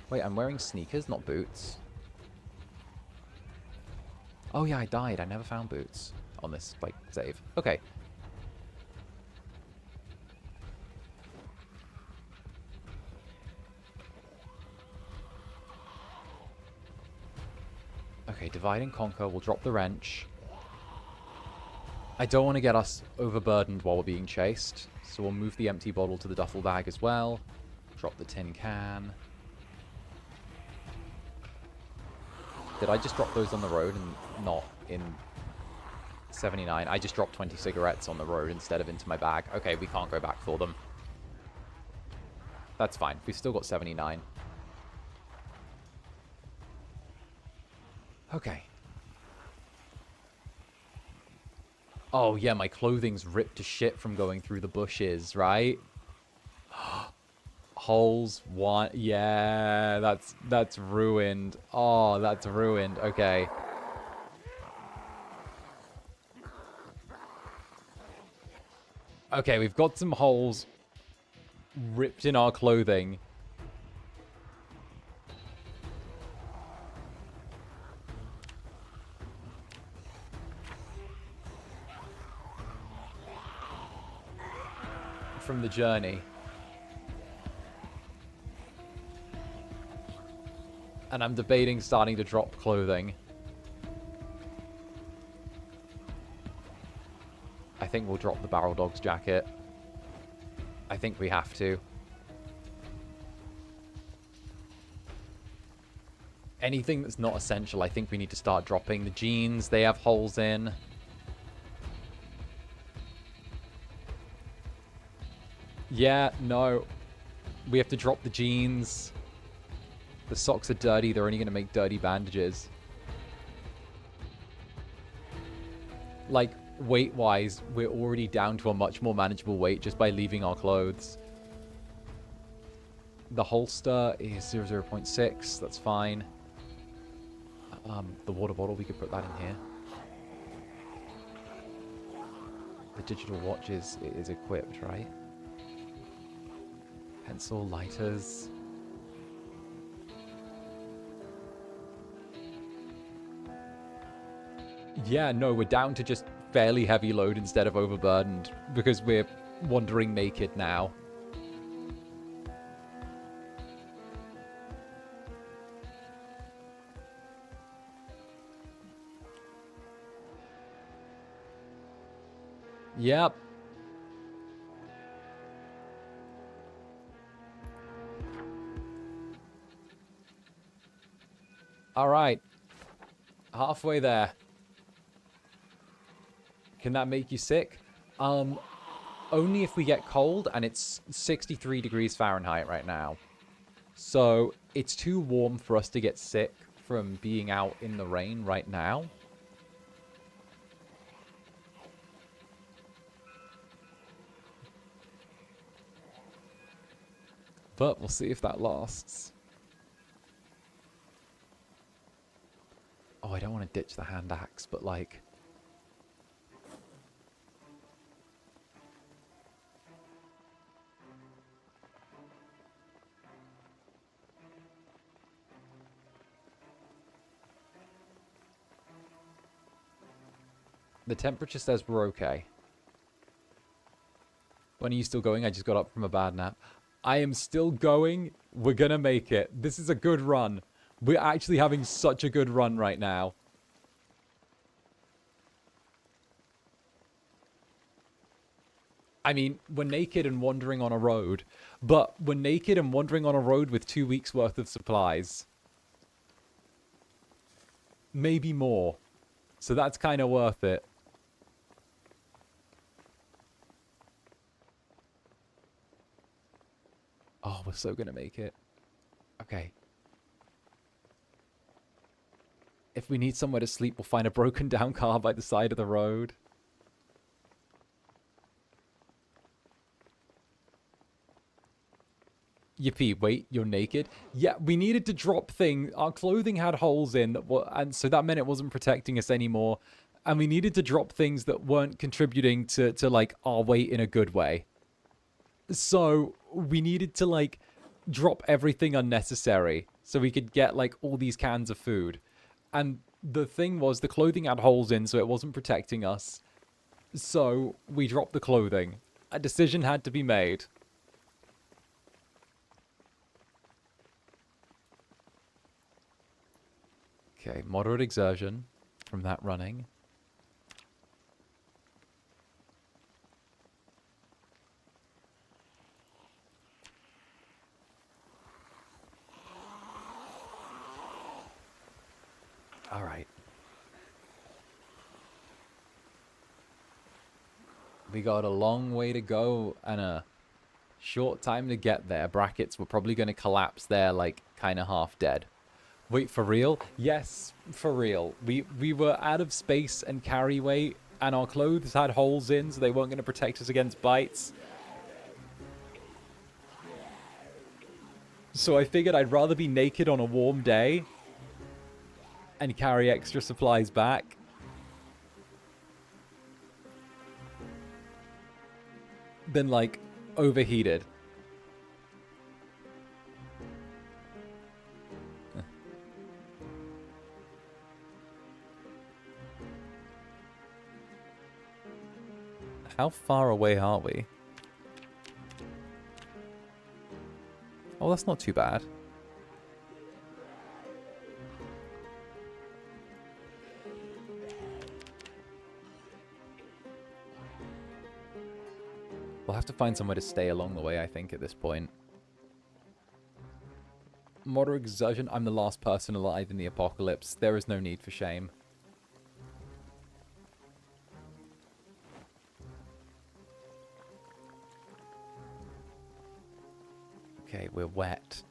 Wait, I'm wearing sneakers, not boots. Oh yeah, I died. I never found boots on this, like, save. Okay. Okay, divide and conquer. We'll drop the wrench. I don't want to get us overburdened while we're being chased. So we'll move the empty bottle to the duffel bag as well. Drop the tin can. Did I just drop those on the road and not in 79? I just dropped 20 cigarettes on the road instead of into my bag. Okay, we can't go back for them. That's fine. We've still got 79. Okay. Oh, yeah, my clothing's ripped to shit from going through the bushes, right? Holes, one. Yeah, that's ruined. Oh, that's ruined. Okay. Okay, we've got some holes ripped in our clothing. From the journey. And I'm debating starting to drop clothing. I think we'll drop the Barrel Dog's jacket. I think we have to. Anything that's not essential, I think we need to start dropping. The jeans, they have holes in. Yeah, no. We have to drop the jeans. The socks are dirty. They're only going to make dirty bandages. Like, weight-wise, we're already down to a much more manageable weight just by leaving our clothes. The holster is 0.6. That's fine. The water bottle, we could put that in here. The digital watch is equipped, right? Pencil, lighters. Yeah, no, we're down to just fairly heavy load instead of overburdened because we're wandering naked now. Yep. All right. Halfway there. Can that make you sick? Only if we get cold, and it's 63 degrees Fahrenheit right now. So it's too warm for us to get sick from being out in the rain right now. But we'll see if that lasts. Oh, I don't want to ditch the hand axe, but like... The temperature says we're okay. When are you still going? I just got up from a bad nap. I am still going. We're gonna make it. This is a good run. We're actually having such a good run right now. I mean, we're naked and wandering on a road, but we're naked and wandering on a road with 2 weeks worth of supplies. Maybe more. So that's kind of worth it. Oh, we're so gonna make it. Okay. If we need somewhere to sleep, we'll find a broken down car by the side of the road. Yippee, wait, you're naked? Yeah, we needed to drop things. Our clothing had holes in, and so that meant it wasn't protecting us anymore. And we needed to drop things that weren't contributing to like, our weight in a good way. So we needed to, like, drop everything unnecessary so we could get, like, all these cans of food. And the thing was, the clothing had holes in, so it wasn't protecting us. So we dropped the clothing. A decision had to be made. Okay, moderate exertion from that running. We got a long way to go and a short time to get there. Brackets, we're probably going to collapse there, like, kind of half dead. Wait, for real? Yes, for real. We were out of space and carry weight, and our clothes had holes in, so they weren't going to protect us against bites. So I figured I'd rather be naked on a warm day and carry extra supplies back than, like, overheated. How far away are we? Oh, that's not too bad. We'll have to find somewhere to stay along the way, I think, at this point. Moderate exertion. I'm the last person alive in the apocalypse. There is no need for shame. Okay, we're wet.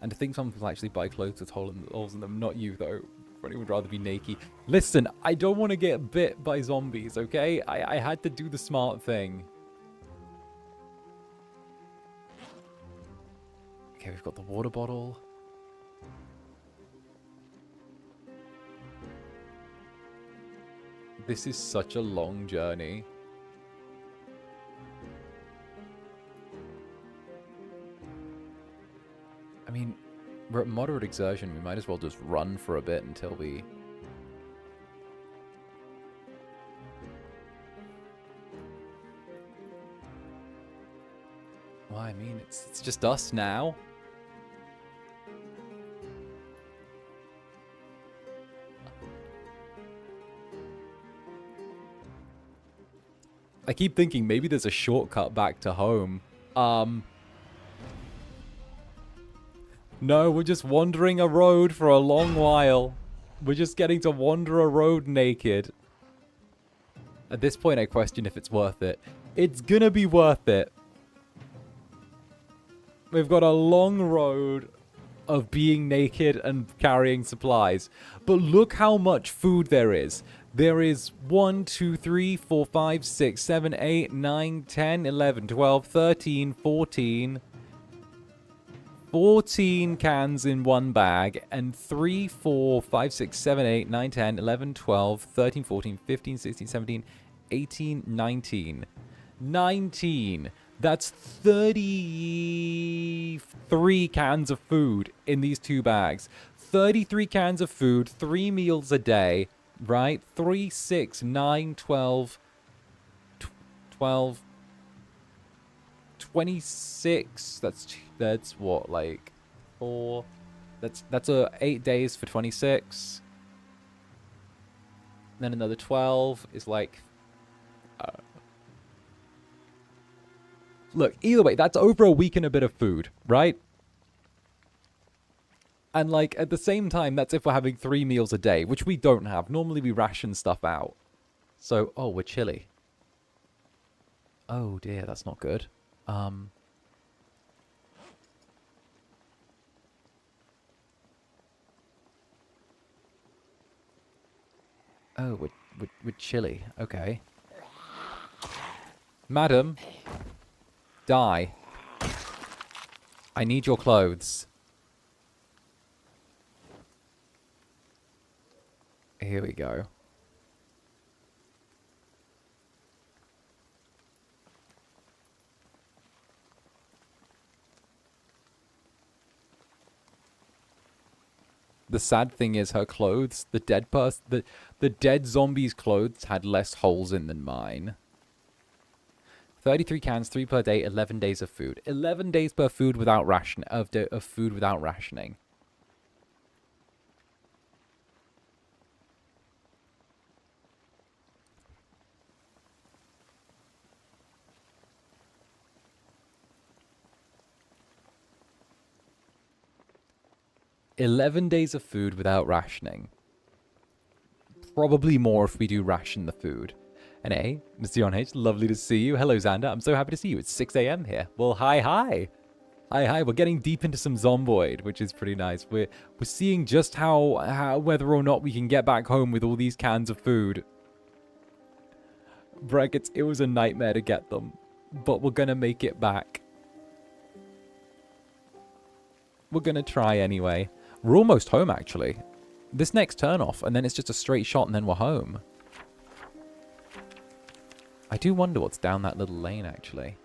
And to think some people actually buy clothes with holes in them. Not you, though. Ronnie would rather be naked. Listen, I don't want to get bit by zombies, okay? I had to do the smart thing. Okay, we've got the water bottle. This is such a long journey. I mean, we're at moderate exertion. We might as well just run for a bit until we... Well, I mean, it's just us now. I keep thinking maybe there's a shortcut back to home. No, we're just wandering a road for a long while. We're just getting to wander a road naked. At this point, I question if it's worth it. It's gonna be worth it. We've got a long road of being naked and carrying supplies. But look how much food there is. There is 1, 2, 3, 4, 5, 6, 7, 8, 9, 10, 11, 12, 13, 14... 14 cans in one bag, and 3, 4, 5, 6, 7, 8, 9, 10, 11, 12, 13, 14, 15, 16, 17, 18, 19. 19. That's 33 cans of food in these two bags. 33 cans of food, 3 meals a day, right? 3, 6, 9, 12, 12, 26. That's what, like 4. That's 8 days for 26. And then another 12 is like look, either way, that's over a week and a bit of food, right? And like at the same time, that's if we're having 3 meals a day, which we don't have. Normally we ration stuff out. So, oh, we're chilly. Oh dear, that's not good. Oh, we're chilly. Okay. Madam, die. I need your clothes. Here we go. The sad thing is her clothes, the dead zombie's clothes had less holes in than mine. 33 cans, 3 per day, 11 days of food. 11 days per food without food without rationing. $11 days of food without rationing. Probably more if we do ration the food. And hey, Mr. On H, lovely to see you. Hello, Zander. I'm so happy to see you. It's 6 a.m. here. Well, hi, hi. Hi, hi. We're getting deep into some Zomboid, which is pretty nice. We're seeing just how whether or not we can get back home with all these cans of food. Brackets, it was a nightmare to get them, but we're gonna make it back. We're gonna try anyway. We're almost home, actually. This next turn off, and then it's just a straight shot, and then we're home. I do wonder what's down that little lane, actually.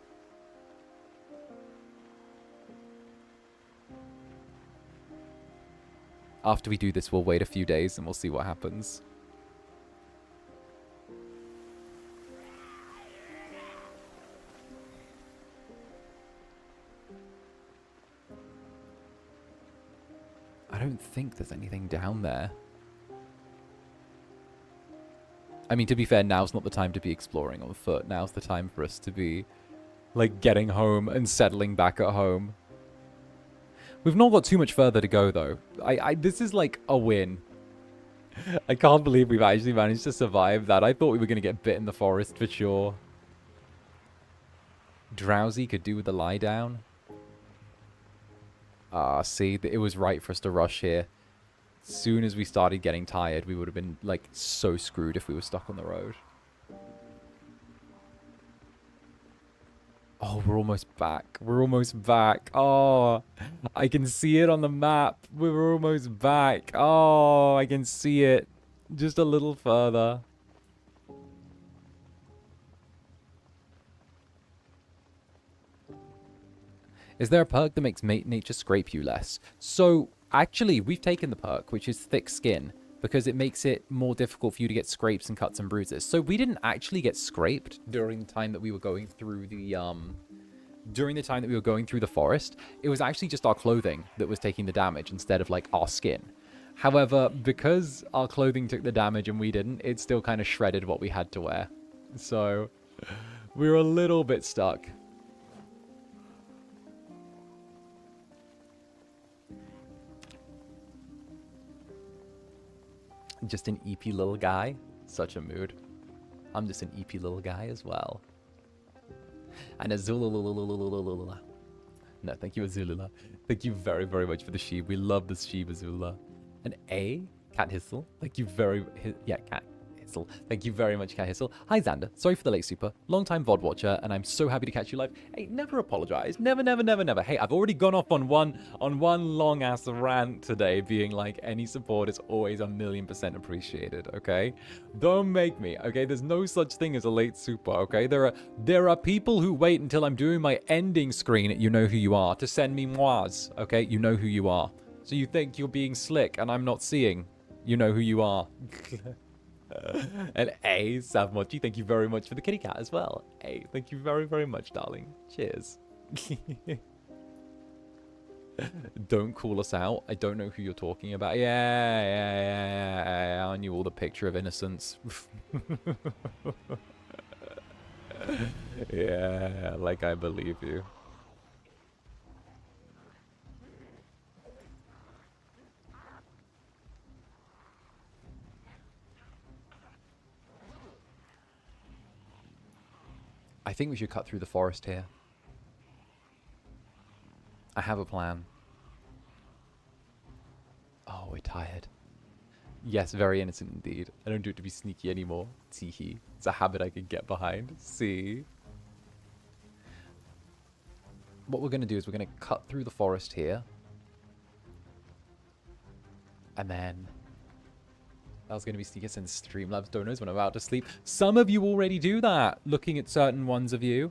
After we do this, we'll wait a few days and we'll see what happens. I don't think there's anything down there. I mean, to be fair, now's not the time to be exploring on foot. Now's the time for us to be, like, getting home and settling back at home. We've not got too much further to go, though. This is, like, a win. I can't believe we've actually managed to survive that. I thought we were going to get bit in the forest for sure. Drowsy could do with the lie down. Ah, see, it was right for us to rush here. As soon as we started getting tired, we would have been, like, so screwed if we were stuck on the road. Oh, we're almost back. We're almost back. Oh, I can see it on the map. We're almost back. Oh, I can see it. Just a little further. Is there a perk that makes nature scrape you less? So, actually, we've taken the perk, which is thick skin, because it makes it more difficult for you to get scrapes and cuts and bruises. So we didn't actually get scraped during the time that we were going through the, forest. It was actually just our clothing that was taking the damage instead of, like, our skin. However, because our clothing took the damage and we didn't, it still kind of shredded what we had to wear. So, we were a little bit stuck. Just an EP little guy. Such a mood. I'm just an EP little guy as well. And Azula. No, thank you, Azula. Thank you very, very much for the sheep. We love this sheep, Azula. And Cat Hissel. Thank you very... Yeah, Cat Hissel. Thank you very much, Cat Hissel. Hi, Zander. Sorry for the late super. Long-time VOD watcher, and I'm so happy to catch you live. Hey, never apologize. Never, never, never, never. Hey, I've already gone off on one long-ass rant today, being like, any support is always 1,000,000% appreciated, okay? Don't make me, okay? There's no such thing as a late super, okay? There are people who wait until I'm doing my ending screen at You Know Who You Are to send me mois, okay? You know who you are. So you think you're being slick, and I'm not seeing. You know who you are. And Savmochi, thank you very much for the kitty cat as well. Thank you very, very much, darling. Cheers. Don't call us out. I don't know who you're talking about. Yeah. I knew all the picture of innocence. Yeah, like I believe you. I think we should cut through the forest here. I have a plan. Oh, we're tired. Yes, very innocent indeed. I don't do it to be sneaky anymore. Teehee. It's a habit I can get behind. See? What we're going to do is we're going to cut through the forest here. And then... I was going to be sneaking in Streamlabs donors when I'm about to sleep. Some of you already do that, looking at certain ones of you.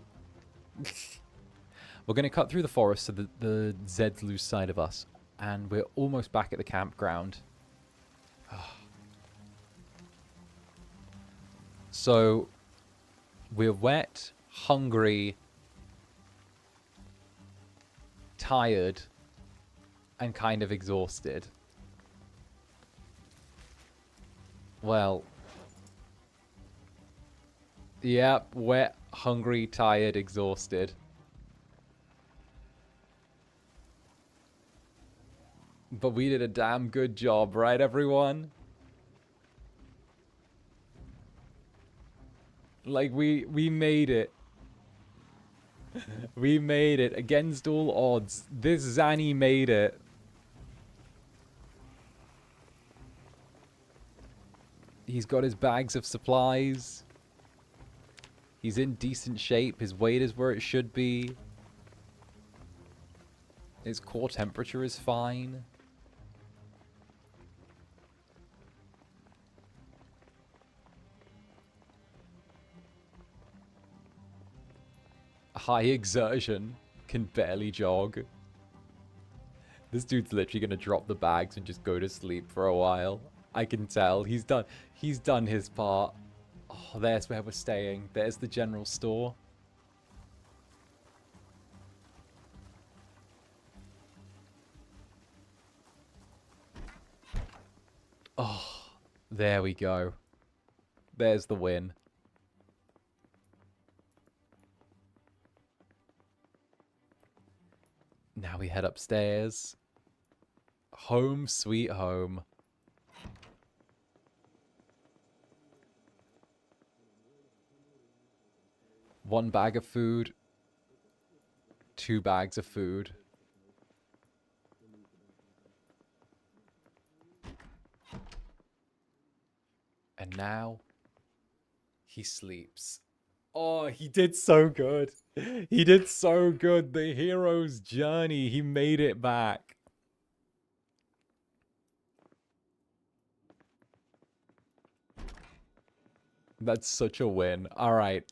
We're going to cut through the forest to the Zed's side of us. And we're almost back at the campground. So, we're wet, hungry, tired, and kind of exhausted. Well, yep, wet, hungry, tired, exhausted. But we did a damn good job, right, everyone? Like, we made it. We made it. Against all odds. This Zanny made it. He's got his bags of supplies. He's in decent shape. His weight is where it should be. His core temperature is fine. High exertion. Can barely jog. This dude's literally gonna drop the bags and just go to sleep for a while. I can tell. He's done his part. Oh, there's where we're staying. There's the general store. Oh, there we go. There's the win. Now we head upstairs. Home sweet home. One bag of food. 2 bags of food. And now he sleeps. Oh, he did so good. He did so good. The hero's journey. He made it back. That's such a win. All right.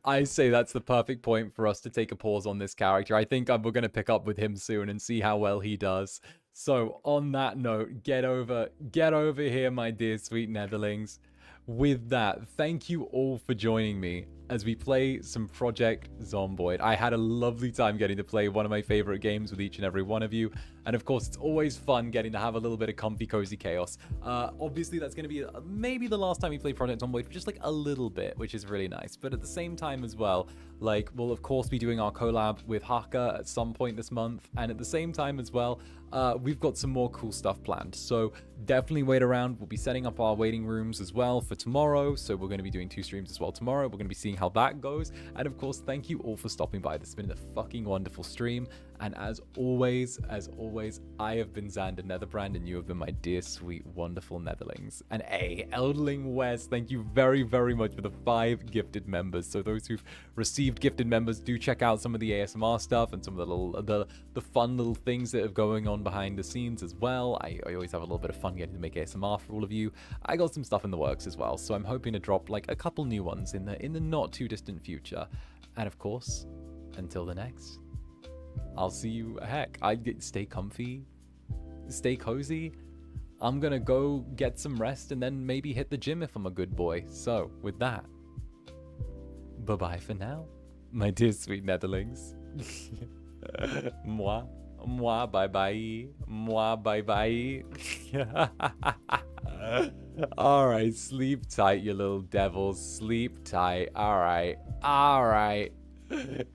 I say that's the perfect point for us to take a pause on this character. I think we're going to pick up with him soon and see how well he does. So on that note, get over here, my dear sweet netherlings. With that, thank you all for joining me as we play some Project Zomboid. I had a lovely time getting to play one of my favorite games with each and every one of you. And of course, it's always fun getting to have a little bit of comfy, cozy chaos. Obviously, that's going to be maybe the last time we play Project Zomboid for just like a little bit, which is really nice. But at the same time as well, like, we'll of course be doing our collab with 𝓂𝓸𝓾𝓻 at some point this month. And at the same time as well, we've got some more cool stuff planned. So definitely wait around. We'll be setting up our waiting rooms as well for tomorrow. So we're going to be doing 2 streams as well tomorrow. We're going to be seeing how that goes. And of course, thank you all for stopping by. This has been a fucking wonderful stream. And as always, I have been Zander Netherbrand, and you have been my dear, sweet, wonderful netherlings. And Eldling West, thank you very, very much for the 5 gifted members. So those who've received gifted members, do check out some of the ASMR stuff and some of the fun little things that are going on behind the scenes as well. I always have a little bit of fun getting to make ASMR for all of you. I got some stuff in the works as well, so I'm hoping to drop like a couple new ones in the not too distant future. And of course, until the next, I'll see you. Heck, stay comfy, stay cozy. I'm gonna go get some rest and then maybe hit the gym if I'm a good boy. So with that, bye-bye for now, my dear sweet netherlings. Moi, bye-bye. Moi, bye-bye. Alright, sleep tight, you little devils. Sleep tight. Alright.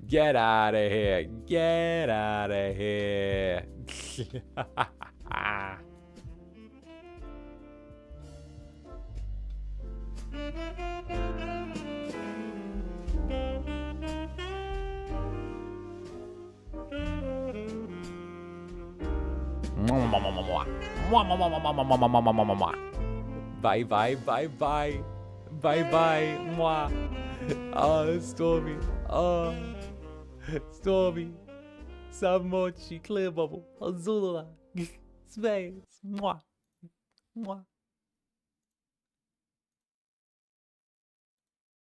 Get out of here. Get out of here. Bye bye bye bye bye bye moi. Stormy, Stormy, Samochi, Clear Bubble, Azula, Space, moi.